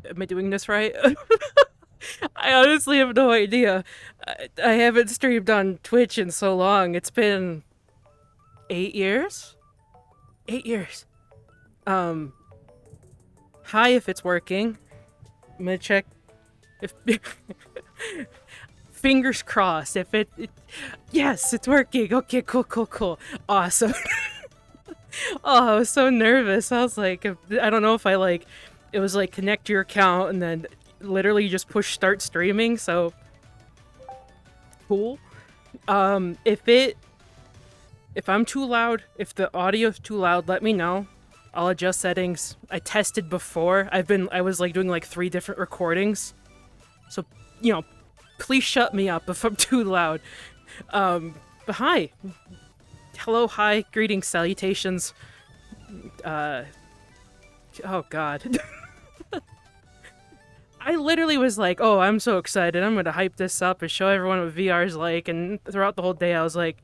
am I doing this right? I honestly have no idea. I haven't streamed on Twitch in so long. It's been 8 years? 8 years. Um, Hi if it's working. I'm gonna check if... Fingers crossed. If it... Yes, it's working. Okay, cool. Awesome. Oh, I was so nervous. I was like, I don't know if it was like connect your account and then literally just push start streaming, so cool. If I'm too loud, if the audio's too loud, let me know. I'll adjust settings. I tested before. I was like doing like 3 different recordings. So, please shut me up if I'm too loud. But hi. Hello, hi, greetings, salutations. Oh god. I literally was like, oh, I'm so excited. I'm gonna hype this up and show everyone what VR is like. And throughout the whole day, I was like,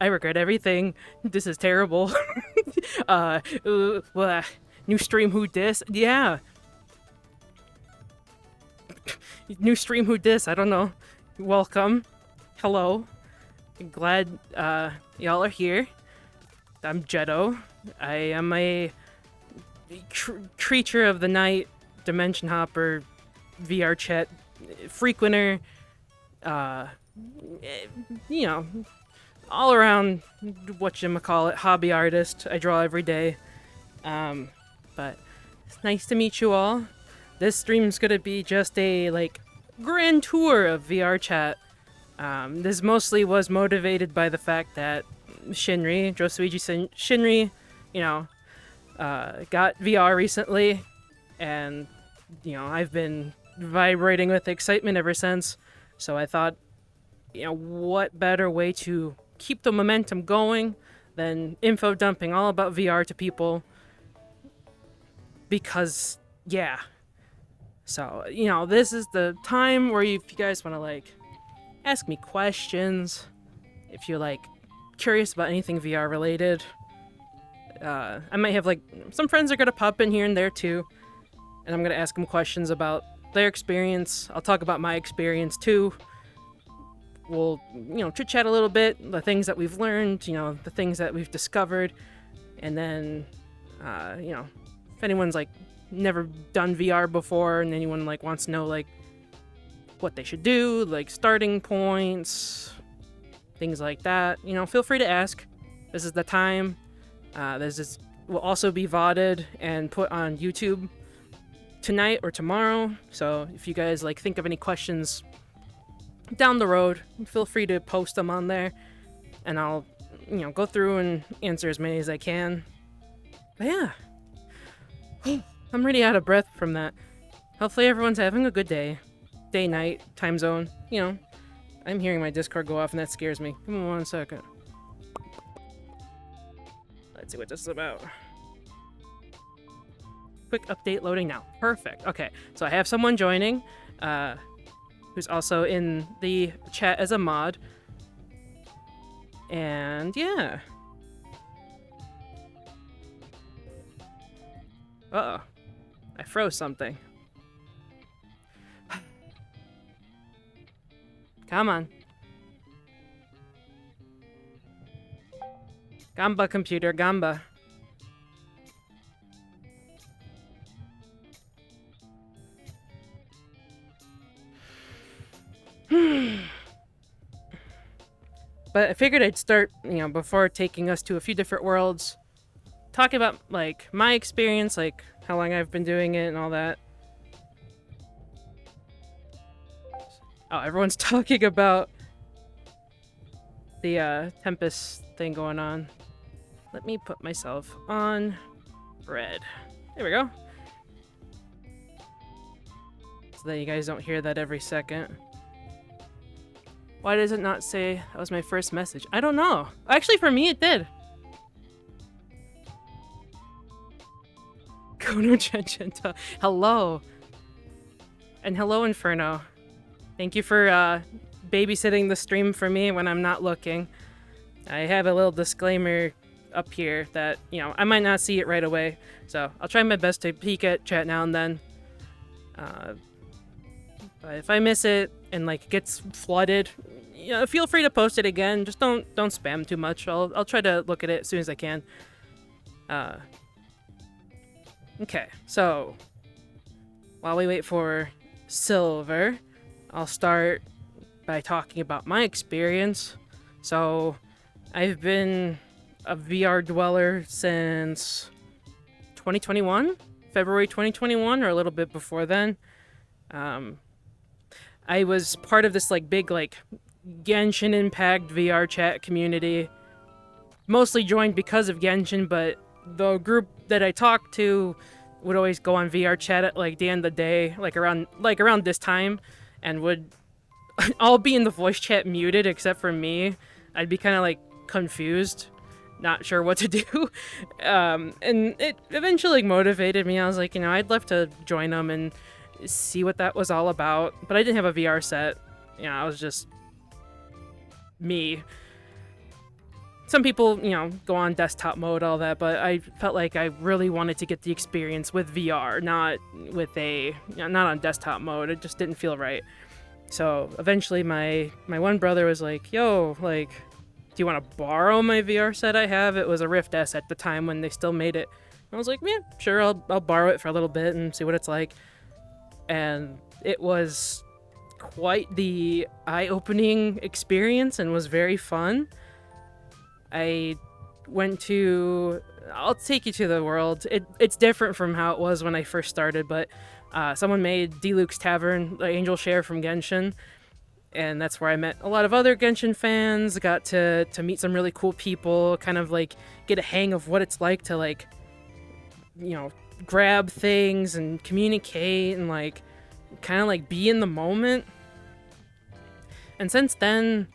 I regret everything. This is terrible. New stream, who dis? Yeah. New stream, who dis? I don't know. Welcome. Hello. Glad y'all are here. I'm Jetto. I am a creature of the night, dimension hopper, VRChat frequenter, all around whatchamacallit, hobby artist. I draw every day. But it's nice to meet you all. This stream's gonna be just a grand tour of VRChat. This mostly was motivated by the fact that Shinri, Josuiji Shinri, got VR recently, and I've been vibrating with excitement ever since. So I thought, what better way to keep the momentum going than info dumping all about VR to people? Because, yeah. So, this is the time where if you guys want to, ask me questions, if you're, curious about anything VR related. I might have, some friends are going to pop in here and there, too. And I'm going to ask them questions about their experience. I'll talk about my experience, too. We'll, chit-chat a little bit, the things that we've learned, the things that we've discovered. And then, if anyone's, never done VR before and anyone, wants to know, what they should do, starting points, things like that, feel free to ask. This is the time. This will also be VODed and put on YouTube tonight or tomorrow. So if you guys, think of any questions down the road, feel free to post them on there. And I'll, go through and answer as many as I can. But yeah. I'm really out of breath from that. Hopefully everyone's having a good day. Day, night, time zone. I'm hearing my Discord go off and that scares me. Give me 1 second. Let's see what this is about. Quick update loading now. Perfect. Okay, so I have someone joining, who's also in the chat as a mod. And yeah. Uh-oh. I froze something. Come on. Gamba computer, Gamba. But I figured I'd start, before taking us to a few different worlds, talk about, my experience, how long I've been doing it and all that. Oh, everyone's talking about the Tempest thing going on. Let me put myself on red. There we go. So that you guys don't hear that every second. Why does it not say that was my first message? I don't know. Actually, for me, it did. Kono Chanchenta. Hello. And hello, Inferno. Thank you for babysitting the stream for me when I'm not looking. I have a little disclaimer up here that, I might not see it right away. So I'll try my best to peek at chat now and then. But if I miss it and like it gets flooded, feel free to post it again. Just don't spam too much. I'll try to look at it as soon as I can. Okay, so while we wait for Silver, I'll start by talking about my experience. So I've been a VR dweller since 2021, February 2021, or a little bit before then. I was part of this like big like Genshin Impact VRChat community, mostly joined because of Genshin, but the group that I talked to would always go on VRChat at like the end of the day, like around this time, and would all be in the voice chat muted except for me. I'd be kind of like confused, not sure what to do, and it eventually motivated me. I was like, I'd love to join them and see what that was all about, but I didn't have a VR set. I was just me. Some people, go on desktop mode, all that, but I felt like I really wanted to get the experience with VR, not on desktop mode. It just didn't feel right. So eventually my one brother was like, yo, like, do you want to borrow my VR set I have? It was a Rift S at the time when they still made it. I was like, yeah, sure, I'll borrow it for a little bit and see what it's like. And it was quite the eye-opening experience and was very fun. I'll take you to the world. It's different from how it was when I first started, but someone made Diluc's Tavern, the Angel Share from Genshin, and that's where I met a lot of other Genshin fans, got to meet some really cool people, kind of like get a hang of what it's like to like, grab things and communicate and like kind of like be in the moment. And since then,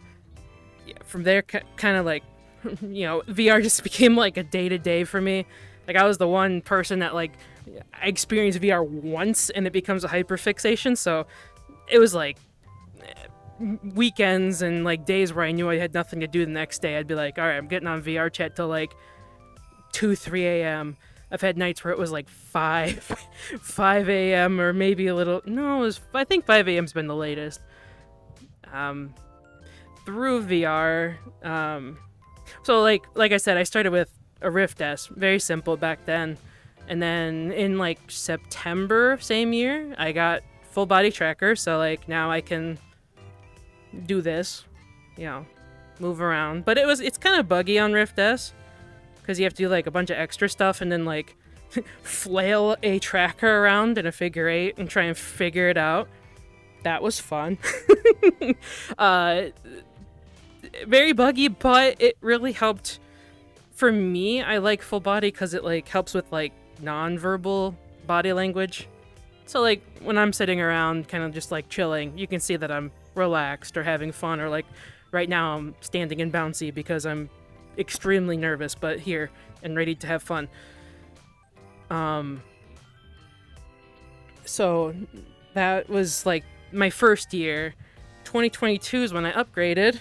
from there, kind of like, VR just became like a day-to-day for me. Like I was the one person that like I experienced VR once and it becomes a hyperfixation. So it was like weekends and like days where I knew I had nothing to do the next day. I'd be like, all right, I'm getting on VRChat till like 2-3 a.m. I've had nights where it was like 5 a.m. or maybe a little. No, I think 5 a.m.'s been the latest. Through VR. So like I said, I started with a Rift S, very simple back then. And then in like September same year, I got full body tracker. So like now I can do this, move around. But it's kind of buggy on Rift S because you have to do like a bunch of extra stuff and then like flail a tracker around in a figure 8 and try and figure it out. That was fun. Very buggy, but it really helped. For me, I like full body because it like helps with like non-verbal body language. So like when I'm sitting around kind of just like chilling, you can see that I'm relaxed or having fun, or like right now I'm standing and bouncy because I'm extremely nervous but here and ready to have fun. So that was like my first year. 2022 is when I upgraded.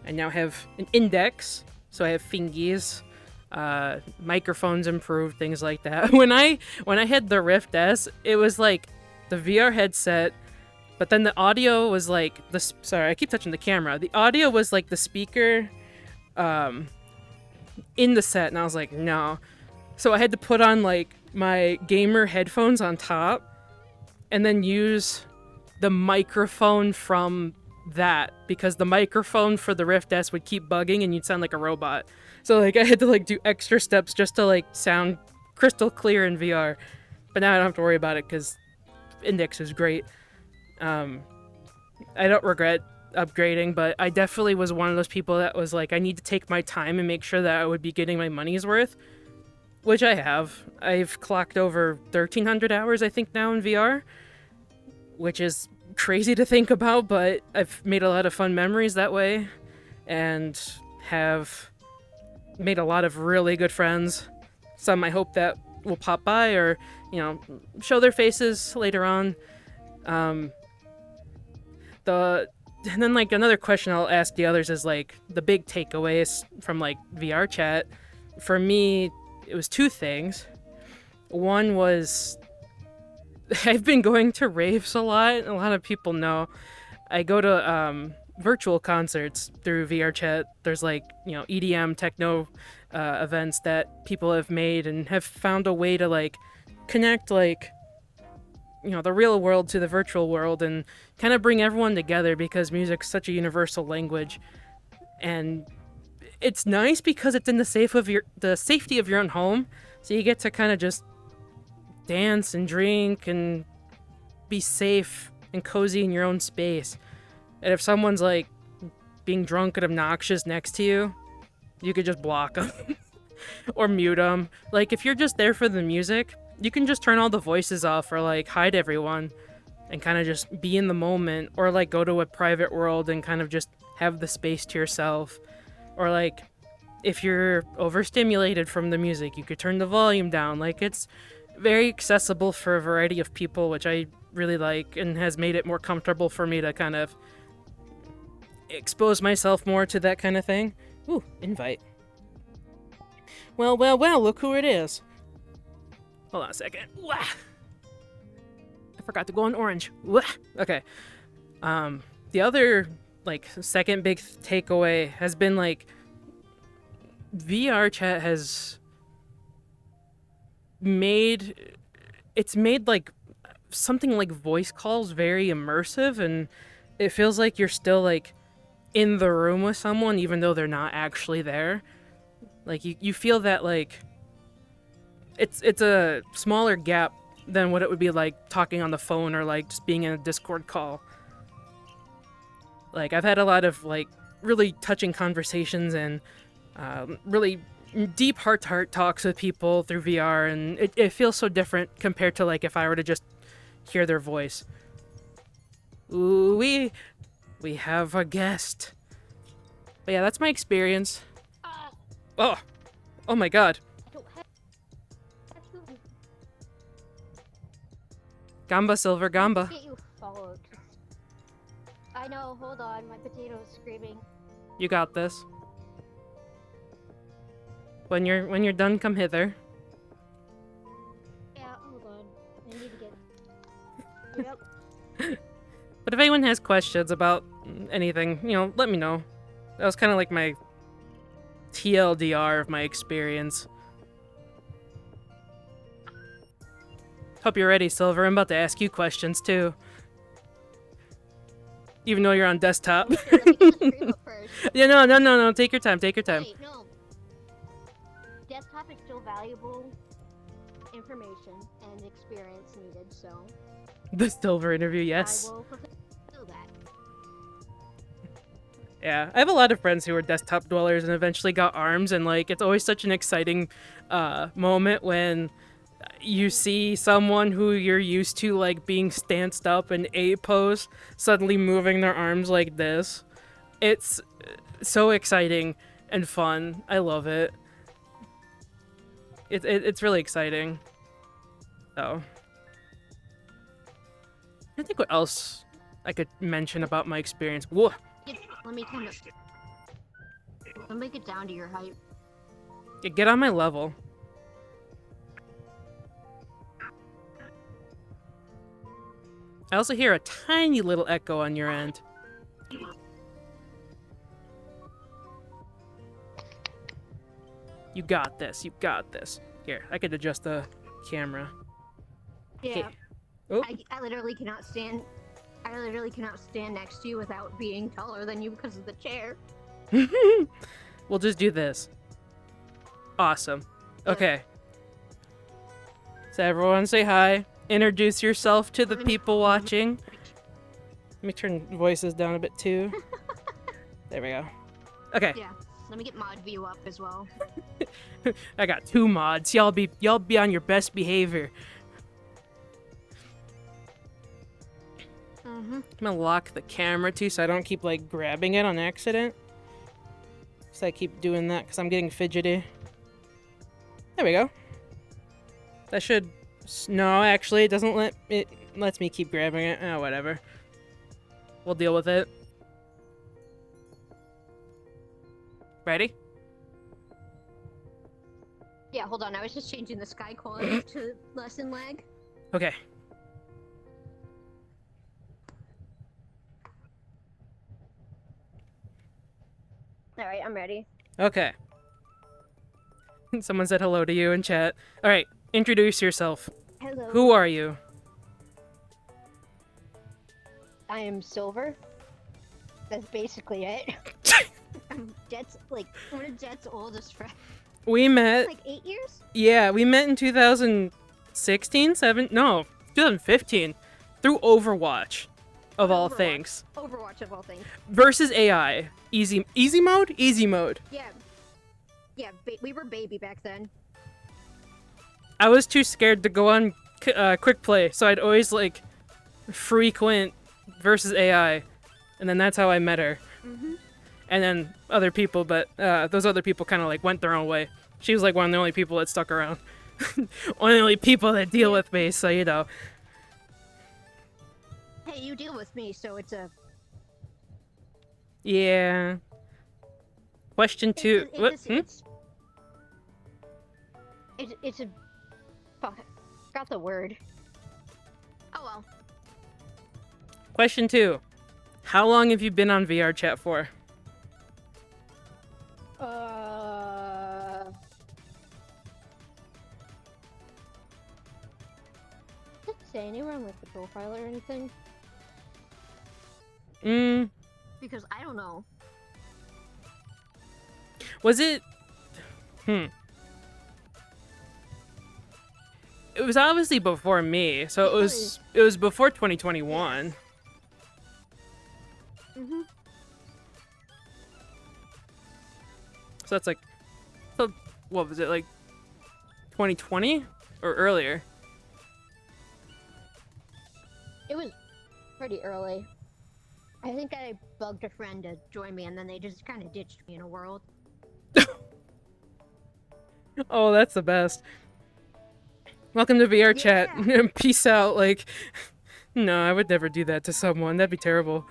I now have an index, so I have fingies, microphones improved, things like that. When I had the Rift S, it was like the VR headset, but then the audio was like sorry, I keep touching the camera. The audio was like the speaker in the set, and I was like, no. So I had to put on like my gamer headphones on top and then use the microphone from that, because the microphone for the Rift S would keep bugging and you'd sound like a robot. So like I had to like do extra steps just to like sound crystal clear in VR. But now I don't have to worry about it because Index is great. I don't regret upgrading, but I definitely was one of those people that was like, I need to take my time and make sure that I would be getting my money's worth, which I have. I've clocked over 1,300 hours, I think, now in VR, which is crazy to think about, but I've made a lot of fun memories that way and have made a lot of really good friends. Some I hope that will pop by or, show their faces later on. And then like another question I'll ask the others is like the big takeaways from like VRChat. For me, it was two things. One was I've been going to raves a lot. A lot of people know. I go to virtual concerts through VRChat. There's like, EDM techno events that people have made and have found a way to like connect like the real world to the virtual world and kind of bring everyone together because music's such a universal language. And it's nice because it's in the safety of your own home, so you get to kind of just dance and drink and be safe and cozy in your own space. And if someone's like being drunk and obnoxious next to you, you could just block them or mute them. Like if you're just there for the music, you can just turn all the voices off or like hide everyone and kind of just be in the moment, or like go to a private world and kind of just have the space to yourself. Or like if you're overstimulated from the music, you could turn the volume down. Like it's very accessible for a variety of people, which I really like, and has made it more comfortable for me to kind of expose myself more to that kind of thing. Ooh, invite. Well, look who it is. Hold on a second. Wah! I forgot to go on orange. Wah! Okay. The other, like, second big takeaway has been, like, VRChat has made like something like voice calls very immersive, and it feels like you're still like in the room with someone even though they're not actually there. Like you feel that like it's a smaller gap than what it would be like talking on the phone or like just being in a Discord call. Like I've had a lot of like really touching conversations and really deep heart-to-heart talks with people through VR, and it feels so different compared to like if I were to just hear their voice. Ooh, we have a guest. But yeah, that's my experience. Oh my god. Gamba, Silver, Gamba. Get you followed. I know, hold on, my potato's screaming. You got this. When you're done, come hither. Yeah, hold on. I need to get... Yep. But if anyone has questions about anything, let me know. That was kind of like my TLDR of my experience. Hope you're ready, Silver. I'm about to ask you questions, too. Even though you're on desktop. Yeah, no. Take your time. Wait, no. Desktop is still valuable information and experience needed, so... The Silver interview, yes. I will fulfill that. Yeah, I have a lot of friends who are desktop dwellers and eventually got arms, and like it's always such an exciting moment when you see someone who you're used to like being stanced up in A pose suddenly moving their arms like this. It's so exciting and fun. I love it. It's really exciting. So I think what else I could mention about my experience. Whoa. Let me get down to your height. Yeah, get on my level. I also hear a tiny little echo on your end. You got this. Here, I could adjust the camera. Yeah. Hey. Oh. I literally cannot stand next to you without being taller than you because of the chair. We'll just do this. Awesome. Okay. So everyone say hi. Introduce yourself to the people watching. Let me turn voices down a bit too. There we go. Okay. Yeah. Let me get mod view up as well. I got 2 mods. Y'all be on your best behavior. I'm gonna lock the camera too so I don't keep like grabbing it on accident. So I keep doing that because I'm getting fidgety. There we go. That should... No, actually, it lets me keep grabbing it. Oh, whatever. We'll deal with it. Ready? Yeah, hold on. I was just changing the sky quality to lessen lag. Okay. I'm ready. Okay. Someone said hello to you in chat. All right, introduce yourself. Hello. Who are you? I am Silver. That's basically it. I'm Jet's one of Jet's oldest friends. We met. Like 8 years? Yeah, we met in 2016, 2015, through Overwatch, of all things. Overwatch of all things. Versus AI. Easy mode? Easy mode. Yeah. Yeah, we were baby back then. I was too scared to go on quick play, so I'd always like frequent versus AI, and then that's how I met her. Mm-hmm. And then other people, but those other people kind of like went their own way. She was like one of the only people that stuck around. One of the only people that deal with me, so you know. Hey, you deal with me, so it's a... Yeah. Question 2. It's a... Fuck. Got the word. Oh well. Question 2. How long have you been on VRChat for? Does it say anywhere on like the profile or anything? Because I don't know. Was it... It was obviously before me, so it was before 2021. Mm-hmm. So that's like... So, what was it, like 2020? Or earlier? It was pretty early. I think I bugged a friend to join me and then they just kind of ditched me in a world. Oh, that's the best. Welcome to VRChat. Yeah. Peace out. Like, no, I would never do that to someone. That'd be terrible.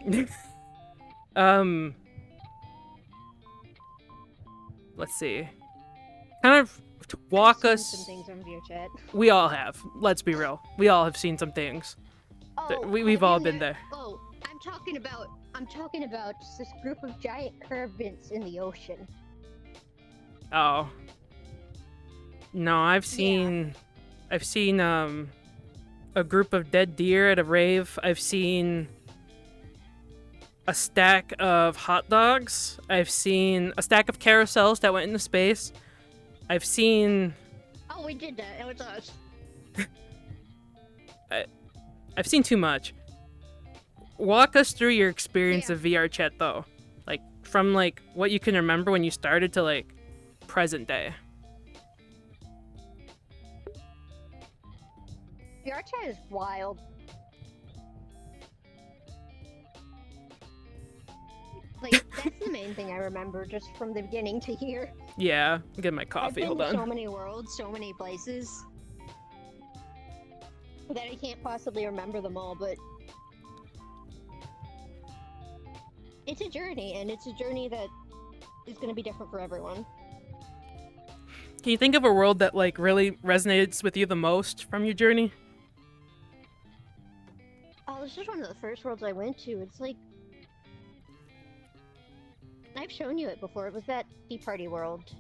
Let's see. Kind of walk I've us. seen some things on VRChat. We all have. Let's be real. We all have seen some things. Oh, We've all been there. Oh, I'm talking about this group of giant curvants in the ocean. Oh. No, I've seen a group of dead deer at a rave. I've seen a stack of hot dogs. I've seen a stack of carousels that went into space. I've seen... Oh, we did that. It was us. I've seen too much. Walk us through your experience of VRChat, though. Like, from, like, what you can remember when you started to, like, present day. VRChat is wild. Like, that's the main thing I remember just from the beginning to here. Yeah, I'll get my coffee. I've been Hold to on. so many worlds, so many places, that I can't possibly remember them all, but it's a journey, and it's a journey that is going to be different for everyone. Can you think of a world that, like, really resonates with you the most from your journey? Oh, this is one of the first worlds I went to. It's like... I've shown you it before. It was that Tea Party world.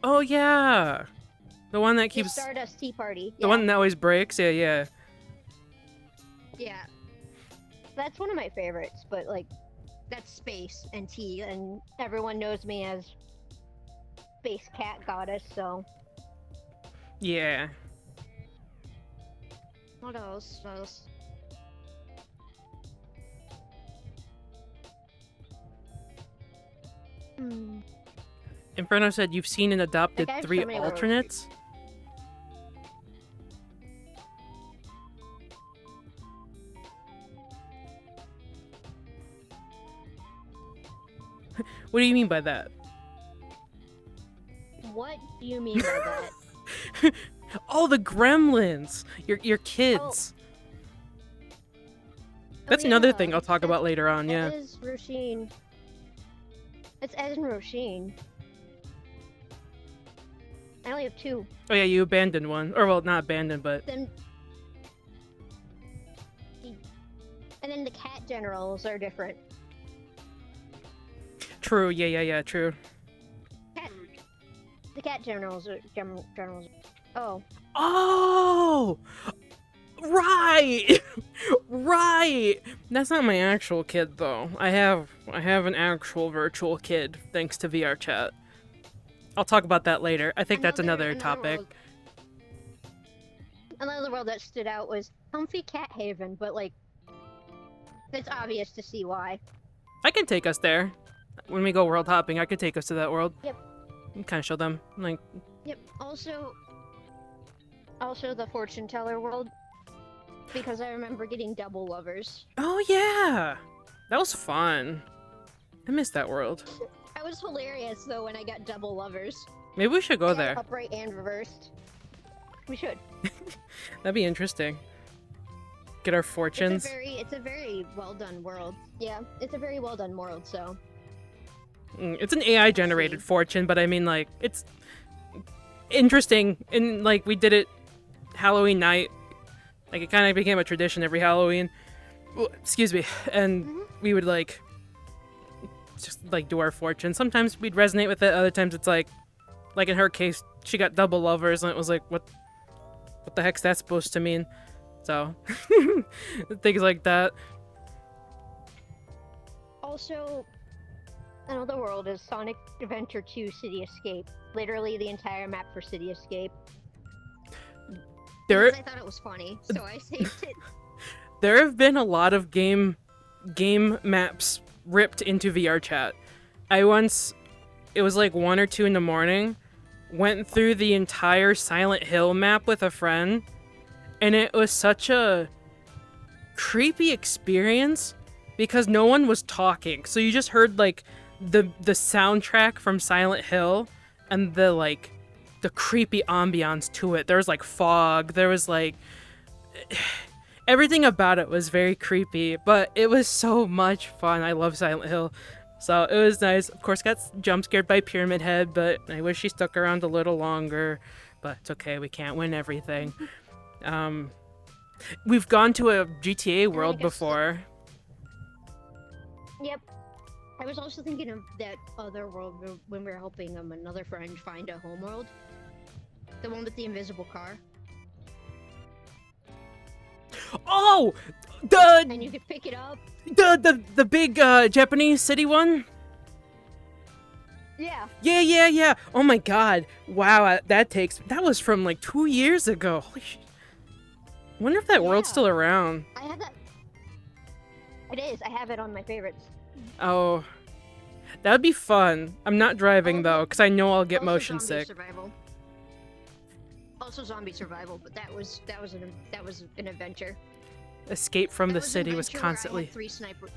Oh, yeah! The one that keeps... The Stardust Tea Party. The one that always breaks? Yeah, yeah. Yeah. That's one of my favorites, but, like, that's space and tea, and everyone knows me as Space Cat Goddess, so... Yeah. What else? Inferno said you've seen and adopted Like, I have 3 so many alternates? What do you mean by that? What do you mean by that? Oh, the gremlins! Your kids. That's another thing I'll talk about later on, yeah. Ez Roshin. It's Ez and Roshin. I only have 2. Oh yeah, you abandoned one. Or, well, not abandoned, but... Then... And then the cat generals are different. True. Yeah. True. Cat, the cat generals are generals. Oh, Oh, right, right. That's not my actual kid though. I have an actual virtual kid thanks to VRChat. I'll talk about that later. I think that's another topic. Another world that stood out was Comfy Cat Haven, but like, it's obvious to see why. I can take us there. When we go world hopping, I could take us to that world. Yep. And kind of show them, like. Yep. Also the fortune teller world, because I remember getting double lovers. Oh yeah, that was fun. I missed that world. That was hilarious though when I got double lovers. Maybe we should go there. Upright and reversed. We should. That'd be interesting. Get our fortunes. It's a very well done world. Yeah, it's a very well done world. So. It's an AI generated fortune, but I mean, like, it's interesting. And like, we did it Halloween night. Like, it kind of became a tradition every Halloween. Well, excuse me. And we would like just like do our fortune. Sometimes we'd resonate with it. Other times it's like in her case, she got double lovers, and it was like, what the heck's that supposed to mean? So things like that. Also, another world is Sonic Adventure 2 City Escape. Literally the entire map for City Escape. I thought it was funny, so I saved it. There have been a lot of game maps ripped into VRChat. It was like 1 or 2 in the morning, went through the entire Silent Hill map with a friend, and it was such a creepy experience because no one was talking. So you just heard like the soundtrack from Silent Hill and the creepy ambiance to it. There was like fog, there was like everything about it was very creepy, but it was so much fun. I love Silent Hill. So it was nice. Of course, got jump scared by Pyramid Head, but I wish she stuck around a little longer. But it's okay, we can't win everything. We've gone to a GTA world before. Yep. I was also thinking of that other world when we were helping another friend find a home world. The one with the invisible car. Oh! And you could pick it up. The big Japanese city one? Yeah. Yeah. Oh my god. Wow, that was from like 2 years ago. Holy shit. Wonder if that world's still around. I have that. It is. I have it on my favorites. Oh. That'd be fun. I'm not driving though, because I know I'll get motion sick. Survival. Also zombie survival, but that was an adventure. Escape from the city was constantly. 3 sniper.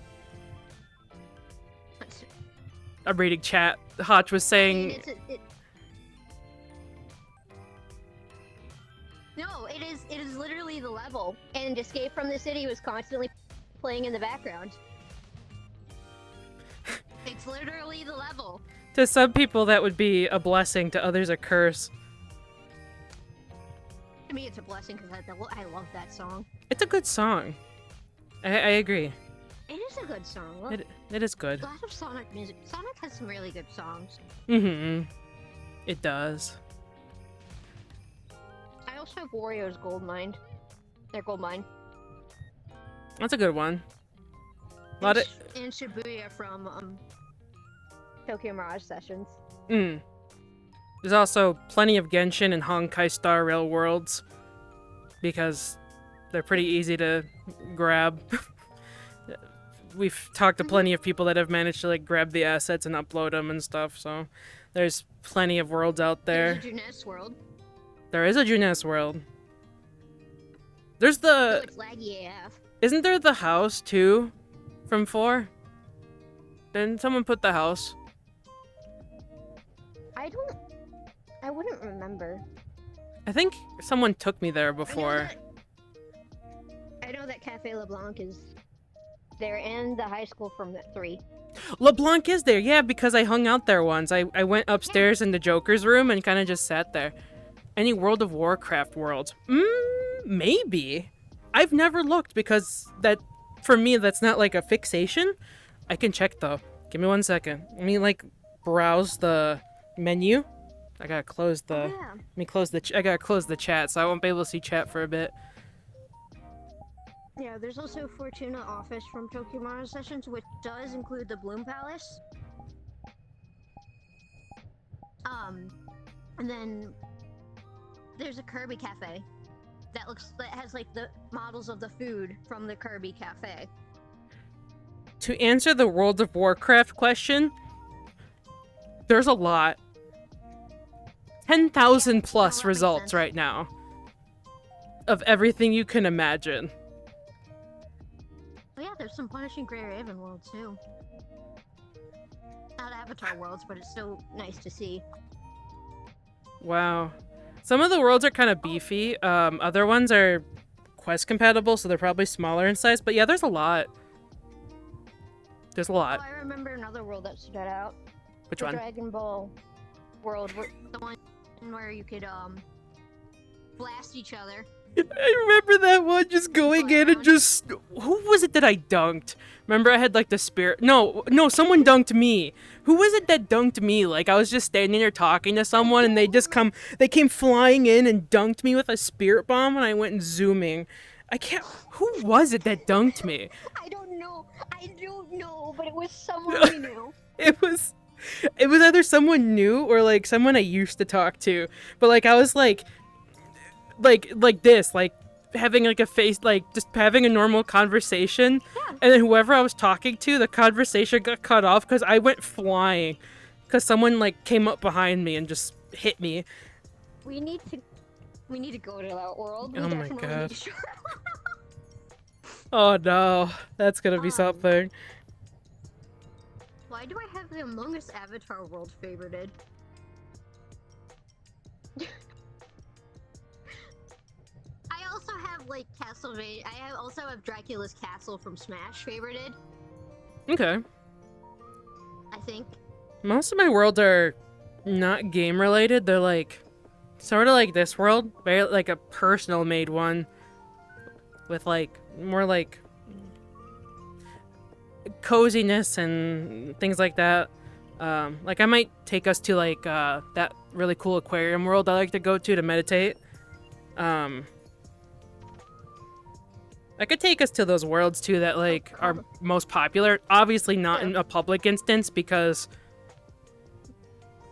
I'm reading chat. Hotch was saying. No, it is literally the level, and Escape from the City was constantly playing in the background. It's literally the level. To some people, that would be a blessing. To others, a curse. To me, it's a blessing because I love that song. It's a good song. I agree. It is a good song. Look, it is good. A lot of Sonic music. Sonic has some really good songs. It does. I also have Wario's Gold Mine. Their Gold Mine. That's a good one. And Shibuya from Tokyo Mirage Sessions. There's also plenty of Genshin and Honkai Star Rail worlds because they're pretty easy to grab. We've talked to plenty of people that have managed to like grab the assets and upload them and stuff, so there's plenty of worlds out there. There's a Junes world. There is a Junes world. There's the... Oh, it's laggy AF. Isn't there the house, too? From 4? Didn't someone put the house? I wouldn't remember. I think someone took me there before. I know that Cafe LeBlanc is there and the high school from 3. LeBlanc is there, yeah, because I hung out there once. I went upstairs in the Joker's room and kind of just sat there. Any World of Warcraft worlds? Maybe. I've never looked because for me, that's not like a fixation. I can check though. Give me 1 second. Let me like browse the menu. I gotta close the. Oh, yeah. Let me close the. I gotta close the chat, so I won't be able to see chat for a bit. Yeah, there's also Fortuna Office from Tokyo Mario Sessions, which does include the Bloom Palace. And then there's a Kirby Cafe that has like the models of the food from the Kirby Cafe. To answer the World of Warcraft question, there's a lot. 10,000 plus results right now of everything you can imagine. Oh yeah, there's some Punishing Grey Raven World too. Not Avatar Worlds, but it's still nice to see. Wow. Some of the worlds are kind of beefy. Other ones are quest compatible, so they're probably smaller in size. But yeah, there's a lot. There's a lot. Oh, I remember another world that stood out. Which the one? Dragon Ball world, the one where you could blast each other. I remember that one, just going in and just... Who was it that I dunked? Remember I had like the spirit... No, someone dunked me. Who was it that dunked me? Like I was just standing there talking to someone and they came flying in and dunked me with a spirit bomb and I went zooming. I can't... Who was it that dunked me? I don't know, but it was someone we knew. It was either someone new or like someone I used to talk to. But like I was like this, like having like a face, like just having a normal conversation, Yeah. and then whoever I was talking to, the conversation got cut off because I went flying, because someone like came up behind me and just hit me. We need to go to that world. We Oh my definitely God. need to. Oh no, that's gonna be something. Why do I have the Among Us Avatar world favorited? I also have like Castlevania. Also have Dracula's Castle from Smash favorited. Okay. I think. Most of my worlds are not game related. They're like sort of like this world, very like a personal made one with like more like coziness and things like that. Like I might take us to like that really cool aquarium world I like to go to meditate. I could take us to those worlds too that like are most popular. Obviously not in a public instance because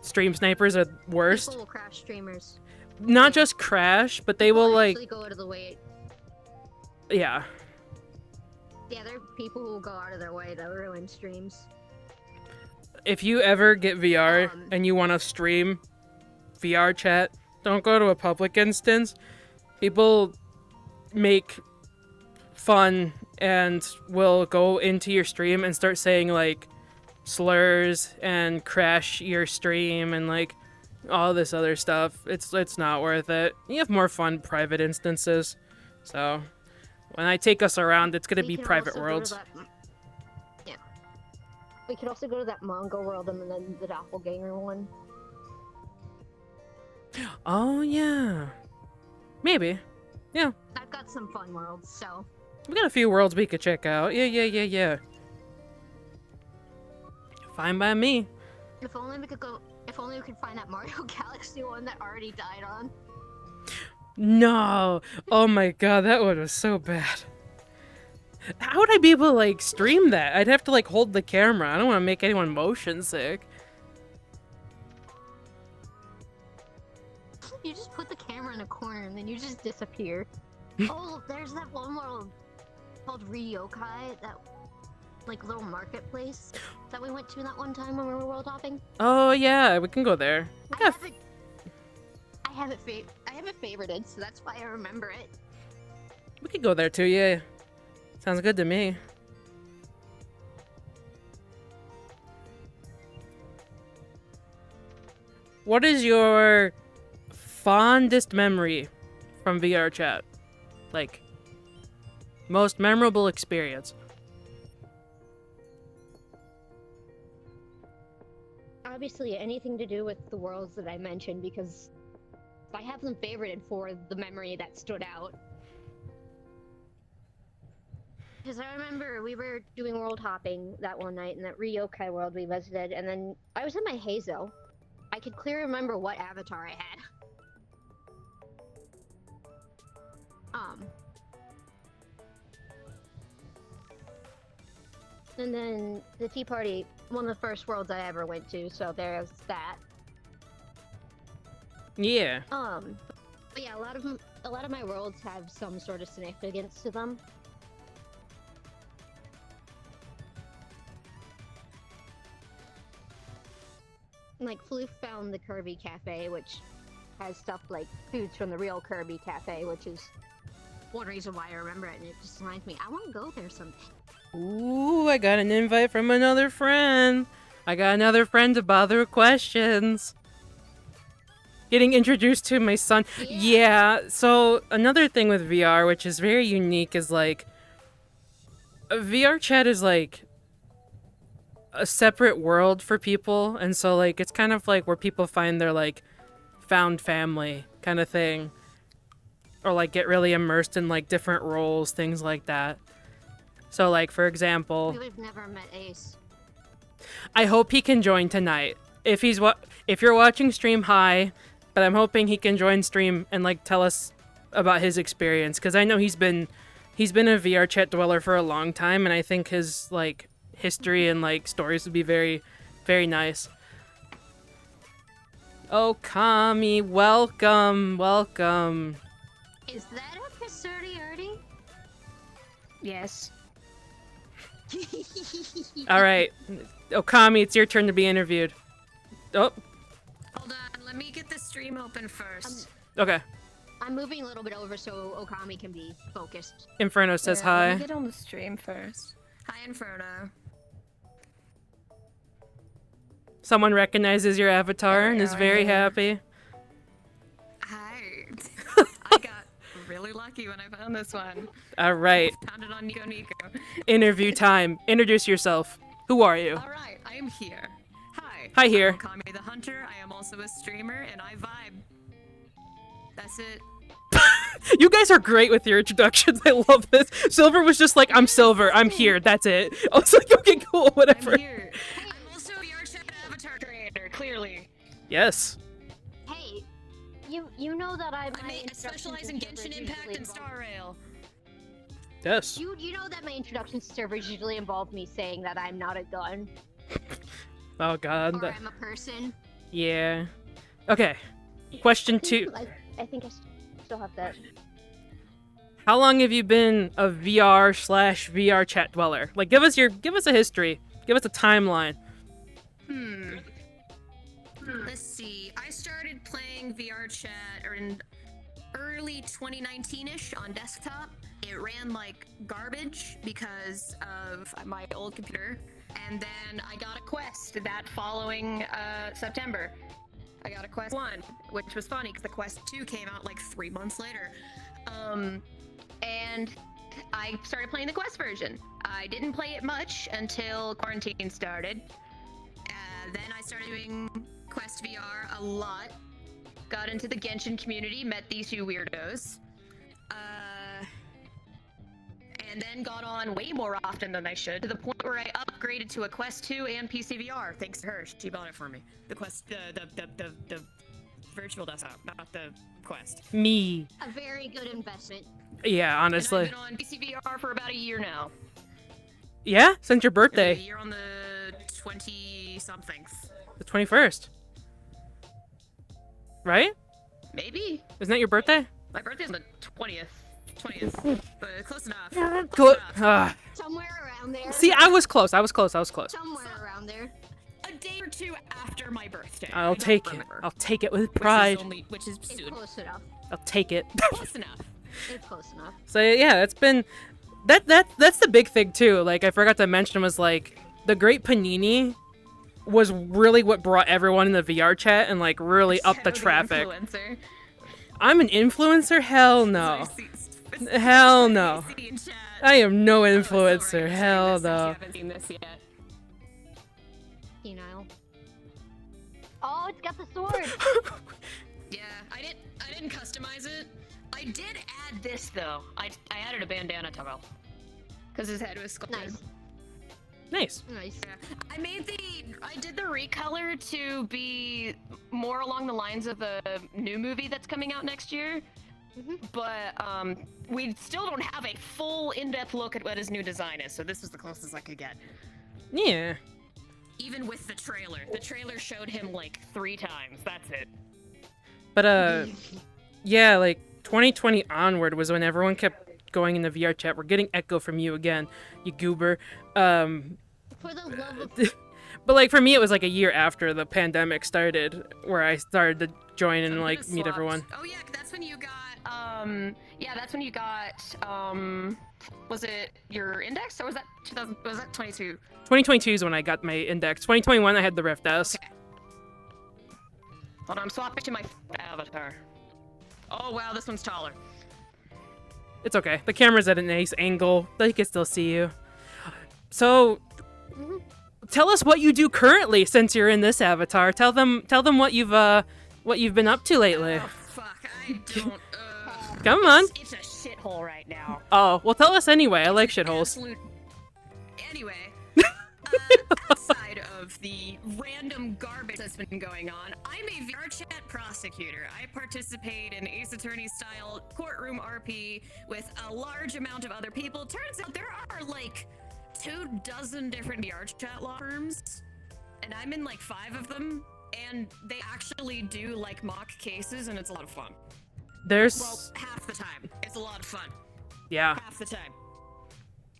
stream snipers are worst. People will crash streamers. Not just crash, but they will like go out of the way. Yeah. Yeah, there are people who will go out of their way to ruin streams. If you ever get VR and you want to stream VRChat, don't go to a public instance. People make fun and will go into your stream and start saying like slurs and crash your stream and like all this other stuff. It's not worth it. You have more fun private instances. So when I take us around, it's gonna be private worlds. Yeah. We could also go to that Mongol world and then the doppelganger one. Oh yeah. Maybe. Yeah. I've got some fun worlds, so. We got a few worlds we could check out. Yeah. Fine by me. If only we could find that Mario Galaxy one that already died on. No. Oh my God, that one was so bad. How would I be able to like stream that? I'd have to like hold the camera. I don't want to make anyone motion sick. You just put the camera in a corner and then you just disappear. Oh, there's that one world called Ryokai, that like little marketplace that we went to that one time when we were world hopping. Oh yeah, we can go there. I have it favorited, so that's why I remember it. We could go there too, yeah. Sounds good to me. What is your fondest memory from VRChat? Like, most memorable experience? Obviously, anything to do with the worlds that I mentioned, because I have them favorited for the memory that stood out. Because I remember we were doing world hopping that one night in that Ryokai world we visited, and then I was in my Hazo. I could clearly remember what avatar I had. And then the tea party, one of the first worlds I ever went to, so there's that. Yeah. But yeah, a lot of my worlds have some sort of significance to them. Like, Floof found the Kirby Cafe, which has stuff like foods from the real Kirby Cafe, which is one reason why I remember it, and it just reminds me, I want to go there someday. Ooh, I got an invite from another friend. I got another friend to bother with questions. Getting introduced to my son. Yeah, so another thing with VR, which is very unique, is like, VRChat is like a separate world for people, and so like it's kind of like where people find their like found family kind of thing, or like get really immersed in like different roles, things like that. So like, for example, We've never met Ace. I hope he can join tonight. If you're watching stream, hi, but I'm hoping he can join stream and like tell us about his experience, because I know he's been a VRChat dweller for a long time, and I think his like history and like stories would be very, very nice. Oh, Kami, welcome. Is that a Kasuri Artie? Yes. All right, Okami, it's your turn to be interviewed. Oh, Hold on, let me get the stream open first. okay. I'm moving a little bit over so Okami can be focused. Inferno says Let hi. me get on the stream first. Hi, Inferno. Someone recognizes your avatar There we and is go, very yeah. happy. Hi. I got really lucky when I found this one. All right, Found it on Nico. interview time. Introduce yourself. Who are you? All right, I am here. Hi. Hi, here. I'm Kami the Hunter. I am also a streamer, and I vibe. That's it. You guys are great with your introductions. I love this. Silver was just like, I'm Silver. I'm here. That's it. I was like, okay, cool, whatever. I'm here. I'm also a VRChat avatar creator, clearly. Yes. Hey, you know that I specialize in Genshin Impact and Star Rail. Yes. You know that my introduction to servers usually involve me saying that I'm not a gun Oh god. or I'm a person. Yeah. Okay. Question 2. I think I still have that. How long have you been a VR/VRChat dweller? Like, give us a history. Give us a timeline. Let's see. I started playing VRChat in early 2019-ish on desktop. It ran like garbage because of my old computer, and then I got a Quest that following September. I got a Quest 1, which was funny because the Quest 2 came out like 3 months later. And I started playing the Quest version. I didn't play it much until quarantine started. Then I started doing Quest VR a lot. Got into the Genshin community, met these two weirdos. And then got on way more often than I should, to the point where I upgraded to a Quest 2 and PC VR, thanks to her. She bought it for me. The Quest, the virtual desktop, not the Quest. Me. A very good investment. Yeah, And honestly. I've been on PC VR for about a year now. Yeah? Since your A birthday. year on the 20-something. The 21st. Right? Maybe? Isn't that your birthday? My birthday's on the 20th, but close enough. Cool. Somewhere around there. See, I was close. Somewhere around there. A day or two after my birthday. I I'll don't take it. remember. I'll take it with pride. Which is It's soon. close enough. I'll take it. Close enough. It's close enough. So yeah, it's been that's the big thing too. Like, I forgot to mention was like the Great Panini was really what brought everyone in the VR chat and like really upped the Shadow traffic. Influencer. I'm an influencer? Hell no. Hell no. I am no influencer. Hell no. I haven't seen this yet. Penile. Oh, it's got the sword. Yeah, I didn't customize it. I did add this though. I added a bandana toggle. because his head was sculpted. Nice. Nice. Nice. Yeah. I did the recolor to be more along the lines of the new movie that's coming out next year. But we still don't have a full in-depth look at what his new design is, so this was the closest I could get. Yeah. Even with the trailer. The trailer showed him like 3 times. That's it. But yeah, like 2020 onward was when everyone kept going in the VR chat. We're getting echo from you again, you goober. For the love of... But like for me, it was like a year after the pandemic started, where I started to join and like meet everyone. Oh yeah, that's when you got was it your index, or was that 2000? Was that 22? 2022 is when I got my index. 2021, I had the Rift S. Okay. Hold on, I'm swapping to my avatar. Oh wow, this one's taller. It's okay. The camera's at a nice angle. They can still see you. So, tell us what you do currently since you're in this avatar. Tell them what you've been up to lately. Oh fuck, I don't. Come on. It's a shithole right now. Oh, well, tell us anyway. I like shitholes. Absolute... Anyway, outside of the random garbage that's been going on, I'm a VRChat prosecutor. I participate in Ace Attorney-style courtroom RP with a large amount of other people. Turns out there are like 24 different VRChat law firms, and I'm in like 5 of them, and they actually do like mock cases, and it's a lot of fun. There's... Well, half the time. It's a lot of fun. Yeah. Half the time.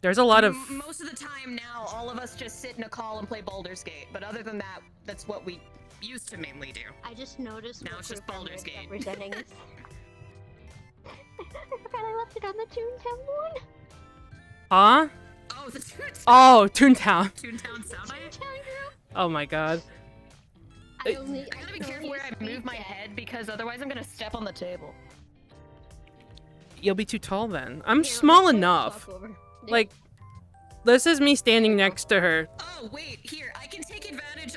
There's a lot of... Most of the time now, all of us just sit in a call and play Baldur's Gate, but other than that, that's what we used to mainly do. I just noticed Now what it's just group I'm Baldur's Gate. representing is. I forgot I left it on the Toontown one. Huh? Oh, the Toontown. Oh, Toontown. Toontown sound bite? Toontown group. Oh my god. I I gotta be careful where I move my head, because otherwise I'm gonna step on the table. You'll be too tall then. I'm small enough. Like, this is me standing next to her. Oh, wait, here, I can take advantage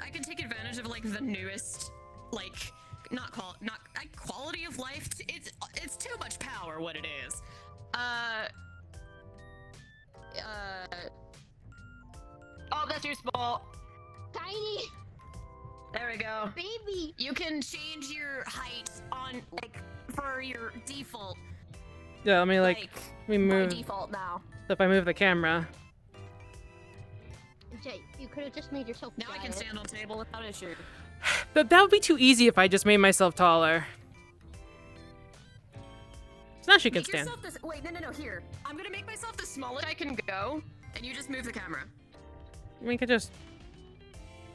of like the newest, like, not quality of life. It's too much power what it is. Oh, that's too small. Tiny There we go. baby. You can change your height on, like, for your default. Yeah, let me like we by move. default now. If I move the camera. Jay, you could have just made yourself Now I can giant. stand on the table without issue. That would be too easy if I just made myself taller. So now she can Make stand. yourself this. Wait, no, here. I'm gonna make myself the smallest I can go, and you just move the camera. We could just...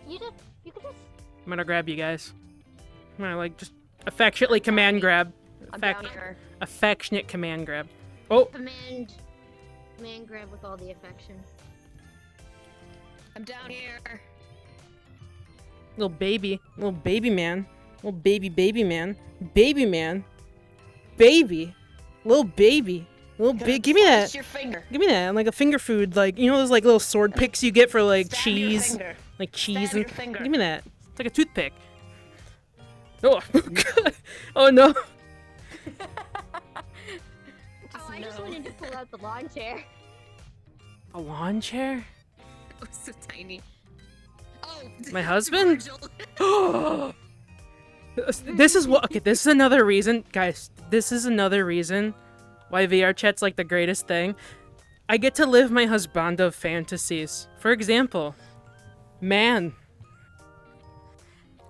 You could just. I'm gonna grab you guys. I'm gonna like just affectionately command grab. I'm down here. Affectionate command grab. Oh! Command grab with all the affection. I'm down here. Little baby man. Little baby man. Baby man. Baby. Little baby. Give me that. Your finger. Give me that. Like a finger food. Like, you know those like little sword picks you get for like Stab your cheese? finger. Like cheese Stab and... your finger. Give me that. It's like a toothpick. Oh, God. Oh no. Oh, I just wanted to pull out the lawn chair. A lawn chair? Oh, so tiny. Oh, My husband? Virgil. This is what... Okay, this is another reason... Guys, this is another reason why VR chat's like the greatest thing. I get to live my husbando fantasies. For example, man.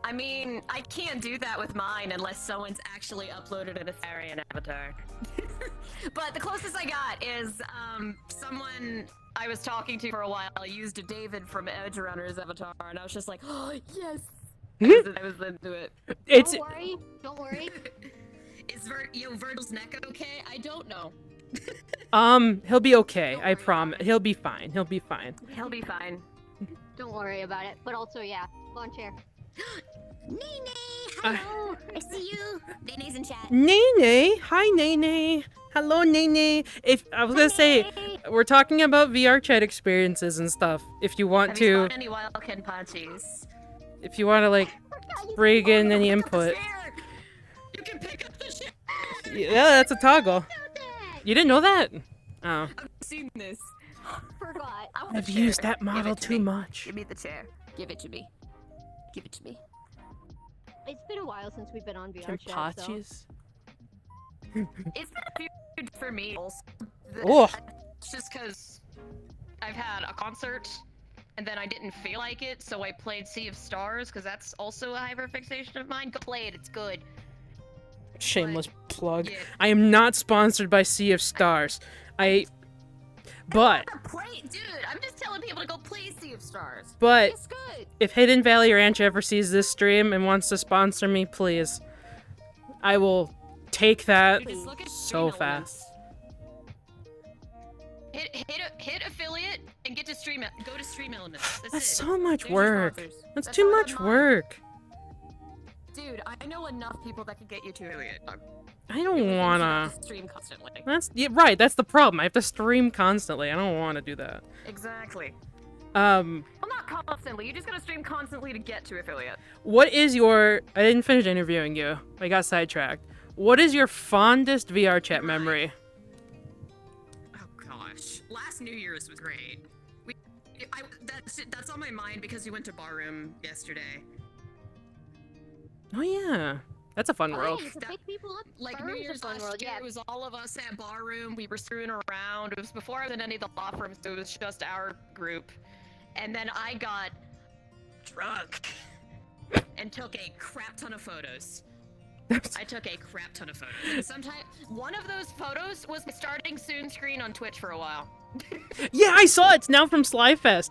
I mean, I can't do that with mine unless someone's actually uploaded an Atharian avatar. But the closest I got is someone I was talking to for a while used a David from Edge Runner's avatar, and I was just like, oh, yes! I was into it. It's... Don't worry. Is Virgil's neck okay? I don't know. He'll be okay. Don't I worry promise. about it. He'll be fine. He'll be fine. He'll be fine. Don't worry about it. But also, yeah, lawn chair. Nene! Hello! I see you! Nene's in chat. Nene! Hi, Nene! Hello, Nene! If I was gonna say, we're talking about VR chat experiences and stuff. If you want Have you to, spotted any wild Kenpachis? if you want to like, bring in any input. You can pick up the chair! Yeah, that's a toggle. You didn't know that? Oh. I've seen this. Forgot. I want a I've chair. used that Give model it to too me. much. Give me the chair. Give it to me. Give it to me. It's been a while since we've been on VRChat, so... Kenpachis? It's been a few for me. Also. Oh. It's just because I've had a concert and then I didn't feel like it, so I played Sea of Stars because that's also a hyperfixation of mine. Go play it. It's good. Shameless plug. Yeah. I am not sponsored by Sea of Stars. But Play, dude. I'm just telling people to go play Sea of Stars. But It's good. if Hidden Valley Ranch ever sees this stream and wants to sponsor me, please, I will take that Just look at so Stream Elements. fast. Hit affiliate and get to stream. Go to Stream Elements. That's it. so much There's your work. sponsors. That's That's too all I much have in mind. work. Dude, I know enough people that can get you to affiliate. I don't wanna. Stream constantly. Right. That's the problem. I have to stream constantly. I don't want to do that. Exactly. Well, Well, not constantly. You just gotta stream constantly to get to affiliate. what is your? I didn't finish interviewing you. I got sidetracked. What is your fondest VRChat memory? Oh gosh, last New Year's was great. That's on my mind because we went to Barroom yesterday. Oh yeah, that's a fun Oh, world. yeah, you can pick people up. Like Barroom's New a Year's fun last world, year, yeah. it was all of us at Barroom. We were screwing around. It was before I was in any of the law firms, so it was just our group. And then I got drunk and took a crap ton of photos. I took a crap ton of photos. And sometimes one of those photos was my starting soon screen on Twitch for a while. Yeah, I saw it. It's now from Slyfest,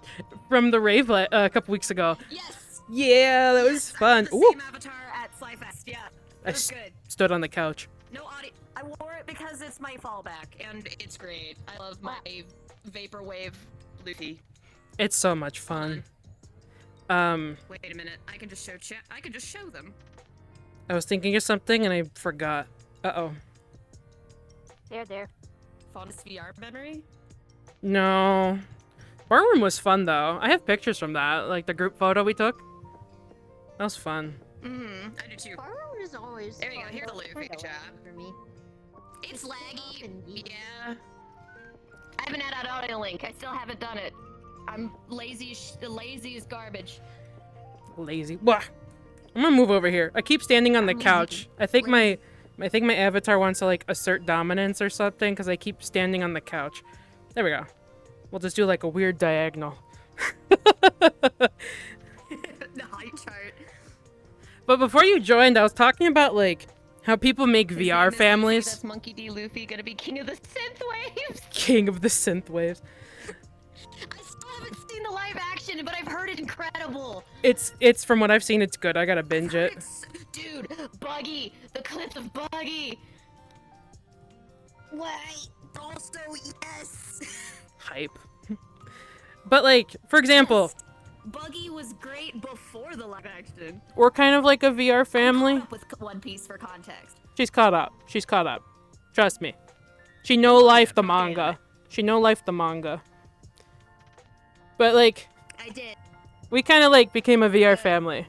from the rave a couple weeks ago. Yes. Yeah, that was fun. The Ooh, same avatar at Slyfest. Yeah, I it was good. stood on the couch. No audio. I wore it because it's my fallback, and it's great. I love my vaporwave Luffy. It's so much fun. Wait a minute. I can just show chat. I can just show them. I was thinking of something and I forgot. Uh-oh. There. Fondest VR memory? No. Barroom was fun though. I have pictures from that, like the group photo we took. That was fun. I do too. Barroom is always There you go, fun. here's the Luffy Kinda chat. for me. It's Up laggy. and deep. Yeah. I haven't had that audio link. I still haven't done it. I'm lazy as garbage. Lazy. Wah. I'm gonna move over here. I keep standing on the couch. I think my avatar wants to like assert dominance or something because I keep standing on the couch. There we go. We'll just do like a weird diagonal. The height chart. But before you joined, I was talking about like how people make His VR name is families. Luffy, that's Monkey D. Luffy gonna be king of the synth waves. King of the synth waves. I still haven't seen the live action, but I've heard it incredible. It's from what I've seen, it's good. I gotta binge it. Dude, Buggy, the clip of Buggy. Wait, also yes. Hype. But like, for example, Buggy was great before the live action. we're kind of like a VR family. Caught up with One Piece for context. She's caught up. She's caught up. Trust me. She no life the manga. She no life the manga. But like, I did. we kind of like became a VR family.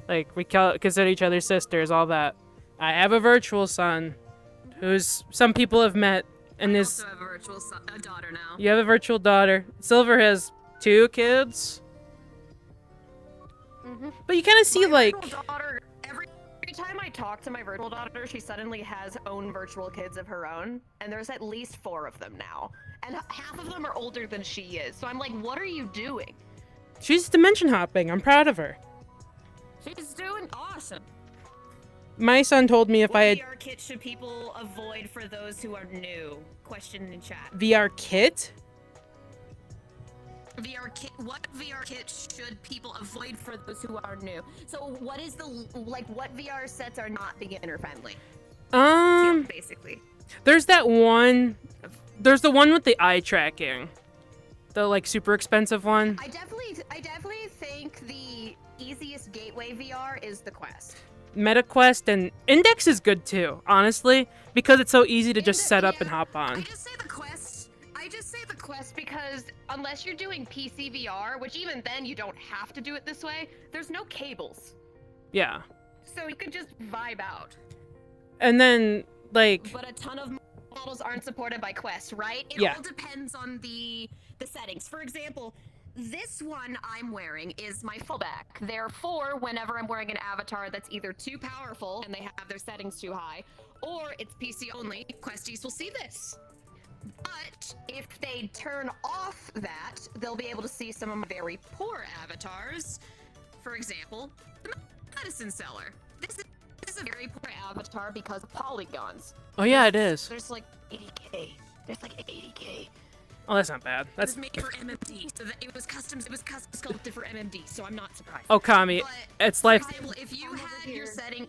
Like we consider each other sisters, all that. I have a virtual son, who's some people have met, and I is also have a virtual a daughter now. you have a virtual daughter. Silver has 2 kids. But you kind of see My like, virtual daughter, every time I talk to my virtual daughter, she suddenly has own virtual kids of her own, and there's at least 4 of them now, and half of them are older than she is. So I'm like, what are you doing? she's dimension hopping. I'm proud of her. She's doing awesome. My son told me if I had VR kit should people avoid for those who are new? Question in chat. VR kit. VR kit. What VR kit should people avoid for those who are new? So what is the what VR sets are not beginner friendly? Basically. There's that one. There's the one with the eye tracking. The like super expensive one. I definitely think the easiest gateway VR is the Quest. MetaQuest and Index is good too, honestly, because it's so easy to just set up and hop I on. just say the Quest because unless you're doing PC VR, which even then you don't have to do it this way, there's no cables. Yeah. So you can just vibe out. And then like But a ton of models aren't supported by Quest, right? It Yeah. all depends on the settings. For example, this one I'm wearing is my fallback. Therefore, whenever I'm wearing an avatar that's either too powerful and they have their settings too high, or it's PC only, Questies will see this. But if they turn off that, they'll be able to see some of my very poor avatars. For example, the medicine seller. This is a very poor avatar because of polygons. Oh yeah, it is. There's like 80k. There's like 80k. Oh, that's not bad. It That's was made for MMD, so that it was custom sculpted for MMD. So I'm not surprised. Okami. But, It's life. Kyle, if you had your setting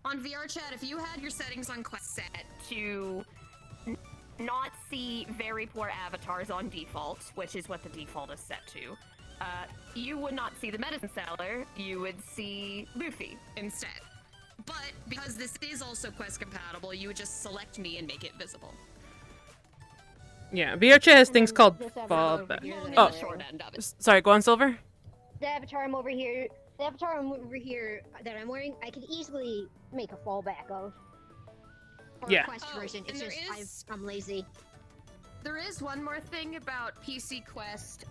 on VRChat, if you had your settings on Quest set to not see very poor avatars on default, which is what the default is set to, you would not see the medicine seller. You would see Luffy instead. But because this is also Quest compatible, you would just select me and make it visible. Yeah, VRChat has things called this avatar fall over back. here that Oh. I'm The short wearing. end of it. Sorry, go on, Silver. The avatar I'm over here that I'm wearing, I could easily make a fallback of. Or Yeah. a Quest Oh, version. It's and just there is- I'm lazy. There is one more thing about PC Quest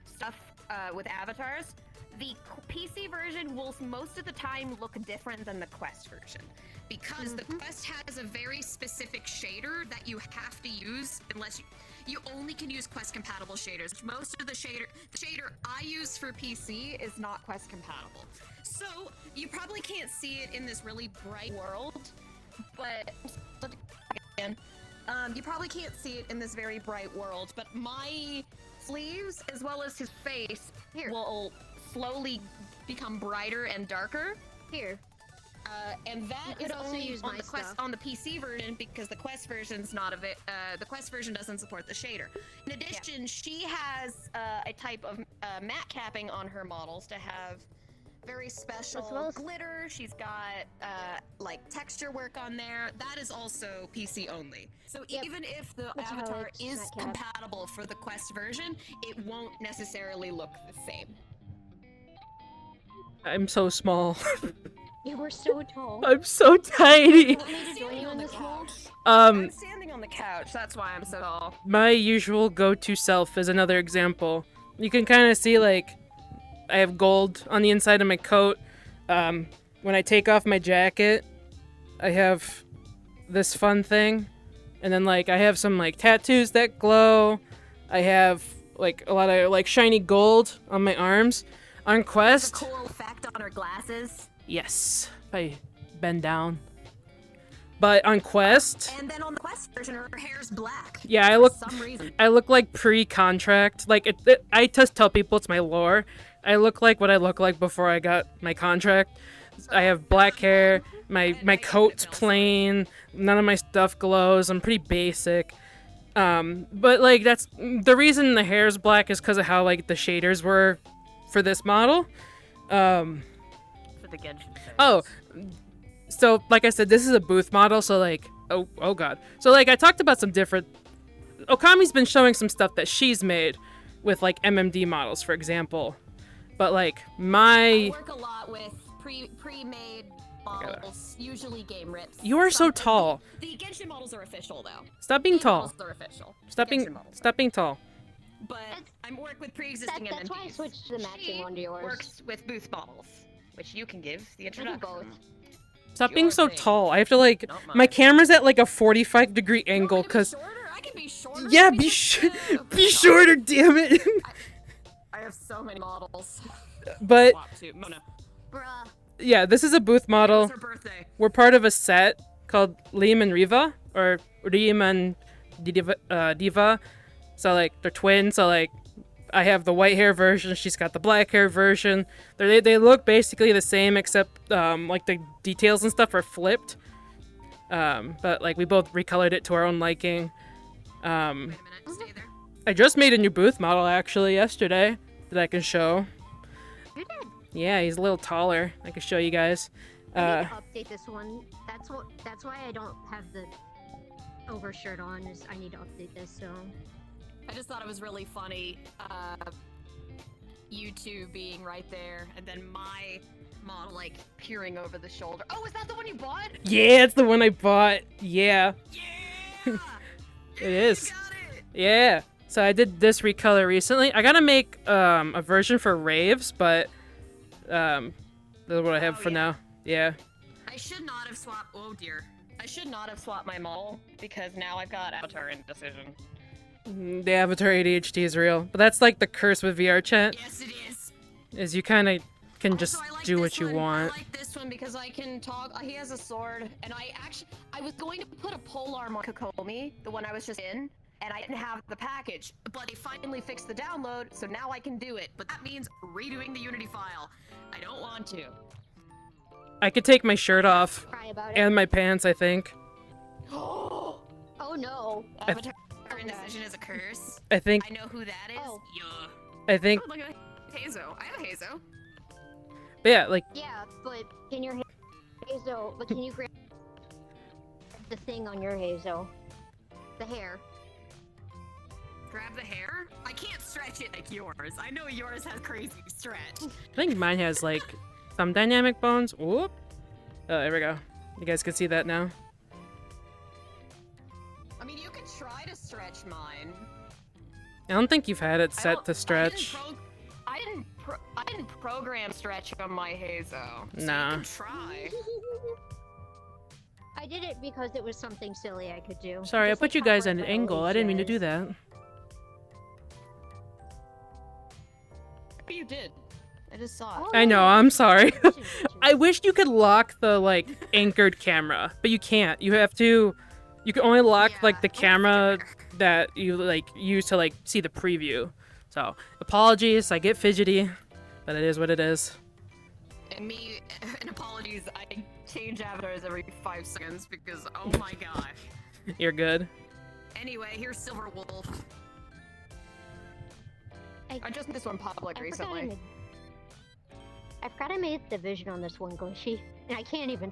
stuff with avatars. The PC version will most of the time look different than the Quest version because the Quest has a very specific shader that you have to use unless you only can use Quest compatible shaders. Most of the shader I use for PC is not Quest compatible. So you probably can't see it in this really bright world, but again, you probably can't see it in this very bright world, but my sleeves as well as his face will slowly become brighter and darker. Here. And that You is could also only use on my the Quest stuff. on the PC version because the Quest version's not the Quest version doesn't support the shader. In addition, she has a type of matte capping on her models to have very special As well as- glitter. She's got like texture work on there. That is also PC only. So Yep. even if the Which avatar highlights is matte cap. compatible for the Quest version, it won't necessarily look the same. I'm so small. You were so tall. I'm so tiny. You want me to join you in this role? I'm standing on the couch. That's why I'm so tall. My usual go-to self is another example. You can kind of see, like, I have gold on the inside of my coat. When I take off my jacket, I have this fun thing. And then, like, I have some, like, tattoos that glow. I have, like, a lot of, like, shiny gold on my arms. On The Quest, cool effect on her glasses. yes, if I bend down. But on Quest, And then on the Quest version, her hair's black. yeah, I look For some reason. I look like pre-contract. Like, I just tell people it's my lore. I look like what I look like before I got my contract. I have black hair. My coat's plain. None of my stuff glows. I'm pretty basic. But like that's the reason the hair's black is because of how like the shaders were for this model. For the Genshin fans. Oh, so like I said, this is a booth model. So like, oh god. So like I talked about some different. Okami's been showing some stuff that she's made with like MMD models, for example. But like I my, work a lot with pre-made models, usually game rips. you are so Something- tall. The Genshin models are official though. Stop being Game tall. models are official. Stop Genshin being models stop being tall. But I work with pre-existing MMDs. That's why I switched to the matching She one to yours. works with booth models, which you can give the I do introduction. both. Stop being Your so thing. tall. I have to like Not my mine. camera's at like a 45-degree You want me angle to be because shorter? I can be shorter. yeah, Let me be just, be shorter, damn it. I have so many models. But Swap to Mona. Bruh. yeah, this is a booth model. It's her birthday. We're part of a set called Liam and Riva, or Liam and Diva. So like they're twins. So like I have the white hair version. She's got the black hair version. They look basically the same except like the details and stuff are flipped. But like we both recolored it to our own liking. Wait a minute. Stay there. I just made a new booth model actually yesterday that I can show. You did. Yeah, he's a little taller. I can show you guys. I need to update this one. That's why I don't have the overshirt on. Is I need to update this. So I just thought it was really funny, you two being right there, and then my model like peering over the shoulder. Oh, is that the one you bought? Yeah, it's the one I bought. Yeah. Yeah! It is. You got it. Yeah. So I did this recolor recently. I gotta make a version for raves, but that's what I have for now. Yeah. I should not have swapped. Oh dear. I should not have swapped my model because now I've got avatar indecision. The avatar ADHD is real, but that's like the curse with VRChat. Yes, it is. Is you kind of can Also, just I like do this what you one. want. I like this one because I can talk. He has a sword, and I was going to put a polearm on Kokomi, the one I was just in, and I didn't have the package. But they finally fixed the download, so now I can do it. But that means redoing the Unity file. I don't want to. I could take my shirt off Cry about it. and my pants, I think. Oh no. Avatar indecision is a curse. I think I know who that is. Oh. Yeah. I think Oh, look at Hazo. I have a Hazo. but yeah, like Yeah, but can your Hazo? But can you grab the thing on your Hazo? The hair. Grab the hair? I can't stretch it like yours. I know yours has crazy stretch. I think mine has like some dynamic bones. Whoop. Oh, there we go. You guys can see that now. I mean, you could try to stretch mine. I don't think you've had it I set don't- to stretch. I didn't program stretch on my Hazo. So Nah. You can try. I did it because it was something silly I could do. Sorry, I Just put like you how guys Red at an Bull angle. I didn't mean to do does. that. But you did. I just saw it. Oh, I know, yeah. I'm sorry. Vision, vision. I wish you could lock the like anchored camera, but you can't. You have to you can only lock like the Yeah, camera fair. that you like use to like see the preview. So, apologies, I get fidgety, but it is what it is. And me, and apologies, I change avatars every 5 seconds because, oh my gosh. You're good. Anyway, here's Silver Wolf. I just made this one public I forgot recently. I forgot I made the vision on this one, Goshi, and I can't even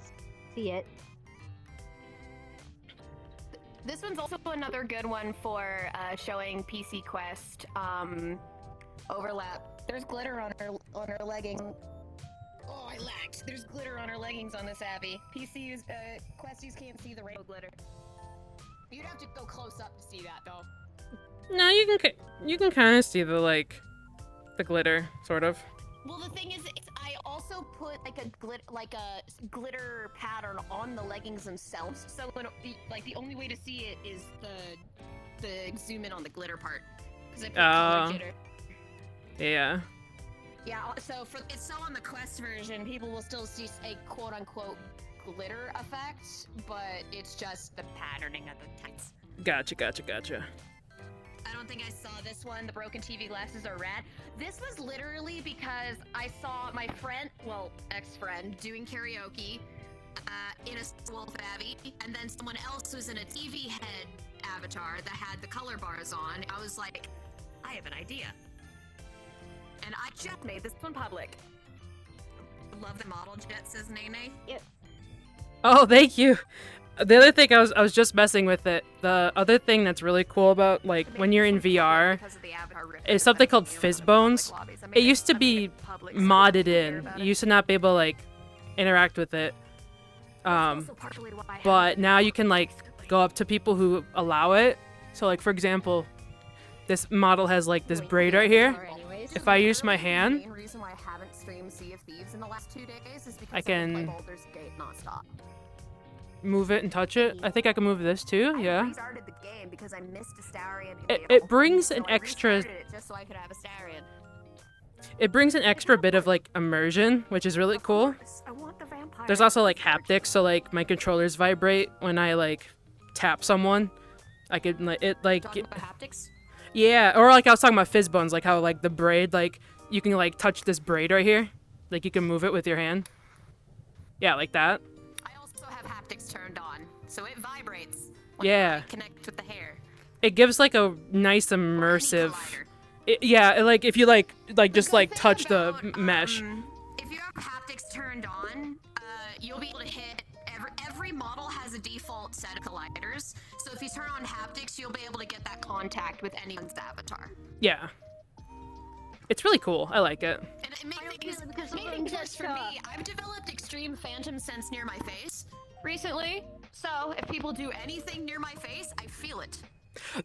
see it. This one's also another good one for showing PC Quest overlap. There's glitter on her legging. Oh, I lagged. There's glitter on her leggings on this Abby. PCs, Questies can't see the rainbow glitter. You'd have to go close up to see that, though. No, you can kind of see the like the glitter sort of. Well, the thing is, I also put like a glitter pattern on the leggings themselves. So, like, the only way to see it is the zoom in on the glitter part. Because I put color jitter. Yeah. Yeah. So it's still on the Quest version. People will still see a quote unquote glitter effect, but it's just the patterning of the text. Gotcha. I don't think I saw this one. The broken TV glasses are rad. This was literally because I saw my friend, well, ex-friend, doing karaoke in a wolf Abby, and then someone else was in a TV head avatar that had the color bars on. I was like, I have an idea. And I just made this one public. Love the model jet, says Nene. Oh, thank you. The other thing I was just messing with it. The other thing that's really cool about like when you're in VR is something called fizz bones. It used to be modded in. You used to not be able to like interact with it. But now you can like go up to people who allow it. So like for example, this model has like this braid right here. If I use my hand, The main reason why I haven't streamed Sea of Thieves in the last 2 days is because I I've been can- playing Baldur's Gate nonstop. move it and touch it. I think I can move this too. I Yeah. restarted the game because I missed Astarion. It brings an So I extra. restarted it just so I could have Astarion. It brings an extra bit of like immersion, which is really Of cool. course, I want the vampire. There's also like haptics, so like my controllers vibrate when I like tap someone. I could like it like Talking about haptics. yeah, or like I was talking about fizz bones, like how like the braid, like you can like touch this braid right here, like you can move it with your hand. Yeah, like that. I also have haptics turned on, so it vibrates when Yeah. I connect with the hair. It gives like a nice Or any immersive. collider. Yeah, like if you like The just good like thing touch the about, mesh. If you have haptics turned on, you'll be able to hit every model has a default set of colliders. So if you turn on haptics, you'll be able to get that contact with anyone's avatar. Yeah. It's really cool. I like it. And it I don't makes feel it because made I'm things worse just, for me. I've developed extreme phantom sense near my face recently. So if people do anything near my face, I feel it.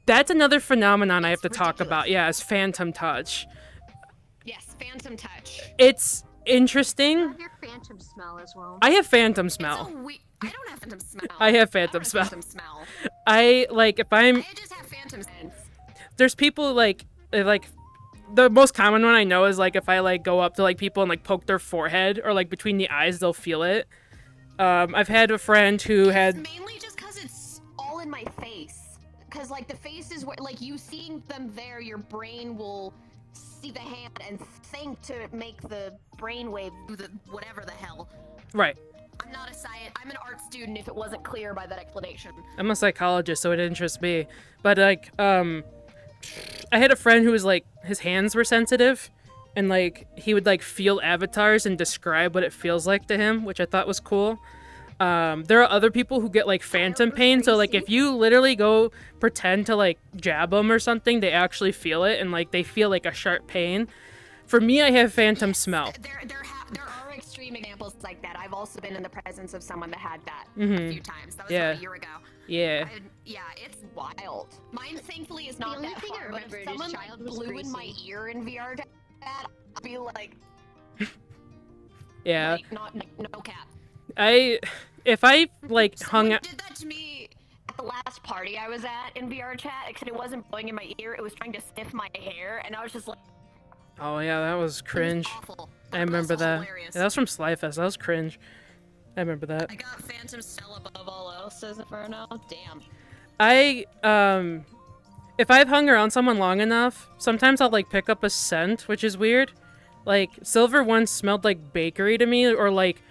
That's another phenomenon I have to It's talk ridiculous. about. Yeah, is phantom touch. Yes, phantom touch. It's I interesting. have your phantom smell as well. I have phantom It's smell. I don't have phantom smell. I have I don't phantom smell. Phantom smell. I like if I'm I just have phantom sense. there's people like the most common one I know is like if I like go up to like people and like poke their forehead or like between the eyes, they'll feel it. I've had a friend who had It's mainly just because it's all in my face. Because like the face is where like you seeing them there, your brain will see the hand and think to make the brainwave do the whatever the hell. right. I'm not a science. I'm an art student. If it wasn't clear by that explanation. I'm a psychologist, so it interests me. But like, I had a friend who was like, his hands were sensitive, and like he would like feel avatars and describe what it feels like to him, which I thought was cool. There are other people who get like phantom pain, so like if you literally go pretend to like jab them or something, they actually feel it, and like they feel like a sharp pain. For me, I have phantom smell. There are extreme examples like that. I've also been in the presence of someone that had that Mhm. a few times. That was Yeah. about a year ago. Yeah. Yeah, it's wild. Mine, thankfully, is not only that thing I far. But remember if is someone child like was blew in my greasy. ear in VRChat, I'd be like, Yeah. no cap. If I like hung Someone out. did that to me at the last party I was at in VRChat, except it wasn't blowing in my ear. It was trying to sniff my hair, and I was just like, Oh yeah, that was it was cringe. awful. I But remember also that. hilarious. Yeah, that was from Slyfest. That was cringe. I remember that. I got phantom cell above all else as for now. Damn. If I've hung around someone long enough, sometimes I'll like pick up a scent, which is weird. Like Silver once smelled like bakery to me, or like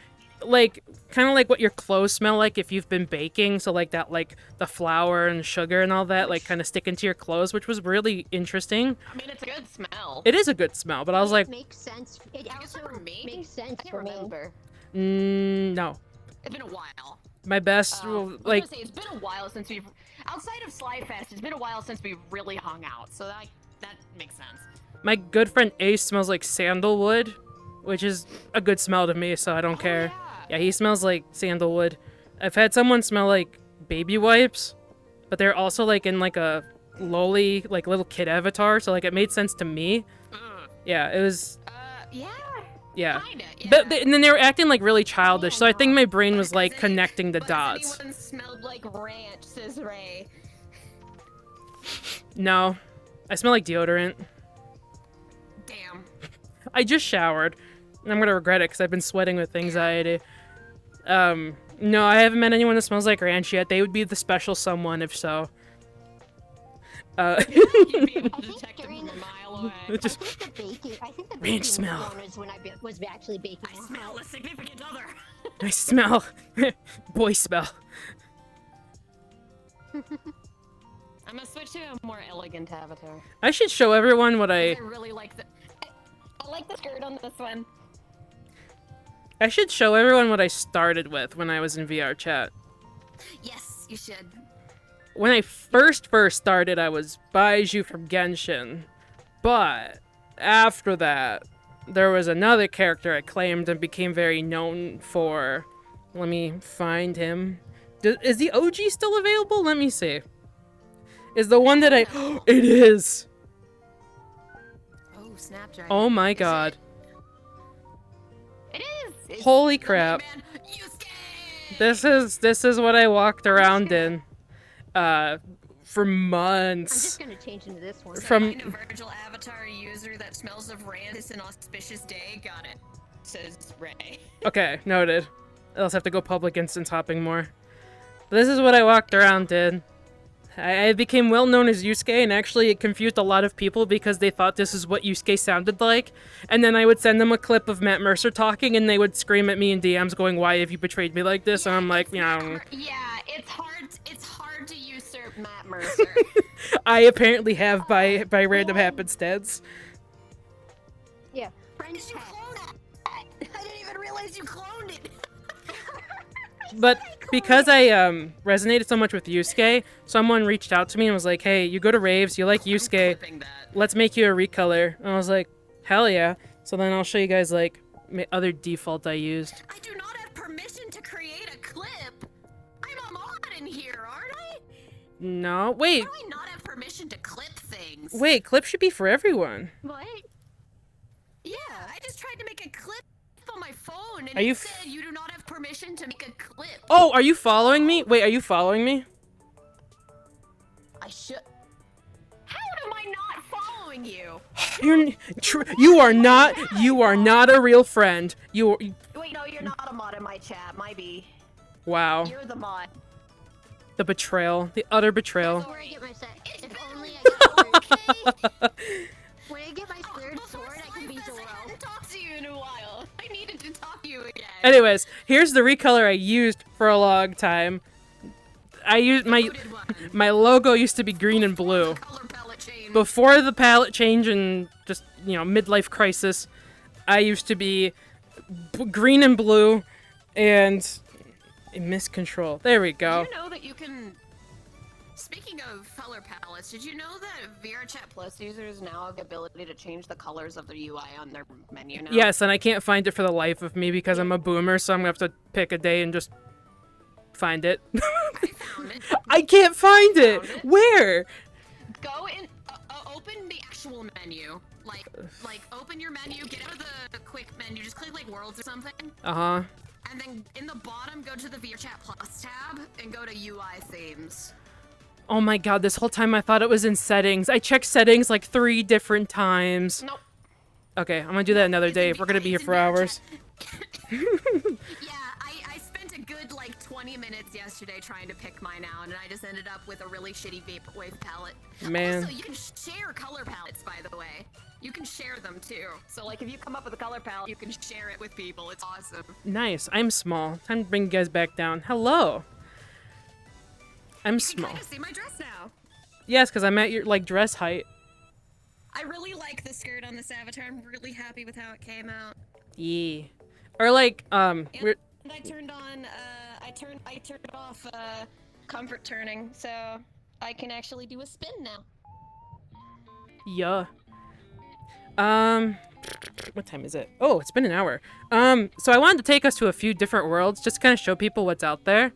kind of like what your clothes smell like if you've been baking. So like that, like the flour and sugar and all that, like kind of sticking to your clothes, which was really interesting. I mean, it's a good smell. It is a good smell, but I was like, It makes sense. It I guess also for me, makes sense I can't for me. remember. no. It's been a while. My best, I was like, gonna say, it's been a while since we've, outside of Slyfest, it's been a while since we really hung out. So that makes sense. my good friend Ace smells like sandalwood, which is a good smell to me, so I don't care. Yeah. Yeah, he smells like sandalwood. I've had someone smell like baby wipes, but they're also like in like a lowly, like little kid avatar, so like it made sense to me. Ugh. Yeah, it was, Yeah. yeah. Kinda. Yeah. And then they were acting like really childish, so I think my brain was But like has any- connecting the but dots. Has anyone smelled like ranch, says Ray. No, I smell like deodorant. Damn. I just showered, and I'm gonna regret it because I've been sweating with anxiety. No, I haven't met anyone that smells like ranch yet. They would be the special someone if so. You'd be able to I think detect them during from a the- mile away. It just I think the Ranch baking smell. one was when I was actually baking. I smell a significant other. I smell boy smell. I'm gonna switch to a more elegant avatar. I should show everyone what I really like the. I like the skirt on this one. I should show everyone what I started with when I was in VRChat. Yes, you should. When I first started, I was Baiju from Genshin, but after that, there was another character I claimed and became very known for. Let me find him. Is the OG still available? Let me see. Is the one that I... It is! Oh, Snapdragon. Oh my Is god. It is. It's Holy the crap. man, Yusuke! This is what I walked around gonna- in. For I'm months. just gonna change into this one. From- Find a Virgil avatar user that smells of ranch. It's an auspicious day. Got it. Says Ray. Okay, noted. I'll just have to go public instance hopping more. This is what I walked around in. I became well known as Yusuke, and actually it confused a lot of people because they thought this is what Yusuke sounded like. And then I would send them a clip of Matt Mercer talking, and they would scream at me in DMs going, "Why have you betrayed me like this?" And I'm like, Yeah, it's hard to usurp Matt Mercer. I apparently have by random happenstance. Yeah. When did you clone that? I didn't even realize you cloned it. But because I resonated so much with Yusuke, someone reached out to me and was like, "Hey, you go to raves, you like Yusuke, Clipping that. let's make you a recolor." And I was like, Hell yeah. So then I'll show you guys like my other default I used. I do not have permission to create a clip. I'm a mod in here, aren't I? No, wait. How do I not have permission to clip things? Wait, clip should be for everyone. What? Yeah, I just tried to make a clip on my phone, and Are you it said you do not have permission to make a clip. Oh, are you following me? Wait, are you following me? I should. How am I not following you? You are not a real friend. Wait, no, you're not a mod in my chat. Might be. Wow. You're the mod. The betrayal. The utter betrayal. Before I get my set. It's If been only a I while, got okay? When I get my third Before sword, I can be Slime Fest, I Zoro. hadn't talked to you in a while. I needed to talk to you again. Anyways, here's the recolor I used for a long time. I used my logo used to be green and blue. Color palette change. Before the palette change and just, midlife crisis, I used to be green and blue and miscontrol. There we go. Did you know that you can... Speaking of color palettes, did you know that VRChat Plus users now have the ability to change the colors of the UI on their menu now? Yes, and I can't find it for the life of me because I'm a boomer, so I'm gonna have to pick a day and just find it. I found it. I can't find it! Found it. Where? Go in, open the actual menu. Like, open your menu, get out of the quick menu, just click, like, worlds or something. Uh-huh. And then in the bottom, go to the VRChat Plus tab and go to UI themes. Oh my god, this whole time I thought it was in settings. I checked settings like 3 different times. Nope. Okay, I'm gonna do that another day if we're gonna be here for hours. Yeah, I spent a good, like, 20 minutes yesterday trying to pick mine out, and I just ended up with a really shitty Vaporwave palette. Man. Also, you can share color palettes, by the way. You can share them, too. So, like, if you come up with a color palette, you can share it with people. It's awesome. Nice. I'm small. Time to bring you guys back down. Hello. I'm You small. can kind of see my dress now. Yes, because I'm at your, dress height. I really like the skirt on this avatar. I'm really happy with how it came out. Yeah. Or like, And we're... I turned on, I turned off, comfort turning, so I can actually do a spin now. Yeah. What time is it? Oh, it's been an hour. So I wanted to take us to a few different worlds, just to kind of show people what's out there.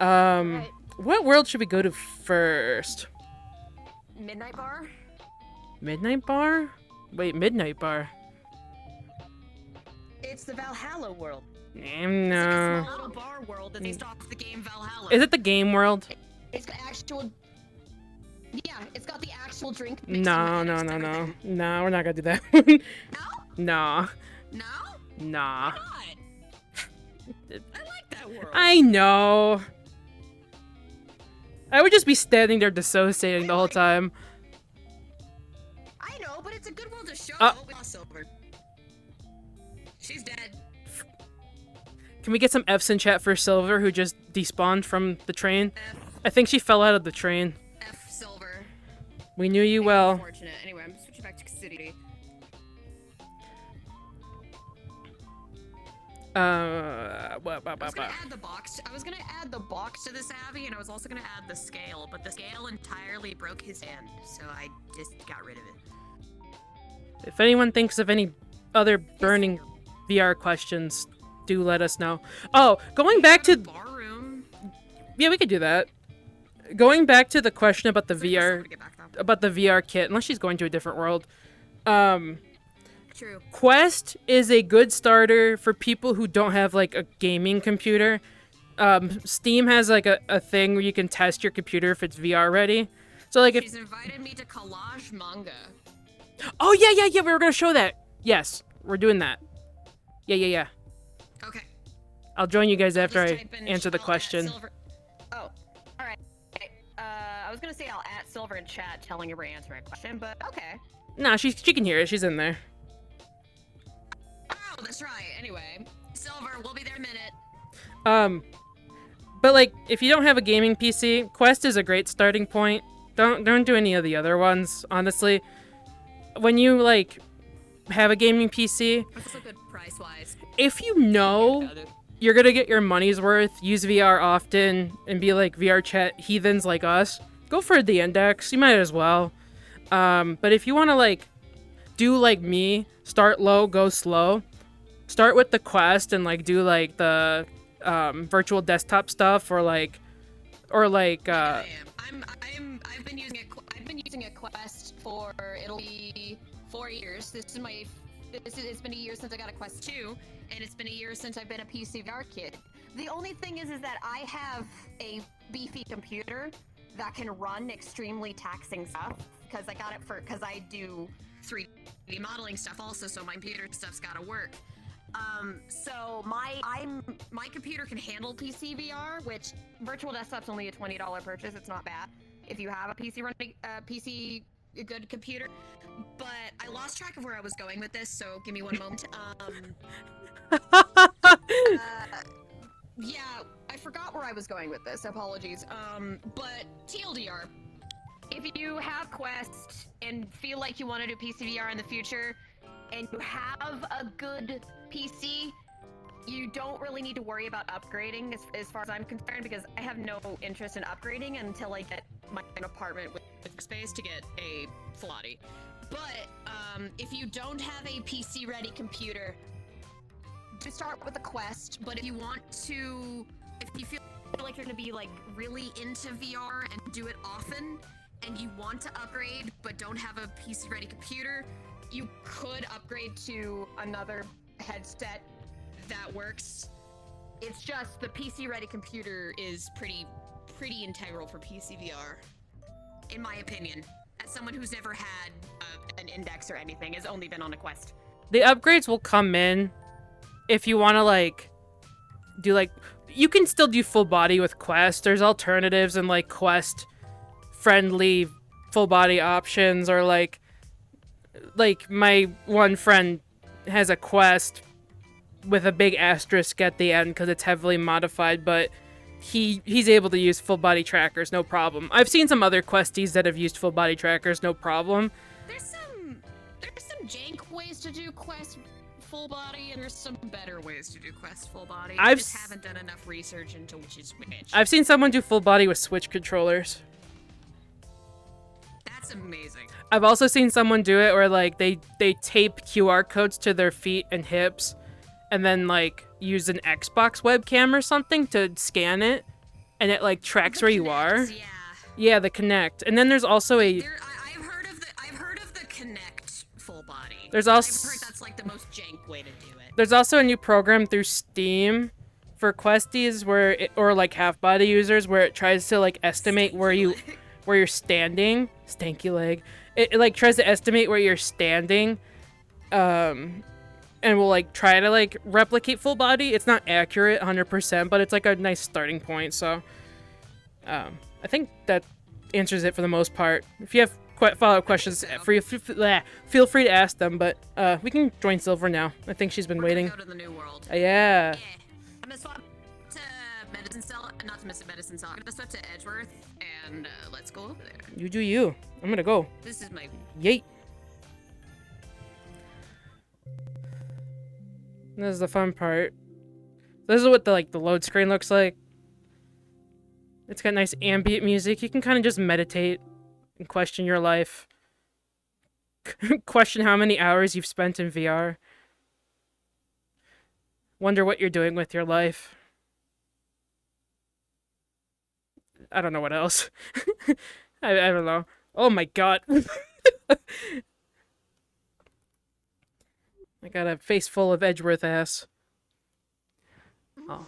Right. What world should we go to first? Midnight Bar? Midnight Bar? Wait, Midnight Bar. It's the Valhalla world. No. It's a small little bar world that's based off the game Valhalla. Is it the game world? It's got actual... Yeah, it's got the actual drink mix No, and no, mix no, and no. everything. No, we're not gonna do that one. No? Nah. No? Nah. Why not? I like that world. I know. I would just be standing there dissociating the whole time. I know, but it's a good world to show. Silver. She's dead. Can we get some F's in chat for Silver, who just despawned from the train? F, I think she fell out of the train. F Silver. We knew you well. Unfortunate. Anyway, I'm switching back to City. I was gonna add the box. I was gonna add the box to the Savvy, and I was also gonna add the scale, but the scale entirely broke his hand, so I just got rid of it. If anyone thinks of any other burning VR questions, do let us know. Oh, going back to... Barroom. Yeah, we could do that. Going back to the question about the VR... Get back, though. About the VR kit, unless she's going to a different world. True. Quest is a good starter for people who don't have, like, a gaming computer. Steam has, like, a thing where you can test your computer if it's VR ready. So, like, if... She's invited me to collage manga. Oh, yeah, we were gonna show that. Yes, we're doing that. Yeah. Okay. I'll join you guys after Just I type in answer the I'll at question. Silver. Oh, alright. Okay. I was gonna say I'll at Silver in chat telling her to answer my question, but okay. Nah, she can hear it. She's in there. Oh, that's right. Anyway, Silver, we'll be there in a minute. But like, if you don't have a gaming PC, Quest is a great starting point. Don't do any of the other ones, honestly. When you like have a gaming PC, It's also good price-wise. if you know you're gonna get your money's worth, use VR often, and be like VRChat heathens like us, go for the Index. You might as well. But if you want to like do like me, start low, go slow. Start with the Quest and like do like the virtual desktop stuff or like I am. I've been using a Quest for it'll be 4 years. It's been a year since I got a Quest 2, and it's been a year since I've been a PC VR kid. The only thing is that I have a beefy computer that can run extremely taxing stuff because I got it because I do 3D modeling stuff also, so my computer stuff's gotta work. So my computer can handle PC VR, which virtual desktop's only a $20 purchase. It's not bad if you have a PC running a good computer. But I lost track of where I was going with this, so give me one moment. Yeah, I forgot where I was going with this. Apologies. But TLDR, if you have Quest and feel like you want to do PC VR in the future, and you have a good PC, you don't really need to worry about upgrading as far as I'm concerned, because I have no interest in upgrading until I get my own apartment with space to get a full body. But if you don't have a PC ready computer, just start with a Quest. But if you feel like you're gonna be like really into VR and do it often, and you want to upgrade but don't have a PC ready computer, you could upgrade to another headset that works. It's just the PC ready computer is pretty integral for PC VR, in my opinion. As someone who's never had an Index or anything, has only been on a Quest. The upgrades will come in if you want to like do like you can still do full body with Quest. There's alternatives and like Quest friendly full body options, or like my one friend has a Quest with a big asterisk at the end because it's heavily modified, but he's able to use full body trackers no problem. I've seen some other Questies that have used full body trackers no problem. There's some jank ways to do Quest full body, and there's some better ways to do Quest full body. I just haven't done enough research into which is which. I've seen someone do full body with Switch controllers. That's amazing. I've also seen someone do it where like they tape QR codes to their feet and hips, and then like use an Xbox webcam or something to scan it, and it like tracks where you are. Yeah, the Kinect. And then there's also I've heard of the Kinect full body. There's also I've heard that's like the most jank way to do it. There's also a new program through Steam for Questies or like half body users where it tries to like estimate where you're standing. Stanky leg. It like tries to estimate where you're standing, and will like try to like replicate full body. It's not accurate 100%, but it's like a nice starting point. So, I think that answers it for the most part. If you have follow-up questions, feel free to ask them. But we can join Silver now. I think she's been waiting. Go to the new world. Yeah. I'm gonna swap to Medicine Cell, not to Medicine Cell. I'm gonna swap to Edgeworth, and let's go over there. You do you. I'm gonna go. This is my Yeet. This is the fun part. This is what the load screen looks like. It's got nice ambient music. You can kind of just meditate and question your life. Question how many hours you've spent in VR. Wonder what you're doing with your life. I don't know what else. I don't know. Oh my god. I got a face full of Edgeworth ass. Oh.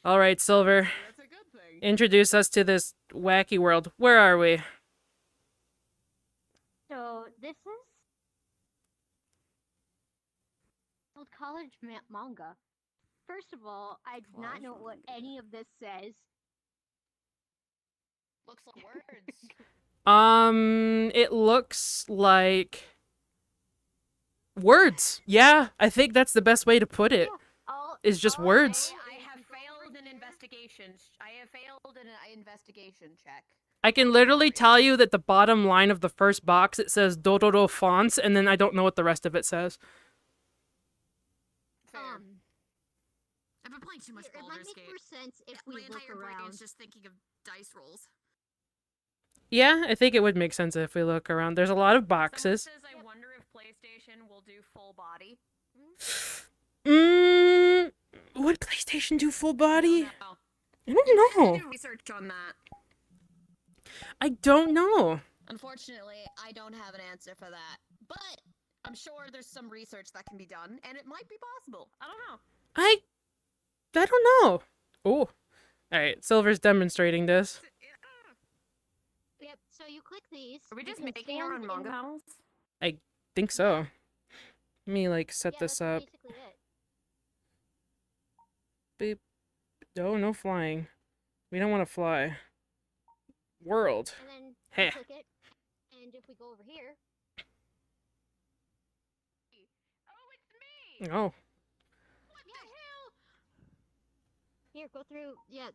Alright, Silver. That's a good thing. Introduce us to this wacky world. Where are we? So this is old college manga. First of all, I do not know what any of this says. Looks like words. It looks like words. Yeah, I think that's the best way to put it. Is just words. I have failed an investigation. I have failed an investigation check. I can literally tell you that the bottom line of the first box, it says Dororo fonts, and then I don't know what the rest of it says. Fair. I've been playing too much It might Baldur's make Gate. more sense if we My look entire brain around. is just thinking of dice rolls. Yeah, I think it would make sense if we look around. There's a lot of boxes. Someone says, I PlayStation will do full body? Would PlayStation do full body? No. I don't You have know. to do research on that. I don't know. Unfortunately, I don't have an answer for that. But I'm sure there's some research that can be done, and it might be possible. I don't know. I don't know. Oh. Alright, Silver's demonstrating this. Yep. So you click these. Are we you just can making our own stand manga in- panels? I think so. Let me, like, set Yeah, this that's up. basically it. Beep. Oh, no flying. We don't want to fly. World. And then Heh. you click it, and if we go over here, Oh, it's me! Oh. What the hell? here, go through. Yeah.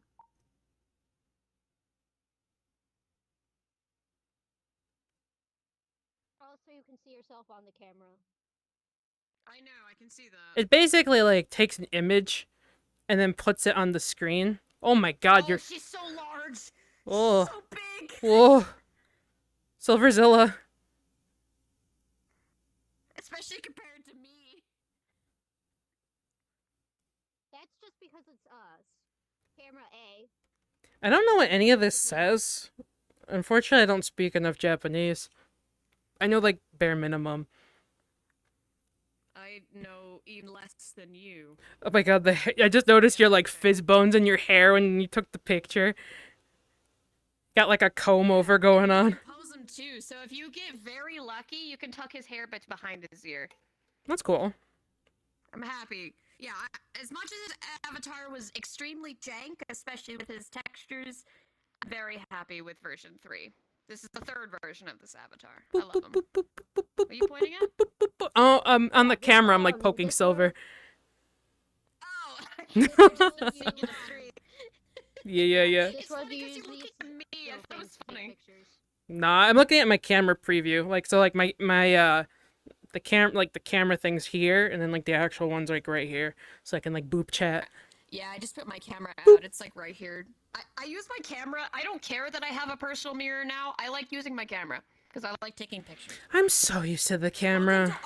Also, you can see yourself on the camera. I know, I can see that. It basically, like, takes an image and then puts it on the screen. Oh my god, you're... she's so large! Oh. So big! Whoa. Silverzilla. Especially compared to me. That's just because it's us. Camera A. I don't know what any of this says. Unfortunately, I don't speak enough Japanese. I know, like, bare minimum. I know even less than you. Oh my god, I just noticed your, like, fizz bones in your hair when you took the picture. Got, like, a comb over going on. Pose him too, so if you get very lucky, you can tuck his hair bit behind his ear. That's cool. I'm happy. Yeah, as much as his avatar was extremely jank, especially with his textures, I'm very happy with version 3. This is the third version of this avatar. I love him. What are you pointing at? Oh, on the camera, I'm, like, poking this Silver. Oh! Yeah. This It's one funny 'cause you usually look at me, I thought it was funny. pictures. Nah, I'm looking at my camera preview. Like, so, like, my the camera thing's here, and then, like, the actual one's, like, right here. So I can, like, boop chat. Yeah, I just put my camera out. It's like right here. I use my camera. I don't care that I have a personal mirror now. I like using my camera because I like taking pictures. I'm so used to the camera.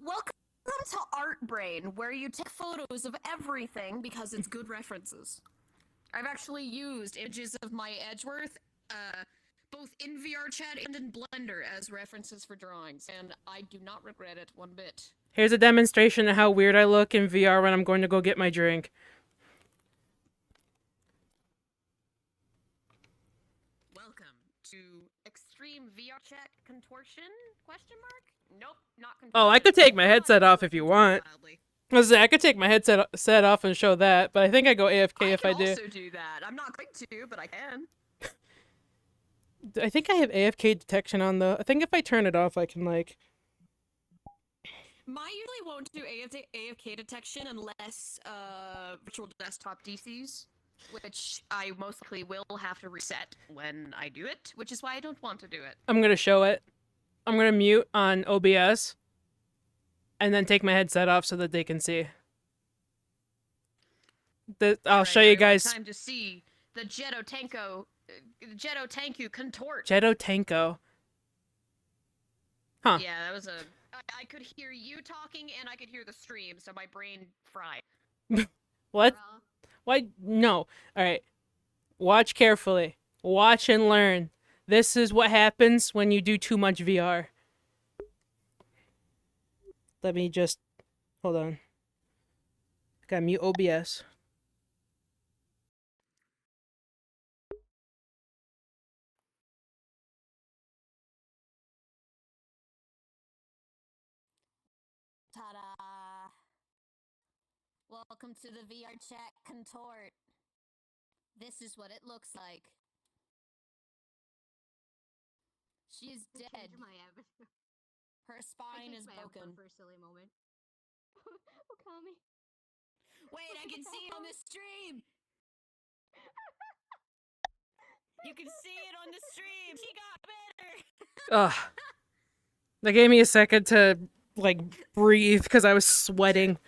Welcome to Art Brain, where you take photos of everything because it's good references. I've actually used images of my Edgeworth, both in VRChat and in Blender as references for drawings, and I do not regret it one bit. Here's a demonstration of how weird I look in VR when I'm going to go get my drink. Welcome to Extreme VRChat Contortion? Question mark? Nope, not contortion. Oh, I could take my headset off if you want. Wildly. I could take my headset set off and show that, but I think I go AFK if I do. I can also do that. I'm not going to, but I can. I think I have AFK detection on though. I think if I turn it off, I can like. Mine usually won't do AFK detection unless virtual desktop DCs, which I mostly will have to reset when I do it, which is why I don't want to do it. I'm gonna show it. I'm gonna mute on OBS, and then take my headset off so that they can see. I'll show you guys. Time to see the Jetto Tanku contort. Jetto Tanko. Huh. Yeah, that was I could hear you talking and I could hear the stream, so my brain fried. What? Why? No. Alright. Watch carefully. Watch and learn. This is what happens when you do too much VR. Let me just... Hold on. Gotta mute OBS. Ta-da! Welcome to the VRChat contort. This is what it looks like. She is dead. Her spine is broken. For a silly moment. Okami. Wait, I can see it on the stream! You can see it on the stream! She got better! Ugh. That gave me a second to, like, breathe because I was sweating.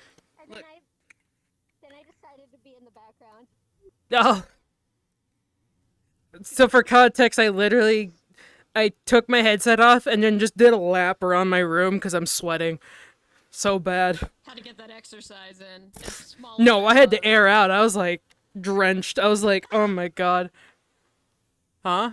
And then I decided to be in the background. Oh. So for context, I literally I took my headset off and then just did a lap around my room because I'm sweating so bad. Had to get that exercise in. Small No, I had to amount. air out. I was like drenched. I was like, oh my god. Huh?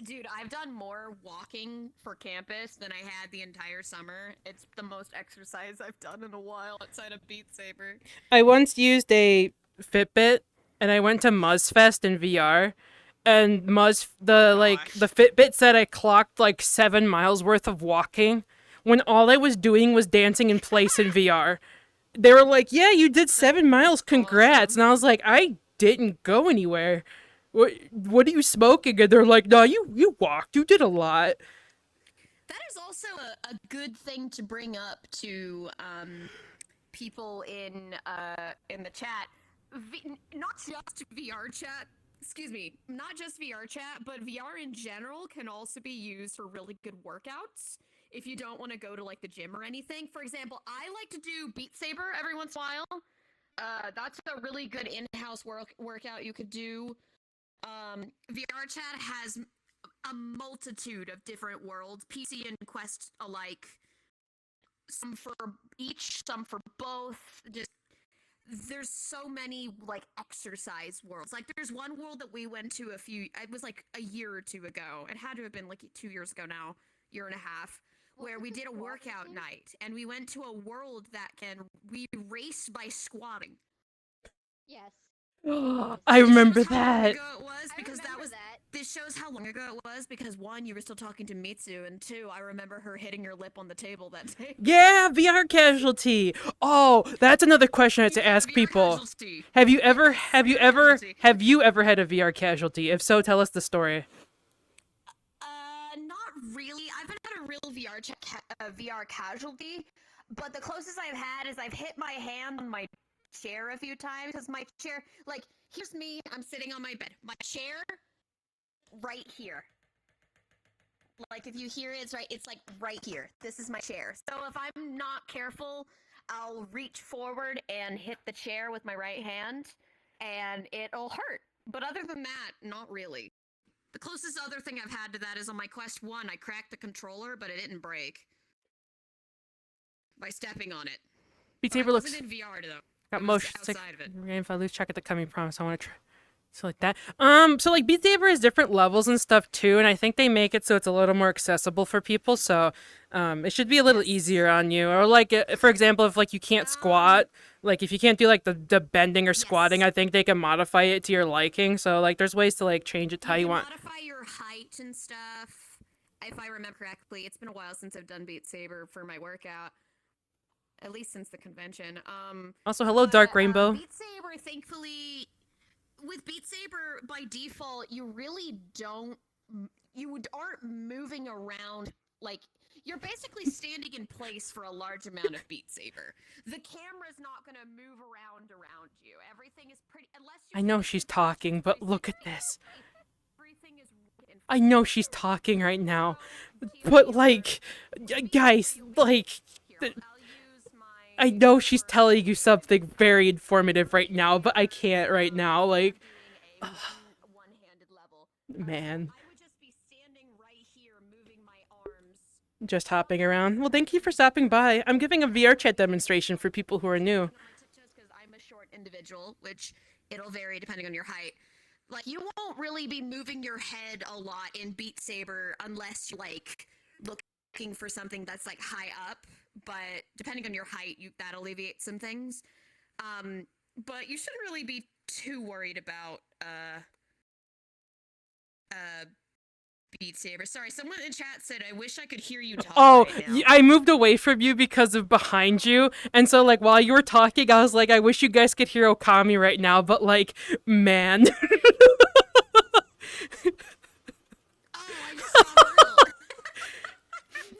Dude, I've done more walking for campus than I had the entire summer. It's the most exercise I've done in a while outside of Beat Saber. I once used a Fitbit and I went to Muzzfest in VR. And the Fitbit said I clocked like 7 miles worth of walking when all I was doing was dancing in place in VR. They were like, "Yeah, you did 7 miles. Congrats!" Awesome. And I was like, "I didn't go anywhere. What are you smoking?" And they're like, "No, you walked. You did a lot." That is also a good thing to bring up to people in the chat. Not just VRChat. Excuse me, not just VRChat, but VR in general can also be used for really good workouts. If you don't want to go to like the gym or anything. For example, I like to do Beat Saber every once in a while. That's a really good in-house workout you could do. VRChat has a multitude of different worlds, PC and Quest alike. Some for each, some for both. Just there's so many like exercise worlds. Like there's one world that we went to it was like a year or two ago. It had to have been like 2 years ago now, year and a half, where we did a workout night and we went to a world that we raced by squatting. Yes. I remember This shows how long that. ago it was because this shows how long ago it was because one, you were still talking to Mitsu, and two, I remember her hitting your lip on the table that day. Yeah, VR casualty. Oh, that's another question I had to ask VR people. casualty. Have you ever had a VR casualty? If so, tell us the story. Not really. I haven't had a real VR casualty, but the closest I've had is I've hit my hand on my chair a few times because my chair, like, here's me. I'm sitting on my bed. My chair, right here. Like, if you hear it, it's like right here. This is my chair. So if I'm not careful, I'll reach forward and hit the chair with my right hand, and it'll hurt. But other than that, not really. The closest other thing I've had to that is on my Quest 1, I cracked the controller, but it didn't break. By stepping on it. Beat Saber looks wasn't in VR though. got It was motion sick. outside of it. If I lose track of the coming promise, I want to try. So like that. So like Beat Saber has different levels and stuff too, and I think they make it so it's a little more accessible for people. So, it should be a little easier on you. Or like, for example, if like you can't squat, like if you can't do like the bending or squatting, I think they can modify it to your liking. So like, there's ways to like change it to how you want. Modify your height and stuff. If I remember correctly, it's been a while since I've done Beat Saber for my workout. At least since the convention. Also, hello, Dark Rainbow. Beat Saber, thankfully, with Beat Saber by default, you aren't moving around. Like, you're basically standing in place for a large amount of Beat Saber. The camera's not gonna move around you. Everything is pretty. I know she's talking, but look at this. I know she's talking right now, but like, guys, like. I know she's telling you something very informative right now, but I can't right now. Like, man. Just hopping around. Well, thank you for stopping by. I'm giving a VRChat demonstration for people who are new. Just because I'm a short individual, which it'll vary depending on your height. Like, you won't really be moving your head a lot in Beat Saber unless you like looking for something that's like high up. But depending on your height, that alleviates some things. But you shouldn't really be too worried about Beat Saber. Sorry, someone in chat said, "I wish I could hear you talk." Oh, right now. I moved away from you because of behind you, and so like while you were talking, I was like, I wish you guys could hear Okami right now, but like, man.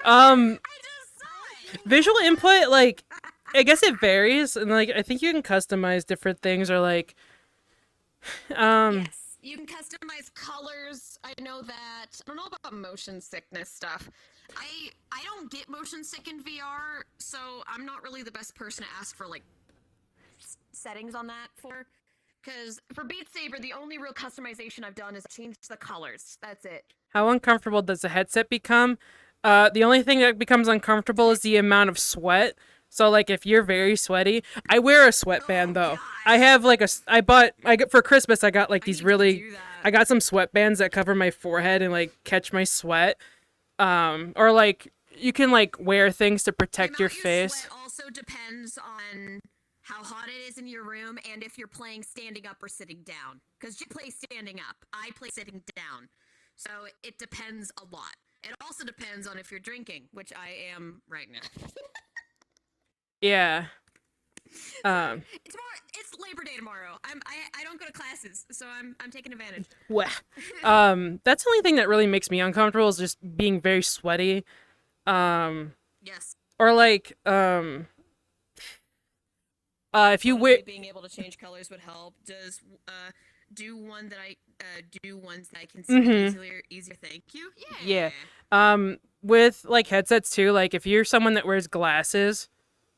I just saw her. Visual input, like, I guess it varies, and like I think you can customize different things, or like, Yes, you can customize colors. I know that. I don't know about motion sickness stuff. I don't get motion sick in VR, so I'm not really the best person to ask for like settings on that for. Because for Beat Saber, the only real customization I've done is change the colors. That's it. How uncomfortable does the headset become? The only thing that becomes uncomfortable is the amount of sweat. So like if you're very sweaty, I wear a sweatband Oh though. I gosh. have like I got for Christmas I got like I these need to really do that. I got some sweatbands that cover my forehead and like catch my sweat. Or like you can like wear things to The protect your amount you face. sweat also depends on how hot it is in your room and if you're playing standing up or sitting down. Because you play standing up, I play sitting down. So it depends a lot. It also depends on if you're drinking, which I am right now. Yeah. Um It's Labor Day tomorrow. I don't go to classes, so I'm taking advantage. Wah. That's the only thing that really makes me uncomfortable is just being very sweaty. Um, Yes. or like, if you wear, Honestly, being able to change colors would help. Does do one that I do ones that I can see Mhm. easier. Thank you. Yeah. Yeah. With like headsets too, like if you're someone that wears glasses,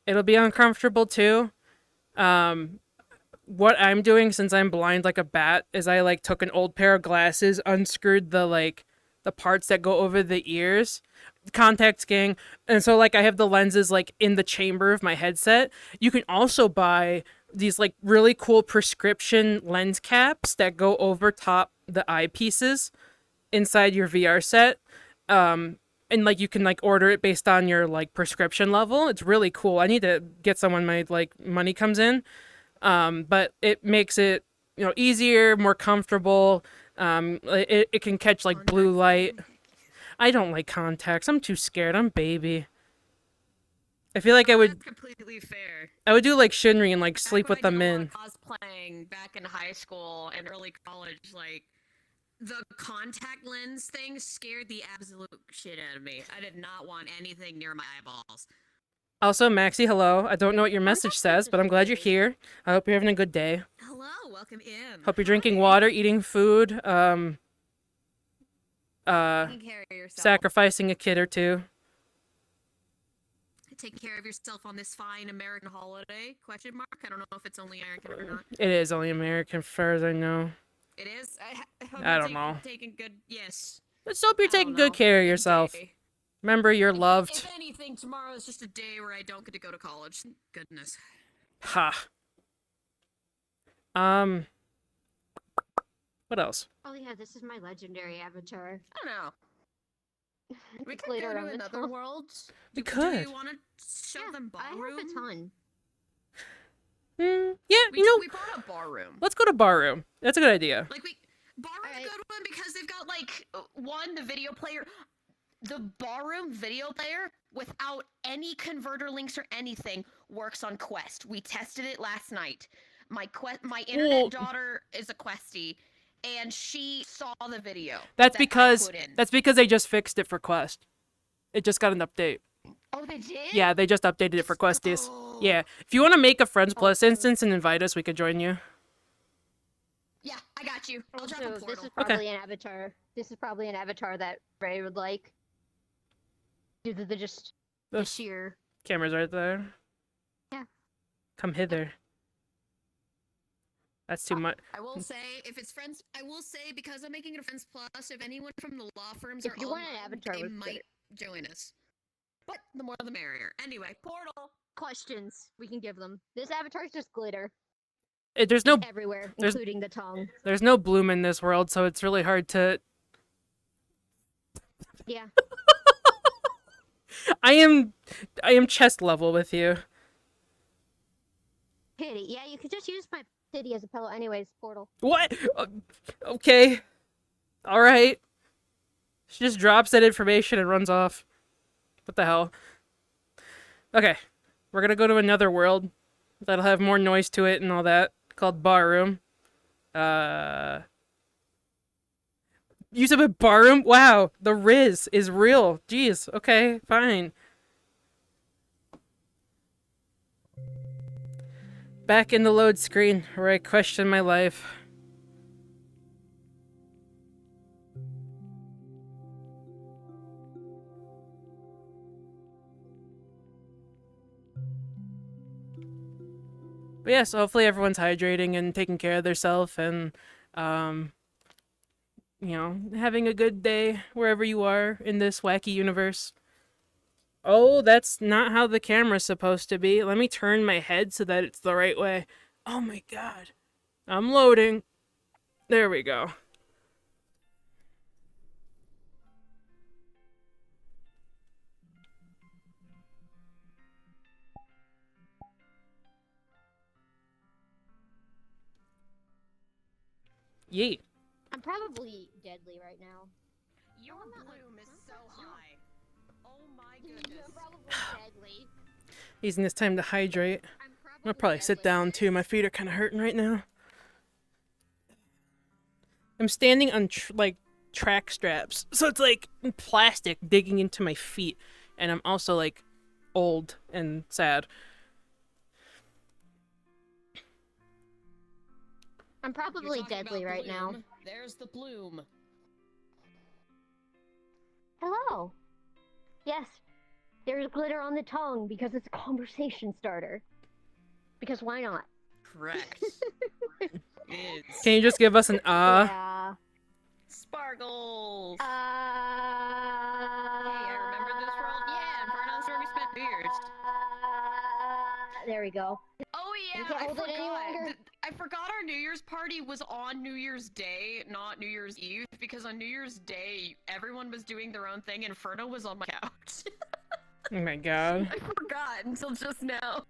it'll be uncomfortable too. Um, what I'm doing since I'm blind like a bat is I like took an old pair of glasses, unscrewed the parts that go over the ears, contacts gang, and so like I have the lenses like in the chamber of my headset. You can also buy these like really cool prescription lens caps that go over top the eyepieces inside your VR set. And like you can like order it based on your like prescription level. It's really cool. I need to get some when my like money comes in. But it makes it easier, more comfortable. It can catch like blue Contacts light. gang. I don't like contacts. I'm too scared. I'm baby. I feel like I would That's completely fair. I would do like Shinri and like Back sleep when with I did them a lot in. of cosplaying back in high school and early college, like the contact lens thing scared the absolute shit out of me. I did not want anything near my eyeballs. Also, Maxie, hello. I don't know what your message says, but I'm glad you're here. I hope you're having a good day. Hello, welcome in. Hope you're drinking Hi. water, eating food, Taking care of yourself. sacrificing a kid or two. Take care of yourself on this fine American holiday? Question mark. I don't know if it's only American or not. It is only American, as far as I know. It is. I hope I you're don't know. taking good. Yes. Let's hope you're I don't taking good know. care of Good yourself. day. Remember, you're If loved. anything, tomorrow is just a day where I don't get to go to college. Thank goodness. Ha. Um. What else? Oh yeah, this is my legendary avatar. I don't know. We It's could later go to on the another top. world. We Do could. you want to show Yeah, them I ballroom? have a ton. Yeah, We brought up ballroom. let's go to barroom. That's a good idea. Like ballroom's Alright. a good one because they've got like the video player, the ballroom video player without any converter links or anything works on Quest. We tested it last night. My internet Well- daughter is a Questie, and she saw the video. That's that I because put in. they just fixed it for Quest. It just got an update. Oh, they did. Yeah, they just updated it for Questies. Oh. Yeah, if you want to make a Friends Plus Also- instance and invite us, we could join you. Yeah, I got you. I'll drop a Also, this portal. is probably an avatar. This is probably an avatar that Ray would like. Due to the The sheer. camera's right there. Yeah. Come hither. That's too much. I will say, if it's friends, I will say because I'm making it a friends plus. If anyone from the law firms If are you want an online, avatar they with might join us. But the more the merrier. Anyway, portal. Questions we can give them. This avatar's just glitter There's no everywhere, there's- including the tongue. there's no bloom in this world, so it's really hard to. Yeah. I am chest level with you. Pity. Yeah, you could just use my pity as a pillow anyways, portal. What? Okay. All right. She just drops that information and runs off. What the hell? Okay. We're gonna go to another world that'll have more noise to it and all that, called Barroom. Use of a barroom? Wow, the Riz is real. Jeez, okay, fine. Back in the load screen, where I question my life. But yeah, so hopefully everyone's hydrating and taking care of themselves and you know, having a good day wherever you are in this wacky universe. Oh, that's not how the camera's supposed to be. Let me turn my head so that it's the right way. Oh my god. I'm loading. There we go. Yeet. I'm probably deadly right now. Your bloom is so high. Oh my I'm goodness. probably deadly. Using this time to hydrate. I'll probably sit deadly. down too. My feet are kind of hurting right now. I'm standing on like track straps, so it's like plastic digging into my feet, and I'm also like old and sad. I'm probably deadly right now. There's the bloom. Hello. Yes, there's glitter on the tongue because it's a conversation starter. Because why not? Correct. Is Can you just give us an Yeah. Sparkles. Hey, Hey, I remember this world. Yeah, Inferno's where we spent New Year's. There we go. Oh yeah, You can't I hold it any longer? forgot. I forgot our New Year's party was on New Year's Day, not New Year's Eve, because on New Year's Day everyone was doing their own thing. Inferno was on my couch. Oh my god. I forgot until just now.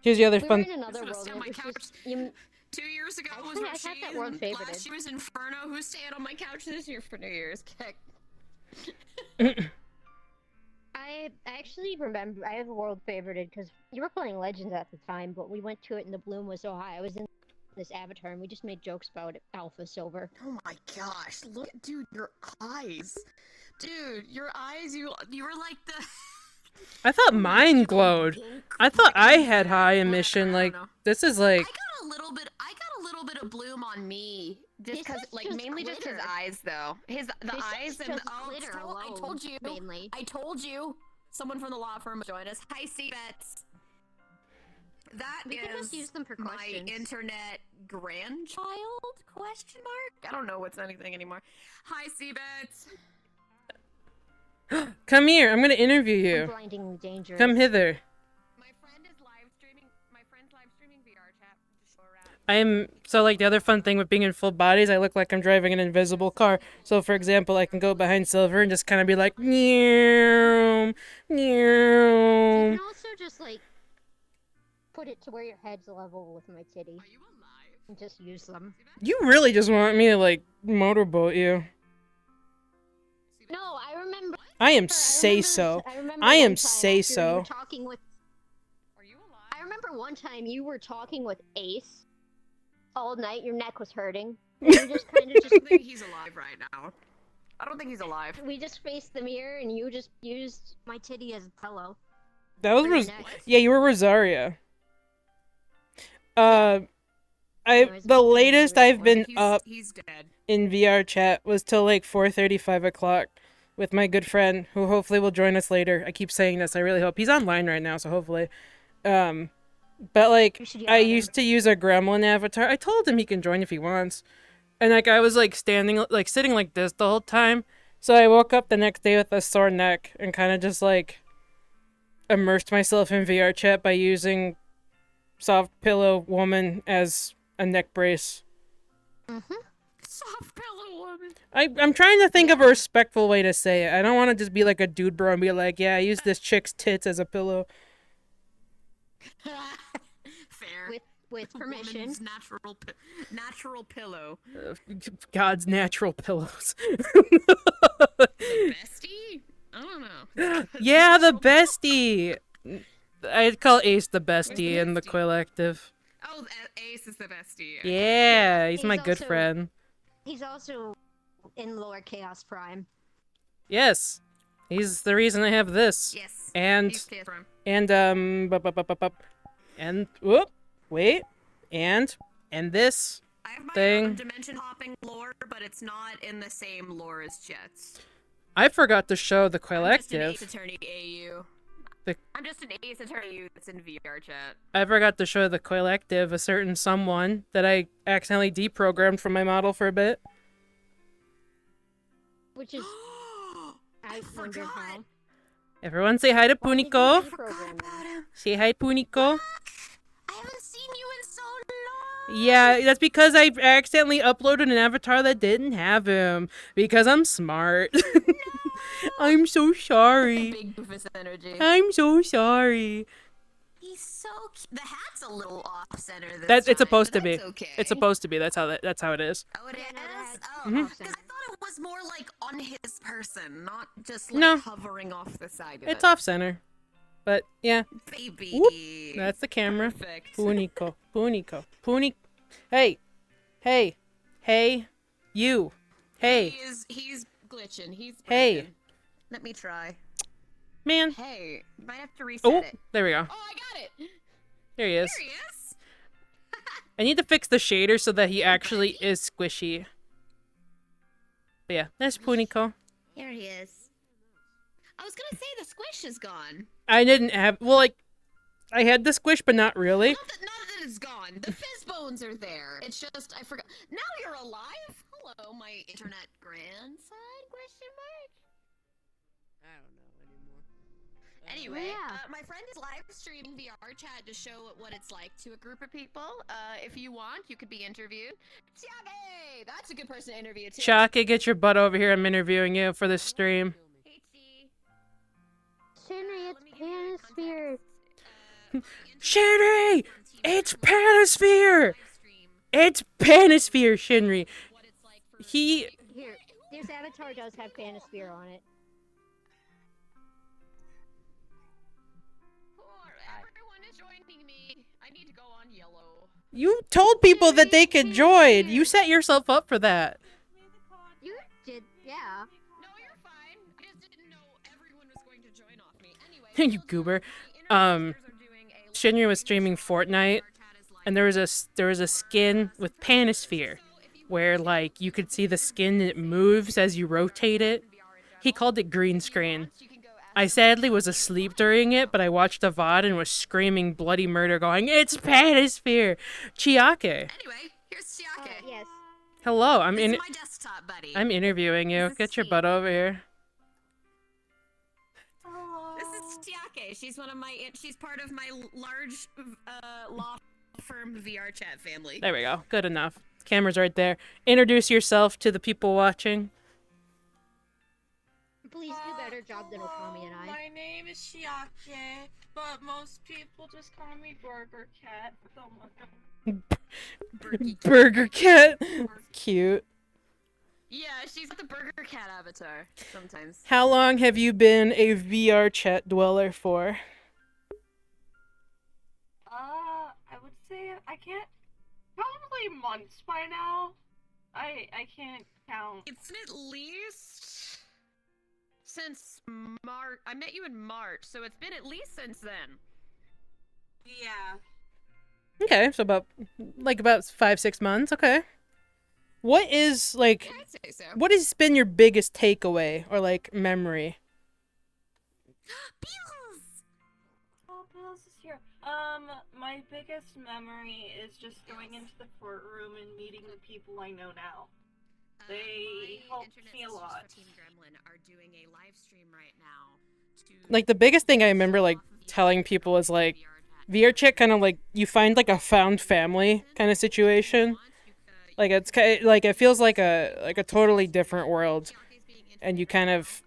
Here's the other We were fun. in another Should've world. stayed and on my it was couch. just, you, 2 years ago was Actually, I Rashid, had that world and favorited. last year was Inferno. Who's staying on my couch this year for New Year's? Kick. I actually remember, I have a world favorited because you were playing Legends at the time, but we went to it and the bloom was so high. I was in this avatar and we just made jokes about it, Alpha Silver. Oh my gosh! Look, dude, your eyes, dude, your eyes. You were like the. I thought mine glowed. I thought I had high emission. Like, this is like. I got a little bit. I got a little bit of bloom on me, just This because, is like, just mainly just his glitter. eyes, though. The This eyes is and just oh, glitter I alone, told you. mainly. I told you. Someone from the law firm will join us. Hi, C-Bets. That We could just is use them for my questions. internet grandchild? Question mark? I don't know what's anything anymore. Hi, C-Bets. Come here. I'm gonna interview I'm you. blindingly dangerous. Come hither. My friend is live streaming. My friend's live streaming VRChat. Just show her out. I'm so like the other fun thing with being in full bodies, I look like I'm driving an invisible car. So for example, I can go behind Silver and just kind of be like, meow, You meow. can also just, like, put it to where your head's level with my titty. Are you alive? And just use them. You really just want me to like motorboat you? No, I remember. I am I say remember- so. remember I one am time say after you so. were talking with. Are you alive? I remember one time you were talking with Ace all night. Your neck was hurting. And you just kind of I just. don't think he's alive right now. I don't think he's alive. We just faced the mirror, and you just used my titty as a pillow. That was for your neck. yeah, you were Rosaria. Anyways, The we latest were I've been He's, up he's dead. in VRChat was till like 4:30, 5 o'clock with my good friend who hopefully will join us later. I keep saying this, I really hope. He's online right now, so hopefully. But like, You should yell I at him. used to use a gremlin avatar. I told him he can join if he wants. And like, I was like standing, like sitting like this the whole time. So I woke up the next day with a sore neck and kind of just like immersed myself in VRChat by using Soft Pillow Woman as a neck brace. Soft pillow woman. I'm trying to think of a respectful way to say it. I don't want to just be like a dude bro and be like, yeah, I use this chick's tits as a pillow. Fair. With permission. Woman's natural pillow. God's natural pillows. The bestie? I don't know. Yeah, the bestie. I'd call Ace the bestie in the bestie? Koillective. Oh, Ace is the bestie. Yeah, he's He's my good also- friend. He's also in Lower Chaos Prime. Yes, he's the reason I have this. Yes. And He's dead from. and and whoop, wait, and this. I have my thing. own dimension hopping lore, but it's not in the same lore as Jets. I forgot to show the I'm just an Ace Koillective. Attorney AU. I'm just an Ace Attorney that's in VRChat. I forgot to show the Koillective a certain someone that I accidentally deprogrammed from my model for a bit. Which is, I wondered how. Everyone say hi to Why did you Puniko. deprogram that? Say hi, Puniko. I haven't seen you in so long. Yeah, that's because I accidentally uploaded an avatar that didn't have him. Because I'm smart. I'm so sorry. Big Goofus energy. I'm so sorry. He's so cute. The hat's a little off-center this It's time, supposed to but be. that's okay. It's supposed to be. That's how it is. Oh, it is? Yeah, no, that's Oh, Mhm. because I thought it was more like on his person, not just like No. hovering off the side of It's it. off center. But yeah, Baby. Whoop. That's the camera. Perfect. Puniko. Puniko. Hey. You. Hey. He's glitching. He's Hey. broken. Let me try. Man. Hey, might have to reset Oh, it. there we go. Oh, I got it. There he is. There he is. I need to fix the shader so that he actually is squishy. But yeah, there's Puniko. Here he is. I was gonna say the squish is gone. I didn't have, well, like, I had the squish, but not really. Not that it's gone. The fizz bones are there. It's just I forgot. Now you're alive. Hello, my internet grandson? Question mark. I don't know anymore. Anyway, yeah. my friend is live streaming VRChat to show what it's like to a group of people. If you want, you could be interviewed. Tiabe! That's a good person to interview too. Chaka, get your butt over here. I'm interviewing you for this stream. HC. Shinri, Let me it's give you the Panosphere. context. Shinri! It's Panosphere! Live stream It's Panosphere, Shinri. what it's like for He... Here, this avatar does have Panosphere on it. Everyone is joining me. I need to go on yellow. You told people that they could join. You set yourself up for that. You did, yeah. No, you're fine. I just didn't know everyone was going to join off me. Anyway, You goober. Shinri was streaming Fortnite, and there was a skin with Panosphere, where like you could see the skin and it moves as you rotate it. He called it green screen. I sadly was asleep during it, but I watched the VOD and was screaming bloody murder, going, "It's Panosphere!" Chiake. Anyway, here's Chiake. Yes. Hello, This is my desktop buddy. I'm interviewing you. This is Get your Steve. butt over here. This is Chiake. She's one of my. She's part of my large law firm VRChat family. There we go. Good enough. Camera's right there. Introduce yourself to the people watching. Please do a better job than Okami and I. My name is Shiake, but most people just call me Burger Cat. Burger Cat. Cute. Yeah, she's the Burger Cat avatar sometimes. How long have you been a VRChat dweller for? I would say I can't. Probably months by now. I can't count. It's been at least since March. I met you in March, so it's been at least since then. Yeah. Okay, so about 5-6 months. Okay. What is like? Yeah, I'd say so. What has been your biggest takeaway or like memory? Bills! Oh, Bill's is here. My biggest memory is just going into the courtroom and meeting the people I know now. They my helped internet me a sisters lot. for Team Gremlin are doing a live stream right now to Like the biggest thing I remember like telling people is like VRChat kind of like you find like a found family kind of situation. Like it's like it feels like a totally different world, and you kind of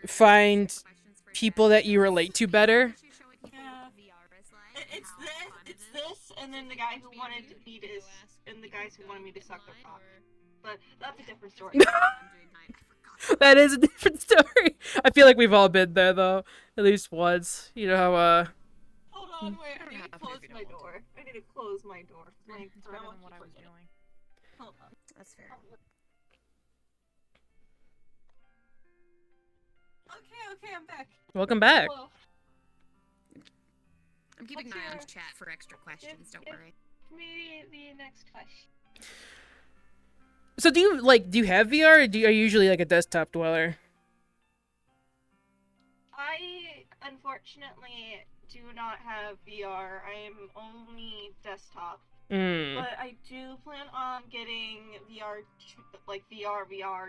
find people that you relate to better. Yeah. It's this, and then the guy who wanted me to, and the guys who wanted me to suck their cock. But that's a different story. That is a different story. I feel like we've all been there though, at least once. You know how Hold on, wait, I need to close my door. I need to close my door. Like, It's better than what I was doing. Hold on. That's fair. Okay, I'm back. welcome back. Hello. I'm keeping an What's eye on your- chat for extra questions, don't worry. Me the next question. So do you have VR? Or are you usually like a desktop dweller? I unfortunately do not have VR. I am only desktop. Mm. But I do plan on getting VR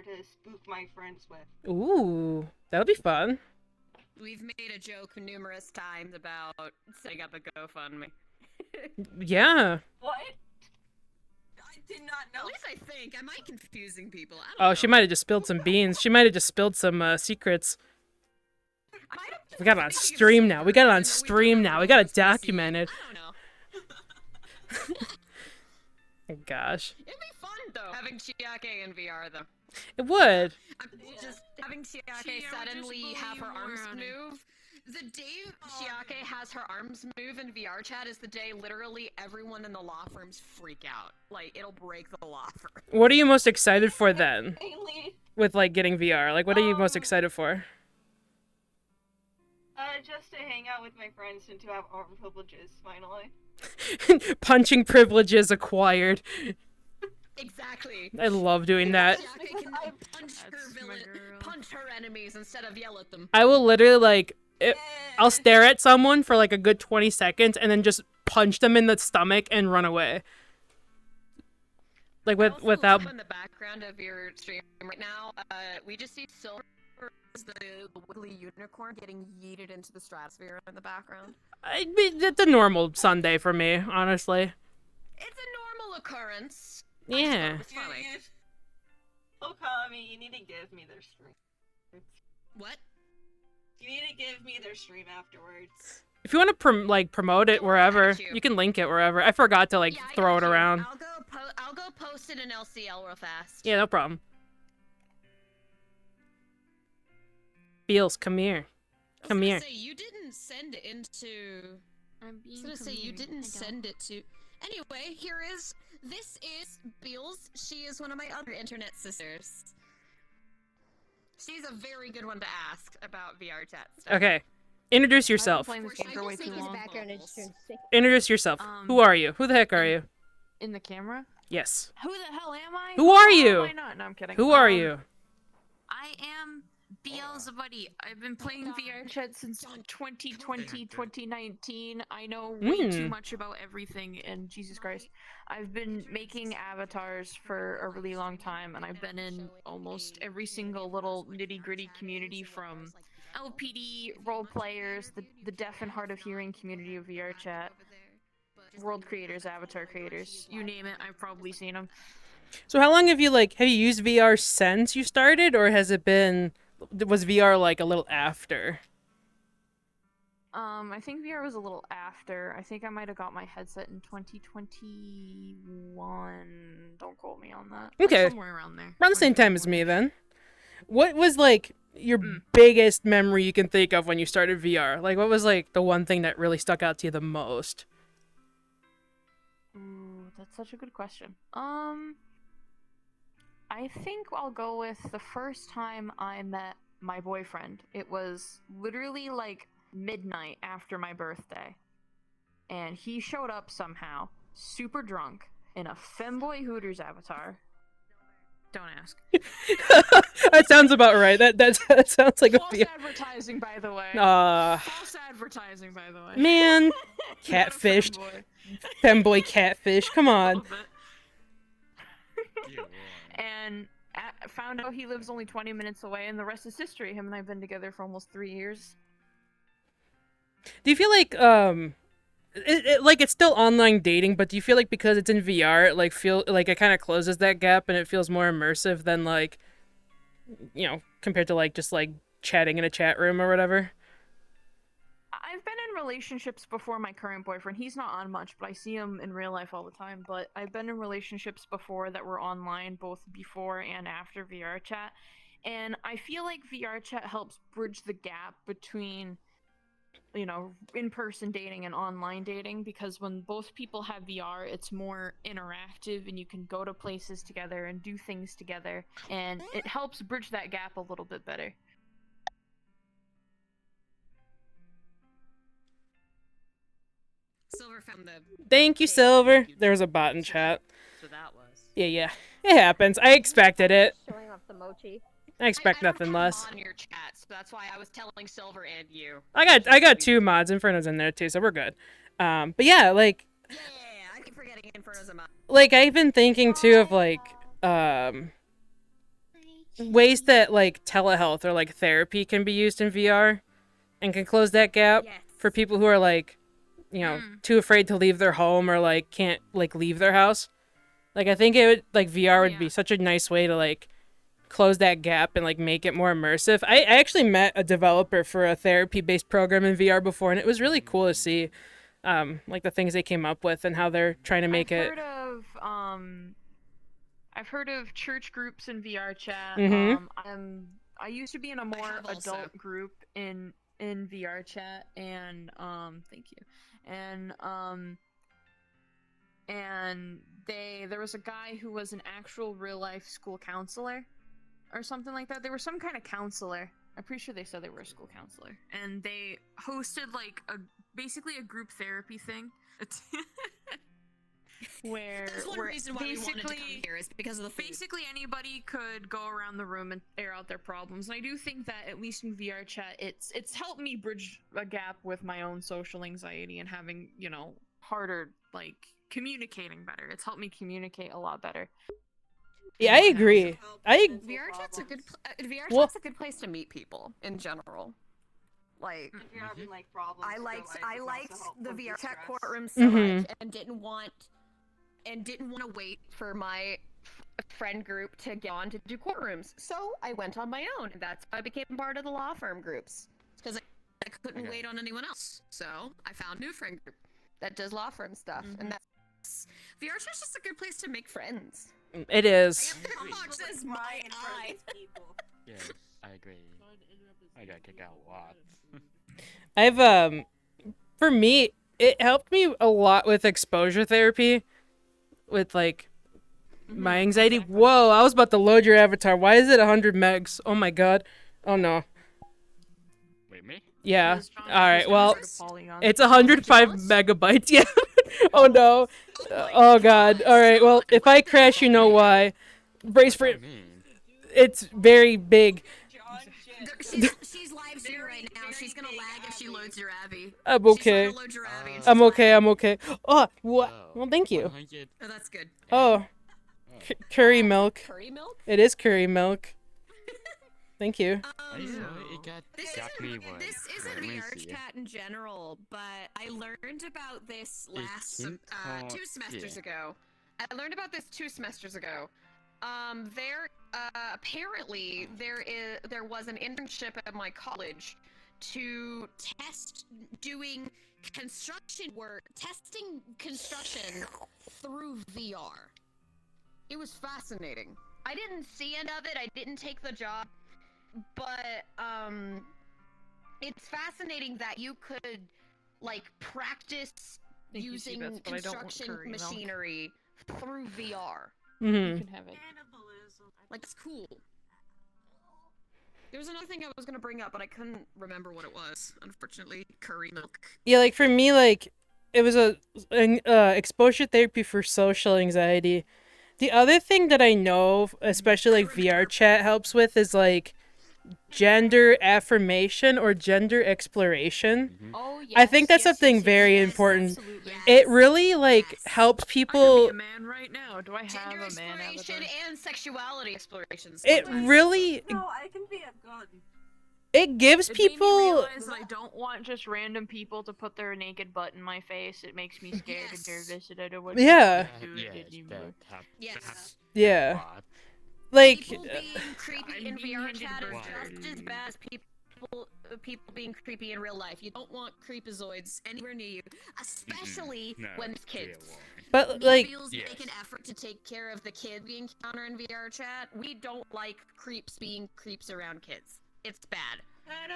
to spook my friends with. Ooh, that'll be fun. We've made a joke numerous times about setting up a GoFundMe. Yeah. What? I did not know. At least I think. Am I confusing people? I don't know. Oh, she might have just spilled some beans. She might have just spilled some secrets. We got it on stream now. We got it on stream now. We got it documented. I don't know. Oh, gosh. It'd be fun though, having Chiake in VR though. It would. Just having Chiake suddenly have her arms move. The day Chiake has her arms move in VRChat is the day literally everyone in the law firms freak out. Like, it'll break the law firm. What are you most excited for then? Mainly, With, like, getting VR? Like, what are you most excited for? just to hang out with my friends and to have arm privileges, finally. Punching privileges acquired. Exactly. I love doing that. Chiake can punch her enemies instead of yell at them. I will literally, like, I'll stare at someone for, like, a good 20 seconds and then just punch them in the stomach and run away. Like, without... in the background of your stream right now, we just see Silver as the wiggly unicorn getting yeeted into the stratosphere in the background. It's a normal Sunday for me, honestly. It's a normal occurrence. Yeah. It's funny. Okami, you need to give me their stream. What? You need to give me their stream afterwards. If you want to promote it wherever, you can link it wherever. I forgot to throw it around. I'll go post it in LCL real fast. Yeah, no problem. Beals, come here. Come here. Say, you didn't send it into. I'm being. I was gonna say you didn't send it to. Anyway, this is Beals. She is one of my other internet sisters. She's a very good one to ask about VRChat stuff. Okay. Introduce yourself. I've been playing this game for way too long. Introduce yourself. Who are you? Who the heck are you? In the camera? Yes. Who the hell am I? Who are you? Why not? No, I'm kidding. Who are you? I am Beelzebuddy. I've been playing VRChat since 2020, 2019. I know way too much about everything, and Jesus Christ. I've been making avatars for a really long time, and I've been in almost every single little nitty-gritty community, from LPD, role players, the deaf and hard of hearing community of VRChat, world creators, avatar creators, you name it, I've probably seen them. So how long have you used VR since you started, or was VR a little after? I think VR was a little after. I think I might have got my headset in 2021. Don't quote me on that. Okay. Somewhere around there. Around the same time as me then. What was your biggest memory you can think of when you started VR? Like, what was the one thing that really stuck out to you the most? Ooh, that's such a good question. I think I'll go with the first time I met my boyfriend. It was literally midnight after my birthday, and he showed up somehow, super drunk, in a femboy Hooters avatar. Don't ask. That sounds about right. That sounds like False advertising, by the way. False advertising, by the way. Man, catfished. Femboy catfish. Come on. And found out he lives only 20 minutes away, and the rest is history. Him and I have been together for almost 3 years. Do you feel it's still online dating, but do you feel like because it's in VR, it kind of closes that gap and it feels more immersive than compared to just chatting in a chat room or whatever? I've been in relationships before my current boyfriend. He's not on much, but I see him in real life all the time. But I've been in relationships before that were online, both before and after VRChat. And I feel like VRChat helps bridge the gap between, in-person dating and online dating, because when both people have VR, it's more interactive and you can go to places together and do things together. And it helps bridge that gap a little bit better. Silver found the. Thank you, Silver. There was a bot in chat. So that was. Yeah. It happens. I expected it. Showing off the mochi. I expect I don't nothing have less. on your chat, so that's why I was telling Silver and you. I got 2 mods. Inferno's in there too, so we're good. But yeah, like Yeah, I keep forgetting Inferno's a mod. like I've been thinking too of like ways that like telehealth or like therapy can be used in VR and can close that gap for people who are like, you know, too afraid to leave their home or like can't like leave their house. Like I think it would like VR would be such a nice way to like close that gap and like make it more immersive. I actually met a developer for a therapy based program in VR before, and it was really cool to see like the things they came up with and how they're trying to make it. I've heard of church groups in VRChat. I used to be in a more adult group in VRChat, and thank you. And there was a guy who was an actual real life school counselor or something like that. They were some kind of counselor. I'm pretty sure they said they were a school counselor, and they hosted like basically a group therapy thing. That's one reason why we wanted to come here is because of the food. Basically anybody could go around the room and air out their problems, and I do think that at least in VRChat it's helped me bridge a gap with my own social anxiety and having, you know, harder like communicating better. It's helped me communicate a lot better. Yeah, I agree. VRChat's a good place to meet people in general. Like, If you're having like problems, I liked the VRChat courtroom so Mhm. much, and didn't want to wait for my friend group to get on to do courtrooms. So I went on my own, and that's how I became part of the law firm groups. Because I couldn't wait on anyone else. So I found a new friend group that does law firm stuff, and that's VRChat's just a good place to make friends. It is. Says my eye. Yes, I agree. I got kicked out a lot. I've for me, it helped me a lot with exposure therapy, with like my anxiety. Whoa, I was about to load your avatar. Why is it 100 megs? Oh my god. Oh no. Wait, me? Yeah. All right. Well, it's 105 megabytes. Yeah. Oh no. Oh god. All right. Well, if I crash, you know why. Brace for it. It's very big. She's live streaming right now. She's gonna lag if she loads your Abby. I'm okay. She's gonna load your Abby and I'm okay. I'm okay. Oh, what? Well, thank you. Oh, that's good. Oh, curry milk. Curry milk? It is curry milk. Thank you. This isn't VRChat in general, but I learned about this last 2 semesters ago. I learned about this 2 semesters ago. Apparently there was an internship at my college to test doing testing construction through VR. It was fascinating. I didn't see any of it. I didn't take the job, but it's fascinating that you could like practice using construction machinery through VR. Mm-hmm. You can have it. Like, it's cool. There was another thing I was gonna bring up, but I couldn't remember what it was. Unfortunately, curry milk. Yeah, like for me, like it was an exposure therapy for social anxiety. The other thing that I know, especially like VRChat helps with, is like gender affirmation or gender exploration. Oh, yes, I think that's something very important. It really like helps people. I could be a man right now. Do I have Gender a man exploration avatar? and sexuality explorations. It really. No, I can be a gun. It gives It made me people. realize that I don't want just random people to put their naked butt in my face. It makes me scared and nervous, and I don't want Yeah. to do it anymore. Yes. Yeah. Like. People being creepy in VR chat is just as bad as people being creepy in real life. You don't want creepazoids anywhere near you, especially when it's kids. But like. Make an effort to take care of the kid we encounter in VR chat. We don't like creeps being creeps around kids. It's bad. That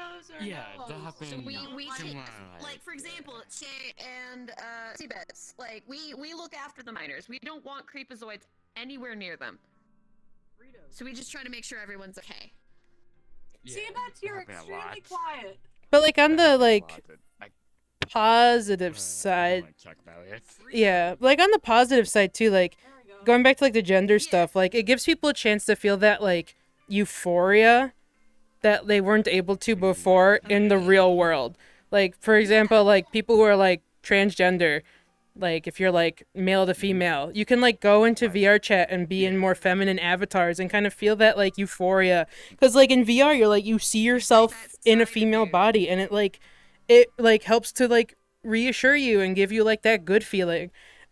happened. So we take, like, for example, Che and Seabeds, like, we look after the minors. We don't want creepazoids anywhere near them. So we just try to make sure everyone's okay. Seabeds, you're extremely quiet. But like on the like positive side, yeah, like on the positive side too, like going back to like the gender stuff, like it gives people a chance to feel that like euphoria that they weren't able to before in the real world. Like, for example, like people who are like transgender, like if you're like male to female, you can like go into VRChat and be in more feminine avatars and kind of feel that like euphoria. Because like in VR, you're like you see yourself in a female body, and it like helps to like reassure you and give you like that good feeling.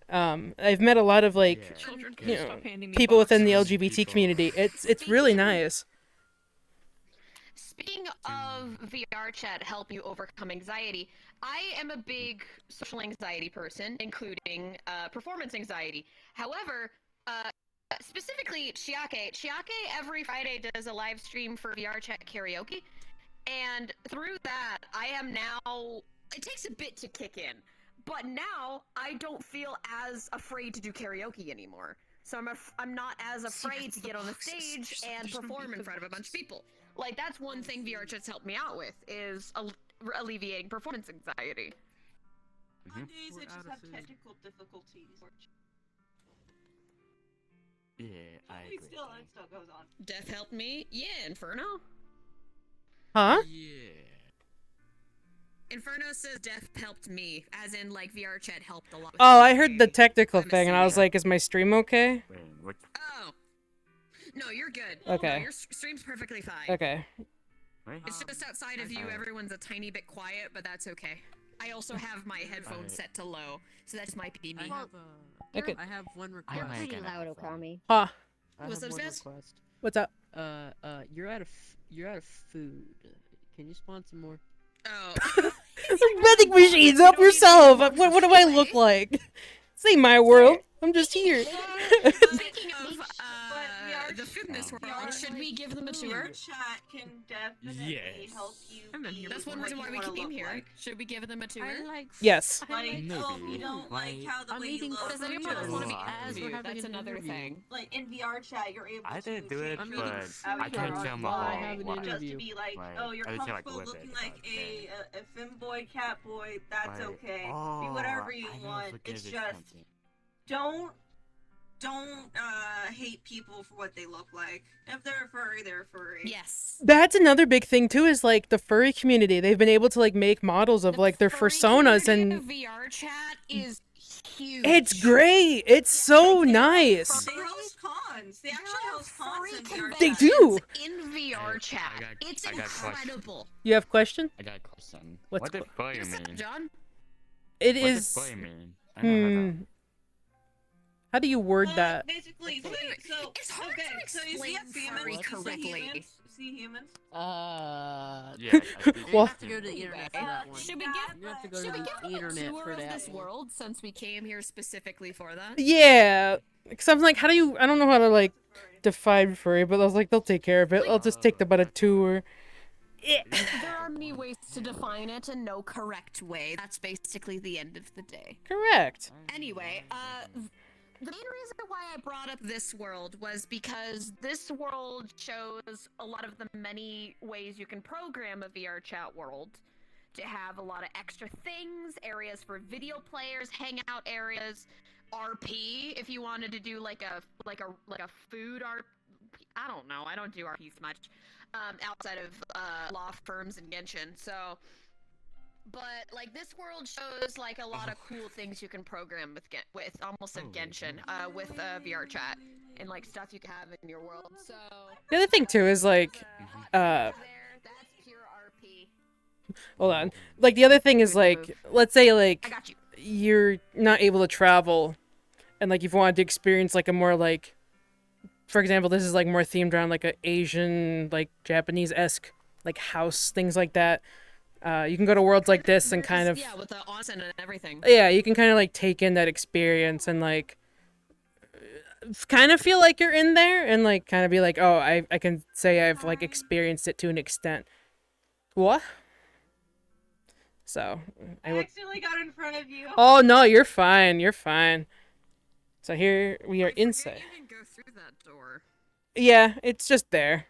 I've met a lot of like Children, you know, stop handing me people within the boxes. LGBT community. It's really nice. Speaking of VR chat help you overcome anxiety, I am a big social anxiety person, including performance anxiety. However, specifically Chiake every Friday does a live stream for VR chat karaoke, and through that, I am now. It takes a bit to kick in, but now I don't feel as afraid to do karaoke anymore. So I'm not as afraid to get on the stage and perform in front of a bunch of people. Like, that's one thing VRChat's helped me out with, is alleviating performance anxiety. On days I just have technical difficulties. Yeah, I agree. It still goes on. Death helped me? Yeah, Inferno? Huh? Yeah. Inferno says Death helped me, as in, like, VRChat helped a lot. Oh, I heard the technical thing, and I was like, is my stream okay? Wait, what? Oh. No, you're good. Okay. No, your stream's perfectly fine. Okay. Wait? It's just outside of you, everyone's a tiny bit quiet, but that's okay. I also have my headphones set to low, so that just might be me. Okay. I have one You're request. pretty loud, Okami. Huh? I What's have up, one Fizz? request. What's up? You're out of food. Can you spawn some more? Oh. Vending machines, help yourself. What do I look like? This ain't my world. I'm just here. Speaking of the food in this world, should we give them a tour? Chat can definitely Yes. help you. be That's one what reason you why we wanna came look here. like. Should we give them a tour? Yes. Like, Maybe. oh, you don't like how the I'm way you eating look. Does anyone else want to be I as agree. rude? That's another thing. Like in VR chat, you're able I to didn't do it, change but your I can't avatar tell my I whole have an life. just to interview. be like, Like, oh, you're I just feel like comfortable whip looking it, like but a femboy, catboy. That's Like, okay. oh, Be whatever you I never want. forget It's this just something. don't hate people for what they look like. If they're furry, they're furry. Yes. That's another big thing too, is like the furry community. They've been able to like make models of like their personas, and VR chat is huge. it's great. It's so nice. They host cons. They actually host cons in VR They chat. do. In VR chat. It's I got a question. incredible. You have a question? I got a question. What's What does furry Yes, mean? John? It What does is. furry mean? I never heard that. How do you word that? Basically, so It's hard okay, to so you see explain humans? furry You see correctly. humans? See humans? Yeah. Well- you have to go to the internet for that one. Should we You have to go Should we to give the them a internet tour for of that this one. world since we came here specifically for that? Yeah, because I'm like, how do you? I don't know how to like define furry, but I was like, they'll take care of it. I'll just take them on a tour. There are many ways to define it and no correct way. That's basically the end of the day. Correct. Anyway, the main reason why I brought up this world was because this world shows a lot of the many ways you can program a VR chat world to have a lot of extra things, areas for video players, hangout areas, RP if you wanted to do like a food RP. I don't know. I don't do RPs much outside of law firms and Genshin. So. But like this world shows like a lot of cool things you can program with almost a Genshin with VR chat and like stuff you can have in your world. So The other thing too is like, that's pure RP. hold on. Like the other thing is like, let's say I like got you. you're not able to travel, and like you've wanted to experience like a more like, for example, this is like more themed around like a Asian like Japanese-esque like house, things like that. You can go to worlds like this and kind of with the onsen and everything. yeah, you can kind of like take in that experience and like kind of feel like you're in there and like kind of be like, oh, I can say I've like experienced it to an extent. What? So I accidentally got in front of you. oh no, you're fine. You're fine. So here we are inside. You can go through that door. Yeah, it's just there.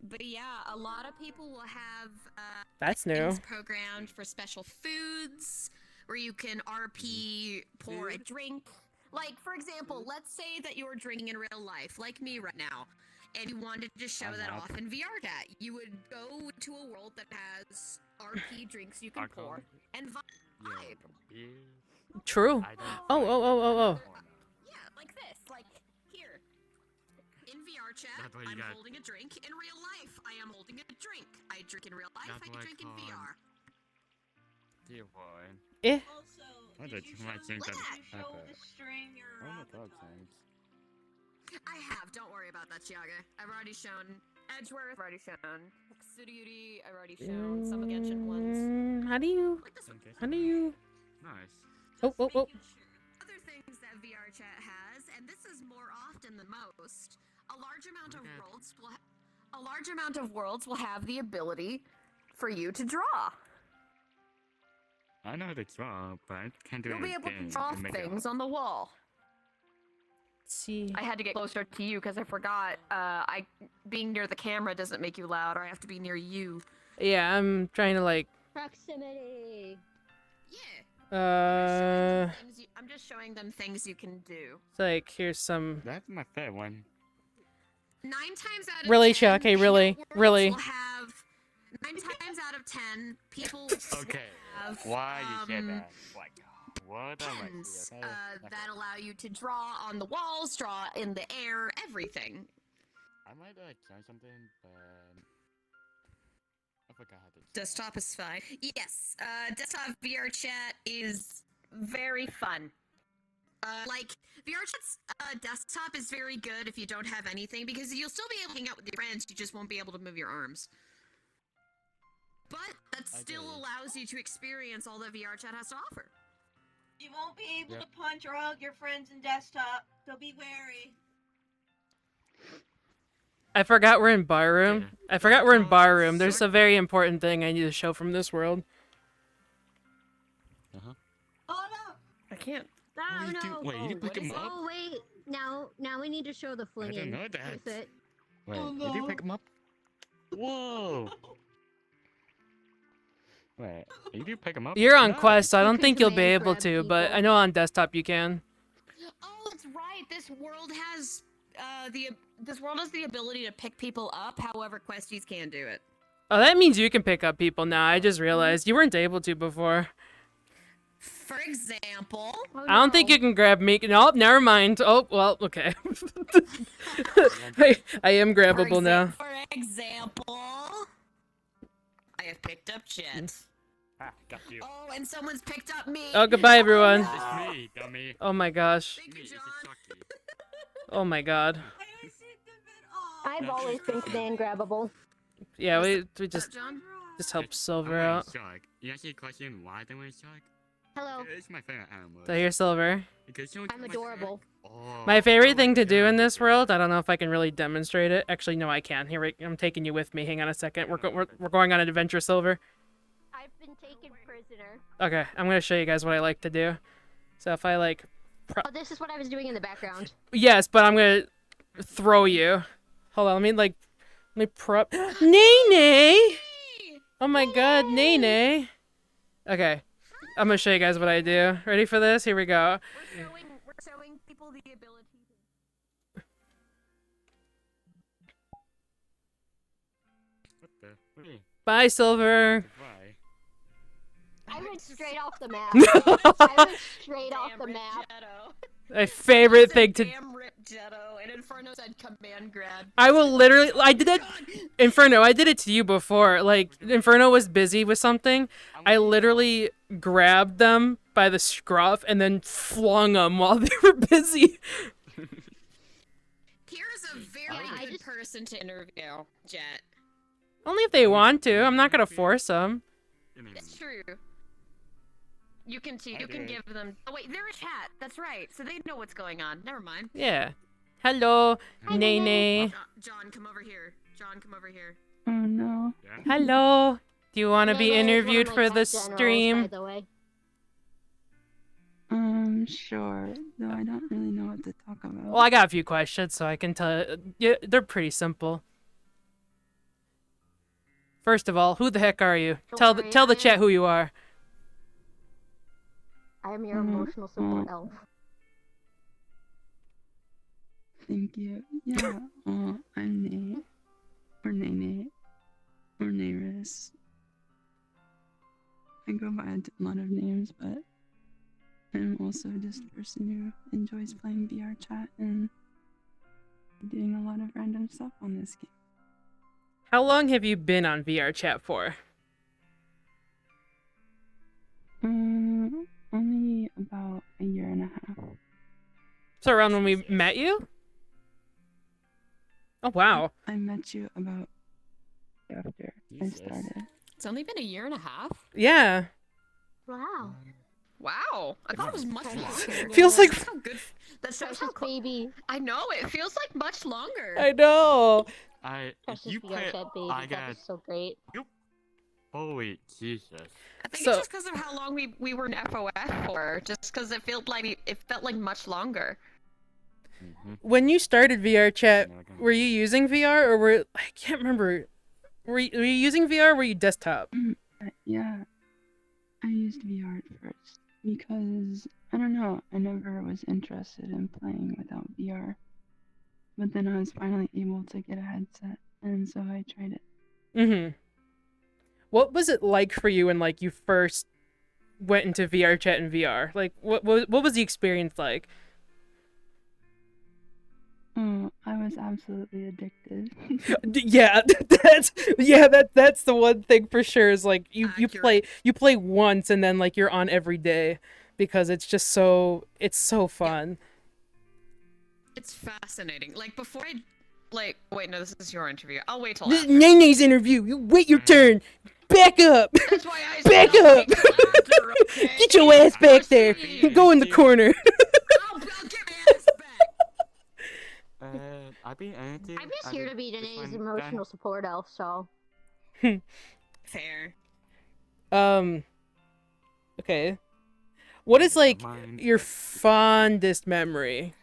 But yeah, a lot of people will have That's new. things programmed for special foods where you can RP pour a drink. Like, for example, let's say that you're drinking in real life, like me right now, and you wanted to show that off in VRChat. You would go to a world that has RP drinks you can pour and vibe. True. Oh. Yeah, like this. Like, here. In VRChat, That's what you I'm got. holding a drink. In real life, I am holding a drink. I drink in real life, That's I what I drink in call- VR. Dear boy. Eh. Also, I did thought you you might think show, that did you show happened. the string your Oh my avatar? god, thanks. I have. Don't worry about that, Chiaga. I've already shown Edgeworth. I've already shown Sudiudi. I've already shown some of the ancient ones. How do you? Like this one. Okay. How do you? Nice. Oh. Other things that VRChat has, and this is more often than most, a large amount of worlds will have the ability for you to draw. I know how to draw, but I can't do You'll be able to anything draw to make it things up. on the wall. Let's see. I had to get closer to you because I forgot. Being near the camera doesn't make you loud, or I have to be near you. Yeah, I'm trying to like. Proximity. Yeah. I'm just showing them things you can do. It's like here's some. That's my favorite one. 9 times out of Really, 10, Chuck? Hey, peanut really, worlds really. Will have 9 times out of 10 people Okay. have Why you said that? Like, what am I pens okay? that allow you to draw on the walls, draw in the air, everything. I might try something, but I forgot how to. Desktop is fine. Yes, desktop VRChat is very fun. Like, VRChat's desktop is very good if you don't have anything, because you'll still be able to hang out with your friends, you just won't be able to move your arms. But that still allows you to experience all that VRChat has to offer. You won't be able to punch or hug your friends in desktop, so be wary. I forgot we're in barroom. I forgot we're in barroom. There's a very important thing I need to show from this world. Uh-huh. Oh no! I can't. Oh no! Wait, you pick him up? Oh wait! Now we need to show the I flinging. don't know that. With it. Wait, Oh, did you no. pick him up? Whoa! Wait, did you pick him up? You're on No. quest, so I You don't can think you'll be command able grab to, but people. I know on desktop you can. Oh, that's right. This world has the ability to pick people up. However, questies can do it. Oh, that means you can pick up people now. I just realized you weren't able to before. For example, Oh, I don't think no. you can grab me. Nope, never mind. Oh, well, okay. I am grabbable now. For example, I have picked up Jet. Ah, got you. Oh, and someone's picked up me. Oh, goodbye, everyone. It's me, dummy. Oh my gosh. Thank Me, you, it's John. Chucky. Oh my god. I've always been command grabbable. Yeah, we What's just up, John? help Silver I'm out. shark. You actually question why they went shark? Hello. It's my favorite animal. So here's Silver. Because you know I'm my adorable. Oh, My I favorite like thing to do in that. this world, I don't know if I can really demonstrate it. Actually, no, I can. Here, I'm taking you with me. Hang on a second. We're going on an adventure, Silver. I've been taken prisoner. Okay, I'm gonna show you guys what I like to do. So if I like, Oh, this is what I was doing in the background. yes, but I'm gonna throw you. Hold on, let me prop. Nene! Oh my god, Nene! Okay, I'm gonna show you guys what I do. Ready for this? Here we go. We're showing people the ability to. What the? Wait, Bye, Silver. why? I went straight off the map. I went straight off the map. My favorite thing to. Damn Rip Jetto, and Inferno said command grab. I will literally. I did it. Inferno, I did it to you before. Like, Inferno was busy with something. I literally grabbed them by the scruff and then flung them while they were busy. Here's a very I good just- person to interview, Jet. Only if they want to. I'm not gonna force them. I mean, It's true. You can I did. give them. Oh wait, they're a chat. That's right. So they know what's going on. Never mind. Yeah. Hello, Hi, Nene. John, come over here. John, come over here. Oh no. yeah. Hello. Do you want to be Nene is one of interviewed my for the cat generals, by stream? the way. Sure. Though I don't really know what to talk about. Well, I got a few questions, so I can tell. Yeah, they're pretty simple. First of all, who the heck are you? Don't Tell the worry, chat who you are. I am your Mhm. emotional support elf. thank you. Yeah, I'm Nate. Or Nene. Or Naris. I go by a lot of names, but I'm also just a person who enjoys playing VRChat and doing a lot of random stuff on this game. How long have you been on VRChat for? Only about a year and a half. So around when we met you? Oh wow. I met you about after I started. It's only been a year and a half. Yeah. Wow. Wow, I thought it was much longer. Feels like That's how good. That shows how Precious baby. I know it feels like much longer. I know. Precious You play. VRChat baby. I That got. was so great. Holy Jesus. I think So- it's just because of how long we were in FOF for, just because it felt like much longer. When you started VRChat, were you using VR or were I can't remember. Were you using VR or were you desktop? Yeah, I used VR at first because I don't know. I never was interested in playing without VR, but then I was finally able to get a headset, and so I tried it. Mm-hmm. What was it like for you when like you first went into VRChat and VR? Like what was the experience like? Oh, I was absolutely addicted. Yeah, that's the one thing for sure is like you play once and then like you're on every day because it's just it's so fun. It's fascinating. Like before I, like, wait, no, this is your interview. I'll wait till after. Nene's interview. You wait your turn. Back up. That's why I Back said I'll up. wait till after, okay? Get your ass back there. Go in the corner. I'll get my ass back. I've been anything. I'm just here to be Danae's emotional support elf, so. Fair. Okay. What is like your fondest memory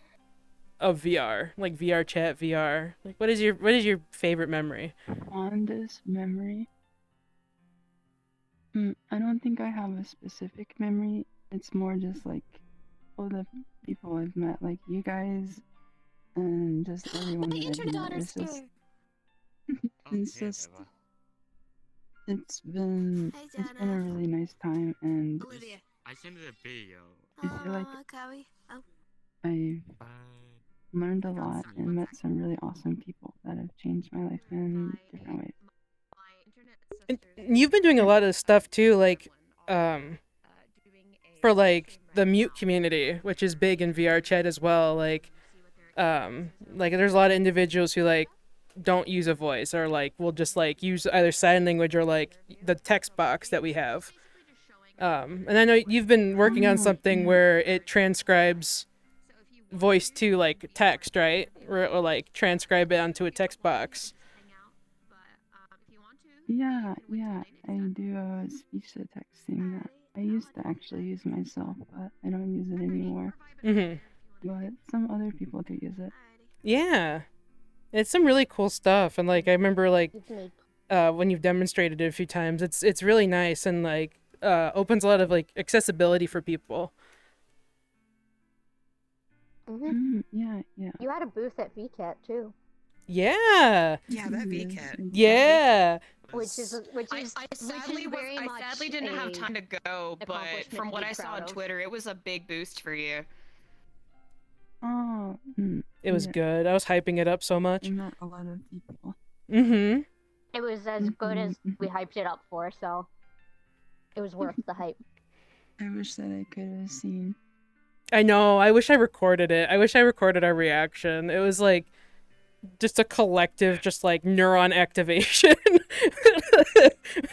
of VR? Like VRChat, VR. Like what is your favorite memory? Fondest memory? I don't think I have a specific memory. It's more just like all the people I've met, like you guys, and just everyone that I've met. It's just, it's been a really nice time, and I sent the video. I feel like I've learned a lot and met some really awesome people that have changed my life in different ways. And you've been doing a lot of stuff too, like for like the mute community, which is big in VRChat as well. Like there's a lot of individuals who like don't use a voice or like will just like use either sign language or like the text box that we have. And I know you've been working on something where it transcribes voice to like text, right? Or like transcribe it onto a text box. Yeah, I do speech to text thing that I used to actually use myself, but I don't use it anymore. But some other people do use it. Yeah. It's some really cool stuff, and like I remember like when you've demonstrated it a few times, it's really nice and like opens a lot of like accessibility for people. Yeah. You had a booth at VCat too. Yeah. Yeah, that VCat. Yeah. Which is I sadly didn't have time to go, but from what I saw on Twitter, it was a big boost for you. Oh, it was good. I was hyping it up so much. I met a lot of people. It was as good as we hyped it up for, so it was worth the hype. I wish that I could have seen. I know. I wish I recorded it. I wish I recorded our reaction. It was like just a collective, just like neuron activation.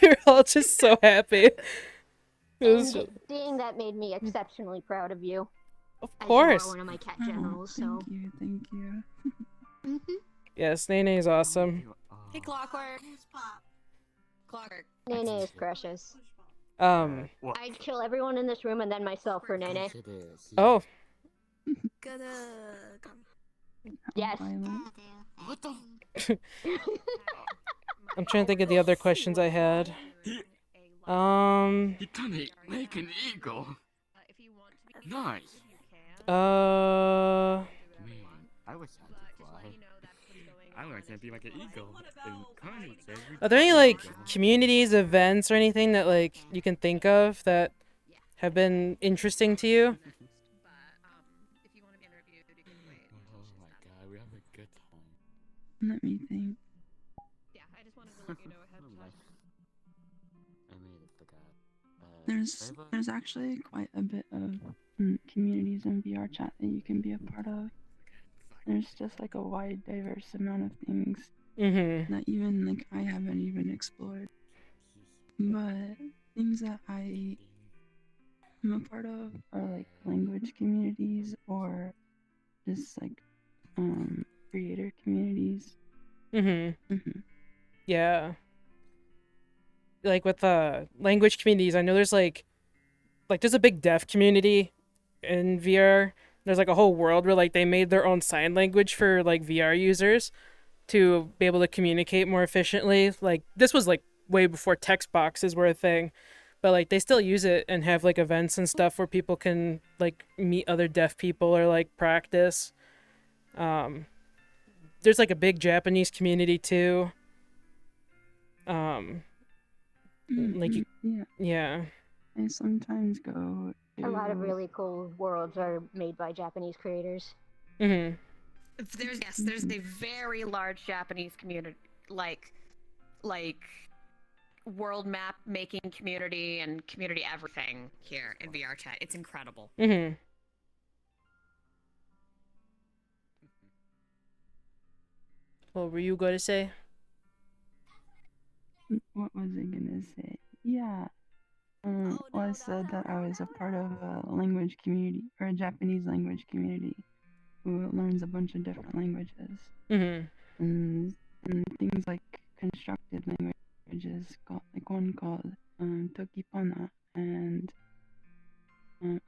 We were all just so happy. Seeing that made me exceptionally proud of you. Of course. You are one of my cat generals, so. Thank you. Yes, Nene is awesome. Hey, Clockwork. Clockwork. Nene is precious. I'd kill everyone in this room and then myself for Nene. Oh. Yes. What the? I'm trying to think of the other questions I had. You can make an eagle. Nice. Man, I wish I did can be like an eagle. Are there any like communities, events, or anything that like you can think of that have been interesting to you? If you want to be interviewed, you can wait until Oh my god, we have a good time. Let me think. Yeah, I just wanted to let you know ahead of time. I immediately forgot. There's actually quite a bit of communities in VRChat that you can be a part of. There's just like a wide, diverse amount of things Mm-hmm. that even like I haven't even explored. But things that I am a part of are like language communities or just like creator communities. Mm-hmm. Hmm. Yeah. Like with language communities, I know there's like there's a big deaf community in VR. There's like a whole world where like they made their own sign language for like VR users to be able to communicate more efficiently. Like this was like way before text boxes were a thing, but like they still use it and have like events and stuff where people can like meet other deaf people or like practice. Um, there's like a big Japanese community too. Like you, Yeah, yeah. I sometimes go A lot of to really cool worlds are made by Japanese creators. Mm-hmm. There's a very large Japanese community, like world map making community and community everything here in VRChat. It's incredible. Mm-hmm. What were you going to say? what was I gonna say? Yeah. Well, I said that I was a part of a language community or a Japanese language community who learns a bunch of different languages. Mm-hmm. And things like constructed languages, got like one called Tokipana and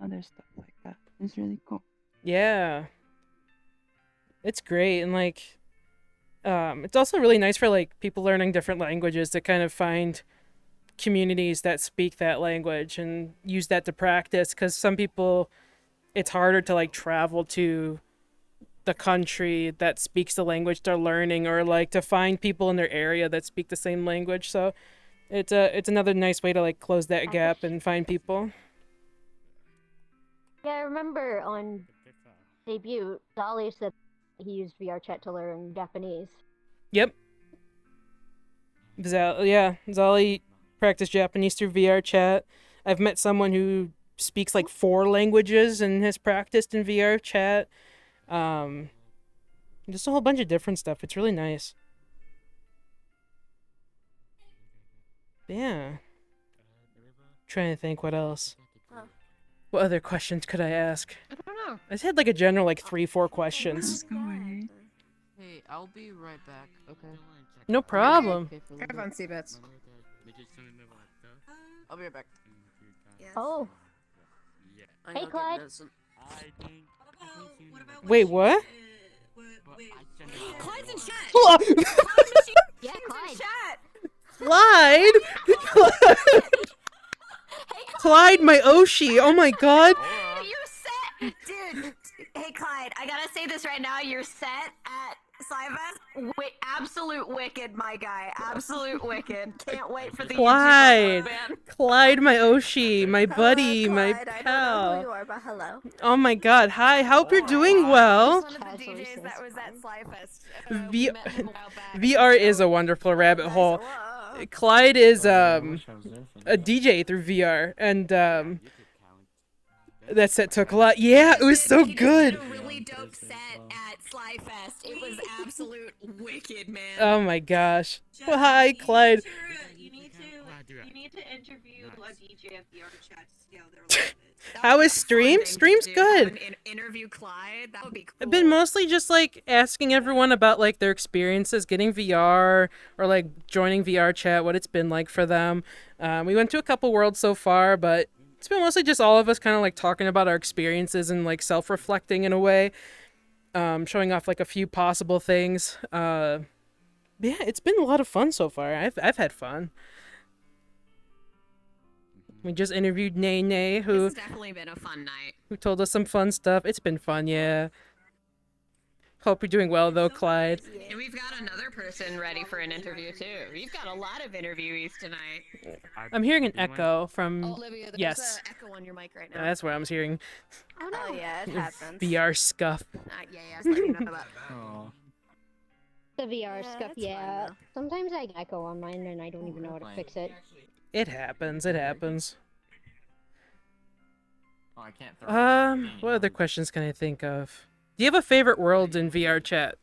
other stuff like that. It's really cool. Yeah. It's great, and like it's also really nice for like people learning different languages to kind of find communities that speak that language and use that to practice, because some people it's harder to like travel to the country that speaks the language they're learning, or like to find people in their area that speak the same language. So it's another nice way to like close that gap and find people. Yeah, I remember on debut, Zolly said he used VRChat to learn Japanese. Yep. Zali practiced Japanese through VRChat. I've met someone who speaks like 4 languages and has practiced in VRChat. Just a whole bunch of different stuff. It's really nice. Yeah. Trying to think what else. What other questions could I ask? I don't know. I just had like a general like 3-4 questions. Let's go away. Hey, I'll be right back, okay? No problem. Okay, for a Have little fun, bit. C-Bits. I'll be right back. Oh, I Hey, know, Clyde. Wait, what? Clyde's in chat. yeah, Clyde. Clyde? Clyde, my Oshi. Oh my god. You're set, dude. Hey, Clyde, I gotta say this right now. You're set at Slyfest. Absolute wicked, my guy. Absolute wicked. Can't wait for the Clyde. YouTube upload, man. Clyde, my Oshi, my buddy, my Clyde, I don't know who pal. you are, but hello. Oh my god. Hi, hope you're doing well. One of the DJs that was at Slyfest. V- we met him a while back. VR is a wonderful rabbit hole. Clyde is a DJ through VR, and that set took a lot. Yeah, it was so good. He did a really dope set at Slyfest. It was absolute wicked, man. Oh my gosh. Well, hi, Clyde. You need to interview a DJ at VRChat to see how they're like it. How is stream? Stream's good. Interview Clyde. That would be cool. I've been mostly just like asking everyone about like their experiences getting VR or like joining VRChat, what it's been like for them. We went to a couple worlds so far, but it's been mostly just all of us kind of like talking about our experiences and like self-reflecting in a way, showing off like a few possible things. Yeah, it's been a lot of fun so far. I've had fun. We just interviewed Nene, This who has definitely been a fun night. told us some fun stuff. It's been fun, yeah. Hope you're doing well though, Clyde. And we've got another person ready for an interview too. We've got a lot of interviewees tonight. I'm hearing an echo from. Olivia, there's Yes. an echo on your mic right now. That's what I'm hearing. Oh no. Oh yeah, it happens. VR scuff. Yeah, let me know that. Oh. The VR Yeah, stuff, that's fine, yeah. though. Sometimes I echo on mine and I don't even know how to fix it. It happens. It happens. Oh, I can't throw What other questions can I think of? Do you have a favorite world in VRChat?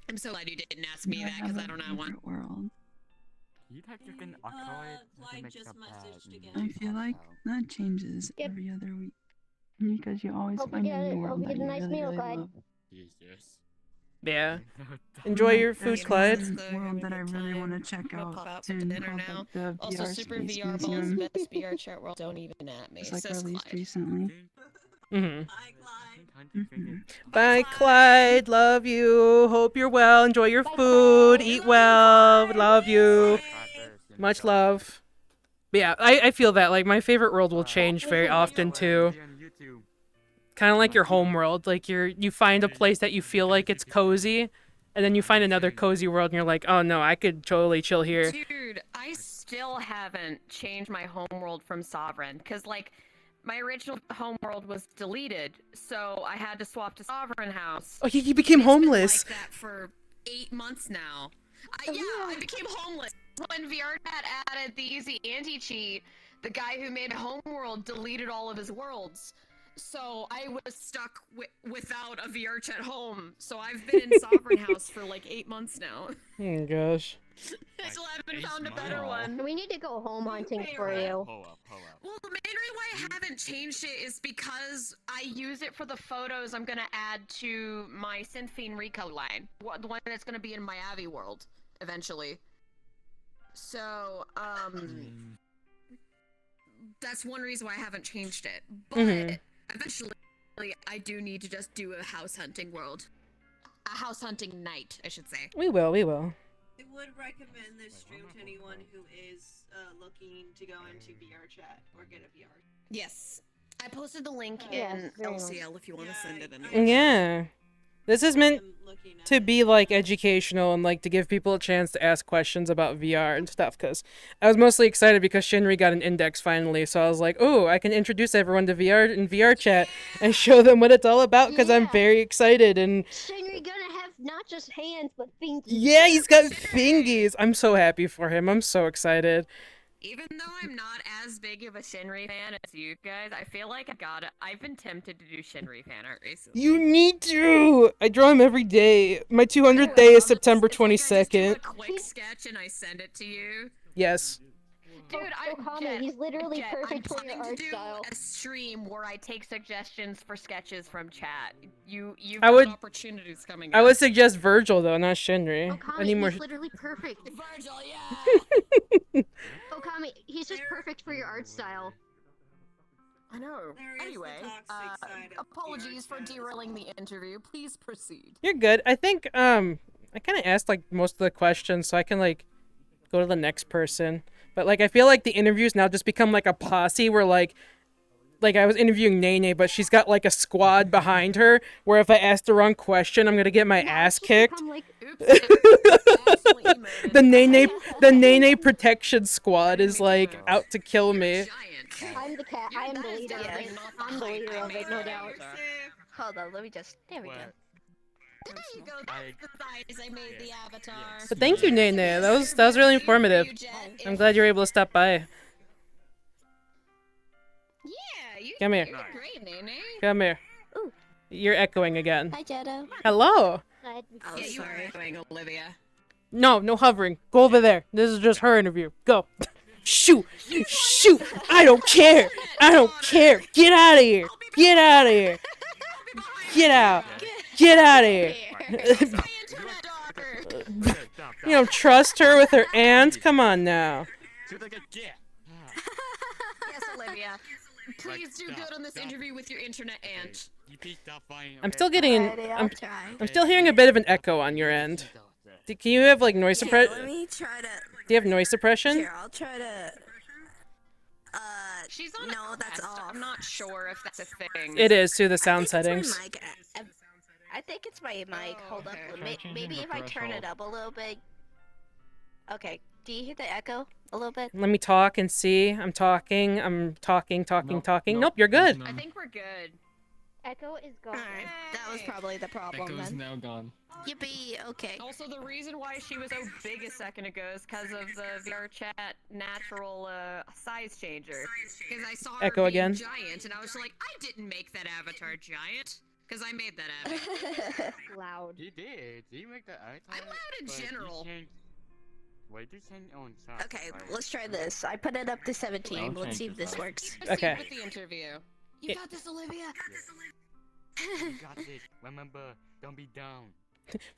I'm so glad you didn't ask me Do that because have I don't a know one. favorite world. You type in Clyde just messaged again. I feel like that changes Yep. every other week. Because you always Hope you find a get new it. world Hope you that get a you nice really, meal, really Clyde. love. Jesus. Yeah. Enjoy your food, There's Clyde. one world that I really want to check I'm gonna pop out out for soon dinner called now. like the Also, VR Super Space VR Balls, Museum. best VR chat world. Don't even at me. It's like Says released Clyde. recently. Mm-hmm. Hi, Clyde. Bye, Clyde. Love you. Hope you're well. Enjoy your Bye, food. Clyde. Eat well. Love you. Bye. Much love. But yeah, I feel that. Like, my favorite world will change very often, too. Kind of like your home world. Like, you find a place that you feel like it's cozy, and then you find another cozy world, and you're like, oh, no, I could totally chill here. Dude, I still haven't changed my homeworld from Sovereign, because, like, my original homeworld was deleted, so I had to swap to Sovereign House. Oh, you became It's been homeless. like that for 8 months now. I became homeless. When VRChat added the easy anti-cheat, the guy who made a homeworld deleted all of his worlds. So I was stuck without a VRChat home. So I've been in Sovereign House for like 8 months now. Oh, gosh. I still haven't found a better one. We need to go home hunting for you. Pull up. Well, the main reason why I haven't changed it is because I use it for the photos I'm gonna add to my Synthfiend Rico line. The one that's gonna be in my Avi world, eventually. So, that's one reason why I haven't changed it. But eventually, I do need to just do a house hunting world. A house hunting night, I should say. We will, we will. I would recommend this stream to anyone who is looking to go into VRChat or get a VR. Yes. I posted the link Yes, in very nice. LCL if you want to send it in. Yeah. This is meant to be like educational and like to give people a chance to ask questions about VR and stuff, because I was mostly excited because Shinri got an index finally, so I was like, oh, I can introduce everyone to VR in VRChat and show them what it's all about, because I'm Yeah. very excited. And Shinri gonna have not just hands, but fingers. yeah, he's got fingies. I'm so happy for him. I'm so excited. Even though I'm not as big of a Shinri fan as you guys, I feel like I've been tempted to do Shinri fan art recently. You need to! I draw him every day. My 200th day is September It's like I 22nd. just do a quick sketch and I send it to you. Yes. Dude, Okami, he's literally Jet, perfect I'm for your planning art to do style. a stream where I take suggestions for sketches from chat. You've I got would- opportunities coming up. I would suggest Virgil, though, not Shinri. I Okami, need more. he's literally perfect. Virgil, yeah! Okami, he's just perfect for your art style. I know. There is the Anyway, toxic side of apologies for VRChat as derailing well. the interview. Please proceed. You're good. I think, I kind of asked, like, most of the questions, so I can, like, go to the next person. But, like, I feel like the interviews now just become, like, a posse where, like, I was interviewing Nene, but she's got, like, a squad behind her, where if I ask the wrong question, I'm gonna get my ass kicked. Oops. Accidentally emoted. The Nene protection squad is, like, out to kill me. Giant. I'm the cat. I am the leader of it. I'm the leader of it, no doubt. Hold on, let me just. There we go. There you go. That's the size I made the avatar. But thank you, Nene. That was really informative. I'm glad you're able to stop by. Yeah, you Come here. you're great, Nene. Come here. Ooh. You're echoing again. Hi, Jetto. Hello. Yeah, you are going, Olivia. No hovering. Go over there. This is just her interview. Go. Shoot. Shoot. I don't care. I don't care. Get out of here. Get out of here. Get out. Get out of here. My internet daughter. You don't trust her with her aunt? Come on now. She's like a jet. Yes, Olivia. Please do good on this interview with your internet aunt. You please stop fighting. I'm still getting. I'll try. I'm still hearing a bit of an echo on your end. Can you have like noise Let suppression? me try to. Do you have noise suppression? Here, I'll try to. She's on. No, that's off. I'm not sure if that's a thing. It is through the I sound think it's settings. my mic. I think it's my mic. Oh, Hold okay. up. Try changing Maybe the if I turn it threshold. up a little bit. Okay. Do you hear the echo a little bit? Let me talk and see. I'm talking. Nope, Talking. nope, Nope, you're there's good. none. I think we're good. Echo is gone. Alright. That was probably the problem Echo's then. now gone. Yippee. Okay. Also, the reason why she was so big a second ago is because of the VRChat natural size changer. Because I saw her Echo being again. giant, and I was like, I didn't make that avatar giant. Because I made that avatar. Loud. You did. Did you make that avatar? I'm loud in But you general. changed- Wait, you changed on size. Okay, like- let's try this. I put it up to 17. Don't Let's see change if the this size. works. Okay. With the interview. It- You got this, Olivia. You got this. Remember, don't be down.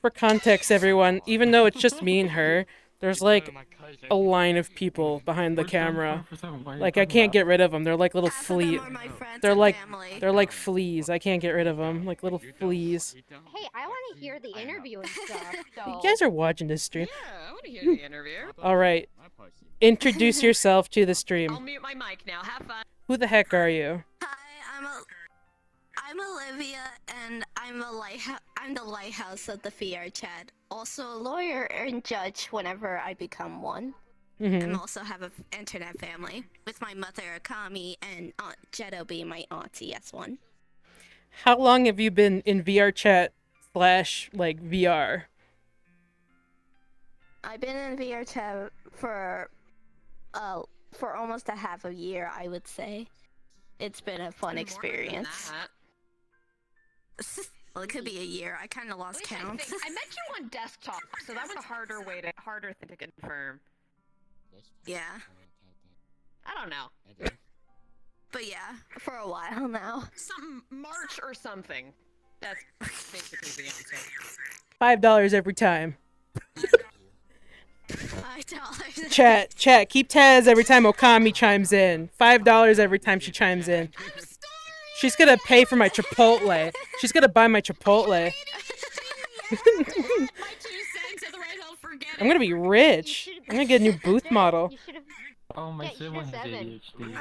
For context, everyone, even though it's just me and her, there's like My cousin. a line of people behind the Where's John camera. Carver? What are you Like I talking can't about? get rid of them. They're like little Half of them fleas. are my friends They're and like family. they're like fleas. I can't get rid of them. Like little You don't. fleas. You don't. Hey, I want to hear the I know. interview and stuff. So. You guys are watching this stream. Yeah, I want to hear the interview. All right. My pussy. Introduce yourself to the I'll stream. mute my mic now. Have fun. Who the heck are you? Hi, I'm Olivia, and I'm the lighthouse of the VRChat. Also a lawyer and judge whenever I become one. hmm And also have an internet family with my mother Akami and Aunt Jetto being my auntie as one. How long have you been in VR chat / like VR? I've been in VRChat for almost a half a year, I would say. It's been a fun More than experience. that. Well, it could be a year. I kind of lost At least count. I met you on desktop, so that was a harder thing to confirm. Yeah. I don't know. But yeah, for a while now. Something March or something. That's basically the answer. $5 every time. $5. Chat. Keep tabs every time Okami chimes in. $5 every time she chimes in. She's gonna pay for my Chipotle. She's gonna buy my Chipotle. My 2 cents at the right help for getting. I'm gonna be rich. I'm gonna get a new booth model. You should have. Oh, my Yeah, you sibling has should've ADHD.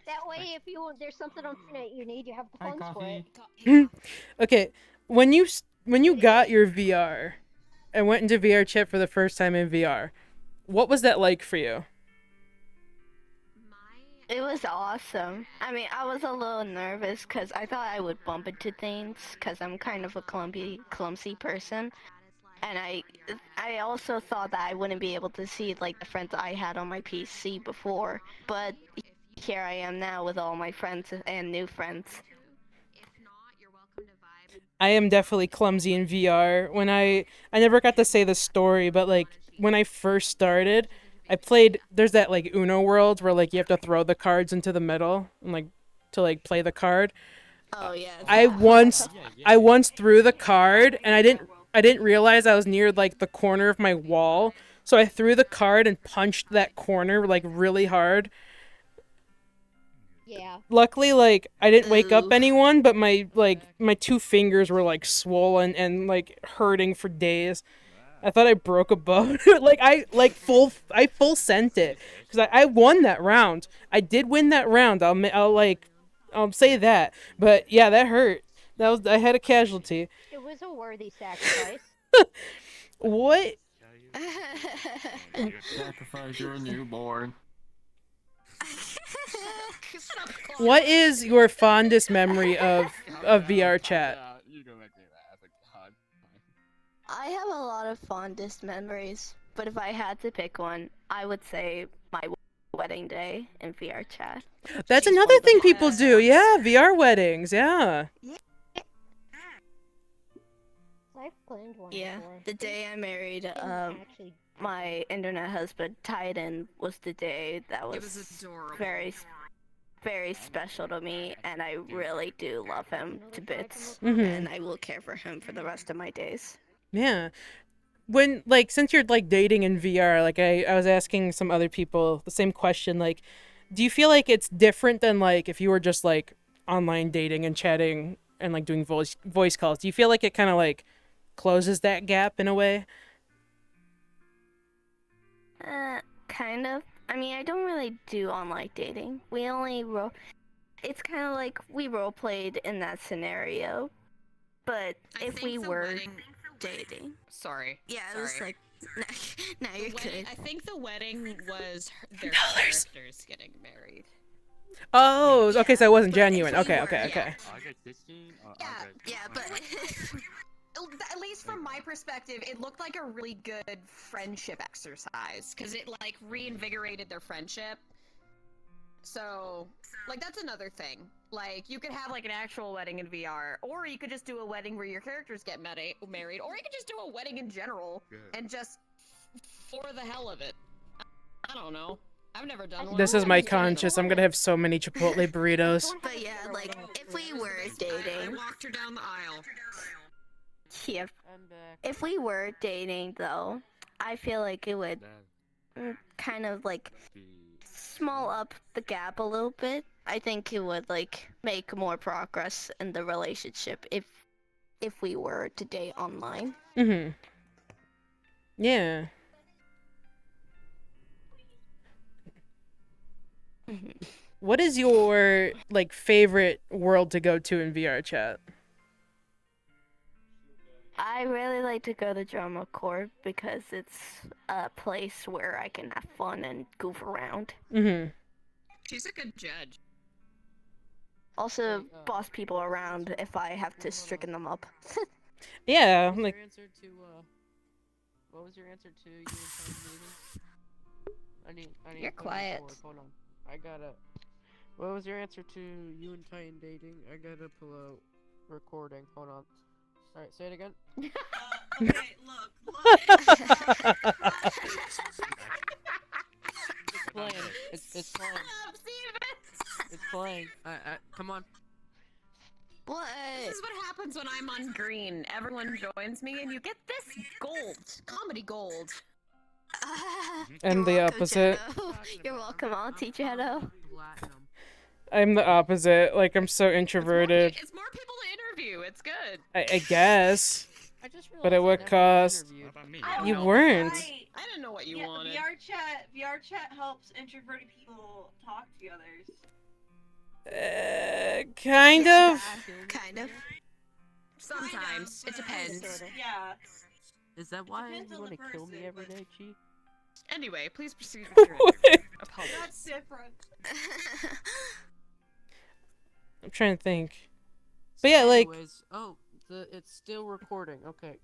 That way, if you there's something on internet you need, you have the Hi, funds for coffee. it. Okay, when you got your VR and went into VR chat for the first time in VR, what was that like for you? It was awesome. I mean, I was a little nervous because I thought I would bump into things because I'm kind of a clumsy person. And I also thought that I wouldn't be able to see like the friends I had on my PC before. But here I am now with all my friends and new friends. I am definitely clumsy in VR. When I never got to say the story, but like when I first started, I played. There's that like Uno world where like you have to throw the cards into the middle and like to like play the card. Oh yeah. I once threw the card and I didn't realize I was near like the corner of my wall, so I threw the card and punched that corner like really hard. Yeah. Luckily, like I didn't wake up Oof. anyone, but my 2 fingers were like swollen and like hurting for days. I thought I broke a bone. I full sent it because I won that round. I did win that round. I'll say that. But yeah, that hurt. I had a casualty. It was a worthy sacrifice. What? Sacrifice your newborn. What is your fondest memory of VR chat? You're gonna make me laugh. God. I have a lot of fondest memories, but if I had to pick one, I would say my wedding day in VRChat. That's She's another one of the thing people best. do. Yeah, VR weddings. Yeah. I've planned one Yeah, before. the day I married Actually, my internet husband Titan was the day that It was was adorable. very special to me, and I really do love him to bits, Mhm. and I will care for him for the rest of my days. Yeah. When since you're like dating in VR, like I was asking some other people the same question, like do you feel like it's different than like if you were just like online dating and chatting and like doing voice calls? Do you feel like it kind of like closes that gap in a way? Kind of. I mean, I don't really do online dating. We only it's kind of like we role played in that scenario. But if we were dating, Sorry. yeah, it was like, now you're good. I think the wedding was their characters getting married. Oh, okay, so it wasn't genuine. if we Okay, were- okay, okay. August 16 or Yeah, August? yeah, but At least from my perspective, it looked like a really good friendship exercise because it like reinvigorated their friendship. So, like, that's another thing. Like, you could have like an actual wedding in VR, or you could just do a wedding where your characters get married, or you could just do a wedding in general and just for the hell of it. I don't know. I've never done one. This is my conscience. I'm gonna have so many Chipotle burritos. But yeah, like if we were I dating, walked her down the aisle. yeah, I'm back. if we were dating though, I feel like it would kind of like small up the gap a little bit. I think it would like make more progress in the relationship if we were to date online. Mm-hmm. Yeah. What is your like favorite world to go to in VRChat? I really like to go to Drama Corps because it's a place where I can have fun and goof around. Mm-hmm. She's a good judge. Also, boss people around if I have to stricken them up. Yeah, What was like your answer to what was your answer to you and Time dating? I need You're to put it quiet. forward. Hold on. I gotta. What was your answer to you and Time dating? I gotta pull out recording. Hold on. Alright, say it again. Okay, look. It's playing. It's playing. It's playing. Come on. What? This is what happens when I'm on green. Everyone joins me, and you get this gold, comedy gold. I'm the opposite. You're welcome. I'll teach you how to. Platinum. I'm the opposite. Like I'm so introverted. It's more people to interview. It's good. I guess. I just But at what cost? What about me? I don't You know, weren't. right. I didn't know what you Yeah, wanted. VRChat helps introverted people talk to others. Kind of. Kind of. Sometimes it depends. Yeah. Is that why Depends you on want to the kill me person, every but- day, Chi? Anyway, please proceed with your interview. Apologies. That's different. I'm trying to think. But yeah, like. Anyways, it's still recording. Okay.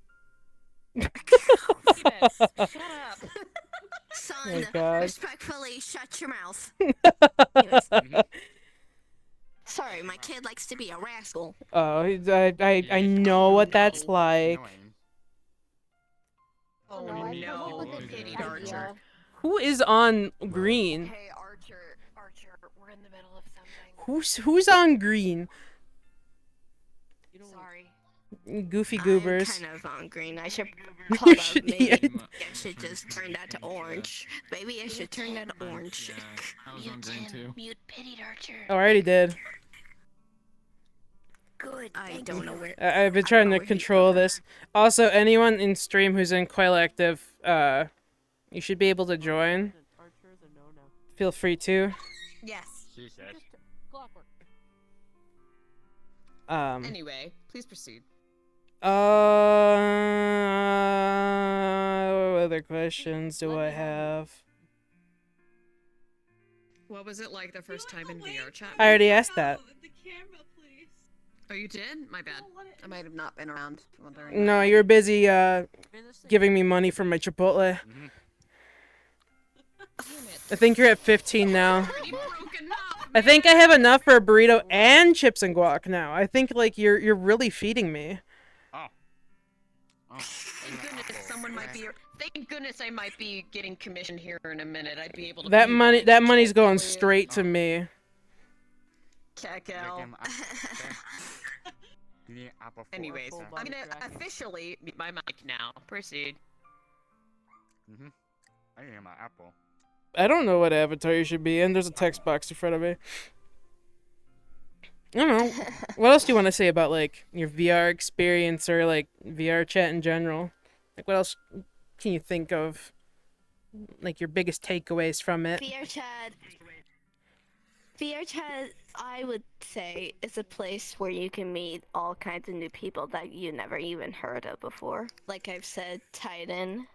Shut up. Son, my God. respectfully, shut your mouth. Sorry, my kid likes to be a rascal. Oh, I know what that's like. Annoying. Oh no, I come up with no, a pitied good Archer. idea. Who is on green? Hey, Archer, we're in the middle of something. Who's on green? You don't Sorry. Goofy I'm goobers. kind of on green. I should You hold up. should- Maybe yeah. I should just turn that to orange. Maybe I should turn that to orange. Yeah, I was on green too. Mute pitied Archer. Oh, I already did. Good. I don't know where. I've been I trying don't know to where he control put that. this. Also, anyone in stream who's in Koillective, you should be able to join. Archer is a no-no. Feel free to. Yes. She said. Clockwork. Anyway, please proceed. What other questions do I have? What was it like the first time in VRChat? I already asked that. The camera, please. Oh, you did? My bad. I might have not been around wondering. No, you were busy giving me money for my Chipotle. Mhm. I think you're at 15 now. Pretty broken up, I think I have enough for a burrito and chips and guac now. I think like you're really feeding me. Oh. Oh. Thank goodness someone might be. Thank goodness I might be getting commission here in a minute. I'd be able to. That pay money back. that money's going straight to me. Cacao. Anyways, Full I'm body gonna tracking. officially mute my mic now. Proceed. I need my apple. I don't know what avatar you should be in. There's a text box in front of me. I don't know. What else do you want to say about like your VR experience or like VR chat in general? Like what else can you think of? like your biggest takeaways from it? VRChat, I would say, is a place where you can meet all kinds of new people that you never even heard of before. Like I've said, Titan,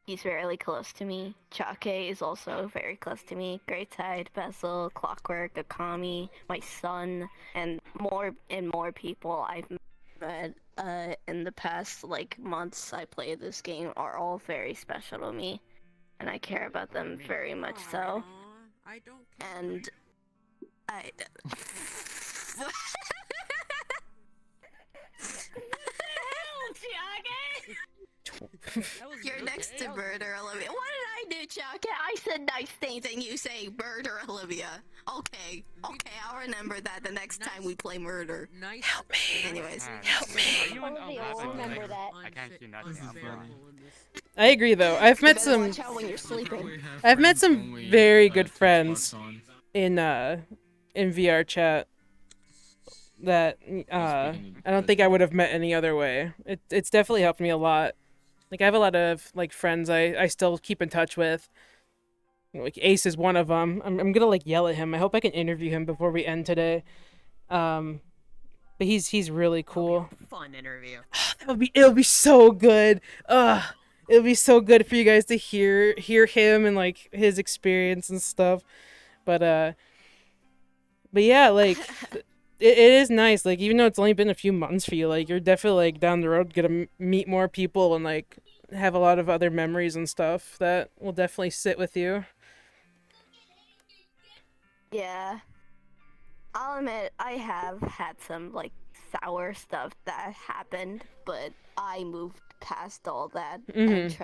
he's really close to me. Chake is also very close to me. Great Tide, Bezel, Clockwork, Akami, my son, and more people I've met in the past months I played this game are all very special to me, and I care about them very much so. I don't And I. You're next to murder Olivia. What did I do, Chuck? I said nice things and you say murder Olivia. Okay, I'll remember that the next time we play murder. Nice. Help me. Anyways. Help me. Olivia will remember that. I can't see nothing. I'm blind. I agree though. I've met some. Watch out when you're sleeping. I've met some very good friends in VRChat that I don't think I would have met any other way. It's definitely helped me a lot. Like I have a lot of like friends I still keep in touch with. Like Ace is one of them. I'm gonna like yell at him. I hope I can interview him before we end today. But he's really cool. Fun interview. It'll be so good. It'll be so good for you guys to hear him and like his experience and stuff. But yeah, like it is nice. Like even though it's only been a few months for you, like you're definitely like down the road gonna meet more people and like have a lot of other memories and stuff that will definitely sit with you. Yeah. I'll admit, I have had some, sour stuff that happened, but I moved past all that and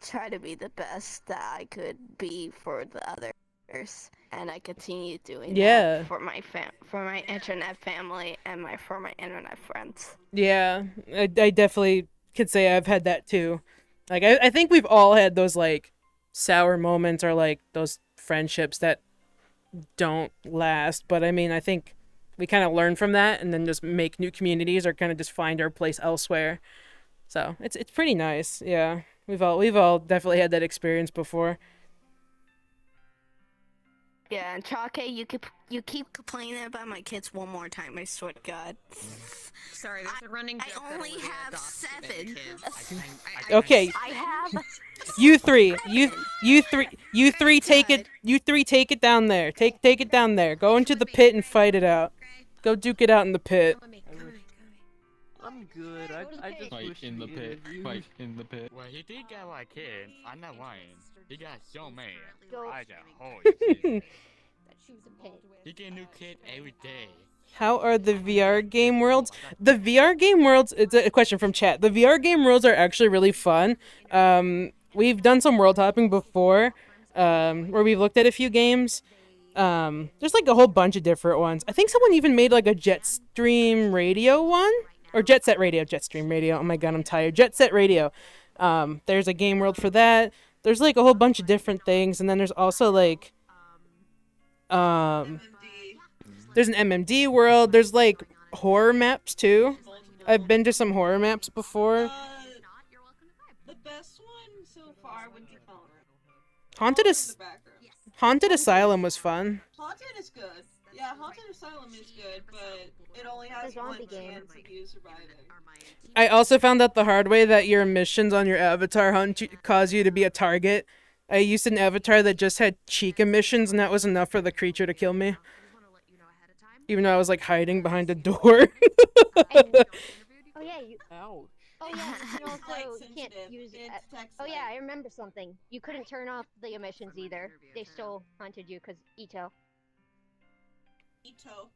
try to be the best that I could be for the others. And I continue doing that for my internet family and for my internet friends. Yeah, I definitely could say I've had that too. Like I think we've all had those like sour moments or like those friendships that don't last, but I mean I think we kind of learn from that and then just make new communities or kind of just find our place elsewhere. So it's pretty nice. Yeah, we've all definitely had that experience before. Yeah, and Chake, you keep complaining about my kids one more time. I swear to God. Sorry, there's a running joke. I only have 7. Okay. I have. You three, take it. You three, take it down there. Take it down there. Go into the pit and fight it out. Go duke it out in the pit. I'm good. I just Fight wish in the the pit. interview- Fight in the pit. Well, he did get like hit. I'm not lying. He got so mad. Go. I just holy shit. He get a new kid every day. How are the VR game worlds? The VR game worlds, it's a question from chat. The VR game worlds are actually really fun. We've done some world hopping before, where we've looked at a few games. There's like a whole bunch of different ones. I think someone even made like a Jetstream Radio one. Or Jetstream Radio. Oh my god, I'm tired. Jet Set Radio. There's a game world for that. There's like a whole bunch of different things, and then there's also like there's an MMD world. There's like horror maps too. I've been to some horror maps before. The best one so far would be Haunted Asylum was fun. Haunted is good. Yeah, Haunted Asylum is good, but it only has one chance of you surviving. I also found out the hard way that your emissions on your avatar cause you to be a target. I used an avatar that just had cheek emissions, and that was enough for the creature to kill me. Even though I was like hiding behind a door. Oh yeah, Ouch. Oh yeah, you also can't use it. Oh yeah, I remember something. You couldn't turn off the emissions either. They still hunted you because Ito. Ito.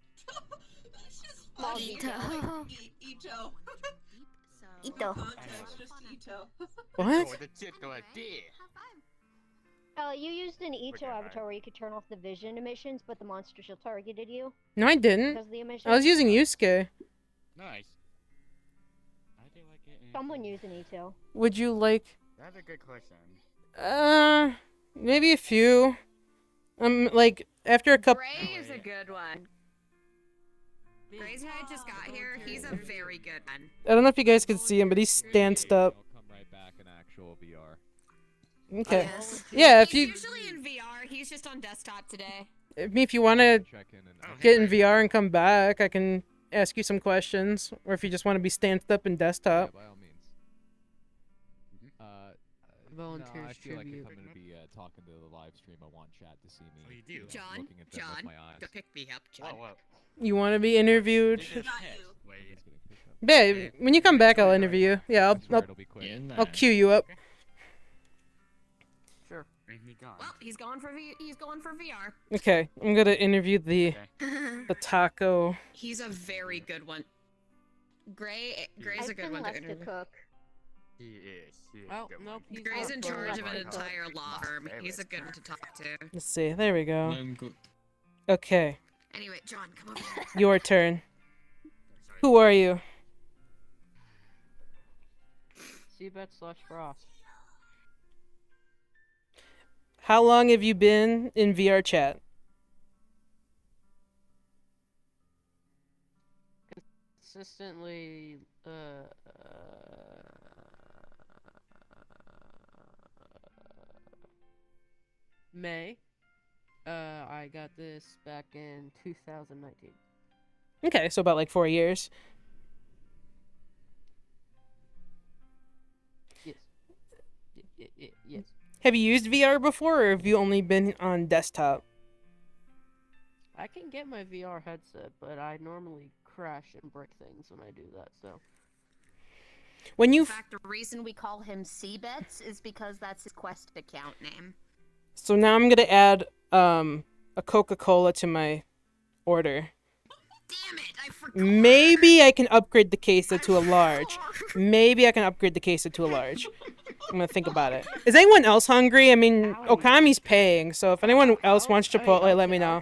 That's just Small funny. detail. Ito. Ito. Context, just Ito. What? You used an Ito avatar where you could turn off the vision emissions, but the monster still targeted you. No, I didn't. Because of the emissions. I was using Yusuke. Nice. Someone used an Ito. Would you like... That's a good question. Maybe a few. Like, after a couple... Gray is a good one. Gray's guy just got here. He's a very good one. I don't know if you guys can see him, but he's stanced up. Okay. Yes. Yeah, if He's you usually in VR. He's just on desktop today. if you want to Check in and get in VR and come back, I can ask you some questions. Or if you just want to be stanced up in desktop. by all means. Volunteers no, I feel like tribute. if I'm gonna be talking to the live stream, I want chat to see me. Oh, you do? John, looking at them with my eyes. go pick me up, John. What? You want to be interviewed? Wait. Yeah, when you come back, I'll interview you. Yeah, It'll be quick. I'll queue you up. Sure. Well, he's going for VR. Okay, I'm gonna interview the taco. He's a very good one. Gray's I've a good been one to left to interview. cook. He is. Oh, nope. He's Gray's not in going charge to of an my entire car. law firm. He's a good one to talk to. Let's see. There we go. I'm good. Okay, Anyway, John, come over here. your turn. Who are you? Seabed/Frost. How long have you been in VRChat? Consistently, May. I got this back in 2019. Okay, so about like 4 years. Yes. Yes. Have you used VR before, or have you only been on desktop? I can get my VR headset, but I normally crash and break things when I do that, so. When you In fact, the reason we call him Seabets is because that's his Quest account name. So now I'm gonna add a Coca-Cola to my order. Damn it, I forgot. Maybe I can upgrade the queso to a large. Maybe I can upgrade the queso to a large. I'm gonna think about it. Is anyone else hungry? I mean, Okami's paying, so if anyone else wants Chipotle, let me know.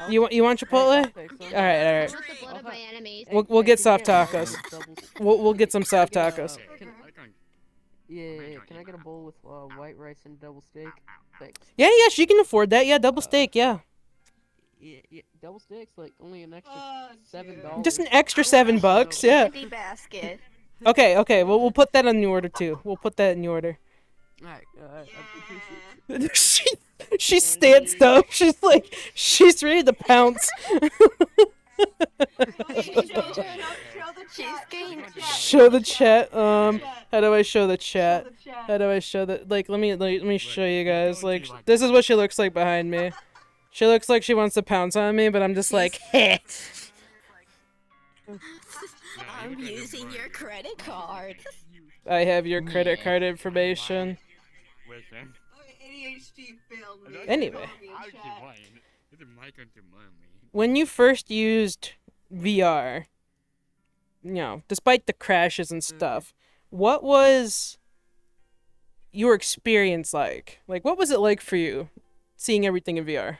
You want Chipotle? All right. I want the blood of my enemies. We'll get soft tacos. We'll get some soft tacos. Yeah, can I get a bowl with white rice and double steak? Thanks. Yeah, she can afford that. Yeah, double steak. Yeah. Yeah, double steaks like only an extra $7. Just an extra $7. Yeah. Candy basket. Okay. Well, we'll put that on the order too. We'll put that in the order. Alright, I appreciate it. She stands up. She's ready to pounce. Show the chat. How do I show the chat? How do I show the let me show you guys. Like, this is what she looks like behind me. She looks like she wants to pounce on me, but I'm just like, heh. I'm using your credit card. I have your credit card information. Anyway, when you first used VR, despite the crashes and stuff, what was your experience like? Like, what was it like for you, seeing everything in VR?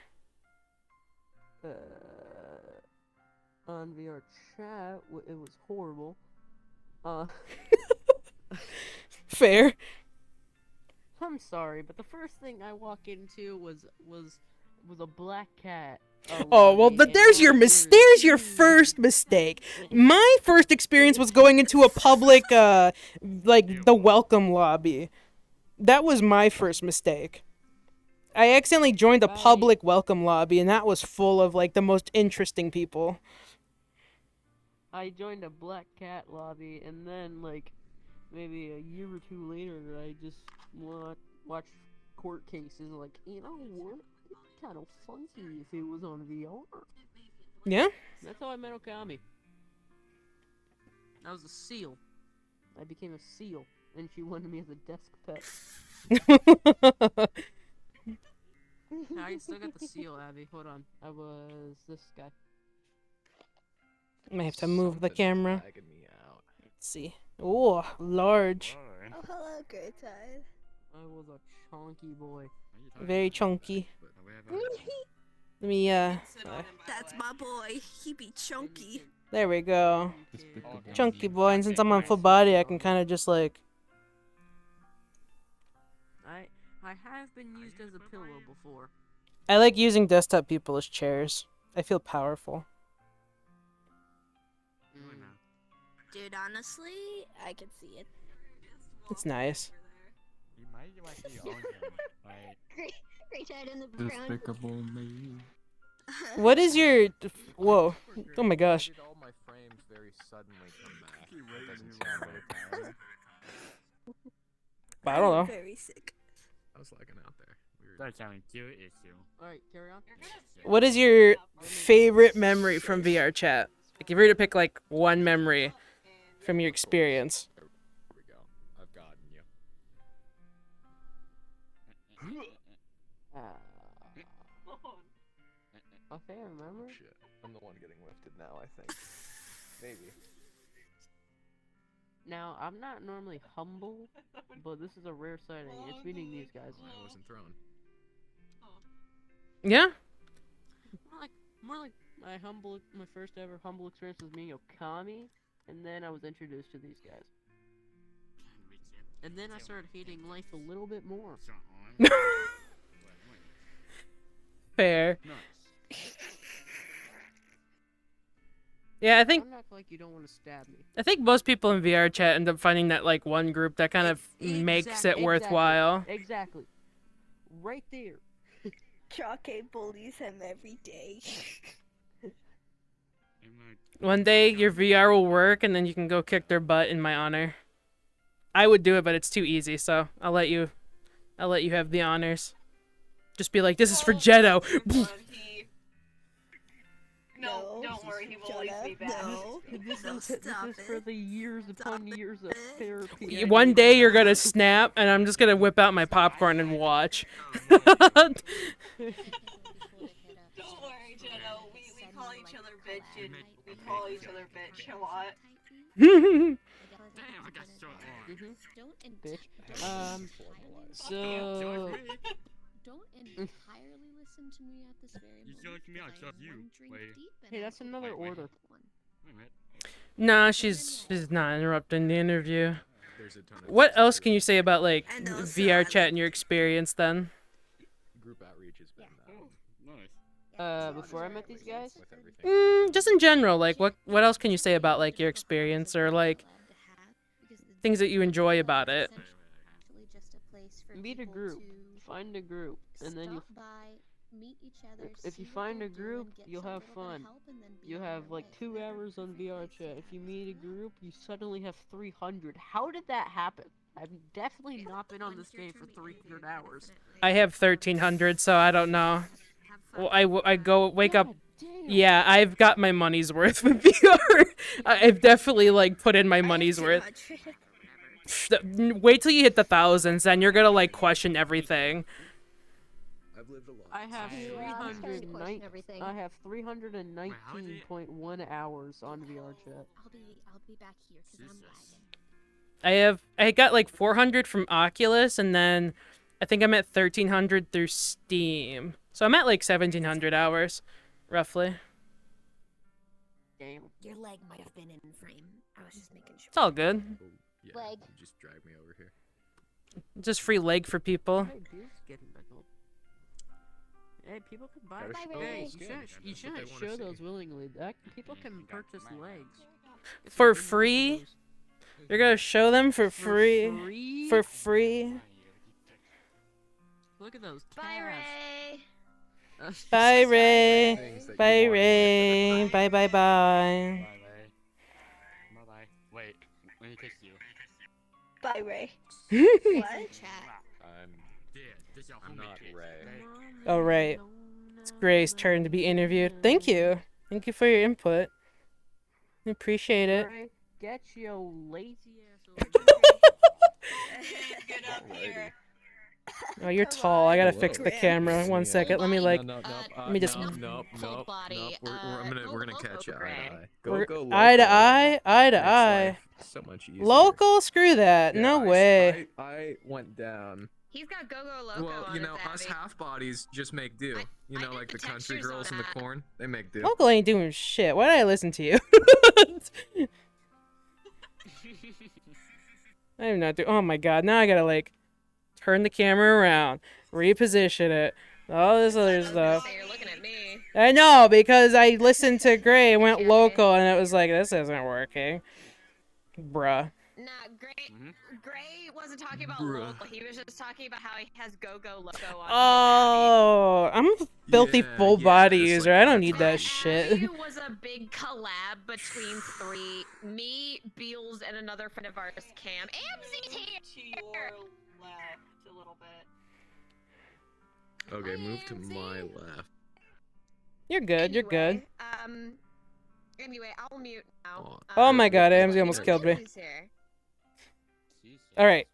On VR chat, it was horrible. Fair. I'm sorry, but the first thing I walk into was a black cat. Oh, well, but there's your first mistake. My first experience was going into a public, like, the welcome lobby. That was my first mistake. I accidentally joined a public welcome lobby, and that was full of, like, the most interesting people. I joined a black cat lobby, and then, like, maybe a year or two later, I just watch court cases, like, what? Kind of funky if it was on VR. Yeah? That's how I met Okami. I was a seal. I became a seal, and she wanted me as a desk pet. I still got the seal, Abby. Hold on. I was this guy. I might have to move the camera. Let's see. Oh, large. Oh, hello, Great Tide. I was a chunky boy. Very chunky. Let me, That's my boy. He be chunky. there we go. Chunky boy, and since I'm on full body, I can kind of just, like... I have been used as a pillow before. I like using desktop people as chairs. I feel powerful. Dude, honestly, I could see it. It's nice. Great chat in the background. Despicable me. What is your... Whoa. Oh my gosh. Did all my frames very suddenly come back? That doesn't sound very bad. I don't know. Very sick. I was lagging out there. Weird. That's sounding cute issue. Alright, carry on. What is your favorite memory from VRChat? Like, if you were to pick, like, one memory from your experience. Here we go. I've gotten you. Okay, remember? Shit. I'm the one getting lifted now, I think. Maybe. Now, I'm not normally humble, but this is a rare sighting. It's meeting these guys. I wasn't thrown. Yeah? More like my first ever humble experience was meeting Okami, and then I was introduced to these guys. And then I started hating life a little bit more. Fair. Yeah, I think... Don't act like you don't want to stab me. I think most people in VRChat end up finding that, like, one group that kind of makes it worthwhile. Exactly. Right there. Chalky bullies him every day. One day, your VR will work, and then you can go kick their butt in my honor. I would do it, but it's too easy, so I'll let you have the honors. Just be like, this is for Jetto. No, don't worry, he will always be back. This is for the years upon years of therapy. One day you're gonna snap, and I'm just gonna whip out my popcorn and watch. Don't worry, Jenna. We call each other bitch and we call each other bitch a lot. Bitch. So... Don't entirely listen to me at this very moment. Hey, that's another order. Nah, she's not interrupting the interview. What else can you say about, like, VRChat and your experience then? Group outreach has been Before I met these guys? Just in general, like, what else can you say about, like, your experience or, like, things that you enjoy about it? Meet a group. Find a group, and then you... If you find a group, you'll have fun. You have like 2 hours on VRChat. If you meet a group, you suddenly have 300. How did that happen? I've definitely not been on this game for 300 hours. I have 1,300, so I don't know. Well, I go wake up. Yeah, I've got my money's worth with VR. I've definitely like put in my money's worth. Wait till you hit the thousands, then you're gonna like question everything. I have 319.1 hours on VRChat. I'll be back here because I'm lagging. I got like 400 from Oculus, and then I think I'm at 1,300 through Steam. So I'm at like 1,700 hours, roughly. Damn. Your leg might have been in frame. I was just making sure. It's all good. Yeah, Leg. you just drag me over here. Just free leg for people. Hey, people can buy. Gotta show Hey, the skin. you shouldn't That's what they show wanna those see. willingly. People can purchase legs. For free? You're gonna show them for free? free? For free? Look at those. Bye, Ray. Bye, Ray. Bye, Ray. Bye, bye, bye. Bye-bye. Wait, let me kiss you. Bye, Ray. What? I'm not Ray. Oh, right. It's Gray's turn to be interviewed. Thank you. Thank you for your input. I appreciate it. Ray, get your lazy ass Get up here. Oh, you're tall. I gotta fix the camera. One second. Let me like. Let me just. Nope. We're gonna catch you eye to eye. Go local. Eye to eye. Eye to Makes eye. life so much easier. Local? Screw that. Yeah, No way. I went down. He's got go-go loco Well, on you know, his us Abby. half bodies just make do. You know, like the country textures girls on in the that. corn, they make do. Local ain't doing shit. Why did I listen to you? I'm not doing. Oh my god! Now I gotta like turn the camera around, reposition it, all this other stuff. So you're looking at me. I know because I listened to Gray and went local, and it was like this isn't working, bruh. Nah, Gray wasn't talking about Bruh. LOL. He was just talking about how he has go-go logo on Oh, I'm a filthy Yeah, full yeah, body it's user. like I don't that's need what that he- shit. It was a big collab between three. Me, Beals, and another friend of ours, Cam. Amzy's here! To your left a little bit. Okay, move to my left. You're good. You're good. Anyway, I'll mute now. Oh my god, okay. Amzy almost killed me. He's here. Alright.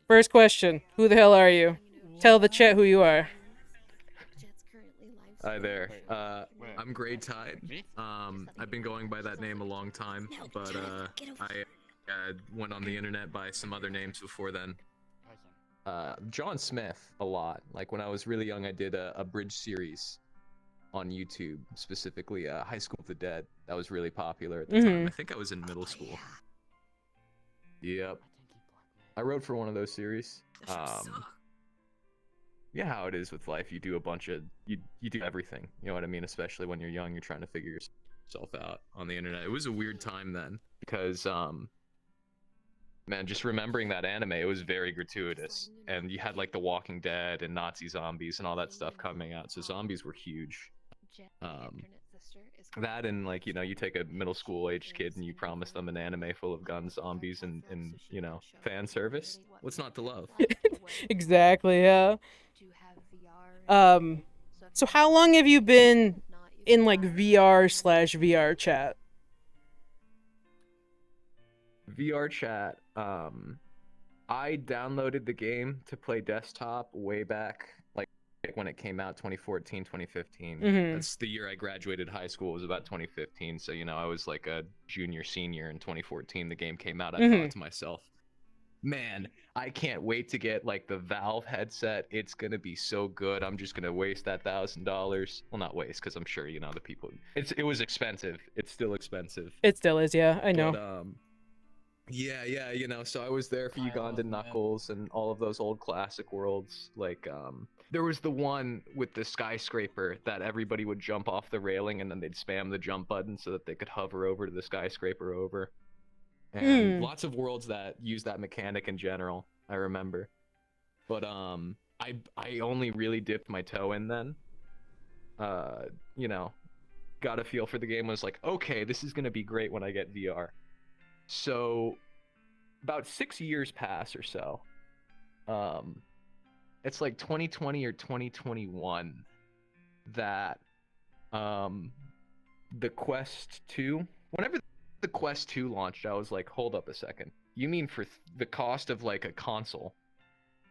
First question. Who the hell are you? Tell the chat who you are. Hi there. I'm Grey Tide. I've been going by that name a long time, but I went on the internet by some other names before then. John Smith a lot. Like when I was really young, I did a bridge series on YouTube, specifically High School of the Dead. That was really popular at the time. I think I was in middle school. Yep. I wrote for one of those series. Yeah, how it is with life. You do a bunch of you do everything. You know what I mean? Especially when you're young, you're trying to figure yourself out on the internet. It was a weird time then because man, just remembering that anime, it was very gratuitous. And you had like The Walking Dead and Nazi zombies and all that stuff coming out. So zombies were huge. That and like, you know, you take a middle school aged kid and you promise them an anime full of guns, zombies, and you know, fan service. What's not to love? Exactly, yeah. So how long have you been in like VR/VRChat? VRChat, I downloaded the game to play desktop way back, like when it came out, 2014, 2015. That's the year I graduated high school, was about 2015, so you know, I was like a junior, senior in 2014. The game came out, I thought to myself, man, I can't wait to get like the Valve headset. It's gonna be so good. I'm just gonna waste that $1,000. Well, not waste, because I'm sure, you know, the people, it was expensive. It's still expensive. It still is, yeah, I know. But, yeah, you know, so I was there for Ugandan Knuckles and all of those old classic worlds. Like, there was the one with the skyscraper that everybody would jump off the railing and then they'd spam the jump button so that they could hover over to the skyscraper over. And lots of worlds that use that mechanic in general, I remember. But, I only really dipped my toe in then. You know, got a feel for the game, was like, okay, this is gonna be great when I get VR. So, about 6 years pass or so. It's like 2020 or 2021 that the Quest 2, whenever the Quest 2 launched, I was like, hold up a second. You mean for the cost of like a console,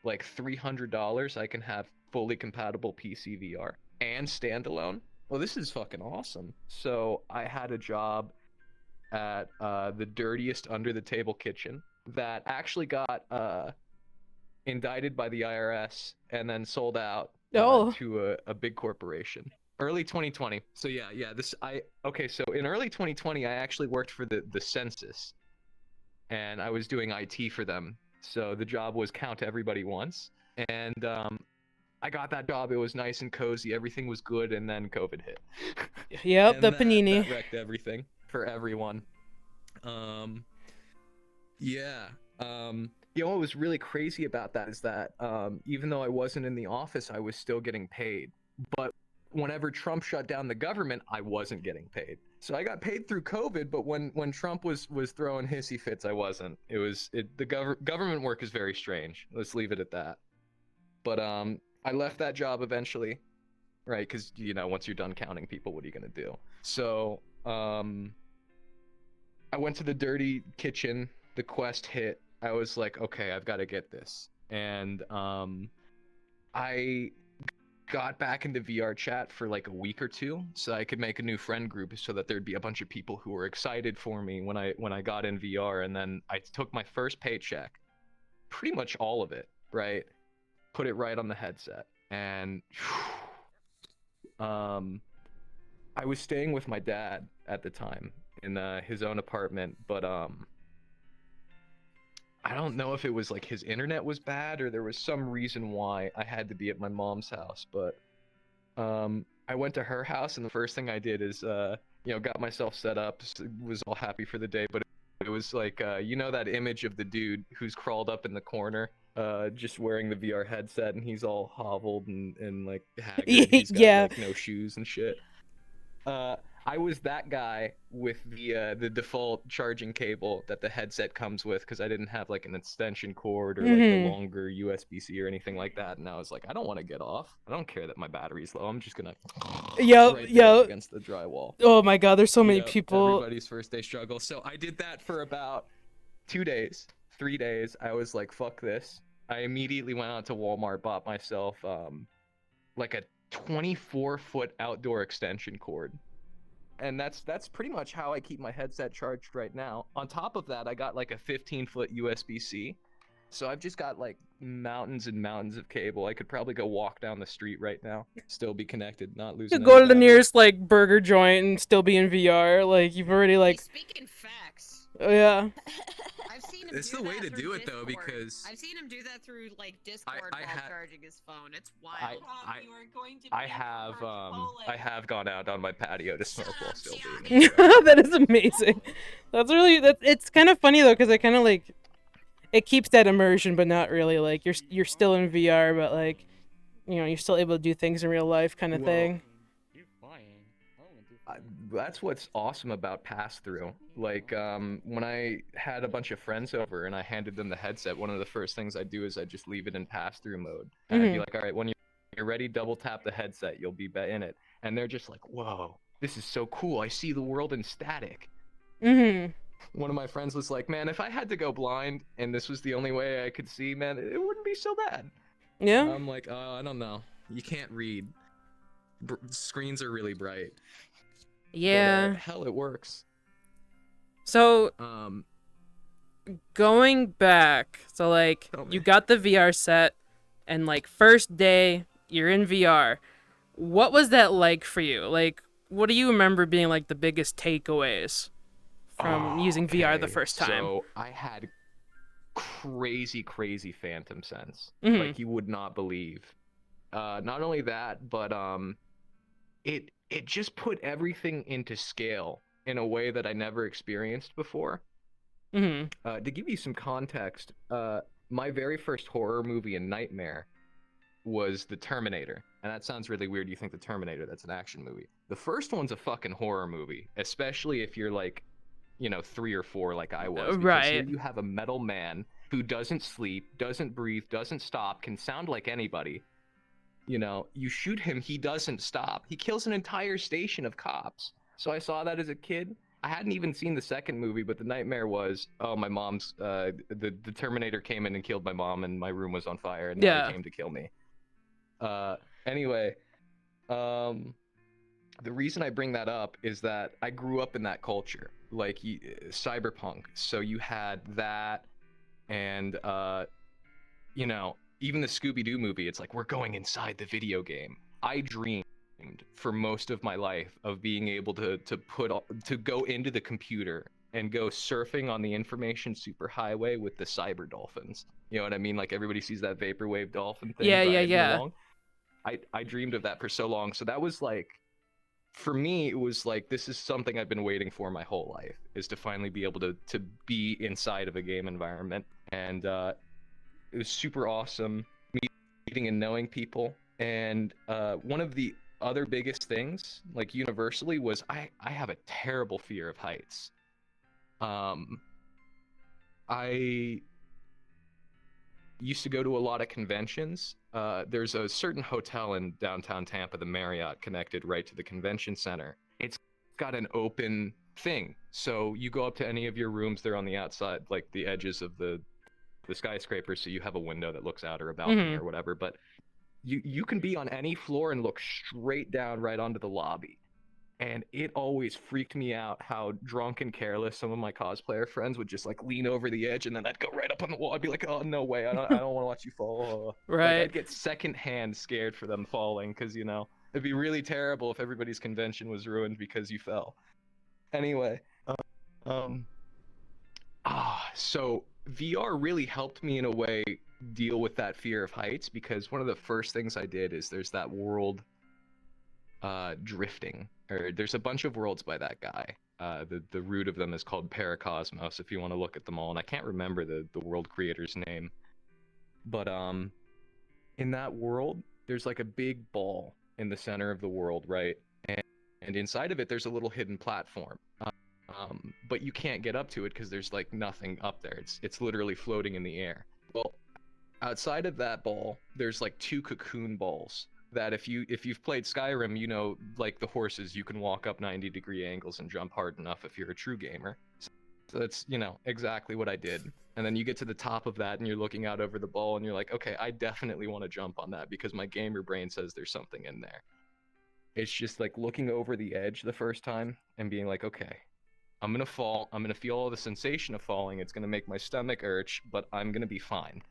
like $300, I can have fully compatible PC VR and standalone? Well, this is fucking awesome. So I had a job at the dirtiest under the table kitchen that actually got indicted by the IRS and then sold out to a big corporation. Early 2020. So yeah, so in early 2020 I actually worked for the census and I was doing IT for them. So the job was count everybody once, and I got that job. It was nice and cozy, everything was good, and then COVID hit. Yep, the panini. That wrecked everything for everyone. Yeah. You know what was really crazy about that is that even though I wasn't in the office, I was still getting paid. But whenever Trump shut down the government, I wasn't getting paid. So I got paid through COVID, but when Trump was throwing hissy fits, I wasn't. The government work is very strange. Let's leave it at that. But I left that job eventually, right? Because, you know, once you're done counting people, what are you gonna do? So I went to the dirty kitchen. The Quest hit. I was like, okay, I've got to get this. And I got back into VRChat for like a week or two so I could make a new friend group so that there'd be a bunch of people who were excited for me when I got in VR. And then I took my first paycheck, pretty much all of it, right? Put it right on the headset. And I was staying with my dad at the time in his own apartment, but I don't know if it was like his internet was bad or there was some reason why I had to be at my mom's house, but I went to her house and the first thing I did is you know, got myself set up, was all happy for the day, but It was like, you know that image of the dude who's crawled up in the corner, just wearing the VR headset, and he's all hobbled and like haggard. He's got Yeah. like no shoes and shit. I was that guy with the default charging cable that the headset comes with, because I didn't have like an extension cord or like the longer USB-C or anything like that. And I was like, I don't want to get off. I don't care that my battery's low. I'm just gonna right there up against the drywall. Oh my god, there's so many people. Everybody's first day struggle. So I did that for about 2 days, 3 days. I was like, fuck this. I immediately went out to Walmart, bought myself like a 24-foot outdoor extension cord. And that's pretty much how I keep my headset charged right now. On top of that, I got like a 15-foot USB-C. So I've just got like mountains and mountains of cable. I could probably go walk down the street right now, still be connected, not losing. You go to the nearest like burger joint and still be in VR. Like you've already like. Speaking facts. Oh yeah. I've seen him It's do the way that to through do it, though, Discord. because I've seen him do that through like Discord I while had- charging his phone. It's wild. I have gone out on my patio to smoke while still doing it. That is amazing. It's kind of funny though, because it kind of like it keeps that immersion, but not really. Like you're still in VR, but like you're still able to do things in real life, kind of thing. That's what's awesome about pass-through. Like, when I had a bunch of friends over and I handed them the headset, one of the first things I do is I just leave it in pass-through mode. And I'd be like, all right, when you're ready, double tap the headset, you'll be in it. And they're just like, whoa, this is so cool. I see the world in static. One of my friends was like, man, if I had to go blind and this was the only way I could see, man, it wouldn't be so bad. Yeah. I'm like, I don't know. You can't read. Screens are really bright. Yeah. But, hell, it works. So, going back, so like you got the VR set, and like first day you're in VR. What was that like for you? Like, what do you remember being like the biggest takeaways from using VR the first time? So I had crazy phantom sense, Mhm. like you would not believe. Not only that, but it just put everything into scale in a way that I never experienced before. To give you some context, my very first horror movie and nightmare was The Terminator. And that sounds really weird. You think The Terminator, that's an action movie. The first one's a fucking horror movie, especially if you're like, 3 or 4 like I was. Because here you have a metal man who doesn't sleep, doesn't breathe, doesn't stop, can sound like anybody. You shoot him, he doesn't stop. He kills an entire station of cops. So I saw that as a kid. I hadn't even seen the second movie, but the nightmare was, my mom's, the Terminator came in and killed my mom, and my room was on fire, and now he came to kill me. Anyway, the reason I bring that up is that I grew up in that culture, like cyberpunk. So you had that, and even the Scooby-Doo movie. It's like we're going inside the video game. I dreamed for most of my life of being able to go into the computer and go surfing on the information superhighway with the cyber dolphins. You know what I mean? Like everybody sees that vaporwave dolphin thing. Yeah. Along. I dreamed of that for so long. So that was like, for me, it was like, this is something I've been waiting for my whole life, is to finally be able to be inside of a game environment. And it was super awesome meeting and knowing people. And one of the other biggest things, like universally, was I have a terrible fear of heights. I used to go to a lot of conventions. There's a certain hotel in downtown Tampa, the Marriott, connected right to the convention center. It's got an open thing. So you go up to any of your rooms, they're on the outside, like the edges of the skyscraper, so you have a window that looks out or a balcony or whatever, but you can be on any floor and look straight down right onto the lobby. And it always freaked me out how drunk and careless some of my cosplayer friends would just like lean over the edge, and then I'd go right up on the wall. I'd be like, oh, no way, I don't want to watch you fall. Right. Like, I'd get secondhand scared for them falling, because it'd be really terrible if everybody's convention was ruined because you fell. Anyway, so VR really helped me in a way deal with that fear of heights, because one of the first things I did is there's that world drifting. Or there's a bunch of worlds by that guy. The root of them is called Paracosmos, if you want to look at them all, and I can't remember the world creator's name. But in that world, there's like a big ball in the center of the world, right? And inside of it, there's a little hidden platform. But you can't get up to it because there's like nothing up there. It's literally floating in the air. Well, outside of that ball, there's like 2 cocoon balls that if you've played Skyrim, you know, like the horses, you can walk up 90-degree angles and jump hard enough if you're a true gamer. So that's, you know, exactly what I did. And then you get to the top of that and you're looking out over the ball and you're like, okay, I definitely want to jump on that because my gamer brain says there's something in there. It's just like looking over the edge the first time and being like, okay, I'm gonna fall. I'm gonna feel all the sensation of falling. It's gonna make my stomach urge, but I'm gonna be fine.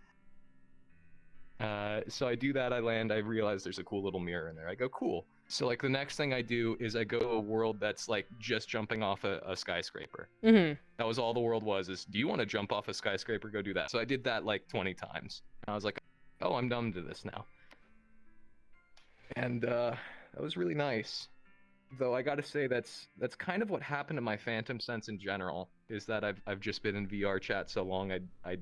So I do that, I land, I realize there's a cool little mirror in there. I go, cool. So like the next thing I do is I go to a world that's like just jumping off a skyscraper. Mm-hmm. That was all the world was, is do you want to jump off a skyscraper? Go do that. So I did that like 20 times. And I was like, oh, I'm done to this now. And that was really nice. Though I gotta say that's kind of what happened to my Phantom Sense in general, is that I've just been in VRChat so long I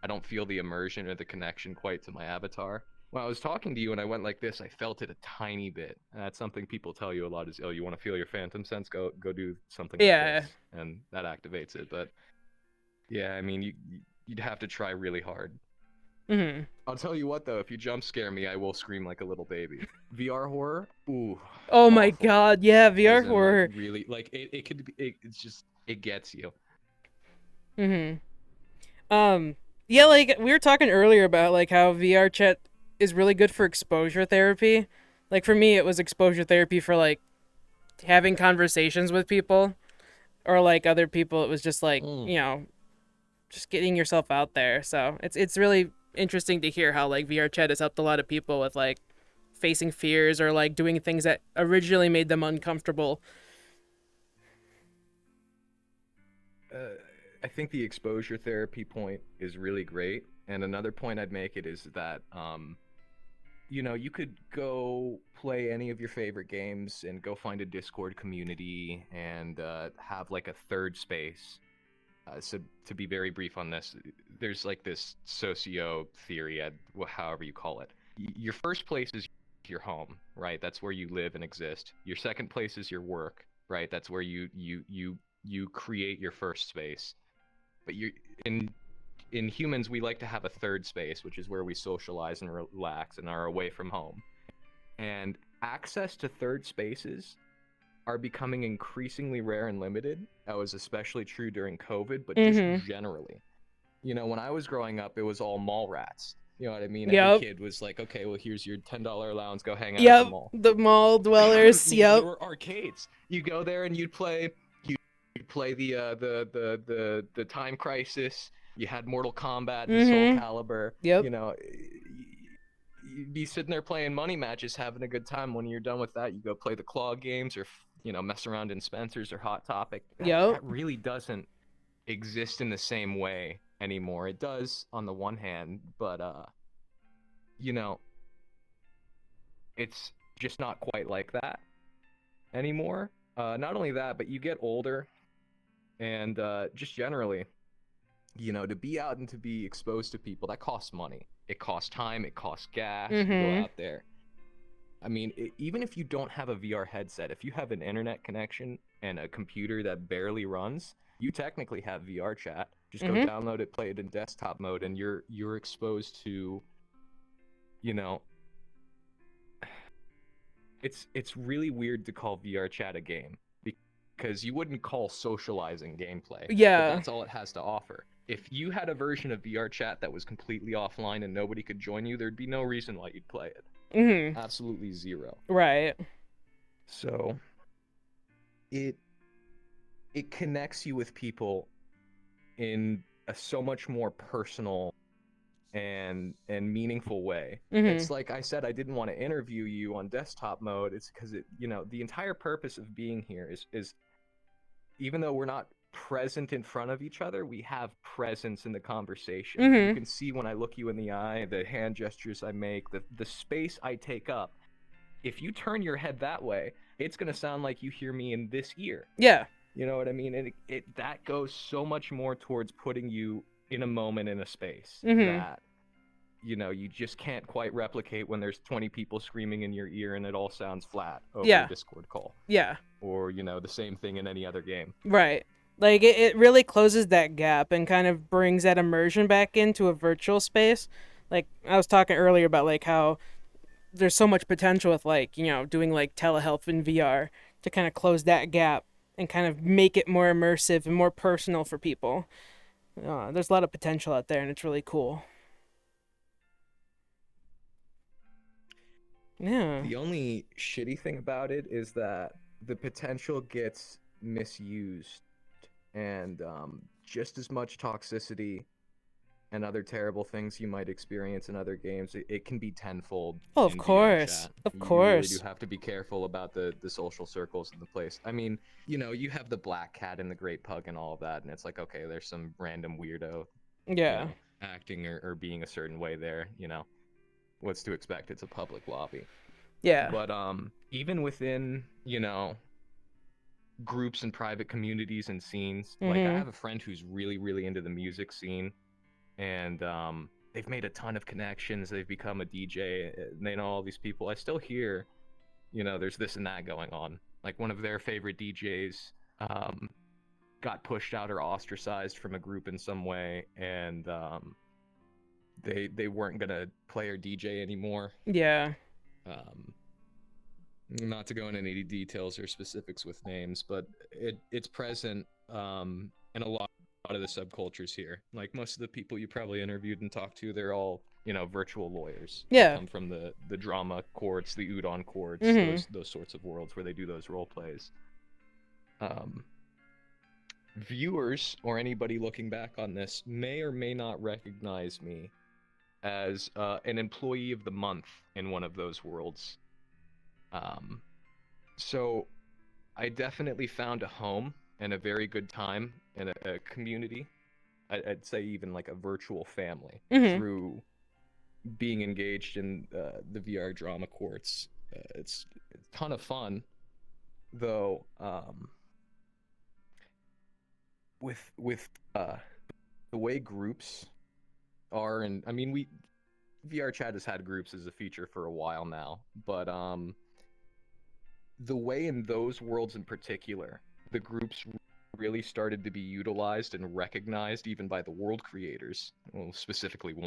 don't feel the immersion or the connection quite to my avatar. When I was talking to you and I went like this, I felt it a tiny bit. And that's something people tell you a lot is, oh, you want to feel your Phantom Sense? Go do something like this. And that activates it. But yeah, I mean, you'd have to try really hard. Mm-hmm. I'll tell you what though, if you jump scare me, I will scream like a little baby. VR horror? Ooh. Oh my god, yeah, VR horror. Like, really, like it could be, it's just, it gets you. Mm-hmm. Yeah, like we were talking earlier about like how VRChat is really good for exposure therapy. Like for me, it was exposure therapy for like having conversations with people, or like other people. It was just like you know, just getting yourself out there. So it's really interesting to hear how like VRChat has helped a lot of people with like facing fears or like doing things that originally made them uncomfortable. I think the exposure therapy point is really great. And another point I'd make it is that, you know, you could go play any of your favorite games and go find a Discord community and have like a third space. So to be very brief on this, there's like this socio theory, however you call it. Your first place is your home, right? That's where you live and exist. Your second place is your work, right? That's where you create your first space. But in humans, we like to have a third space, which is where we socialize and relax and are away from home. And access to third spaces are becoming increasingly rare and limited. That was especially true during COVID, but just generally. You know, when I was growing up, it was all mall rats. You know what I mean? Every kid was like, okay, well, here's your $10 allowance, go hang out at the mall. The mall dwellers, There were arcades. You go there and you'd play the Time Crisis. You had Mortal Kombat and Soul Calibur. You know, you'd be sitting there playing money matches, having a good time. When you're done with that, you go play the claw games or, you know, mess around in Spencer's or Hot Topic. That really doesn't exist in the same way anymore. It does on the one hand, but you know, it's just not quite like that anymore. Not only that, but you get older, and just generally, you know, to be out and to be exposed to people, that costs money. It costs time, it costs gas to go out there. I mean, even if you don't have a VR headset, if you have an internet connection and a computer that barely runs, you technically have VRChat. Just go download it, play it in desktop mode, and you're exposed to, you know, it's really weird to call VRChat a game because you wouldn't call socializing gameplay. Yeah. But that's all it has to offer. If you had a version of VRChat that was completely offline and nobody could join you, there'd be no reason why you'd play it. Absolutely zero. Right. So it connects you with people in a so much more personal and meaningful way. It's like I said, I didn't want to interview you on desktop mode. It's because you know, the entire purpose of being here is even though we're not present in front of each other, we have presence in the conversation. You can see when I look you in the eye, the hand gestures I make, the space I take up. if you turn your head that way, it's gonna sound like you hear me in this ear. Yeah. You know what I mean? And it that goes so much more towards putting you in a moment in a space that you just can't quite replicate when there's 20 people screaming in your ear and it all sounds flat over a Discord call. Yeah. Or the same thing in any other game. Right. Like it really closes that gap and kind of brings that immersion back into a virtual space. Like I was talking earlier about like how there's so much potential with like, doing like telehealth in VR to kind of close that gap and kind of make it more immersive and more personal for people. There's a lot of potential out there, and it's really cool. Yeah. The only shitty thing about it is that the potential gets misused, and just as much toxicity and other terrible things you might experience in other games, it can be tenfold. Oh, of course. Of course. You really do have to be careful about the social circles in the place. I mean, you have the black cat and the great pug and all of that, and it's like, okay, there's some random weirdo acting or being a certain way there, what's to expect? It's a public lobby. Yeah. But even within, groups and private communities and scenes, like I have a friend who's really, really into the music scene, and they've made a ton of connections. They've become a DJ. They know all these people. I still hear, there's this and that going on. Like one of their favorite DJs got pushed out or ostracized from a group in some way, and they weren't gonna play or DJ anymore. Yeah. Not to go into any details or specifics with names, but it's present in a lot of the subcultures here. Like most of the people you probably interviewed and talked to, they're all virtual lawyers. Yeah. They come from the drama courts, the udon courts, those sorts of worlds where they do those role plays. Viewers or anybody looking back on this may or may not recognize me as an employee of the month in one of those worlds. So I definitely found a home and a very good time in a community. I'd say even like a virtual family through being engaged in the VR drama courts. It's a ton of fun, though. With the way groups are, and I mean VRChat has had groups as a feature for a while now, but the way in those worlds in particular, the groups really started to be utilized and recognized even by the world creators. Well, specifically the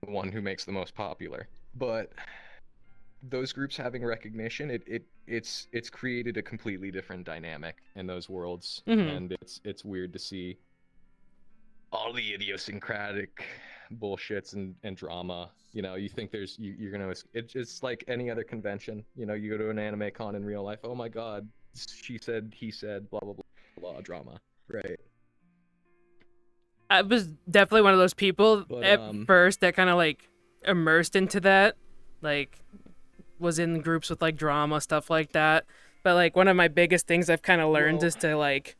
one who makes the most popular. But those groups having recognition, it's created a completely different dynamic in those worlds, and it's weird to see all the idiosyncratic bullshits and drama. You think you're gonna, it's like any other convention. You go to an anime con in real life, oh my god, she said, he said, blah blah blah blah, drama, right? I was definitely one of those people at first that kind of like immersed into that, like was in groups with like drama, stuff like that. But like one of my biggest things I've kind of learned is to like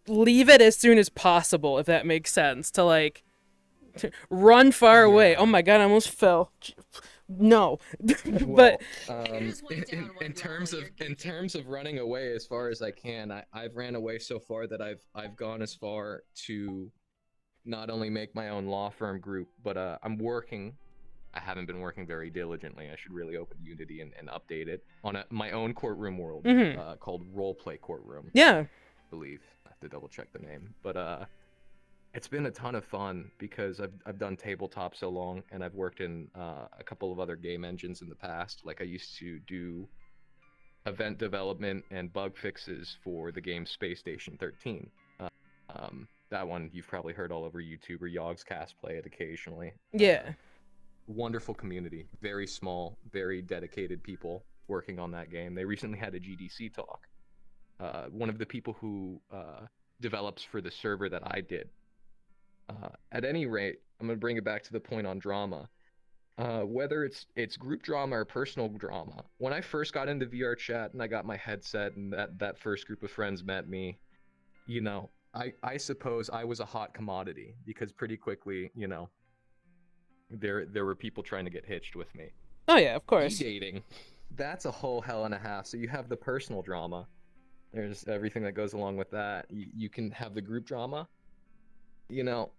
leave it as soon as possible, if that makes sense. To like run far away. Oh my god, I almost fell. No. But in terms of running away as far as I can, I've ran away so far that I've gone as far to not only make my own law firm group, but I'm working. I haven't been working very diligently. I should really open Unity and update it on my own courtroom world called Roleplay Courtroom. Yeah. I believe. I have to double check the name. But it's been a ton of fun because I've done tabletop so long, and I've worked in a couple of other game engines in the past. Like I used to do event development and bug fixes for the game Space Station 13. That one you've probably heard all over YouTube, or Yogscast play it occasionally. Yeah. Wonderful community, very small, very dedicated people working on that game. They recently had a GDC talk. One of the people who develops for the server that I did. At any rate, I'm going to bring it back to the point on drama. Whether it's group drama or personal drama, when I first got into VRChat and I got my headset and that first group of friends met me, I suppose I was a hot commodity because pretty quickly, there were people trying to get hitched with me. Oh yeah, of course. E-dating, that's a whole hell and a half. So you have the personal drama. There's everything that goes along with that. You can have the group drama. You know,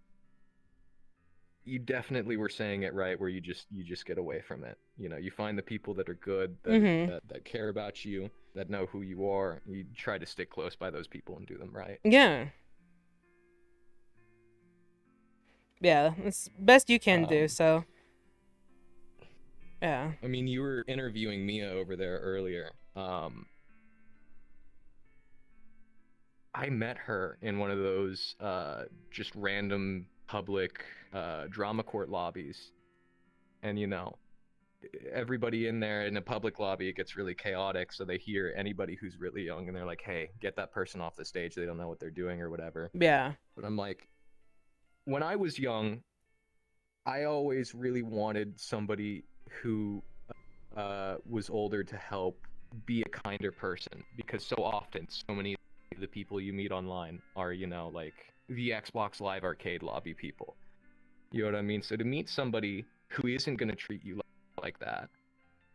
you definitely were saying it right, where you just get away from it. You know, you find the people that are good, that care about you, that know who you are. You try to stick close by those people and do them right. Yeah. Yeah, it's best you can do, so. Yeah. I mean, you were interviewing Mia over there earlier. I met her in one of those just random public drama court lobbies. And, you know, everybody in there in a public lobby, it gets really chaotic, so they hear anybody who's really young and they're like, hey, get that person off the stage, they don't know what they're doing or whatever. Yeah. But I'm like, when I was young, I always really wanted somebody who was older to help be a kinder person, because so often, so many of the people you meet online are, you know, like the Xbox Live Arcade lobby people. You know what I mean? So to meet somebody who isn't going to treat you like that,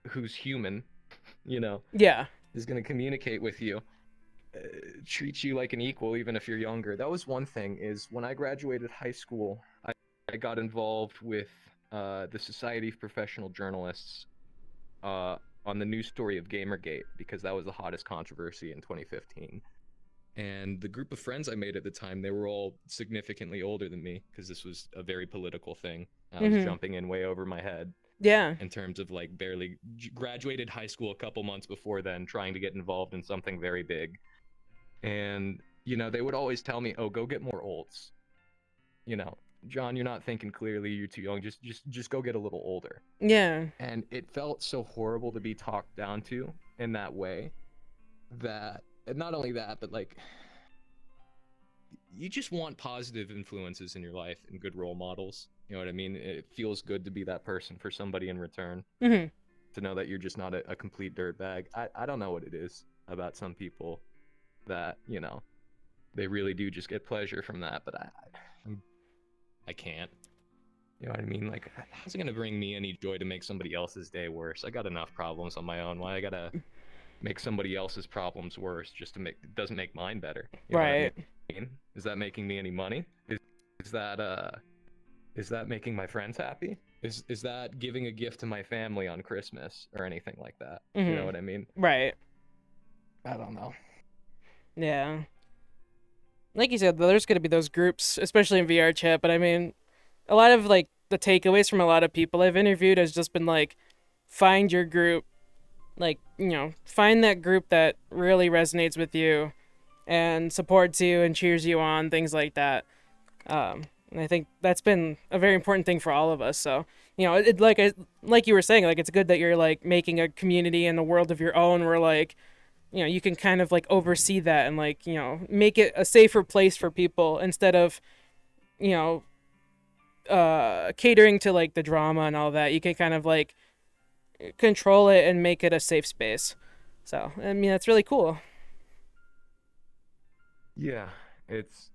who's human, you know, yeah, is going to communicate with you, treat you like an equal even if you're younger. That was one thing. Is when I graduated high school, I got involved with the Society of Professional Journalists on the news story of Gamergate, because that was the hottest controversy in 2015. And the group of friends I made at the time, they were all significantly older than me, because this was a very political thing. I was jumping in way over my head. Yeah. In terms of like barely graduated high school a couple months before then, trying to get involved in something very big. And, you know, they would always tell me, oh, go get more olds. You know, John, you're not thinking clearly, you're too young, just go get a little older. Yeah. And it felt so horrible to be talked down to in that way, that, and not only that, but like, you just want positive influences in your life and good role models. You know what I mean? It feels good to be that person for somebody in return. To know that you're just not a complete dirtbag. I don't know what it is about some people that, you know, they really do just get pleasure from that, but I can't. You know what I mean? Like, how's it gonna bring me any joy to make somebody else's day worse? I got enough problems on my own. Why I gotta make somebody else's problems worse just to make it doesn't make mine better? You know what I mean? Is that making me any money? Is that making my friends happy? Is that giving a gift to my family on Christmas or anything like that? You know what I mean? Right. I don't know. Yeah. Like you said, there's going to be those groups, especially in VRChat, but I mean, a lot of, like, the takeaways from a lot of people I've interviewed has just been, like, find your group. Like, you know, find that group that really resonates with you and supports you and cheers you on, things like that. And I think that's been a very important thing for all of us. So, you know, like you were saying, like, it's good that you're, like, making a community and a world of your own where, like, you know, you can kind of, like, oversee that and, like, you know, make it a safer place for people instead of, you know, catering to, like, the drama and all that. You can kind of, like, control it and make it a safe space. So, I mean, that's really cool. Yeah, it's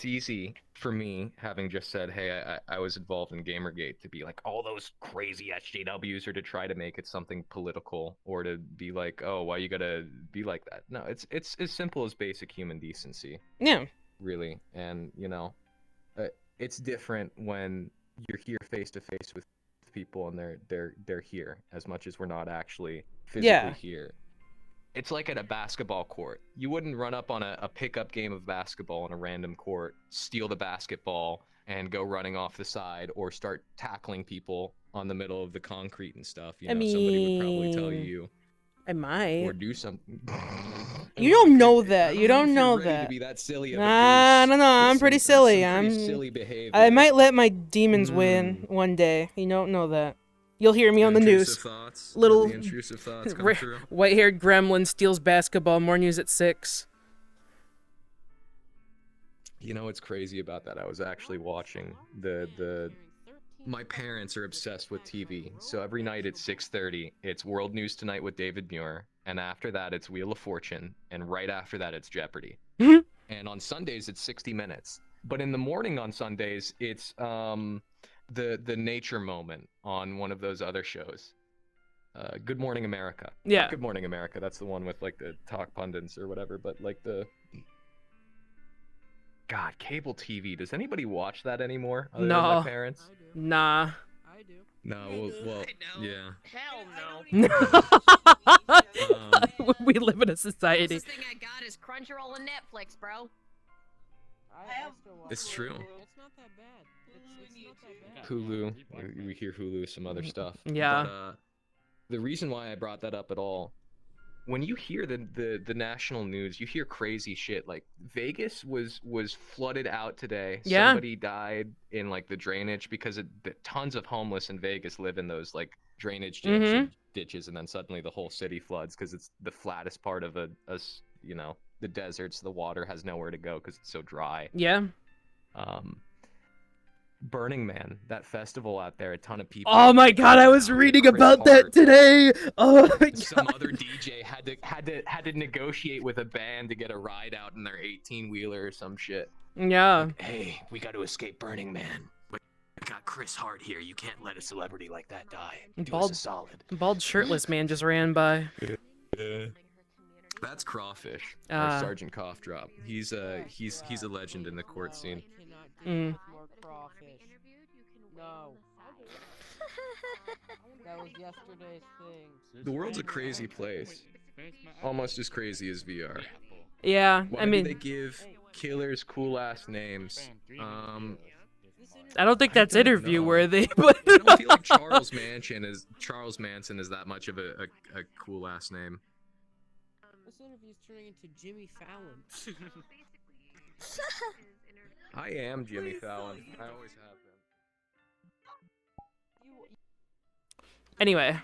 easy for me, having just said, hey, I was involved in Gamergate, to be like, all those crazy SJWs, or to try to make it something political, or to be like, oh, why you gotta be like that? No, it's as simple as basic human decency. Yeah. Really. And, you know, it's different when you're here face to face with people and they're here, as much as we're not actually physically here. It's like at a basketball court. You wouldn't run up on a pickup game of basketball on a random court, steal the basketball, and go running off the side, or start tackling people on the middle of the concrete and stuff. You know, somebody would probably tell you. I might. Or do something. You don't know that. You don't know ready that. to be that silly of a Nah, no, I'm pretty silly. Silly behavior. I might let my demons win one day. You don't know that. You'll hear me on the news. Thoughts. Little The intrusive thoughts come through. white-haired gremlin steals basketball. More news at 6. You know what's crazy about that? I was actually watching my parents are obsessed with TV, so every night at 6:30, it's World News Tonight with David Muir, and after that, it's Wheel of Fortune, and right after that, it's Jeopardy. And on Sundays, it's 60 Minutes. But in the morning on Sundays, it's the nature moment on one of those other shows. Good Morning America. Yeah. Not Good Morning America. That's the one with like the talk pundits or whatever. But like the God, cable TV. Does anybody watch that anymore? Other than my No. parents? Nah. I do. No. Well, yeah. Hell no. We live in a society. Closest thing I got is Crunchyroll and Netflix, bro. It's true. It's not that bad. It's not that bad. Hulu. We hear Hulu, some other stuff. Yeah. But, the reason why I brought that up at all, when you hear the national news, you hear crazy shit. Like Vegas was flooded out today. Yeah. Somebody died in like the drainage because tons of homeless in Vegas live in those like drainage ditches, and then suddenly the whole city floods because it's the flattest part of the desert, so the water has nowhere to go because it's so dry. Yeah. Burning Man, that festival out there, a ton of people. Oh my god, I was reading about that today. Oh my god. Some other DJ had to negotiate with a band to get a ride out in their 18-wheeler or some shit. Yeah. Like, hey, we got to escape Burning Man. We got Chris Hart here. You can't let a celebrity like that die. Do us a solid. Bald shirtless man just ran by. That's Crawfish, or Sergeant Cough Drop. He's a legend in the court scene. More crawfish. No. That was yesterday's thing. The world's a crazy place. Almost as crazy as VR. Yeah, Why I mean, do they give killers cool ass names? I don't think that's interview worthy, but I don't feel like Charles Manson is that much of a cool ass name. This interview's turning into Jimmy Fallon. I am Jimmy Fallon. I always have been. Anyway.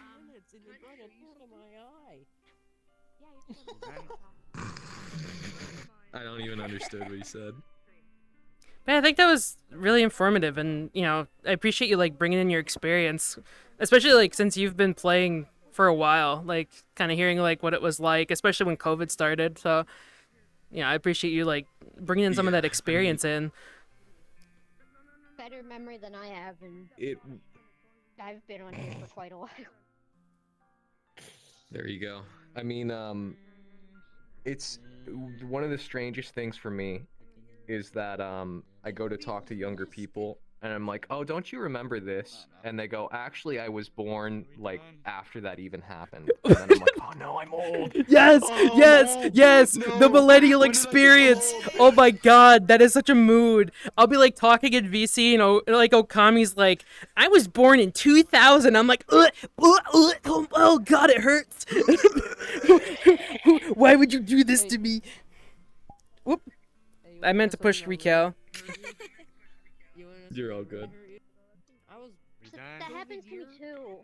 I don't even understand what he said. But I think that was really informative, and I appreciate you like bringing in your experience, especially like since you've been playing for a while, like kind of hearing like what it was like, especially when COVID started. So, I appreciate you like bringing in some of that experience in. Better memory than I have, and I've been on here for quite a while. There you go. I mean, it's one of the strangest things for me is that I go to talk to younger people and I'm like, oh, don't you remember this? And they go, actually, I was born like after that even happened. And then I'm like, oh no, I'm old. Yes, Oh, yes, no. the millennial experience. Oh my god, that is such a mood. I'll be like talking in VC, like Okami's like, I was born in 2000. I'm like, oh god, it hurts. Why would you do this to me? Whoop. I meant to push Rikel. You're all good. That happens to me too.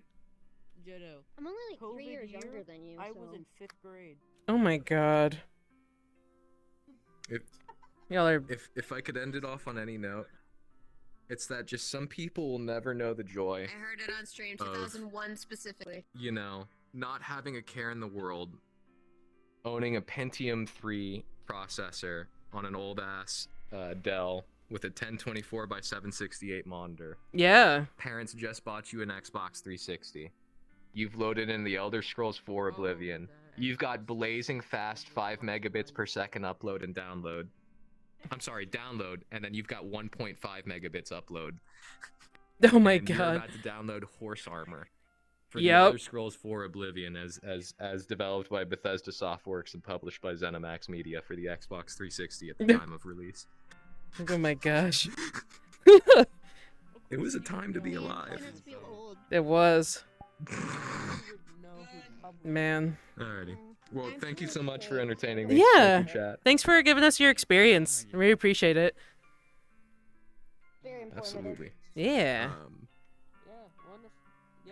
Jodo. I'm only like 3 years younger than you. I was in 5th grade. Oh my god. If I could end it off on any note, it's that just some people will never know the joy. I heard it on stream 2001 specifically. Not having a care in the world, owning a Pentium 3 processor on an old ass Dell with a 1024 by 768 monitor. Yeah. Parents just bought you an Xbox 360. You've loaded in the Elder Scrolls 4 Oblivion. You've got blazing fast 5 megabits per second upload and download. I'm sorry, download, and then you've got 1.5 megabits upload. Oh my and god. You're about to download Horse Armor for the Yep. Elder Scrolls 4 Oblivion as developed by Bethesda Softworks and published by ZeniMax Media for the Xbox 360 at the time of release. Oh my gosh. It was a time to be alive. It was. Man. Alrighty. Well, thank you so much for entertaining me. Yeah. Thank you, chat. Thanks for giving us your experience. I really appreciate it. Very informative. Absolutely. Yeah.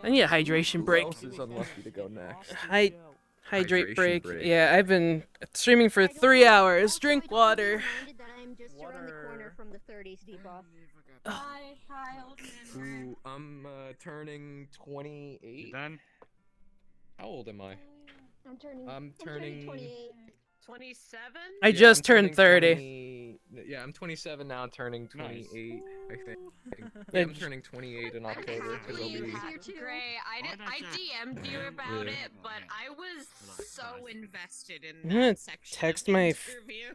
I need a hydration break. Who else is unlucky to go next? Hydrate Hydration break. break. Yeah, I've been streaming for 3 hours. Drink water. I'm just around the corner from the 30s debuff. Hi, child. Ooh, I'm turning 28. Done? How old am I? I'm turning 28. 27? I just I'm turned turning 30. 20 Yeah, I'm 27 now, turning 28, I think. Yeah, I'm turning 28 in October because I'll be. Gray, I DM'd you about Yeah. it, but I was so invested in I'm that gonna section text of the my interview.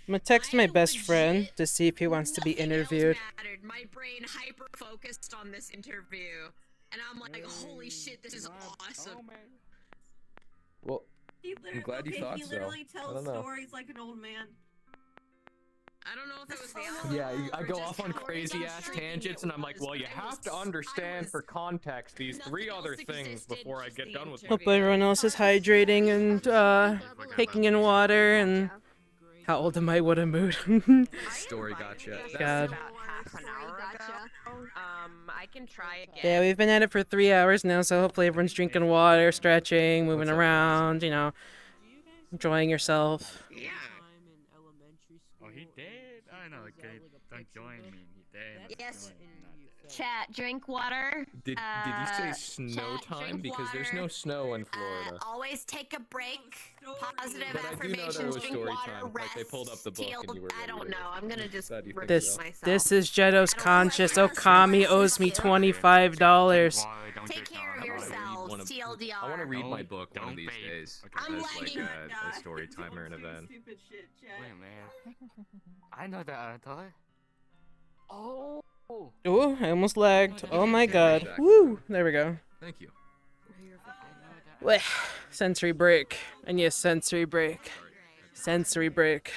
I'm gonna text my best friend to see if he wants to be interviewed. Mattered. My brain hyper focused on this interview, and I'm like, holy shit, this is awesome. Well, I'm glad you thought he so. literally I tells don't know. stories like an old man. I don't know if it was the Yeah, I or go just off on how crazy ass intriguing tangents, it and I'm like, was, well, you but have to understand for context these three other things before I get done with Hope everyone else is hydrating and taking in water and. How old am I? What a mood. Story gotcha. God. about half an hour ago. I can try again. Yeah, we've been at it for 3 hours now, so hopefully everyone's drinking water, stretching, moving around, you know, enjoying yourself. Yeah. Oh, he did? I know, okay, don't join me. He did. Yes. Chat, drink water. Did you say snow chat, time? drink Because there's water. no snow in Florida. Always take a break. Positive But I do know affirmations. there was Drink story water. time. Like they pulled up the book and you were. I don't know. I'm gonna just This myself. this is Jetto's conscious. Okami owes me $25. Take care of yourselves. TLDR. I want to read my book one of these days. I'm As like lagging. a story time or an event. Wait, man. I know that, Anton. Oh. Ooh, I almost lagged. Oh my god. Woo! There we go. Thank you. Wait, sensory break. I need a sensory break. Sensory break.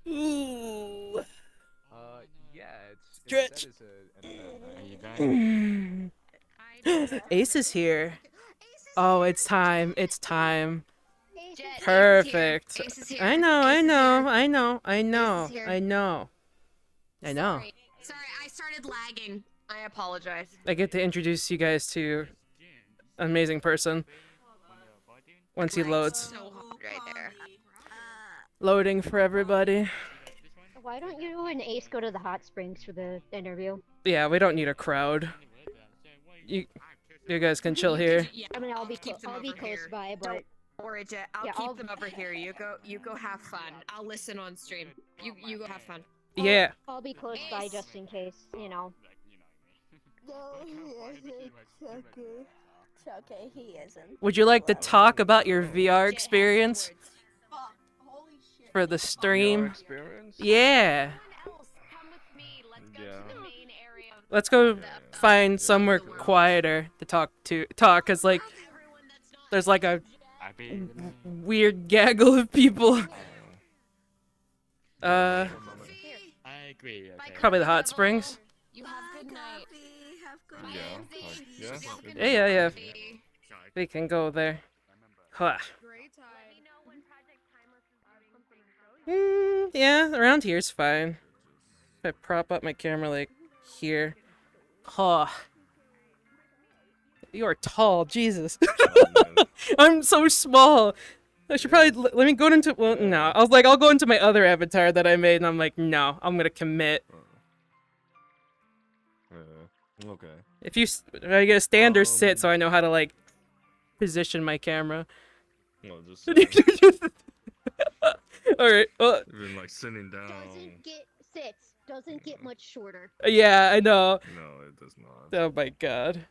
Ooh. Yeah, it's Stretch. that is an event. Ace is here. Oh, it's time. It's time. Perfect. I know, I know, I know, I know, I know. I know. Sorry, I started lagging. I apologize. I get to introduce you guys to an amazing person. Once he loads. So hot right there. Loading for everybody. Why don't you and Ace go to the hot springs for the interview? Yeah, we don't need a crowd. You guys can chill here. Yeah, I mean, I'll be keep them I'll be over close here. by, but Don't worry, Jet. I'll Yeah, keep I'll- them over here. You go have fun. I'll listen on stream. You go have fun. Yeah. I'll be close by just in case, you know. No, he isn't. It's okay. It's okay, he isn't. Would you like to talk about your VR experience for the stream? Experience? Yeah. Yeah. Let's go find somewhere quieter to talk, cause like there's like a weird gaggle of people. I agree. Okay. Probably the hot springs. You have good night. Yeah. We can go there. Huh. Yeah, around here's fine. If I prop up my camera like here. Huh. You are tall, Jesus. I'm so small. I should probably let me go into. Well, no. I was like, I'll go into my other avatar that I made, and I'm like, no, I'm gonna commit. Okay. If I get a stand or sit, so I know how to like position my camera. Well, just. All right. Even like sitting down. Doesn't get much shorter. Yeah, I know. No, it does not. Oh my god.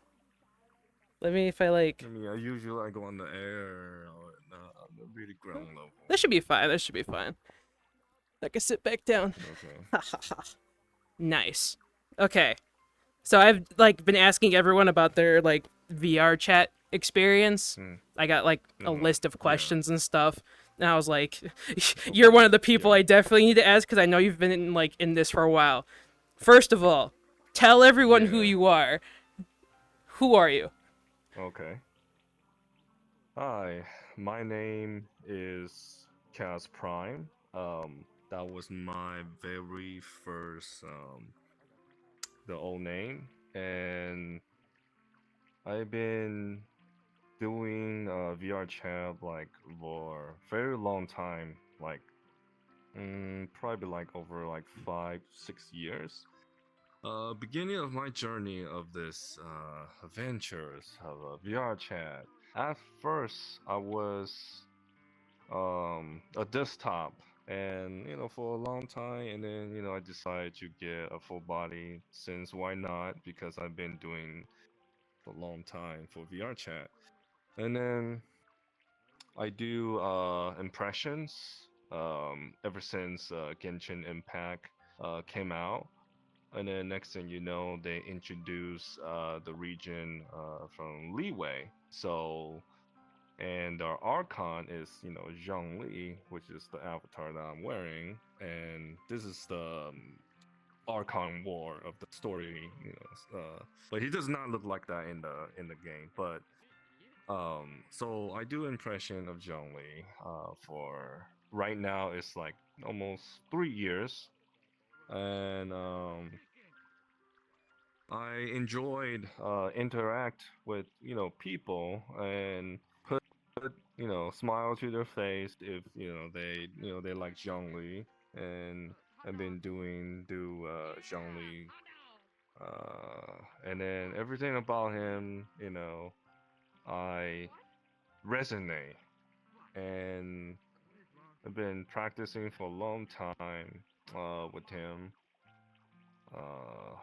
Let me if I like. I mean, I usually go on the air or the really ground level. That should be fine. That should be fine. I can sit back down. Okay. Nice. Okay. So I've like been asking everyone about their like VRChat experience. I got like a list of questions and stuff. And I was like, you're one of the people I definitely need to ask because I know you've been in this for a while. First of all, tell everyone who you are. Who are you? Okay. Hi, my name is Kaz Prime. That was my very first the old name, and I've been doing VRChat like for a very long time, like probably like over like 5-6 years. Beginning of my journey of this adventures of VRChat. At first, I was a desktop and for a long time, and then I decided to get a full body, since why not, because I've been doing for a long time for VRChat. And then I do impressions ever since Genshin Impact came out. And then next thing you know, they introduce the region from Leeway. So, and our Archon is, Zhongli, which is the avatar that I'm wearing. And this is the Archon War of the story, but he does not look like that in the game. But so I do impression of Zhongli for right now. It's like almost 3 years, and I enjoyed interact with people and put smile to their face if they like Zhongli, and I've been do Zhongli, and then everything about him, I resonate, and I've been practicing for a long time with him. Uh,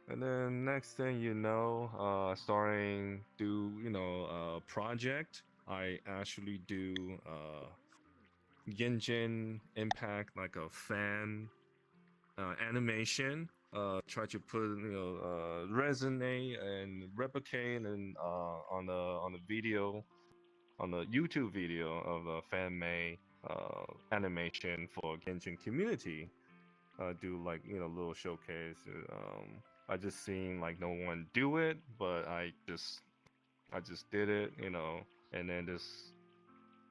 and then next thing you know, starting do project. I actually do Genshin Impact like a fan animation. Try to put resonate and replicate and on the video, on the YouTube video of a fan made animation for Genshin community. Do like little showcase. I just seen like no one do it, but I just did it, and then this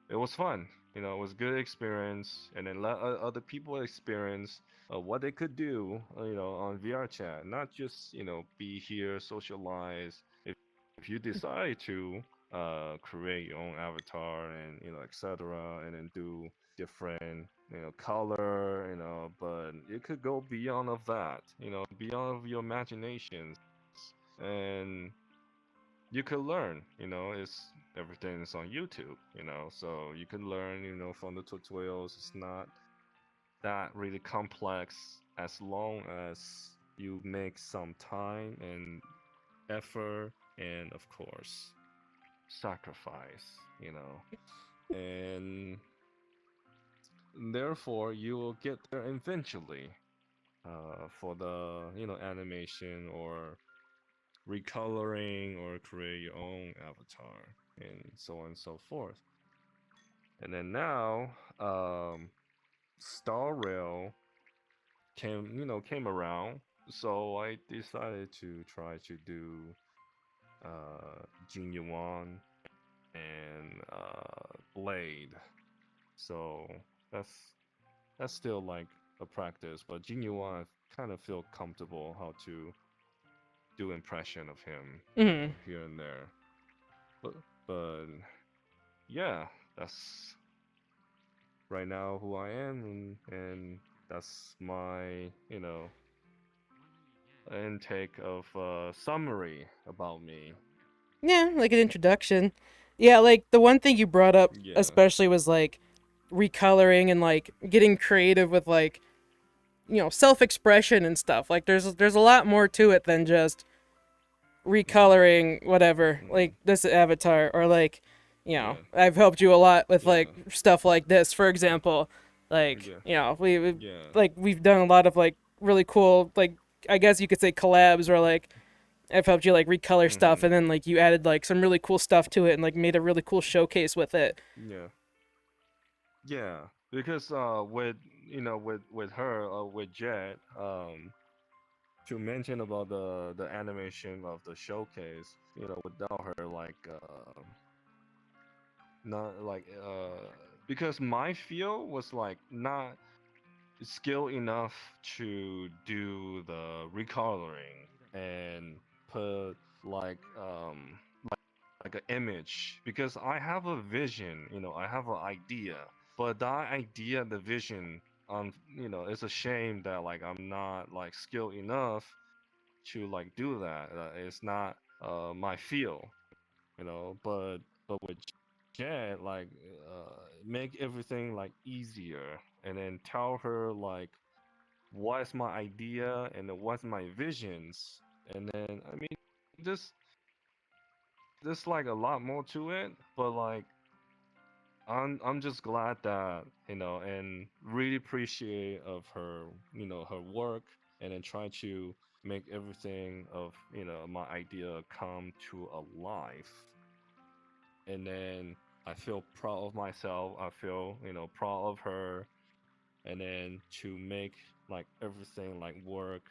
it was fun. It was good experience, and then let other people experience what they could do, on VR chat. Not just be here, socialize. If you decide to create your own avatar and etc., and then do different color, but it could go beyond of that, beyond of your imaginations, and you could learn, it's everything is on YouTube, so you can learn, from the tutorials. It's not that really complex, as long as you make some time and effort, and of course sacrifice, and therefore you will get there eventually, for the animation or recoloring or create your own avatar, and so on and so forth. And then now, Star Rail came around, so I decided to try to do Jin Yuan and Blade. So that's that's still like a practice, but Jin Yuan I kind of feel comfortable how to do impression of him Mhm. here and there. But yeah, that's right now who I am, and that's my intake of summary about me. Yeah, like an introduction. Yeah, like the one thing you brought up Yeah. especially was like recoloring and like getting creative with like self-expression and stuff. Like there's a lot more to it than just recoloring whatever, like this avatar, or like I've helped you a lot with like stuff like this, for example. Like we've done a lot of like really cool, like I guess you could say collabs, where like I've helped you like recolor stuff, and then like you added like some really cool stuff to it and like made a really cool showcase with it. Yeah, because with her, with Jet, to mention about the animation of the showcase, without her, like not like because my field was like not skilled enough to do the recoloring and put like an image, because I have a vision, I have an idea, but that idea, the vision, it's a shame that like I'm not like skilled enough to like do that. It's not my field, but with Jet, like make everything like easier, and then tell her like what's my idea and then what's my visions, and then I mean this there's like a lot more to it, but like I'm just glad that and really appreciate of her her work, and then try to make everything of my idea come to a life. And then I feel proud of myself. I feel proud of her, and then to make like everything like work,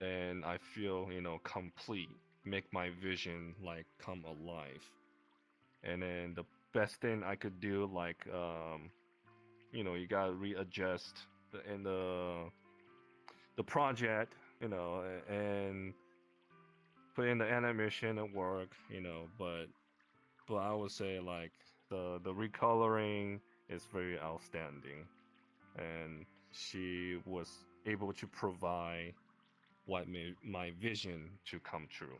and I feel complete. Make my vision like come alive, and then the best thing I could do like you gotta readjust in the project, and put in the animation and work, but I would say like the recoloring is very outstanding, and she was able to provide what made my vision to come true.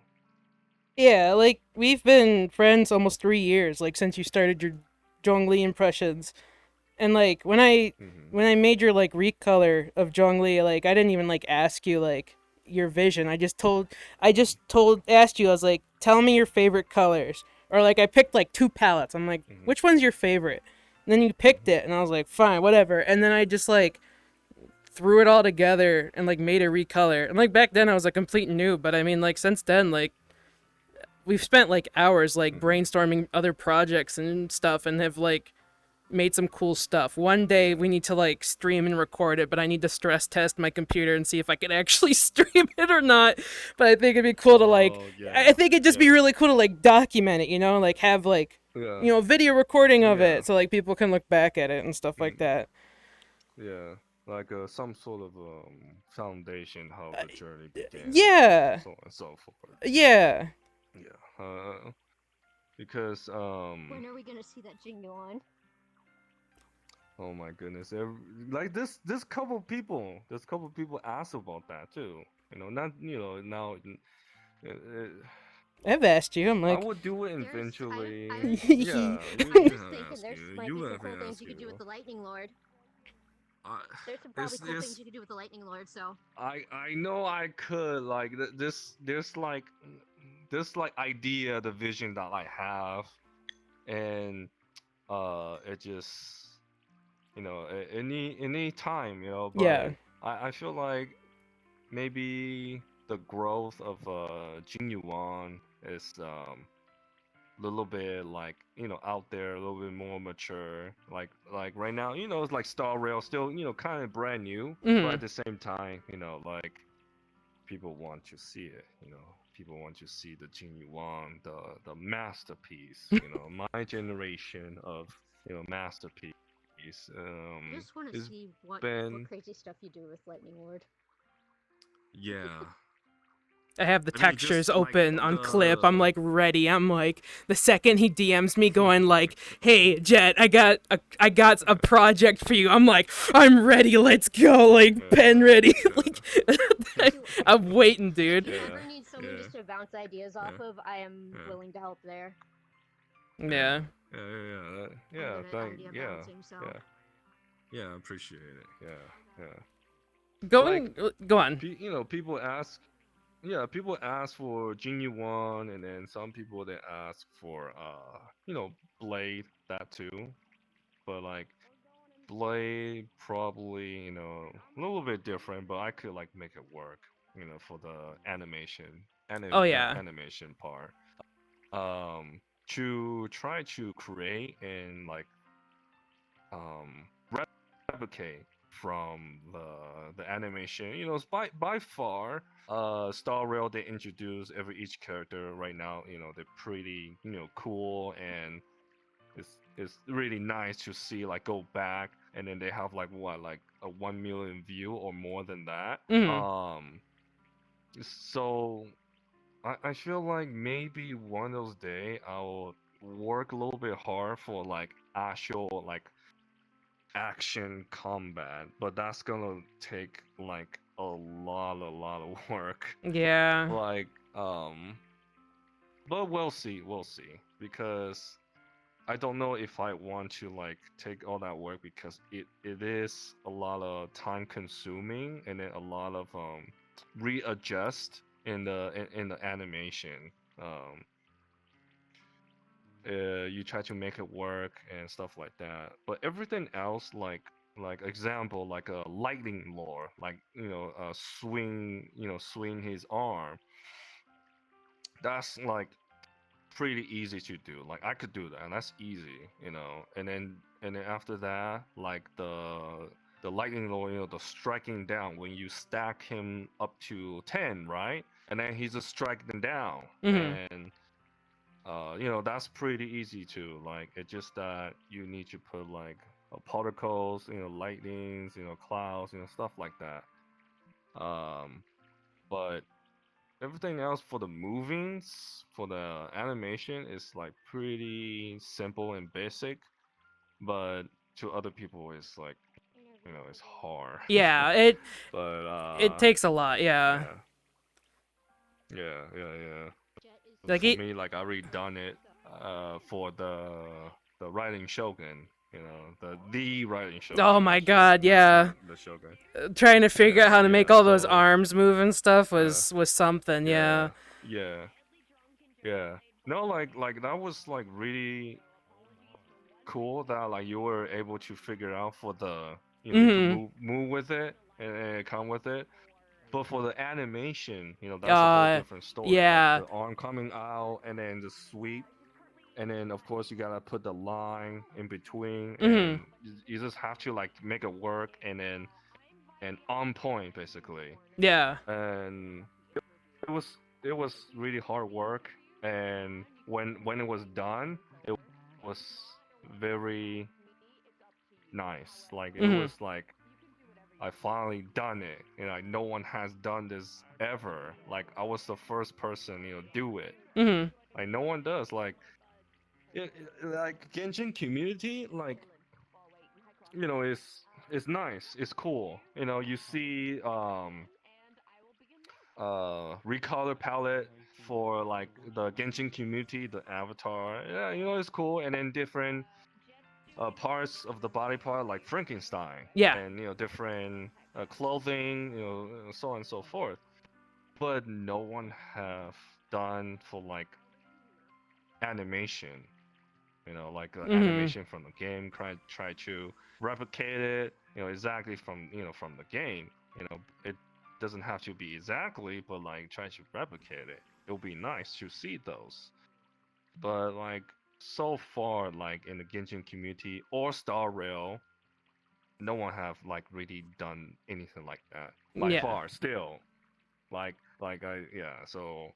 Yeah, like we've been friends almost 3 years, like since you started your Zhongli impressions. And like when I made your like recolor of Zhongli, like I didn't even like ask you like your vision. I just told asked you, I was like, tell me your favorite colors. Or like I picked like 2 palettes. I'm like, which one's your favorite? And then you picked it and I was like, fine, whatever. And then I just like threw it all together and like made a recolor. And like back then I was a complete noob, but I mean like since then like we've spent like hours like brainstorming other projects and stuff, and have like made some cool stuff. One day we need to like stream and record it, but I need to stress test my computer and see if I can actually stream it or not. But I think it'd be cool to like I think it'd just be really cool to like document it, like have like video recording of it so like people can look back at it and stuff like that. Yeah, like some sort of foundation how the journey began. Yeah. So on and so forth. Yeah. Yeah. Because When are we gonna see that Jingyuan? oh my goodness, like this couple people asked about that too. Not now. I've asked you. I'm like, I would do it eventually. Yeah, you thinking there's might be some cool things you could do with the Lightning Lord. There's some probably cool things you could do with the Lightning Lord. So I know I could like there's like this like idea, the vision that I have, and it just any time but yeah. I feel like maybe the growth of Jinyuan is a little bit like out there, a little bit more mature, like right now it's like Star Rail still kind of brand new, but at the same time like people want to see it, people want to see the Jinyuan, the masterpiece, my generation of masterpiece. I just want to see what crazy stuff you do with Lightning Lord. Yeah. I have the textures open on clip. I'm like ready. I'm like the second he DMs me going like, "Hey Jet, I got a project for you." I'm like, "I'm ready. Let's go." Like pen ready. Like I'm waiting, dude. If you ever need someone just to bounce ideas off of, I am willing to help there. Yeah. Yeah. I appreciate it. Yeah. Go on. People ask. Yeah, people ask for Jinyuan, and then some people they ask for Blade, that too. But like Blade probably a little bit different, but I could like make it work for the animation animation part. To try to create and like replicate from the animation, it's by far Star Rail they introduce each character right now, they're pretty cool, and it's really nice to see like go back, and then they have like a 1 million view or more than that. So I feel like maybe one of those days I'll work a little bit hard for like actual like action combat, but that's gonna take like a lot of work. Yeah. Like but we'll see because I don't know if I want to like take all that work because it is a lot of time consuming and then a lot of readjust in the animation. Um, you try to make it work and stuff like that. But everything else, like example, like a lightning lore, like swing his arm. That's like pretty easy to do. Like I could do that, and that's easy, And then after that, like the lightning lore, the striking down when you stack him up to 10, right? And then he's just striking down, and that's pretty easy too. Like it's just that you need to put like particles, lightnings, clouds, stuff like that. But everything else for the movings, for the animation is like pretty simple and basic, but to other people it's like, it's hard. Yeah, but it takes a lot. Yeah. Yeah. Like for me, like I already done it for the Riding Shogun, the Riding Shogun. Oh my god, yeah. The Shogun. Trying to figure out how to make all those arms move and stuff was something, yeah. Yeah. No, like that was like really cool that like you were able to figure out for the you to move with it and come with it. But for the animation, that's a whole different story. Yeah. Like the arm coming out and then the sweep, and then of course you gotta put the line in between, and you just have to like make it work and on point basically. Yeah. And it was really hard work, and when it was done, it was very nice. Like it was like I finally done it. Like no one has done this ever. Like I was the first person, do it. Like no one does. Like like Genshin community, like it's nice. It's cool. You see recolor palette for like the Genshin community, the avatar. Yeah, it's cool. And then different parts of the body part, like Frankenstein. Yeah. And different clothing, so on and so forth. But no one have done for like animation. Like animation from the game. Try to replicate it. Exactly from from the game. It doesn't have to be exactly, but like try to replicate it. It'll be nice to see those. But like so far, like in the Genshin community or Star Rail, no one have like really done anything like that by far. Still, like So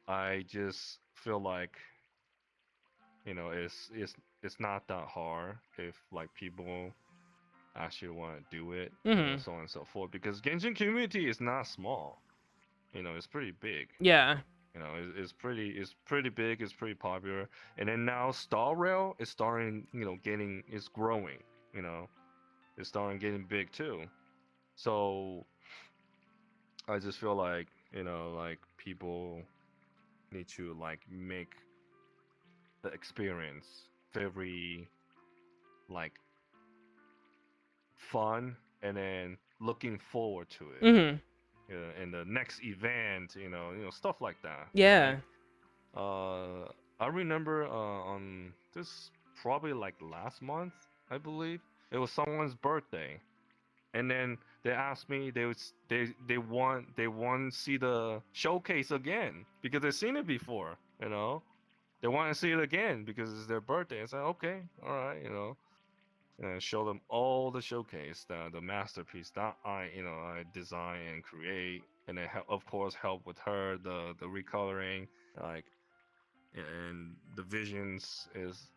I just feel like it's not that hard if like people actually want to do it, so on and so forth. Because Genshin community is not small. It's pretty big. Yeah. It's pretty big. It's pretty popular. And then now Star Rail is starting, it's growing. It's starting getting big too. So I just feel like like people need to like make the experience very like fun, and then looking forward to it. In the next event, stuff like that. Yeah. Right? I remember on this probably like last month, I believe it was someone's birthday, and then they asked me they want to see the showcase again because they've seen it before. They want to see it again because it's their birthday. I said okay, all right, and show them all the showcase, the masterpiece that I design and create, and then of course help with her the recoloring, like, and the visions is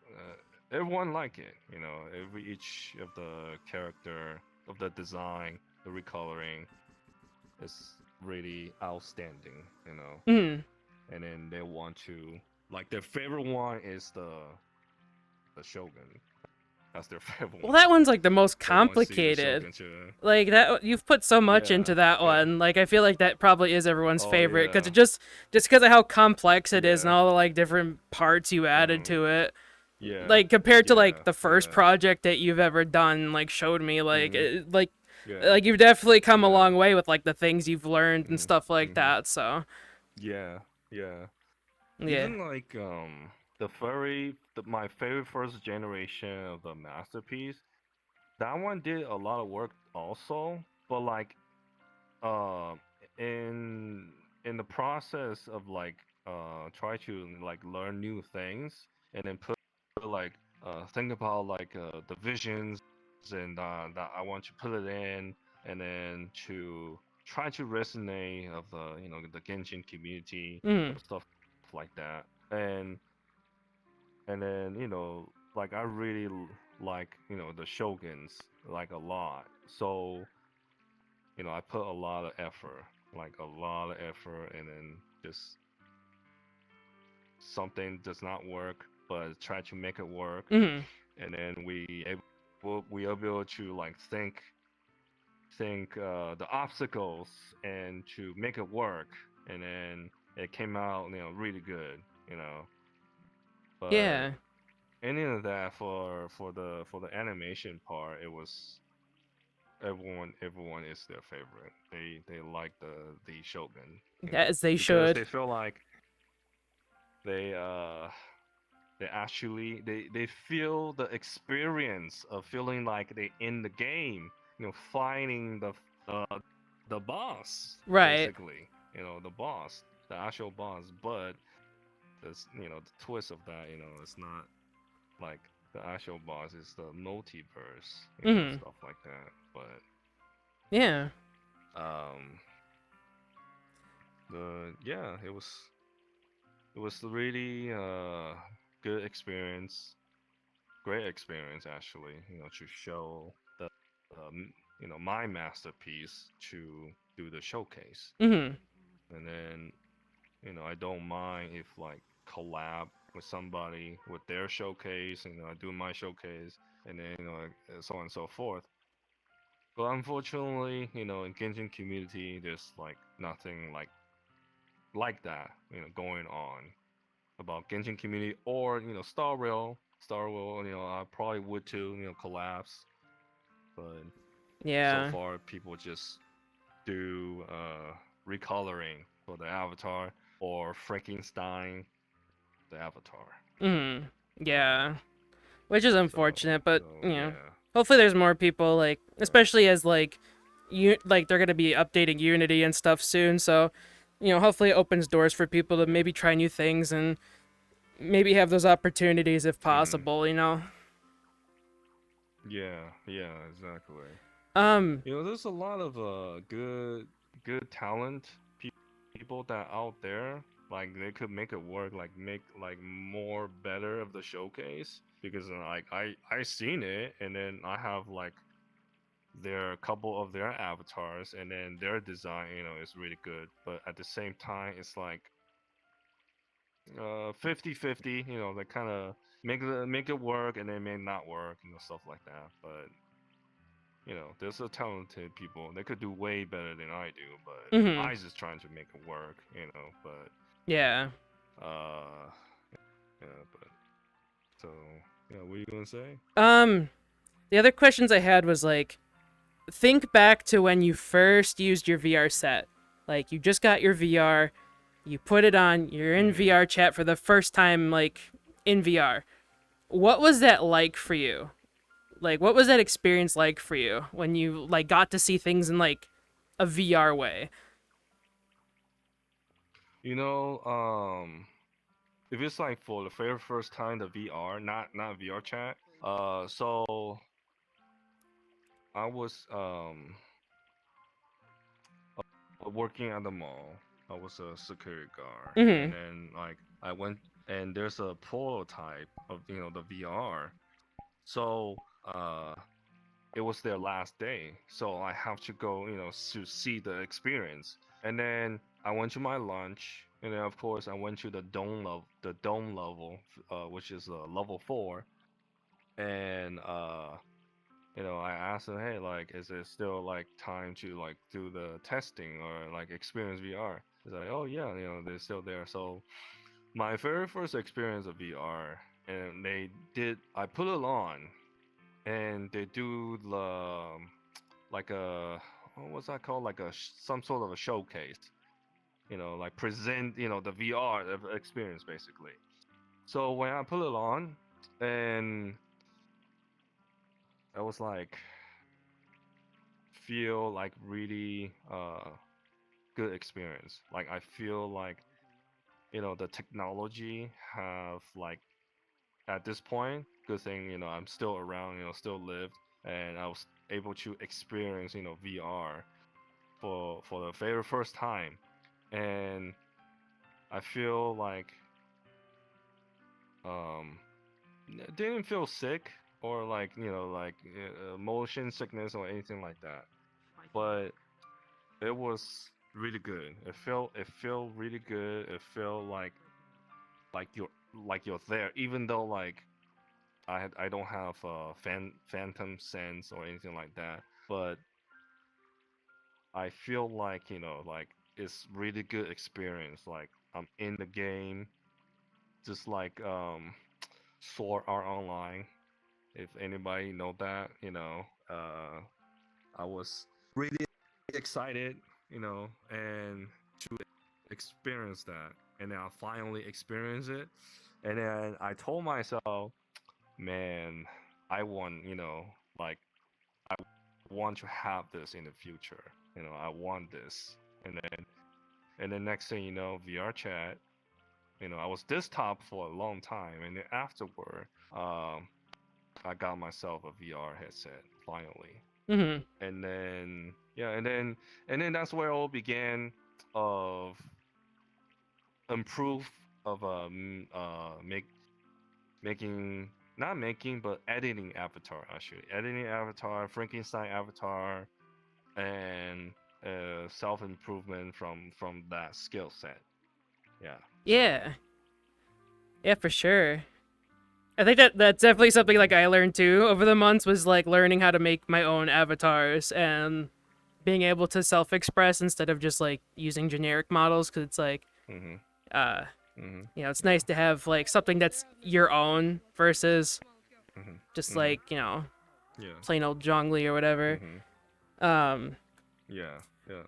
everyone like it, each of the character of the design, the recoloring is really outstanding, and then they want to like their favorite one is the Shogun. That's their favorite one. Well, that one's like the most complicated. Like that, you've put so much into that one. Like I feel like that probably is everyone's favorite because it just because of how complex it is and all the like different parts you added to it. Yeah. Like compared to like Yeah, the first yeah. project that you've ever done, like showed me like Yeah. like you've definitely come a Yeah. long way with like the things you've learned and stuff like mhm. that. So Yeah, yeah. yeah. Even like my very first generation of the masterpiece, that one did a lot of work also, but like uh in the process of like try to like learn new things and then put like think about like the visions and that I want to put it in, and then to try to resonate of the the Genshin community, Mm. stuff like that. And then like I really like the shoguns like a lot, so I put a lot of effort, like a lot of effort, and then just something does not work, but try to make it work, Mhm. and then we able to like think the obstacles and to make it work, and then it came out really good, but Yeah. any of that for the animation part, it was everyone is their favorite. They like the Shogun, As they because should. they feel like they they actually they feel the experience of feeling like they in the game, fighting the boss, Right. basically, the boss, the actual boss. But this the twist of that, it's not like the actual boss is the multiverse, Mhm. stuff like that. But Yeah. um yeah, it was really good experience, great experience actually, to show the my masterpiece to do the showcase. Mhm. And then I don't mind if like collab with somebody with their showcase, and I do my showcase, and then so on and so forth. But unfortunately, in Genshin community, there's like nothing like that, going on about Genshin community, or Star Rail. I probably would too, collapse. But so Yeah. far, people just do recoloring for the avatar or Frankenstein the avatar. Mhm. Yeah. Which is unfortunate, but Yeah. hopefully there's more people like, especially as like like they're gonna be updating Unity and stuff soon. So, hopefully it opens doors for people to maybe try new things and maybe have those opportunities if possible. Yeah, yeah, exactly. Um. There's a lot of good talent people that out there, like they could make it work, like make like more better of the showcase, because like I seen it, and then I have like their couple of their avatars, and then their design, is really good, but at the same time it's like 50-50, they kind of make it work and then may not work, stuff like that. But there's a talented people. They could do way better than I do, but Mhm. I just trying to make it work, But Yeah. uh, yeah, but so yeah, what are you gonna say? The other questions I had was like, think back to when you first used your VR set. Like you just got your VR, you put it on, you're in VRChat for the first time, like in VR. What was that like for you? Like, what was that experience like for you when you like got to see things in like a VR way? If it's like for the very first time the VR, not VR chat. So I was working at the mall. I was a security guard, and Mhm. then like I went, and there's a prototype of the VR. So it was their last day, so I have to go, to see the experience. And then I went to my lunch, and then of course I went to the dome level, which is level 4, and I asked them, hey, like, is it still like time to like do the testing or like experience VR? It's like, oh yeah, they're still there. So my very first experience of VR, and I put it on, and they do the like a what was that called, like some sort of a showcase, like present the VR experience basically. So when I put it on, and I was like feel like really good experience. Like I feel like the technology have like at this point, good thing I'm still around, still lived, and I was able to experience VR for the very first time, and I feel like didn't feel sick or like motion sickness or anything like that, but it was really good. It felt really good. It felt like you're there, even though like I don't have phantom sense or anything like that, but I feel like like it's really good experience. Like I'm in the game, just like Sword Art Online. If anybody know that, I was really excited, and to experience that, and then I finally experienced it, and then I told myself, man, I want, like I want to have this in the future. I want this, and then next thing you know, VR chat. I was desktop for a long time, and then afterward, I got myself a VR headset finally. Mm-hmm. And then yeah, and then that's where it all began of improve of making not making but editing avatar, actually editing avatar, Frankenstein avatar, and self improvement from that skill set. Yeah. Yeah. Yeah, for sure. I think that's definitely something like I learned too over the months, was like learning how to make my own avatars and being able to self-express instead of just like using generic models, because it's like it's nice to have like something that's your own versus just like Yeah. plain old Zhongli or whatever. Yeah. Yeah.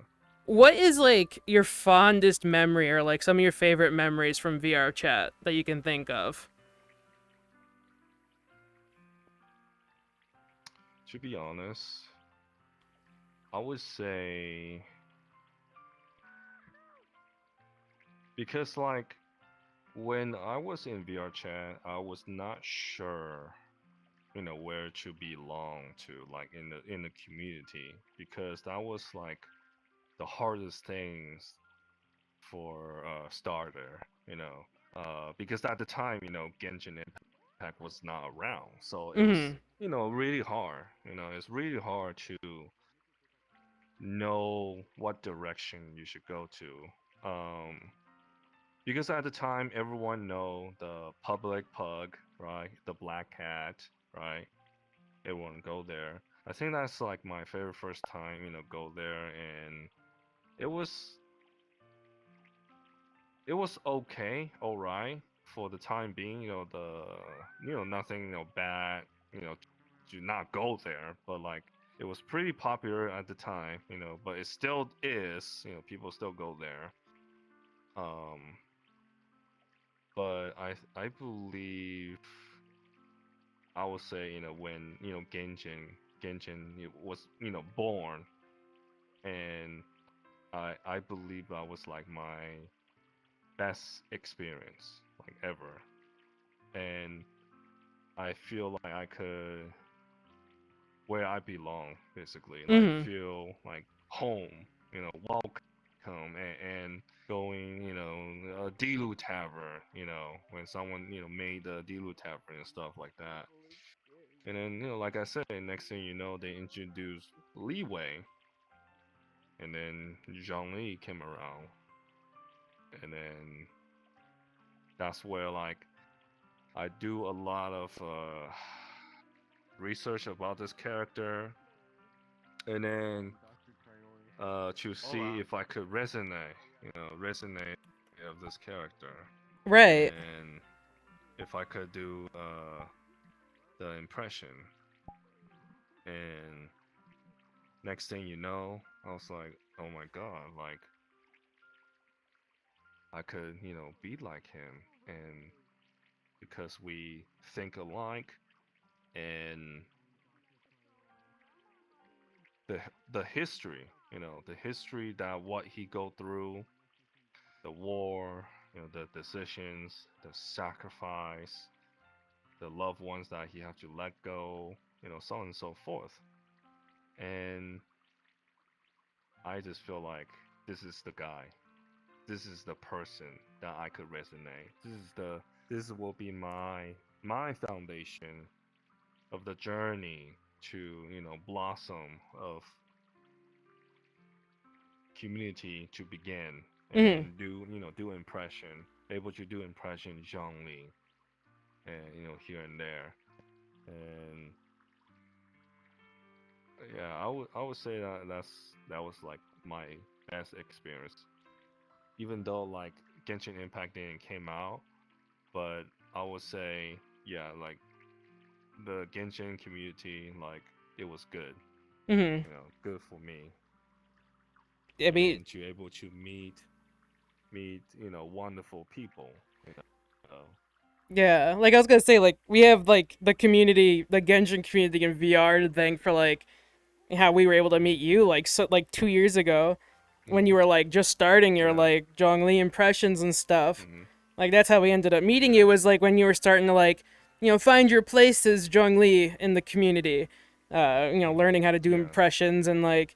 What is like your fondest memory or like some of your favorite memories from VR chat that you can think of? To be honest, I would say because like when I was in VR chat, I was not sure, where to belong to, like in the community, because that was like the hardest things for starter, because at the time, Genshin Impact was not around, so it was really hard. It's really hard to know what direction you should go to. Because at the time, everyone know the public pug, right? The black cat, right? Everyone go there. I think that's like my favorite first time, go there, and it was it was okay, all right for the time being. Nothing, bad, to not go there, but like it was pretty popular at the time, but it still is, people still go there. Um, but I believe I would say when Genshin was born, and I believe that was like my best experience like ever, and I feel like I could where I belong basically, like feel like home, welcome, and going a Dilu Tavern, when someone made the Dilu Tavern and stuff like that. And then, like I said, next thing you know, they introduced Leeway, and then Zhongli came around, and then that's where like I do a lot of research about this character, and then to see if I could resonate of this character. Right. And if I could do the impression, and next thing you know, I was like, oh my god, like I could, be like him, and because we think alike, and the history, the history that what he go through, the war, the decisions, the sacrifice, the loved ones that he have to let go, so on and so forth. And I just feel like this is the guy. This is the person that I could resonate. This will be my foundation of the journey to, blossom of community to begin, and do impression, able to do impression Zhongli, and here and there. And yeah, I would say that was like my best experience, even though like Genshin Impact didn't came out, but I would say, yeah, like the Genshin community, like it was good. Good for me. I mean, and to able to meet wonderful people. Yeah, like I was gonna say, like we have like the community, the Genshin community in VR to thank for like how we were able to meet you like 2 years ago when you were like just starting your like Zhongli impressions and stuff. Like that's how we ended up meeting you, was like when you were starting to like find your place as Zhongli in the community. Learning how to do impressions and like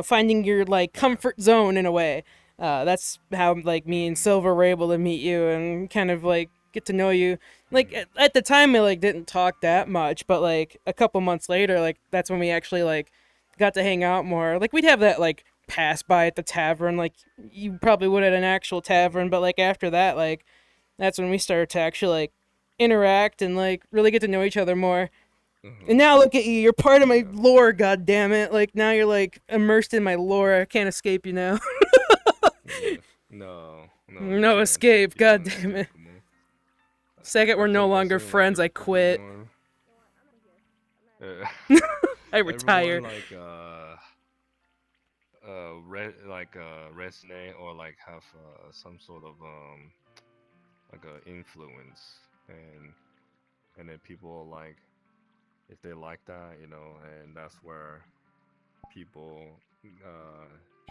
finding your like comfort zone in a way. That's how like me and Silver were able to meet you and kind of like get to know you. Like at the time we like didn't talk that much, but like a couple months later, like that's when we actually like got to hang out more. Like we'd have that like pass by at the tavern, like you probably would at an actual tavern, but like after that, like that's when we started to actually like interact and like really get to know each other more. And now look at you, you're part of my lore, god damn it. Like now you're like immersed in my lore. I can't escape you now. No escape, god damn it. Second we're no longer friends, I quit. I retire. Everyone, resonate or like have some sort of like a influence, and then people like, if they like that, and that's where people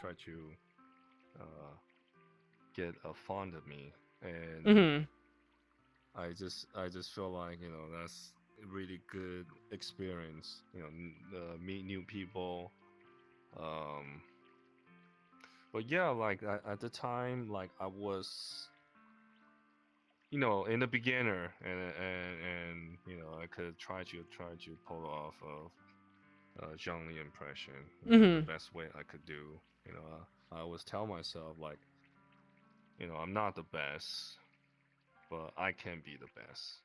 try to get fond of me, and I just feel like that's a really good experience. Meet new people. But yeah, like at the time, like I was, in the beginner, and I could try to pull off of Zhongli impression, the best way I could do. I always tell myself like, I'm not the best, but I can be the best.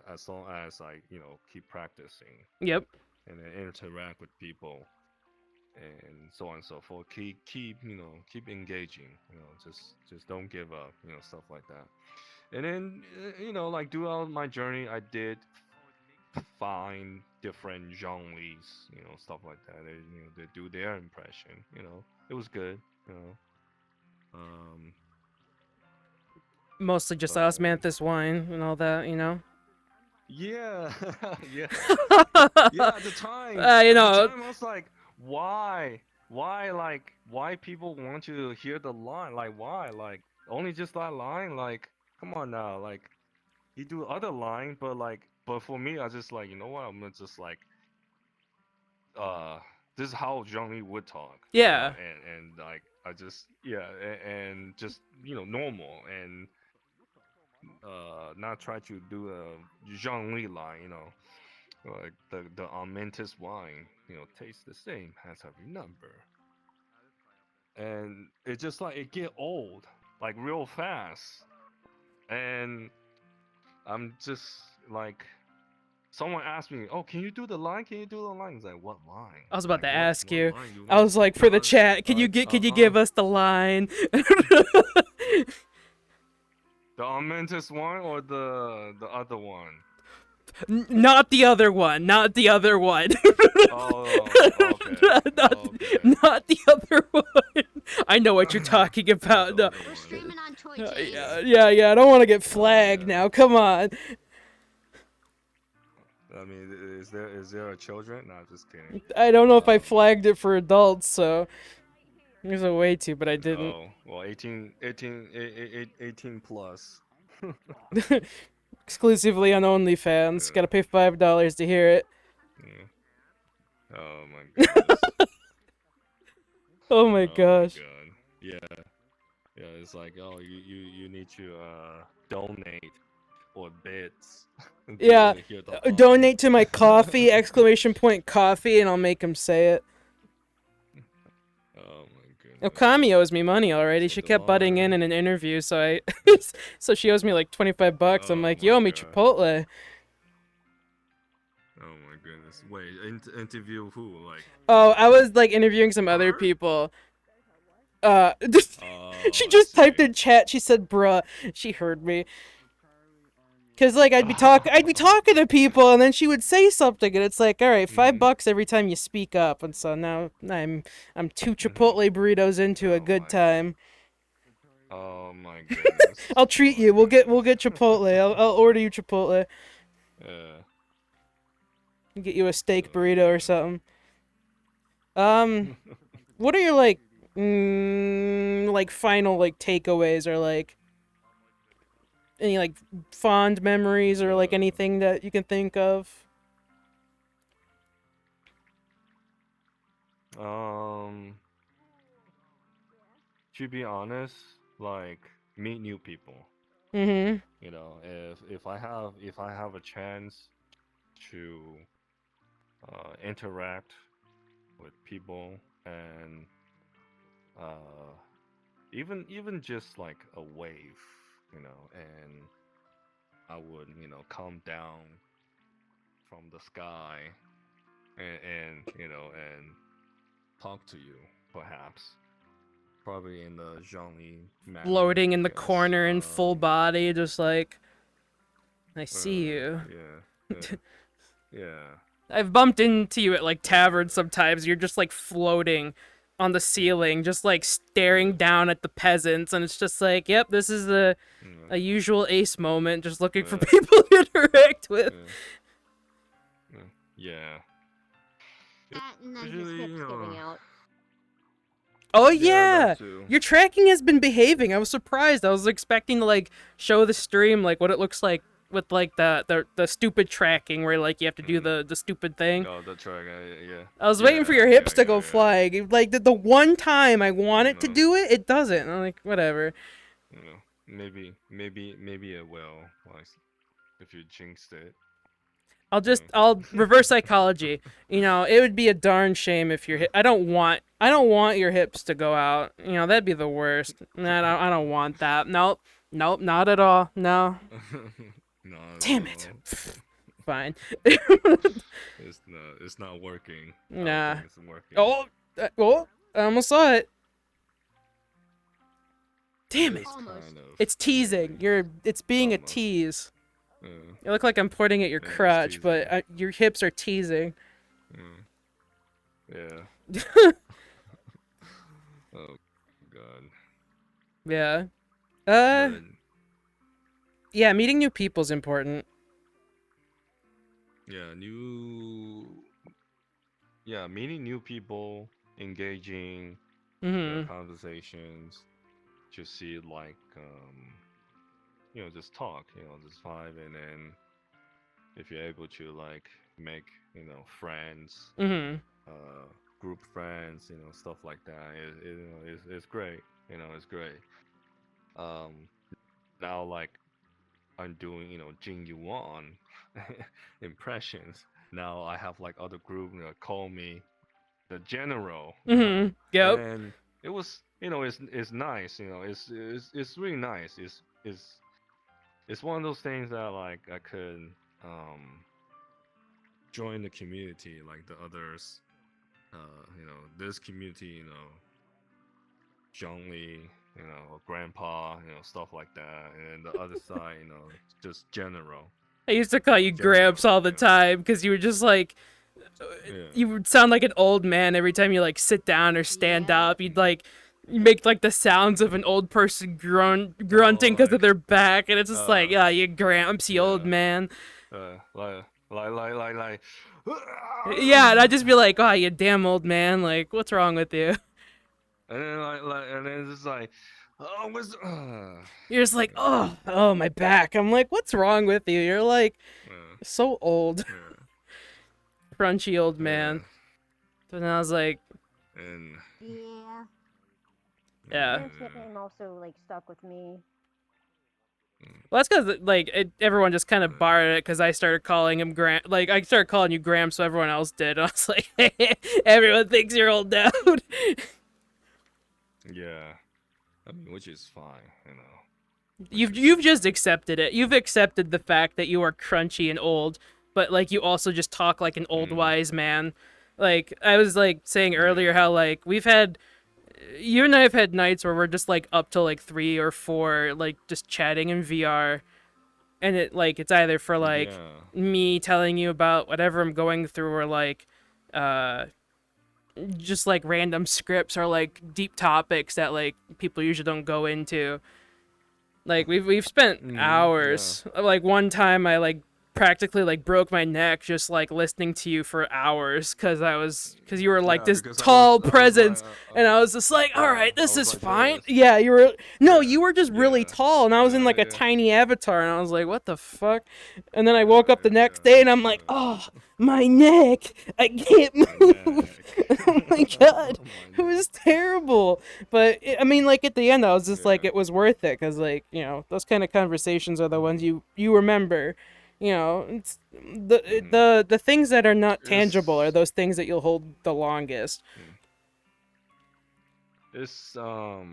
As long as I keep practicing. Yep. And then interact with people, and so on and so forth. Keep engaging. Just don't give up. Stuff like that. And then like throughout my journey, I did find different Zhonglis, stuff like that. They do their impression. It was good. Mostly just osmanthus wine and all that, Yeah, yeah, yeah. At the time, I was like, why people want to hear the line? Like, why? Like, only just that line? Like, come on now. Like, you do other line, but for me, I just like, what? I'm gonna just like, this is how Zhongli would talk. Yeah. And like, I just, and just normal, and not try to do a Zhongli line, like the Armentis wine, tastes the same, has every number. And it just like, it get old, like real fast. And I'm just like, someone asked me, oh, can you do the line? Can you do the line? It's like, what line? I was about like, to ask you. Line I was like, for the chat, could you give us the line? The Augmented one or the other one? Not the other one. Not the other one. Oh, okay. Not the other one. I know what you're talking about. No. We're streaming on Toy Yeah. I don't want to get flagged now. Come on. I mean, is there a children? No, just kidding. I don't know if I flagged it for adults, so there's a way to, but I didn't. Oh, well, 18 plus. Exclusively on OnlyFans. Gotta pay $5 to hear it. Yeah. Oh my goodness. Oh my gosh. God. Yeah. Yeah, it's like, oh, you need to donate or bits. Yeah. Hear the Donate to my coffee! Exclamation point coffee, and I'll make him say it. Oh my goodness. Okami owes me money already. She kept butting in an interview, so so she owes me like $25. I'm like, you owe me Chipotle. Oh my goodness. Wait, interview who? Like. Oh, I was like interviewing some other people. She just typed in chat. She said, "Bruh." She heard me. Cause like I'd be talking to people, and then she would say something, and it's like, all right, $5 every time you speak up, and so now I'm 2 Chipotle burritos into a good time. Oh my goodness. I'll treat you. We'll get Chipotle. I'll order you Chipotle. Yeah. Get you a steak burrito or something. What are your like final like takeaways, or like any like fond memories, or like anything that you can think of? To be honest, like meet new people. Mm-hmm. You know, if I have a chance to interact with people, and even just like a wave, you know, and I would, you know, come down from the sky and you know, and talk to you, perhaps. Probably in the Zhongli manner. Floating in the corner in full body, just like, I see you. Yeah. Yeah. I've bumped into you at like taverns sometimes. You're just like floating on the ceiling, just like staring down at the peasants, and it's just like, yep, this is a usual Ace moment, just looking for people to interact with. Yeah. That and then his hips giving out. Oh Yeah, yeah, that too. your tracking has been behaving. I was surprised. I was expecting to like show the stream like what it looks like with like the stupid tracking where like you have to do the stupid thing. Oh, the track, yeah. I was waiting for your hips to go flying. Like the one time I want it to do it, it doesn't. I'm like, whatever. You know, maybe it will, like, if you jinxed it. I'll reverse psychology. You know, it would be a darn shame if your I don't want your hips to go out. You know, that'd be the worst. I don't want that. Nope, not at all. No. No. Damn it. Fine. It's not working. Nah. It's working. Oh, I almost saw it. Damn it. It's teasing. It's being a tease. You look like I'm pointing at your crotch, but your hips are teasing. Yeah. Oh god. Yeah. But, Yeah, meeting new people's important. yeah, meeting new people, engaging conversations, just see like you know, just talk, you know, just vibe, and then if you're able to like make, you know, friends, group friends, you know, stuff like that, you know, it's great, you know, it's great. Now like I'm doing, you know, Jing Yuan impressions. Now I have like other group, you know, call me the general. Yep. And it was, you know, it's nice, you know, it's really nice. It's one of those things that like I could join the community like the others. You know, this community, you know, Zhongli or grandpa, stuff like that, and the other side, just general. I used to call you Gramps all the time because you were just like, you would sound like an old man every time you like sit down or stand up. You'd like you make like the sounds of an old person grunting because of their back, and it's just like, yeah, you Gramps, you old man. Like. Yeah, and I'd just be like, oh, you damn old man, like, what's wrong with you? And then and then it's just like, oh, what's You're just like, oh, my back. I'm like, what's wrong with you? You're like, so old. Crunchy old man. So then I was like, and yeah. Chicken also like stuck with me. Well, that's because like everyone just kind of borrowed it because I started calling him Like I started calling you Graham, so everyone else did. I was like, everyone thinks you're old now. Yeah, I mean, which is fine, You've just accepted it. You've accepted the fact that you are crunchy and old, but like you also just talk like an old wise man. Like I was like saying earlier, how like you and I have had nights where we're just like up till like 3 or 4, like just chatting in VR, and it's either for like me telling you about whatever I'm going through, or like just like random scripts or like deep topics that like people usually don't go into. Like we've spent hours. Like one time I like practically like broke my neck just like listening to you for hours because you were like this tall presence, and I was just like, all right, this is fine. Yeah, you were just really tall, and I was in like a tiny avatar, and I was like, what the fuck? And then I woke up the next day, and I'm like, oh, my neck, I can't move. Oh my god, it was terrible. But I mean, like at the end, I was just like, it was worth it because like those kind of conversations are the ones you remember. It's the things that are not tangible are those things that you'll hold the longest. It's I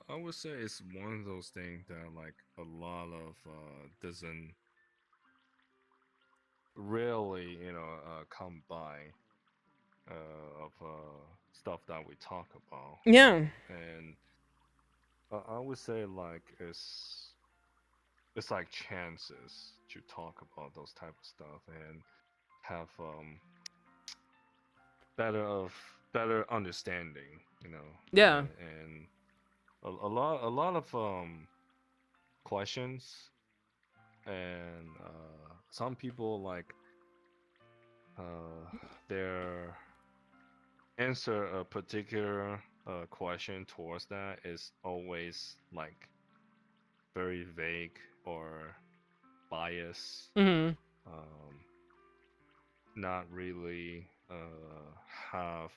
would say it's one of those things that like a lot of doesn't really come by of stuff that we talk about. Yeah. And I would say like it's like chances to talk about those type of stuff and have better understanding, Yeah. and a lot of questions, and some people like their answer a particular question towards that is always like very vague or biased. Not really have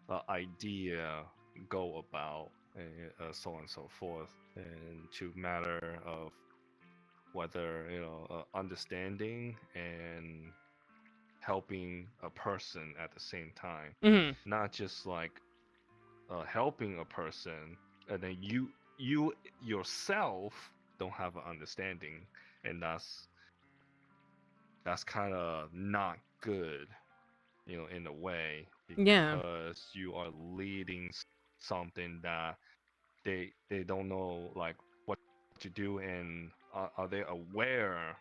an idea go about, and so on and so forth, and to matter of whether understanding and helping a person at the same time, not just like helping a person and then you yourself don't have an understanding, and that's kind of not good, in a way, because you are leading something that they don't know like what to do, and are they aware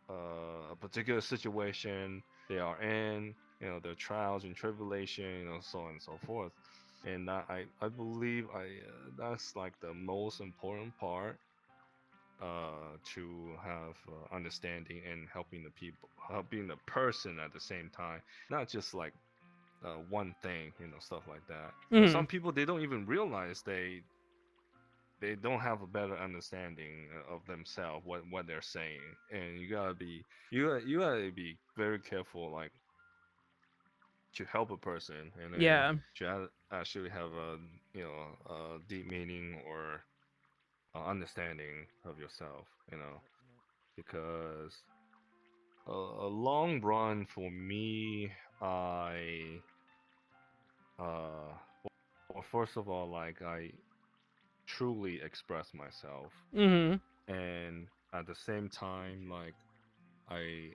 a particular situation they are in, their trials and tribulation, so on and so forth. And I believe that's like the most important part, to have understanding and helping the person at the same time, not just like one thing, stuff like that. And some people, they don't even realize they don't have a better understanding of themselves, what they're saying, and you gotta be very careful, like to help a person, and then to actually have a a deep meaning or understanding of yourself, because a long run for me, well, first of all, like I truly express myself, and at the same time, like I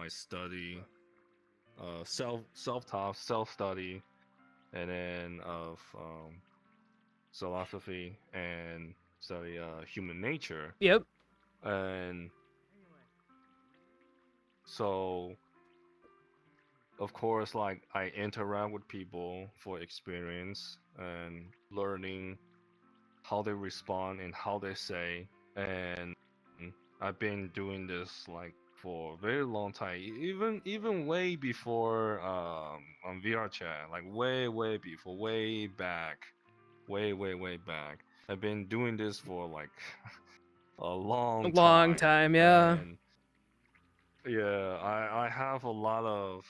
study, self-taught, self-study, and then of philosophy and study human nature. Yep. And so, of course, like I interact with people for experience and learning how they respond and how they say. And I've been doing this like for a very long time, even way before on VRChat, like way before, way back, way back. I've been doing this for like a long time, yeah. And yeah, I have a lot of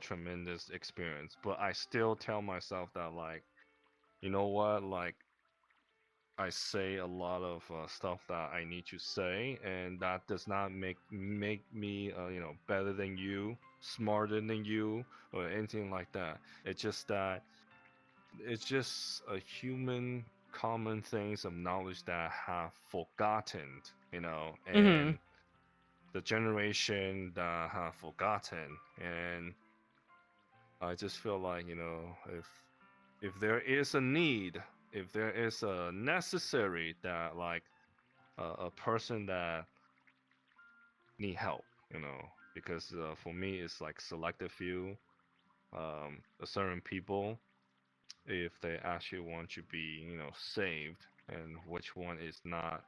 tremendous experience, but I still tell myself that like, you know what, like I say a lot of stuff that I need to say, and that does not make me better than you, smarter than you, or anything like that. It's just that it's just a human common things of knowledge that I have forgotten, and the generation that have forgotten. And I just feel like, if there is a need, if there is a necessary that like a person that need help, because for me it's like selective few, a certain people, if they actually want to be, saved, and which one is not,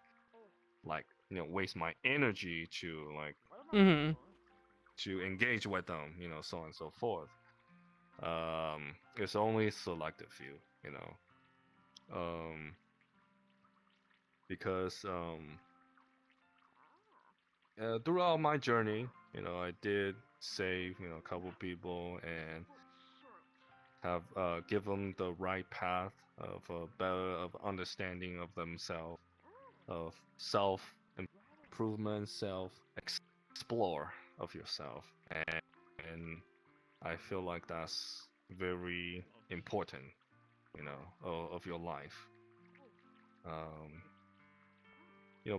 like, waste my energy to like to engage with them, so on and so forth. It's only selective few, because throughout my journey, I did save, a couple people and have given the right path of a better of understanding of themselves, of self improvement, self explore of yourself, and I feel like that's very important, of your life. Um,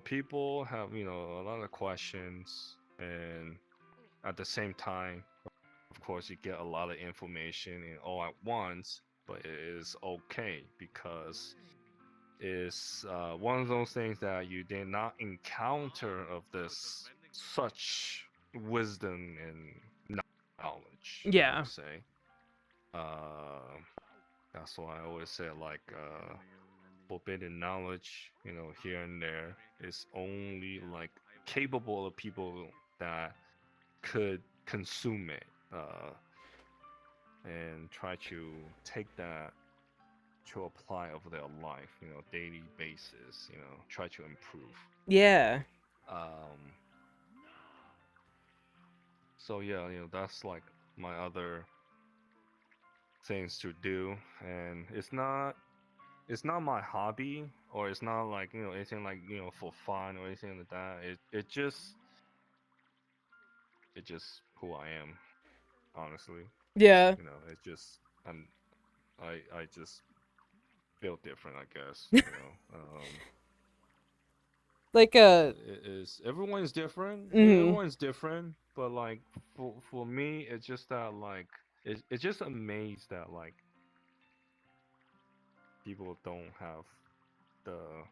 people have, a lot of questions, and at the same time, of course, you get a lot of information and all at once, but it is okay because it's one of those things that you did not encounter of this such wisdom and knowledge. I Yeah. would say. That's why I always say like forbidden knowledge, here and there is only like capable of people that could consume it, and try to take that to apply over their life, daily basis, try to improve. Yeah. So yeah, that's like my other things to do, and it's not my hobby, or it's not like, anything like, for fun or anything like that. It's just who I am, honestly. Yeah. It's just I just feel different, I guess. Like it is everyone's different. Mhm. Everyone's different, but like for me, it's just that like it's just amazed that like people don't have the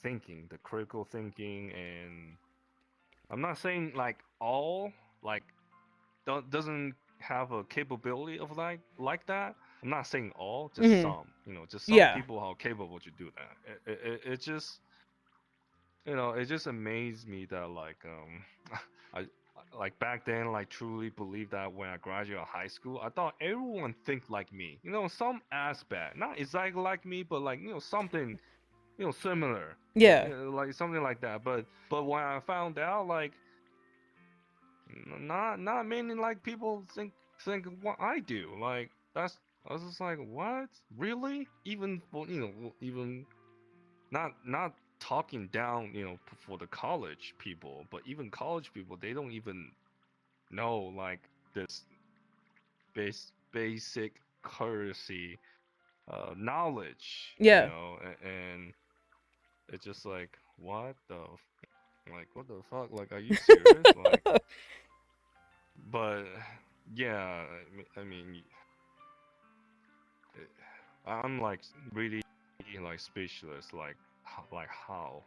thinking, the critical thinking, and I'm not saying like all like doesn't have a capability of like that. I'm not saying all, just some. Just some Yeah. people are capable to do that. It just it just amazed me that like I like back then like truly believed that when I graduated high school, I thought everyone think like me. Some aspect, not exactly like me, but like something similar. Yeah. Like something like that. But when I found out like not many like people think what I do. Like that's I was just like, what? Really? Even for even not talking down, for the college people, but even college people, they don't even know like this basic courtesy knowledge, Yeah. and it's just like, like what the fuck? Like, are you serious? Like, but yeah, I mean, I'm like really like speechless. Like how?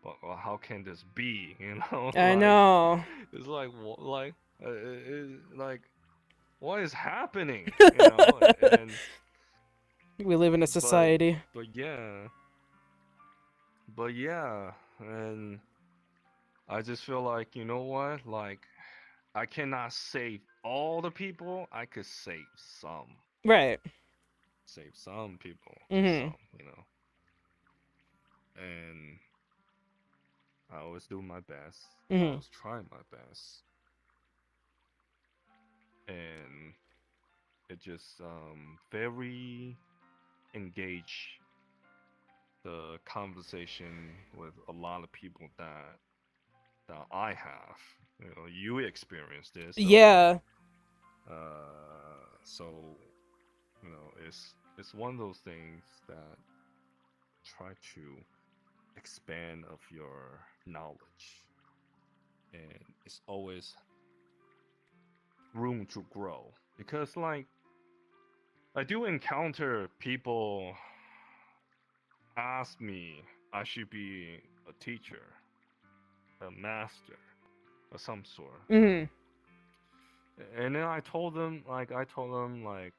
Well, how can this be? You know, I know. it's like like what is happening? You know, and We live in a society. but yeah, and I just feel like, you know what? Like I cannot save all the people. I could save some. Right. Save some people. Just Mhm. some, you know. And I always do my best. I Mhm. always try my best. And it just very engage the conversation with a lot of people that I have. You know, you experienced this, so Yeah. so you know, it's one of those things that try to expand of your knowledge, and it's always room to grow because like I do encounter people ask me I should be a teacher, a master of some sort. Mhm. And then I told them like I told them like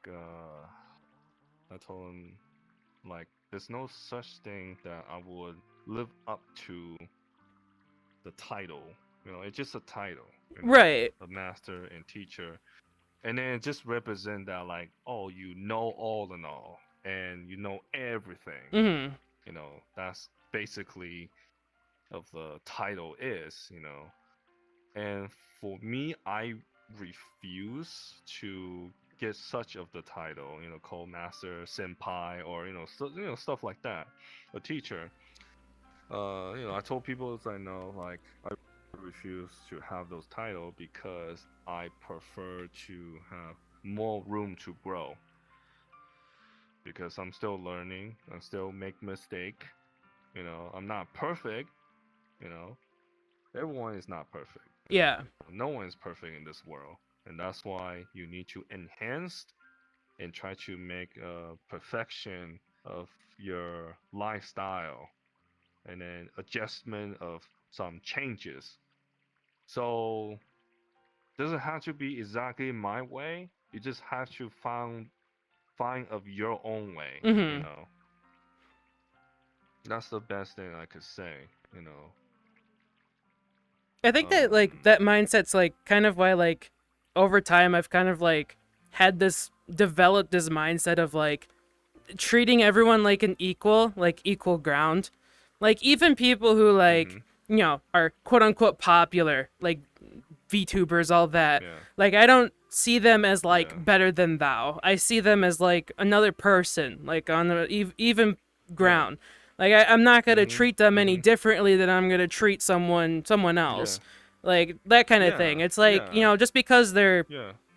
there's no such thing that I would live up to the title. You know, it's just a title. You know, Right. a master and teacher. And then it just represent that like, oh, you know all in all and you know everything. Mhm. You know, that's basically of the title is, you know. And for me, I refuse to get such of the title, you know, called master, senpai, or stuff like that, a teacher. You know, I told people as I know, like I refuse to have those titles because I prefer to have more room to grow. Because I'm still learning, I still make mistake. You know, I'm not perfect. You know, everyone is not perfect. Yeah. No one is perfect in this world, and that's why you need to enhance and try to make a perfection of your lifestyle, and then adjustment of some changes. So doesn't have to be exactly my way. You just have to find of your own way. You Mhm. know, that's the best thing I could say. You know, I think that like that mindset's like kind of why like over time I've kind of like had this developed this mindset of like treating everyone like an equal, like equal ground. Like even people who like, you know, are quote unquote popular, like VTubers, all that. Yeah. Like I don't see them as like better than thou. I see them as like another person, like on the even ground. Like I'm not gonna treat them any differently than I'm gonna treat someone else. Like that kind of thing. It's like, you know, just because they're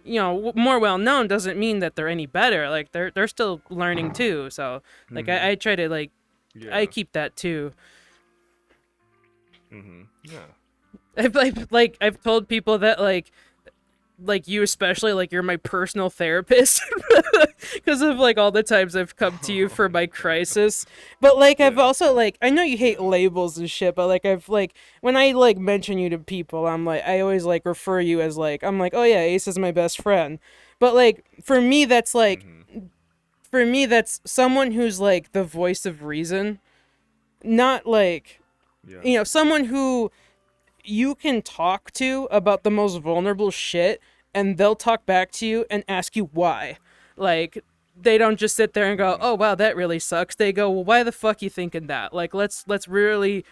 you know more well known doesn't mean that they're any better. Like they're still learning too. So like I try to like I keep that too. Yeah. I've told people that like you especially, like you're my personal therapist because of like all the times I've come to you for my crisis. But like I've also like I know you hate labels and shit, but like I've like when I like mention you to people, I'm like I always like refer you as like I'm like, oh yeah, Ace is my best friend. But like for me that's like for me that's someone who's like the voice of reason, not like you know, someone who you can talk to about the most vulnerable shit and they'll talk back to you and ask you why. Like they don't just sit there and go, "Oh wow, that really sucks." They go, "Well, why the fuck you thinking that?" Like let's really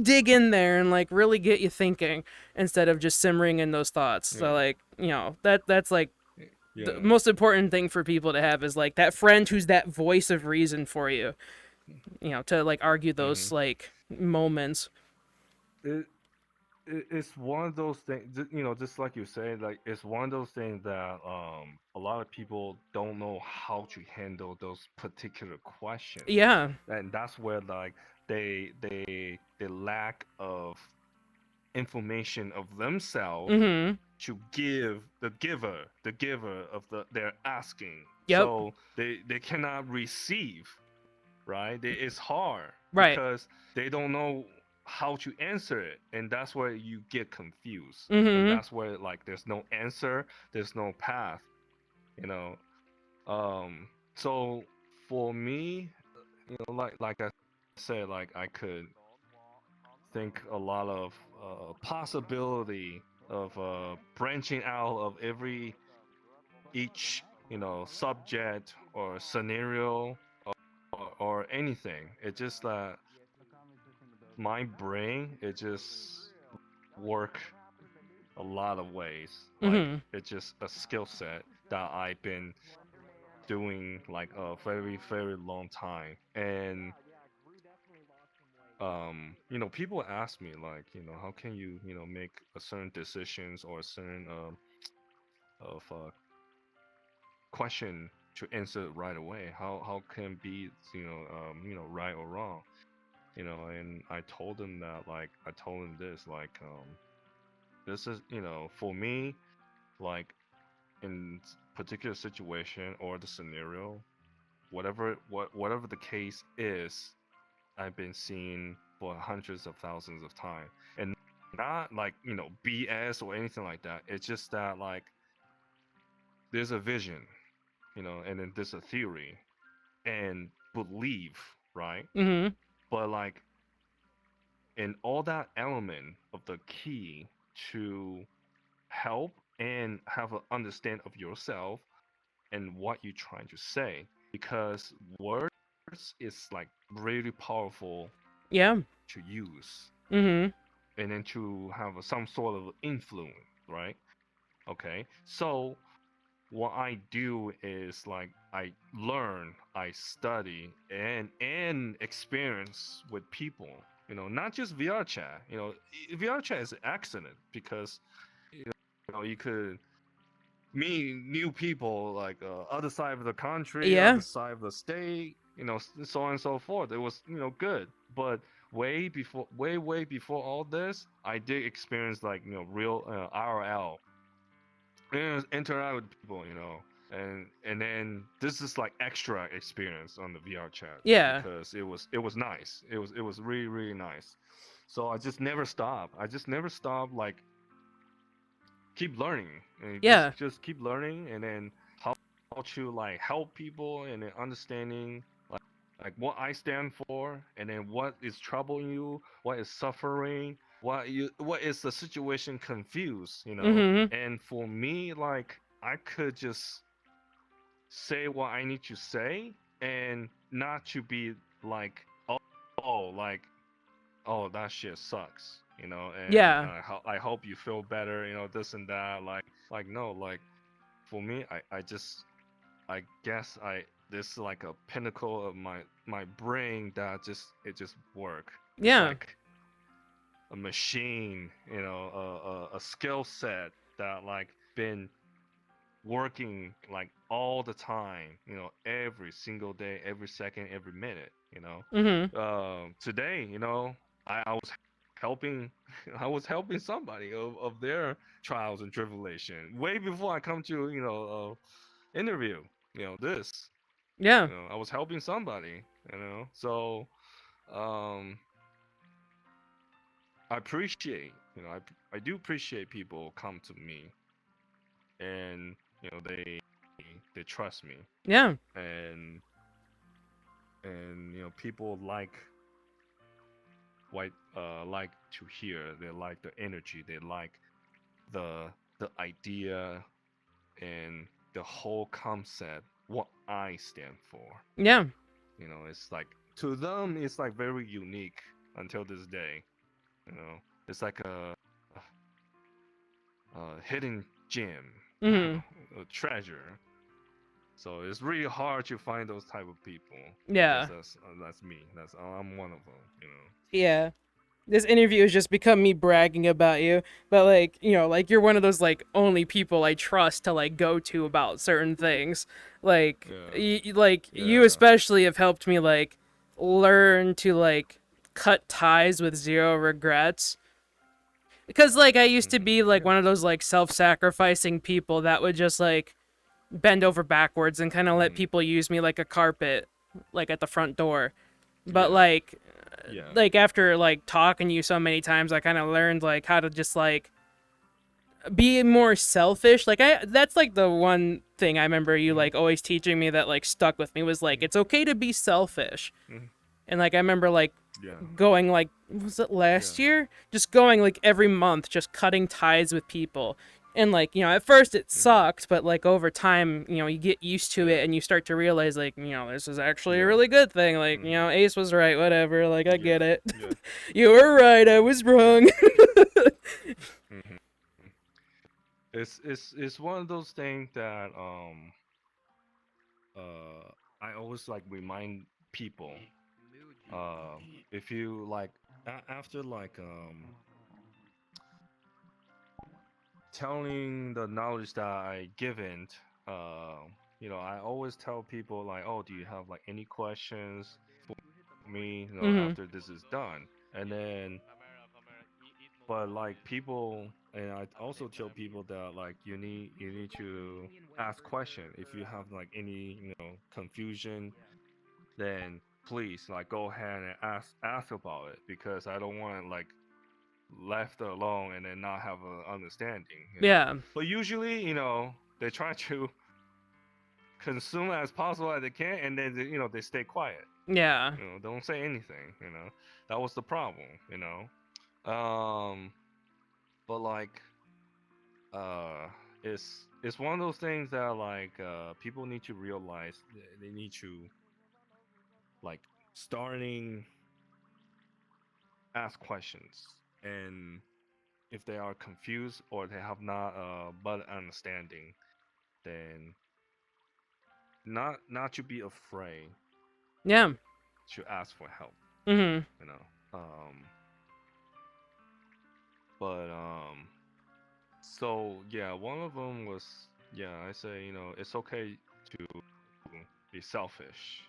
dig in there and like really get you thinking instead of just simmering in those thoughts. So like, you know, that's like the most important thing for people to have is like that friend who's that voice of reason for you. You know, to like argue those like moments. It's one of those things, you know, just like you said, like it's one of those things that a lot of people don't know how to handle those particular questions. Yeah. And that's where like they lack of information of themselves Mm-hmm. to give the giver of their asking. Yep. So they cannot receive, right? It's hard Right. because they don't know how to answer it, and that's where you get confused. Mm-hmm. And that's where like there's no answer, there's no path, you know. So for me, you know, like I said, like I could think a lot of possibility of branching out of each subject or scenario or anything. It just my brain it just work a lot of ways. Like Mm-hmm. it's just a skill set that I've been doing like a very very long time. And people ask me like, how can you make a certain decisions or a certain of question to answer right away. How can be right or wrong? And I told them that like I told them this like this is for me like in particular situation or the scenario, whatever the case is, I've been seeing for hundreds of thousands of times, and not like BS or anything like that. It's just that like there's a vision, and then there's a theory and belief, right? Mm-hmm. But like in all that element of the key to help and have an understand of yourself and what you're trying to say, because words is like really powerful Yeah. to use Mm-hmm. and then to have some sort of influence, right? Okay, so what I do is like I learn, I study, and experience with people. Not just VR chat. VR chat is excellent because you could meet new people like other side of the country, Yeah. other side of the state, so on and so forth. It was good, but way before all this, I did experience like real IRL and interact with people, and then this is like extra experience on the VR chat. Yeah. Because it was nice. It was really really nice. So I just never stop. Like keep learning and Yeah. just keep learning, and then how to like help people and then understanding like what I stand for, and then what is troubling you, what is suffering, what is the situation confused, Mm-hmm. and for me like I could just say what I need to say and not to be like like oh that shit sucks, and Yeah. I hope you feel better, this and that, like no, like for me I guess this is like a pinnacle of my brain that just work. It's Yeah. like a machine, a skill set that like been working like all the time, every single day, every second, every minute, Mm-hmm. Today, I was helping I was helping somebody of their trials and tribulation way before I come to interview, this, Yeah. I was helping somebody, so um I appreciate, I do appreciate people come to me and they trust me, Yeah. and people like what like to hear, they like the energy, they like the idea and the whole concept what I stand for. Yeah. It's like to them it's like very unique until this day. It's like a hidden gem, Mm-hmm. a treasure. So it's really hard to find those type of people. Yeah. That's me. I'm one of them. Yeah. This interview has just become me bragging about you, but like, like you're one of those like only people I trust to like go to about certain things. Like, you especially have helped me like learn to like cut ties with zero regrets. Because like I used to be like one of those like self-sacrificing people that would just like bend over backwards and kind of let people use me like a carpet, like at the front door. But like after like talking to you so many times, I kind of learned like how to just like be more selfish. Like that's like the one thing I remember you like always teaching me that like stuck with me was like it's okay to be selfish. And like I remember like going like was it last year? Just going like every month, just cutting ties with people. And like, you know, at first it sucked, but like over time, you know, you get used to it and you start to realize like, you know, this is actually a really good thing. Like, you know, Ace was right, whatever. Like I get it. You were right, I was wrong. It's one of those things that I always like remind people if you like after like telling the knowledge that I given, you know, I always tell people like, oh, do you have like any questions for me, you know, after this is done? And then, but like people, and I also tell people that like you need to ask question if you have like any, you know, confusion, then please like go ahead and ask about it, because I don't want like left alone and then not have an understanding. You know? But usually, you know, they try to consume as possible as they can, and then you know they stay quiet. Yeah. You know, don't say anything. You know, that was the problem. You know, but like, it's one of those things that like people need to realize they need to like starting ask questions, and if they are confused or they have not but understanding, then not to be afraid. Yeah. To ask for help. You know. But so yeah, one of them was I say, you know, it's okay to be selfish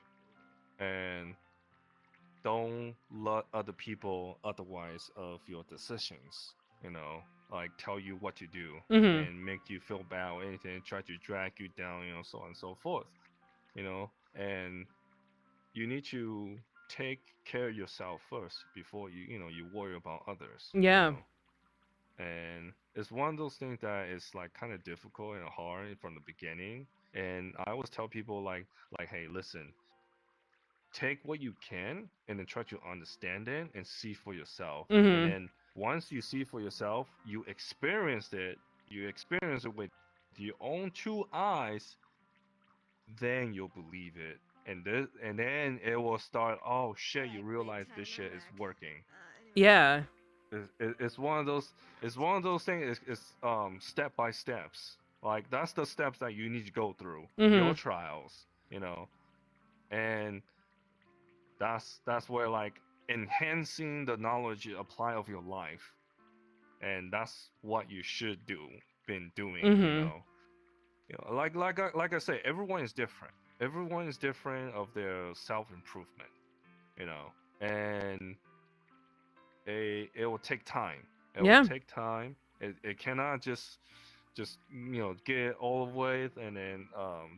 and don't let other people otherwise of your decisions, you know, like tell you what to do and make you feel bad or anything, try to drag you down, you know, so on and so forth, you know. And you need to take care of yourself first before you know you worry about others. Yeah. You know? And it's one of those things that is like kind of difficult and hard from the beginning. And I always tell people like hey, listen, take what you can and then try to understand it and see for yourself. And then once you see for yourself, you experience it with your own two eyes, then you'll believe it. And then it will start, oh shit, you realize this shit is working. Yeah. It's one of those things. It's step by steps. Like that's the steps that you need to go through your trials, you know. And that's where like enhancing the knowledge you apply of your life, and that's what you should been doing, you know. You know, like I say, everyone is different. Everyone is different of their self-improvement, you know, and it will take time. It will take time. It cannot just you know get all the way and then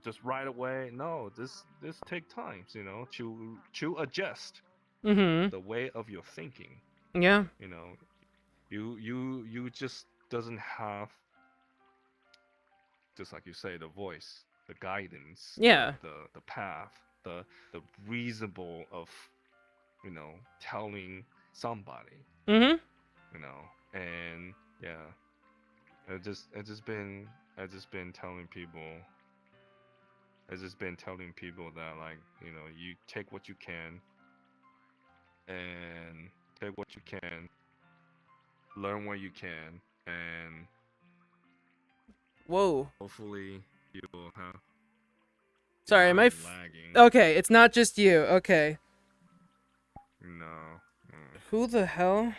just right away. No, this take times, you know, to adjust the way of your thinking. Yeah. You know, you just doesn't have, just like you say, the voice, the guidance, the path, the reasonable of, you know, telling somebody, you know. And yeah, I just been telling people, that like, you know, you take what you can and take what you can, learn what you can, and whoa, hopefully you'll have. Sorry, am I lagging? Okay, it's not just you. Okay. No. Who the hell?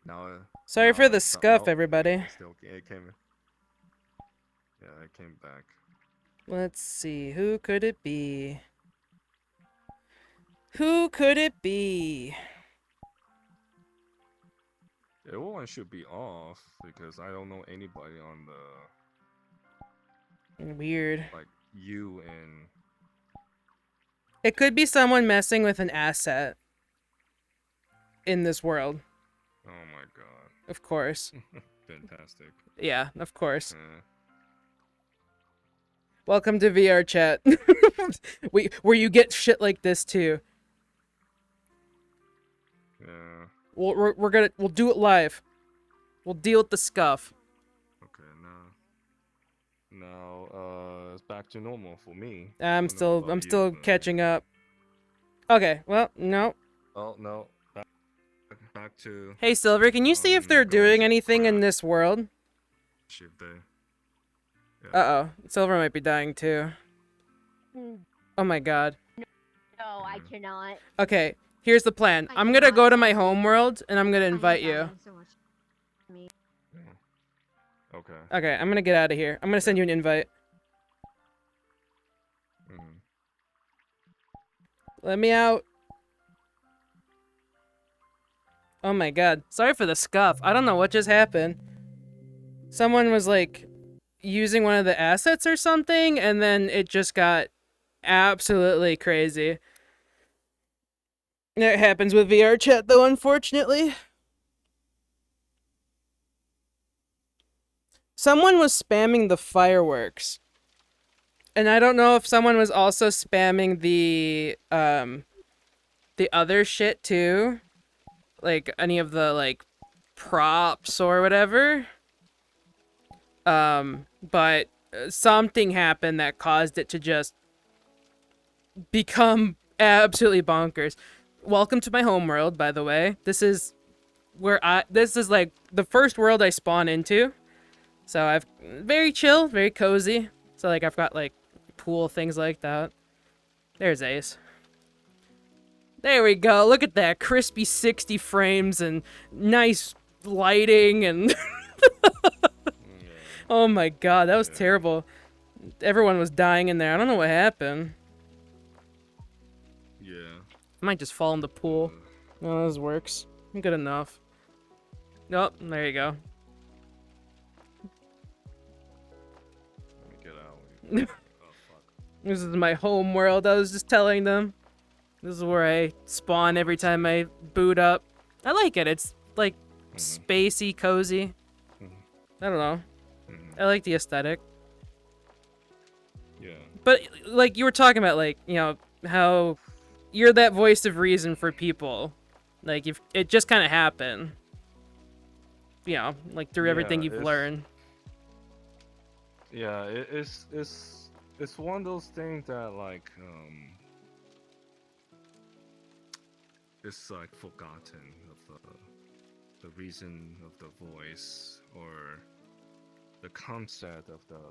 No. Sorry for the scuff, everybody. It came. Yeah, it came back. Let's see. Who could it be? Who could it be? everyone should be off because I don't know anybody on the Weird. like you and. It could be someone messing with an asset in this world. Oh my god. Of course. Fantastic. Yeah, of course. Yeah. Welcome to VRChat. Where you get shit like this too. Yeah. We'll do it live. We'll deal with the scuff. Okay, now it's back to normal for me. I'm I don't know about still you, but- catching up. Okay, well, no. Oh no, back to. Hey Silver, can you see if they're doing anything in this world? Shift day. Uh-oh. Silver might be dying too. Oh my god. No, I cannot. Okay, here's the plan. I I'm gonna cannot go to my home world and I'm gonna invite you. So much for me. Okay. Okay, I'm gonna get out of here. I'm gonna send you an invite. Let me out. Oh my god. Sorry for the scuff. I don't know what just happened. Someone was like using one of the assets or something, and then it just got absolutely crazy. It happens with VRChat though, unfortunately. Someone was spamming the fireworks. And I don't know if someone was also spamming the other shit too. Like any of the like props or whatever. But something happened that caused it to just become absolutely bonkers. Welcome to my homeworld, by the way. This is like the first world I spawn into. So I've very chill, very cozy. So like I've got like pool, things like that. There's Ace. There we go. Look at that crispy 60 frames and nice lighting and oh my god, that was terrible. Everyone was dying in there. I don't know what happened. Yeah. I might just fall in the pool. No, this works. Good enough. Nope, there you go. Let me get out. This is my home world. I was just telling them. This is where I spawn every time I boot up. I like it. It's like spacey, cozy. I don't know. I like the aesthetic. Yeah. But like you were talking about, like, you know, how you're that voice of reason for people. Like if it just kind of happened. You know, like through everything you've learned. Yeah, it's one of those things that like it's like forgotten of the reason of the voice or the concept of the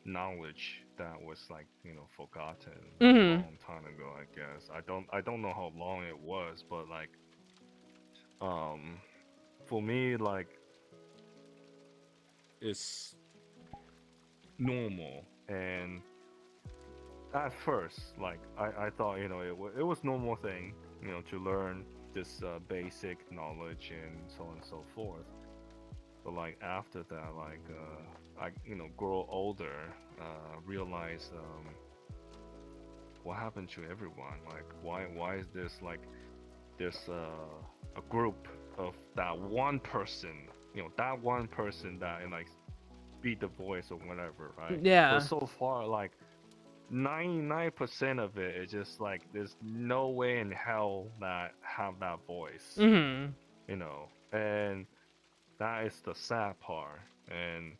knowledge that was like, you know, forgotten a long time ago, I guess. I don't know how long it was, but like for me, like it's normal. And at first, like I thought, you know, it was normal thing, you know, to learn this basic knowledge and so on and so forth. But like after that, like I, you know, grow older, realize what happened to everyone. Like why is this like there's a group of that one person, you know, that one person that like beat the voice or whatever, right? Yeah. But so far, like 99% of it is just like there's no way in hell that have that voice. You know, and that is the sad part. And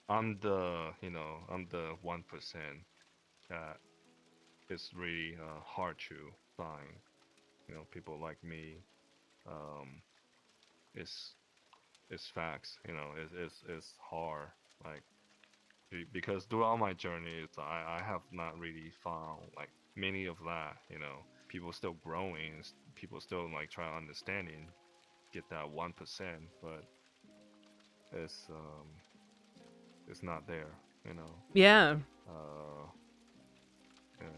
I'm the, you know, I'm the 1% that is really hard to find. You know, people like me. It's facts. You know, it's hard. Like because throughout my journey, I have not really found like many of that. You know, people still growing, people still like trying to understand and get that 1%, but it's not there. You know. Yeah.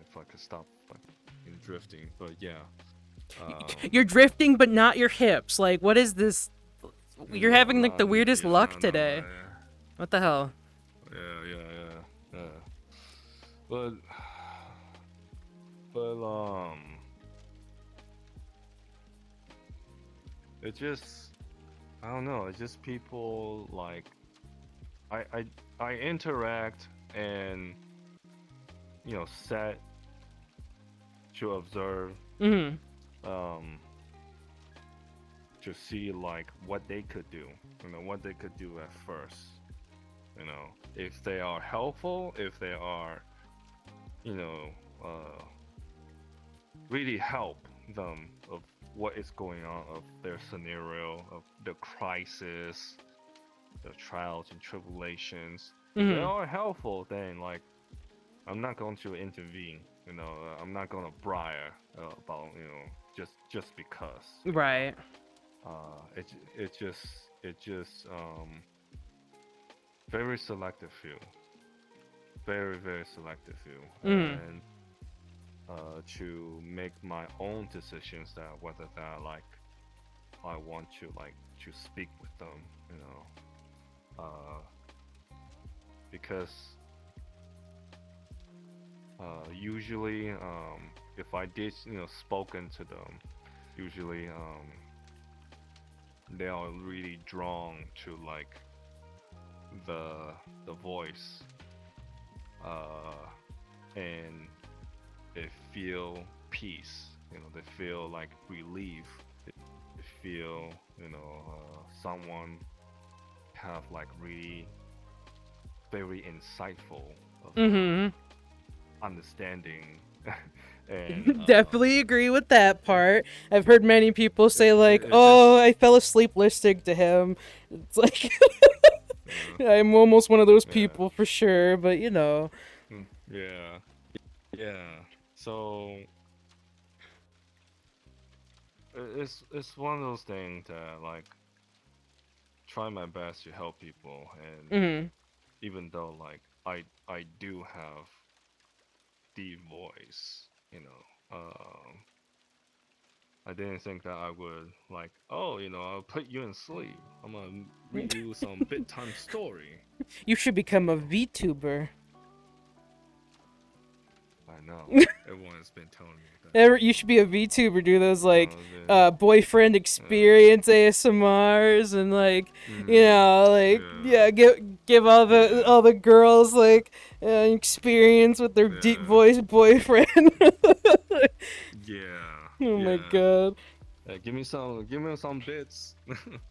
If I could stop like drifting, but yeah. You're drifting, but not your hips. Like, what is this? You're having like the weirdest luck today. What the hell? Yeah. But it just, I don't know. It's just people like I interact and set to observe. To see like what they could do, what they could do at first, if they are helpful, if they are, really help them of what is going on, of their scenario, of the crisis, the trials and tribulations. If they are helpful, then like I'm not going to intervene. I'm not going to bribe about just because. Right. It just very selective few, very selective few, and to make my own decisions that whether that like I want to speak with them, because usually if I did spoken to them, usually they are really drawn to like the voice, and they feel peace, they feel like relief, they feel someone kind of like really very insightful of understanding. And definitely agree with that part. I've heard many people say like, "Oh, I fell asleep listening to him." It's like I'm almost one of those people for sure, but yeah. So it's one of those things that like try my best to help people, and even though like I do have the voice, I didn't think that I would like, I'll put you in sleep. I'm gonna read you some bedtime story. You should become a VTuber. I know. Everyone's been telling me that. You should be a VTuber, do those like boyfriend experience ASMRs and like give all the girls like experience with their deep voice boyfriend. Oh my god. Give me some bits.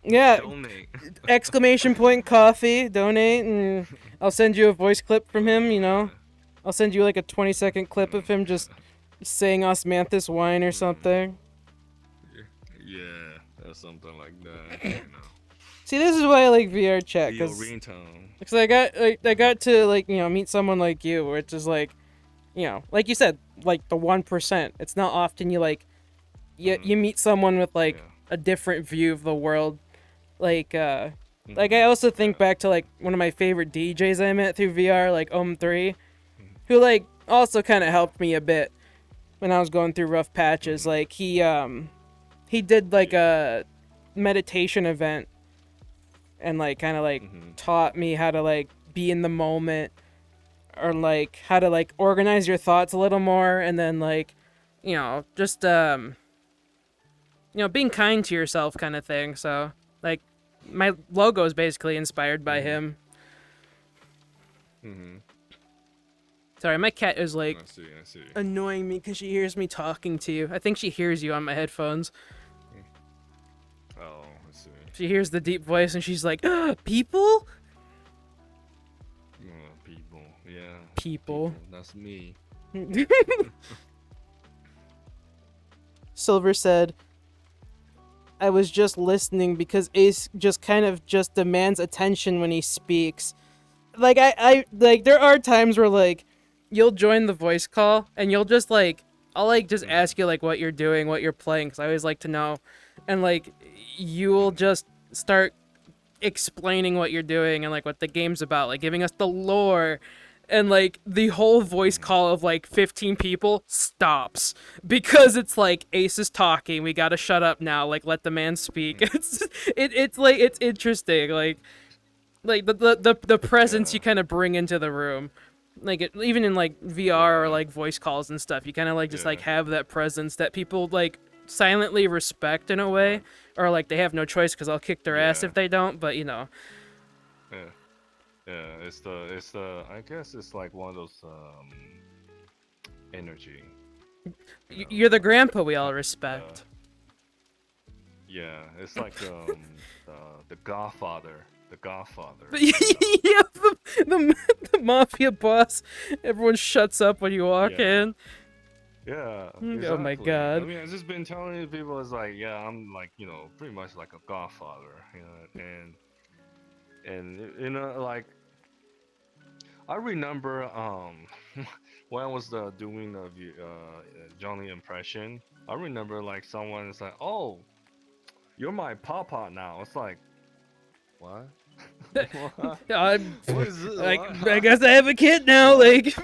Yeah. Donate. Exclamation point coffee, donate, and I'll send you a voice clip from him, I'll send you like a 20-second clip of him just saying osmanthus wine or something. Yeah, or something like that. See, this is why I like VRChat, because I got to meet someone like you, where it's just like you said, like the 1%. It's not often you meet someone with like a different view of the world. Like I also think back to like one of my favorite DJs I met through VR, like 3, who like also kind of helped me a bit when I was going through rough patches. Like he did like a meditation event and like kind of like taught me how to like be in the moment, or like how to like organize your thoughts a little more, and then like just being kind to yourself kind of thing. So like my logo is basically inspired by him. Sorry, my cat is like I see. annoying me because she hears me talking to you. I think she hears you on my headphones. Oh, I see. She hears the deep voice and she's like, people? People, yeah. People. That's me. Silver said, I was just listening because Ace just kind of just demands attention when he speaks. Like, I like, there are times where, like, you'll join the voice call, and you'll just, like, I'll, like, just ask you, like, what you're doing, what you're playing, because I always like to know. And, like, you'll just start explaining what you're doing and, like, what the game's about, like, giving us the lore. and like the whole voice call of like 15 people stops because it's like Ace is talking, we gotta shut up now, like let the man speak. It's like it's interesting, like the presence you kind of bring into the room, like even in like VR or like voice calls and stuff, you kind of like just like have that presence that people like silently respect in a way, or like they have no choice because I'll kick their ass if they don't, but you know. Yeah, it's the I guess it's like one of those energy. You're the grandpa we all respect. Yeah, it's like the Godfather. The Godfather. Yeah, the mafia boss. Everyone shuts up when you walk in. Yeah. Oh my exactly. god. I mean, I've just been telling people, it's like, yeah, I'm like, you know, pretty much like a Godfather, you know, and you know, like, I remember when I was doing the Johnny impression. I remember like someone is like, "Oh, you're my papa now." It's like, what? What is this? I guess I have a kid now. Like,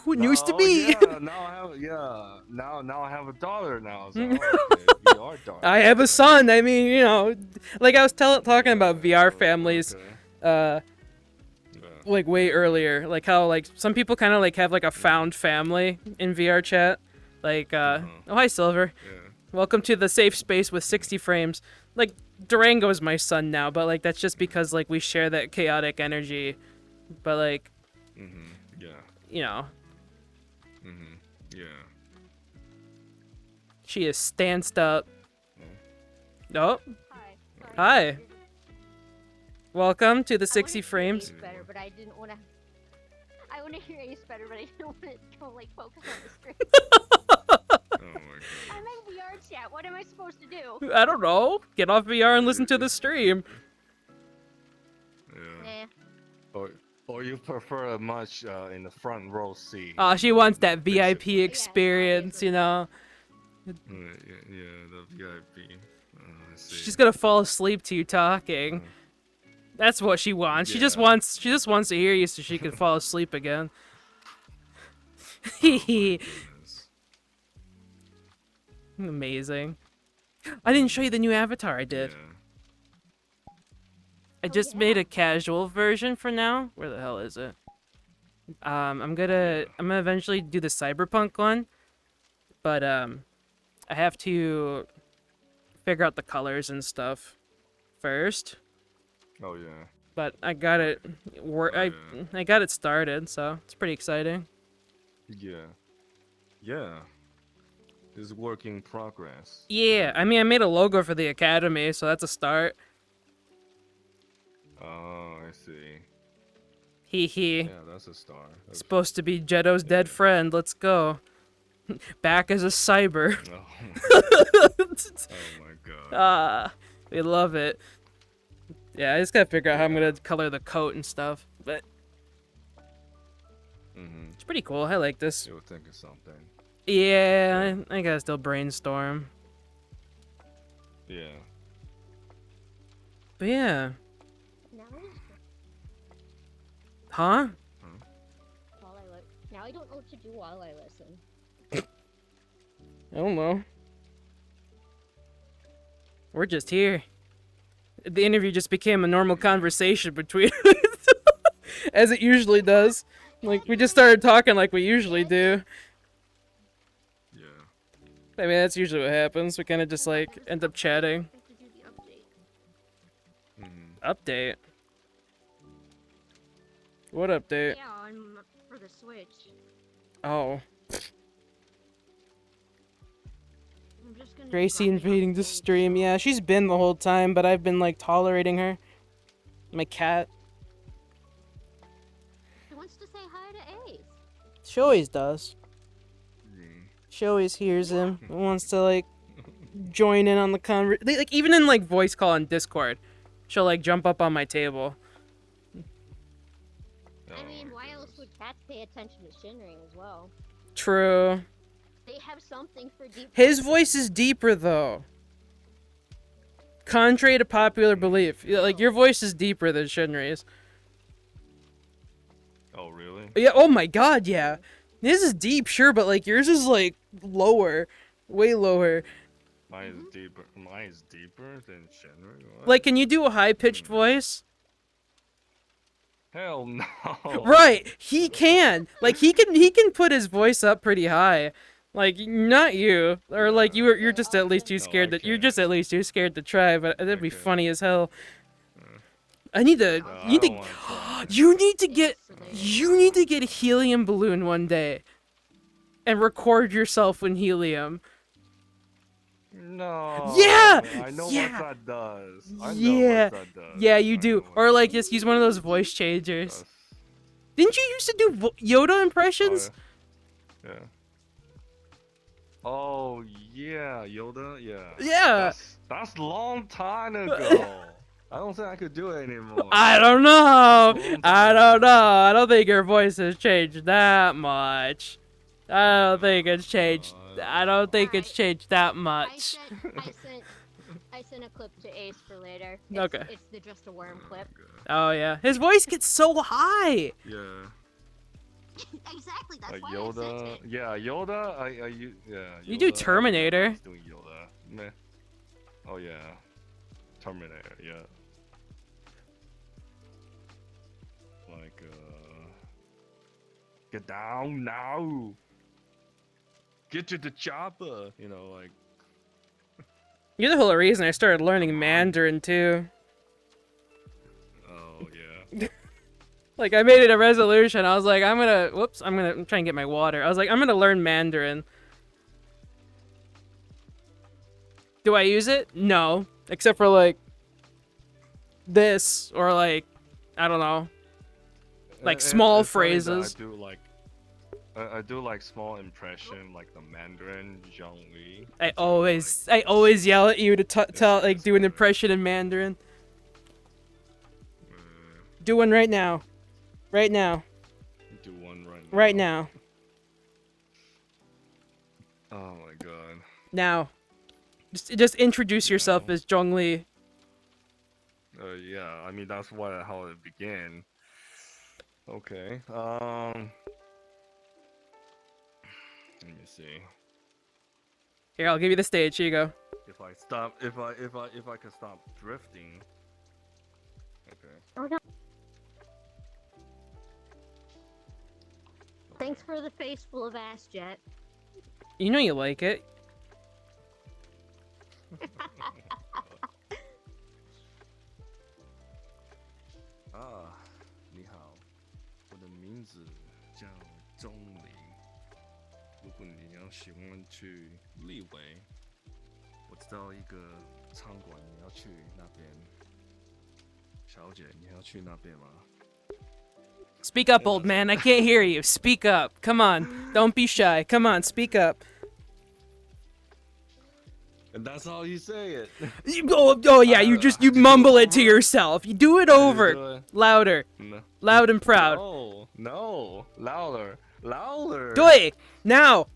news to me. Yeah, now I have a daughter now. So, okay, we are daughters. I have a son. I mean, you know, like I was talking about VR families, like way earlier, like how like some people kind of like have like a found family in VRChat, like oh hi Silver, welcome to the safe space with 60 frames. Like Durango's my son now, but like that's just because like we share that chaotic energy, but like, you know, she is stanced up. Oh, hi. Welcome to the 60 frames. Better, but I didn't want to. I want to hear Ace better, but I didn't want to go like focus on the screen. I'm in VRChat. What am I supposed to do? I don't know. Get off VR and listen to the stream. Yeah. Or you prefer a much in the front row seat. Oh, she wants that VIP experience, you know. Yeah, the VIP. She's gonna fall asleep to you talking. That's what she wants. She just wants to hear you so she can fall asleep again. Amazing. I didn't show you the new avatar I did. I just made a casual version for now. Where the hell is it? I'm gonna eventually do the cyberpunk one, but I have to figure out the colors and stuff first. Oh yeah. But I got it. I got it started, so it's pretty exciting. Yeah. Yeah. It's work in progress. Yeah, I mean I made a logo for the academy, so that's a start. Oh, I see. Hee hee. Yeah, that's a start. Supposed to be Jetto's dead friend. Let's go. Back as a cyber. Oh my god. Ah, we love it. Yeah, I just gotta figure out how I'm gonna color the coat and stuff, but it's pretty cool. I like this. You'll think of something. Yeah, I gotta still brainstorm. Yeah. But yeah. Huh? Now I don't know what to do while I listen. I don't know. We're just here. The interview just became a normal conversation between as it usually does. Like, we just started talking like we usually do. Yeah. I mean, that's usually what happens. We kind of just, like, end up chatting. Update? What update? Yeah, for the Switch. Oh. I'm just gonna Gracie invading the stream. Yeah, she's been the whole time, but I've been, like, tolerating her. My cat. She wants to say hi to Ace. She always does. She always hears him and wants to, like, join in on the conversation. Like, even in, like, voice call on Discord, she'll, like, jump up on my table. I mean, why else would cats pay attention to Shinra as well? True. They have something for deep. His voice is deeper, though. Contrary to popular belief. Like, your voice is deeper than Shinri's. Oh, really? Yeah, oh my god, yeah. This is deep, sure, but like yours is like lower. Way lower. Mine is deeper. Mine is deeper than Shenry. What? Like, can you do a high-pitched voice? Hell no. Right, he can. Like he can put his voice up pretty high. Like not you, or like you're just at least too scared that you're just at least too scared to try. But that'd be funny as hell. I need to. You need to get. You need to get a helium balloon one day, and record yourself in helium. No. Yeah. I know yeah. what that does. I know Yeah. what that does. Yeah, you do. Or like just use one of those voice changers. Didn't you used to do Yoda impressions? Yeah. Oh yeah, Yoda. Yeah. Yeah. That's a long time ago. I don't think I could do it anymore. I don't know. I don't know. I don't think your voice has changed that much. I don't think it's changed. I don't think it's changed that much. I sent a clip to Ace for later. Okay. It's the Just a Worm clip. Oh yeah, his voice gets so high. Yeah. Exactly. That's why Yoda. I sent it. Yeah, Yoda. Yeah. You do Yoda, Terminator. I was doing Yoda. Meh. Oh yeah. Terminator. Yeah. Like get down now. Get to the chopper. You know, like. You're the whole reason I started learning Mandarin too. Oh yeah. Like I made it a resolution. I was like, I'm gonna try and get my water. I was like, I'm gonna learn Mandarin. Do I use it? No, except for like this or like, I don't know, like small It's funny that phrases. I do like small impression, like the Mandarin Zhongli. I always yell at you to tell like do an impression in Mandarin. Do one right now. Right now. Do one right now. Right now. Oh my god. Now. Just introduce yourself as Zhongli. Yeah, I mean that's how it began. Okay. Let me see. Here, I'll give you the stage. Here you go. If I could stop drifting. Okay. Oh no. Thanks for the face full of ass, Jet. You know you like it. Ah, 你好，我的名字叫钟离。如果你要喜欢去立维，我知道一个餐馆，你要去那边。小姐，你要去那边吗？ Speak up, old man. I can't hear you. Speak up. Come on. Don't be shy. Come on, speak up. And that's how you say it. Oh yeah, you mumble it to yourself. You do it over. Louder. No. Loud and proud. No. Louder. Do it. Now.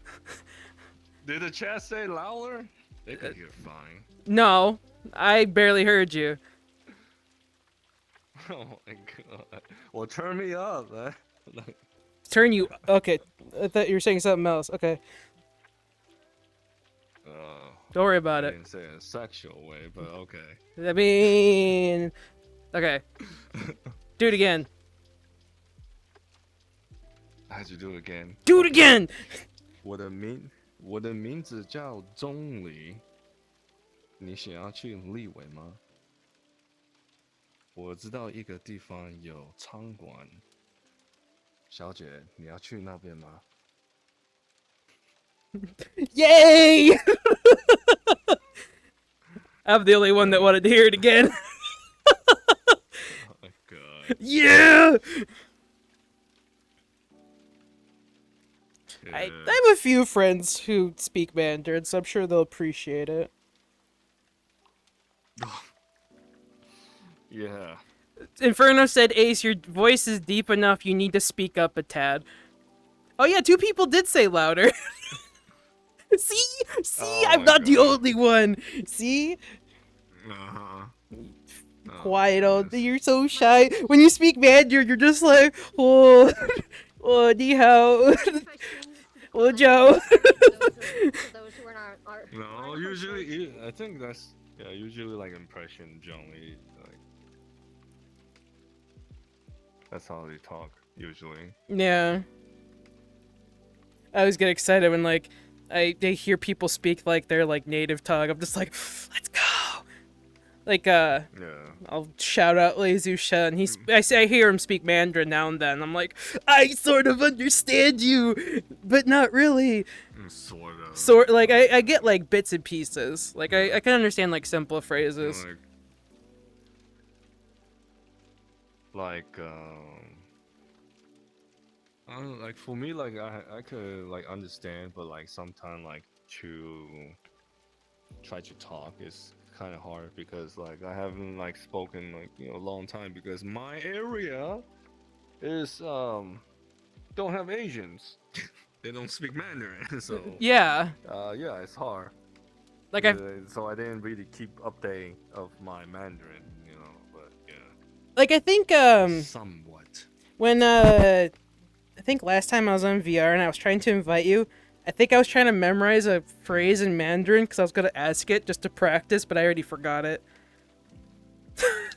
Did the chat say louder? They could hear fine. No. I barely heard you. Oh my god. Well, turn me up, man. Turn you. Okay. I thought you were saying something else. Okay. Don't worry about I it. didn't say it in a sexual way, but okay. I mean... Okay. Do it again. How'd you do it again? Do it again! 我的名字叫钟离。你想要去立伟吗？我知道一个地方有餐馆。小姐，你要去那边吗？ Yay! I'm the only one that wanted to hear it again. Oh my god. Yeah! I have a few friends who speak Mandarin, so I'm sure they'll appreciate it. Yeah. Inferno said, Ace, your voice is deep enough, you need to speak up a tad. Oh yeah, 2 people did say louder. See, I'm not the only one. See? quiet all day. You're so shy. When you speak Mandarin, you're just like, oh, oh, ni hao, oh, Joe. Those who are not are No, usually I think that's usually like impression generally like that's how they talk usually. Yeah. I always get excited when like they hear people speak like their like native tongue. I'm just like, let's go. Like I'll shout out Lezu Shen. I hear him speak Mandarin now and then. I'm like, I sort of understand you, but not really. Sort of. Like I get like bits and pieces. Like I can understand like simple phrases. Like for me, like I could like understand, but like sometimes like to try to talk is kind of hard because like I haven't like spoken like a long time because my area is don't have Asians. They don't speak Mandarin, so yeah. Yeah, it's hard. Like so I didn't really keep updating of my Mandarin, but yeah. Like I think somewhat. When I think last time I was on VR and I was trying to invite you, I think I was trying to memorize a phrase in Mandarin because I was going to ask it just to practice, but I already forgot it.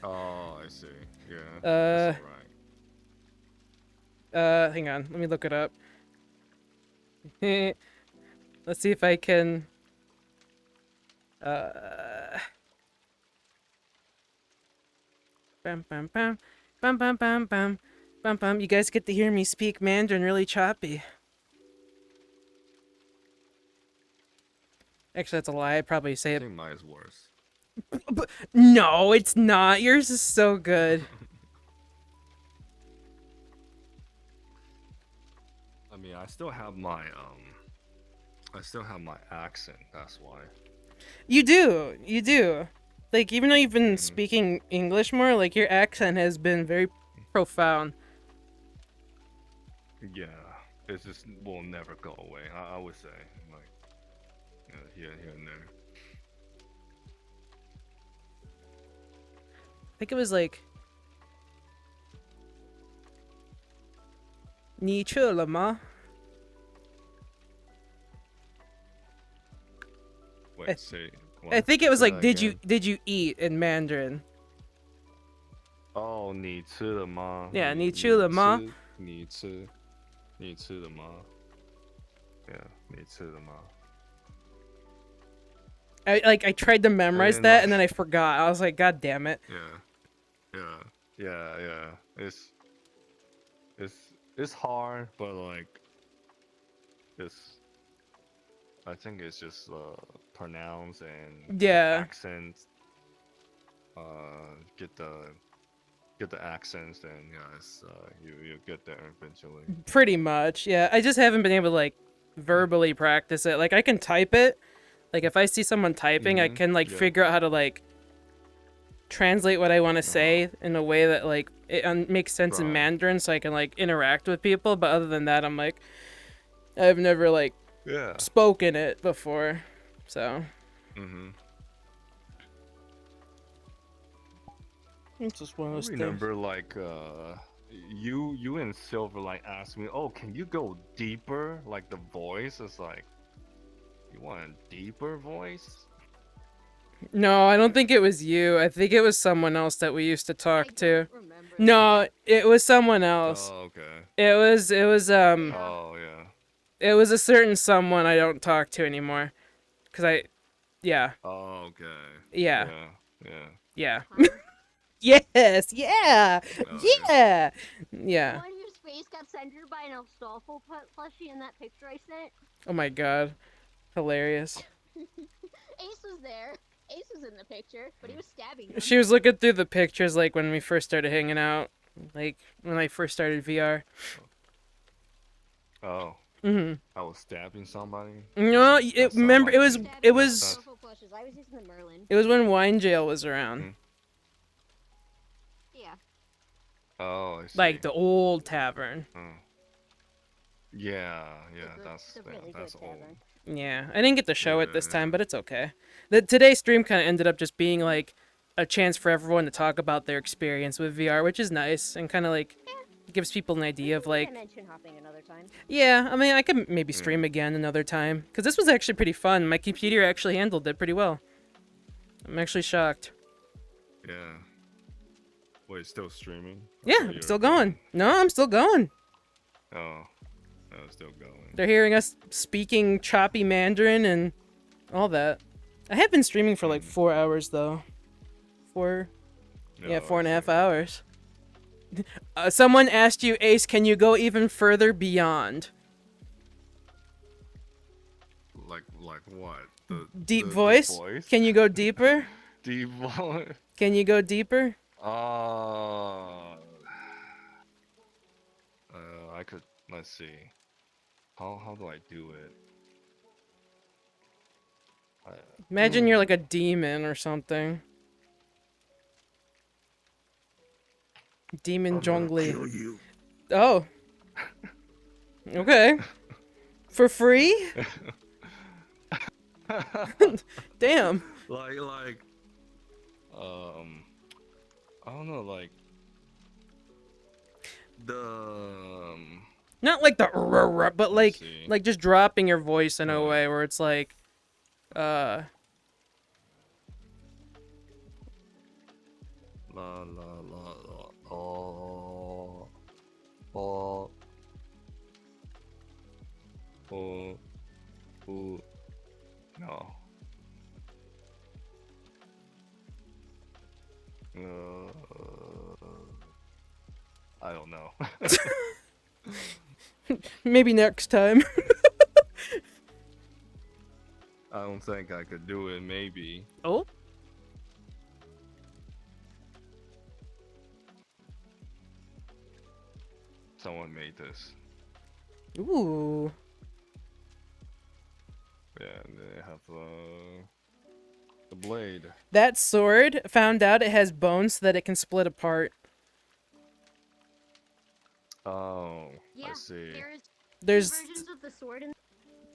Oh, I see. Yeah. That's alright. Hang on. Let me look it up. Let's see if I can... Bam, bam, bam. Bam, bam, bam, bam. Bum, bum. You guys get to hear me speak Mandarin really choppy. Actually, that's a lie. I'd probably say it. I think mine is worse. No, it's not. Yours is so good. I mean, I still have my accent. That's why. You do. You do. Like, even though you've been speaking English more, like, your accent has been very profound. Yeah, it just will never go away. I would say, like, here and there. I think it was like, 你吃了吗? Wait, say. I think it was like, did again. you eat in Mandarin? Oh, 你吃了吗? Yeah, 你吃了吗? 你吃了吗? Yeah, 你吃了吗? I tried to memorize that and then I forgot. I was like, God damn it. Yeah. It's hard, but like I think it's just pronounce and accents. Get the accents, then you get there eventually. Pretty much, yeah. I just haven't been able to like verbally practice it. Like I can type it. Like if I see someone typing, I can like figure out how to like translate what I want to say in a way that like it makes sense in Mandarin, so I can like interact with people. But other than that, I'm like, I've never like spoken it before, so. It's just one of those I remember like you and Silver like asked me, oh, can you go deeper? Like the voice is like, you want a deeper voice? No, I don't think it was you. I think it was someone else that we used to talk to. No, it was someone else. Oh, okay. It was Oh, yeah. It was a certain someone I don't talk to anymore. Yeah. Oh, okay. Yeah. Yeah. Yes, yeah. Yeah. One whose face got censored by an Astolfo plushie in that picture I sent. Oh my god. Hilarious. Ace was there. Ace was in the picture, but he was stabbing him. She was looking through the pictures like when we first started hanging out. Like when I first started VR. Oh. I was stabbing somebody? No, remember it was I was using the Merlin. it was when Wine Jail was around. Yeah. Oh, I see. Like the old tavern. Yeah, that's old. Yeah, I didn't get to show it this time, but it's okay. Today's stream kind of ended up just being like a chance for everyone to talk about their experience with VR, which is nice and kind of like gives people an idea of like. Dimension hopping another time. Yeah, I mean, I could maybe stream again another time because this was actually pretty fun. My computer actually handled it pretty well. I'm actually shocked. Yeah. Wait, still streaming? Yeah, I'm still going. No, I'm still going. Oh, still going. They're hearing us speaking choppy Mandarin and all that. I have been streaming for like 4 hours though. 4.5 hours. Someone asked you, Ace, can you go even further beyond? Like what? Deep voice? Can you go deeper? Deep voice? Can you go deeper? I could. Let's see. How do I do it? Imagine you're like a demon or something. Demon Zhongli. Oh. Okay. For free? Damn. Like, I don't know, like, not like the but like just dropping your voice in a way where it's like, La la la la. Oh. Oh. Oh. Oh. No. I don't know. Maybe next time. I don't think I could do it, maybe. Oh? Someone made this. Ooh. Yeah, and they have the blade. That sword, found out it has bones so that it can split apart. Oh, Yeah, I see. There's versions of the sword in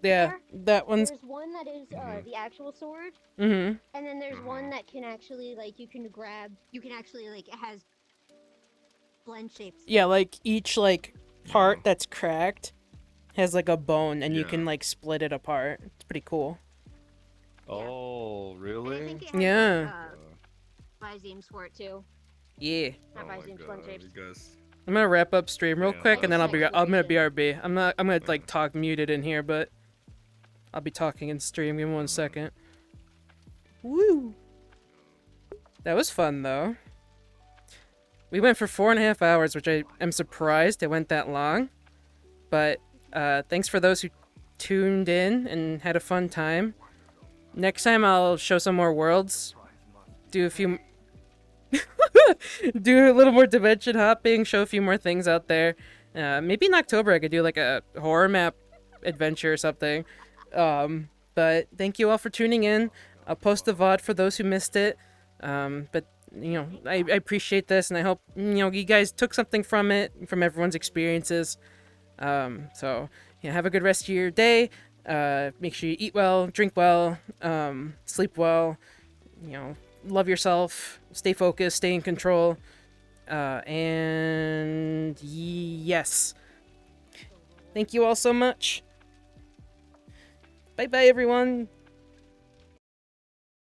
yeah, that one's There's one that is the actual sword. Mhm. And then there's one that can actually like you can actually like it has blend shapes. yeah, like each like part that's cracked has like a bone and you can like split it apart. It's pretty cool. Oh, really? Yeah. Visines for it too. Yeah. Not visines, blend shapes. I'm gonna wrap up stream real quick and then I'm gonna BRB. I'm gonna like talk muted in here, but I'll be talking in stream. Give me 1 second. Woo! That was fun though. We went for 4.5 hours, which I am surprised it went that long. But thanks for those who tuned in and had a fun time. Next time I'll show some more worlds. Do a few do a little more dimension hopping, show a few more things out there. Maybe in October I could do like a horror map adventure or something. But thank you all for tuning in. I'll post the VOD for those who missed it. But you know, I appreciate this and I hope you guys took something from it, from everyone's experiences. So yeah, have a good rest of your day. Make sure you eat well, drink well, sleep well, love yourself, stay focused, stay in control, and yes. Thank you all so much. Bye bye, everyone.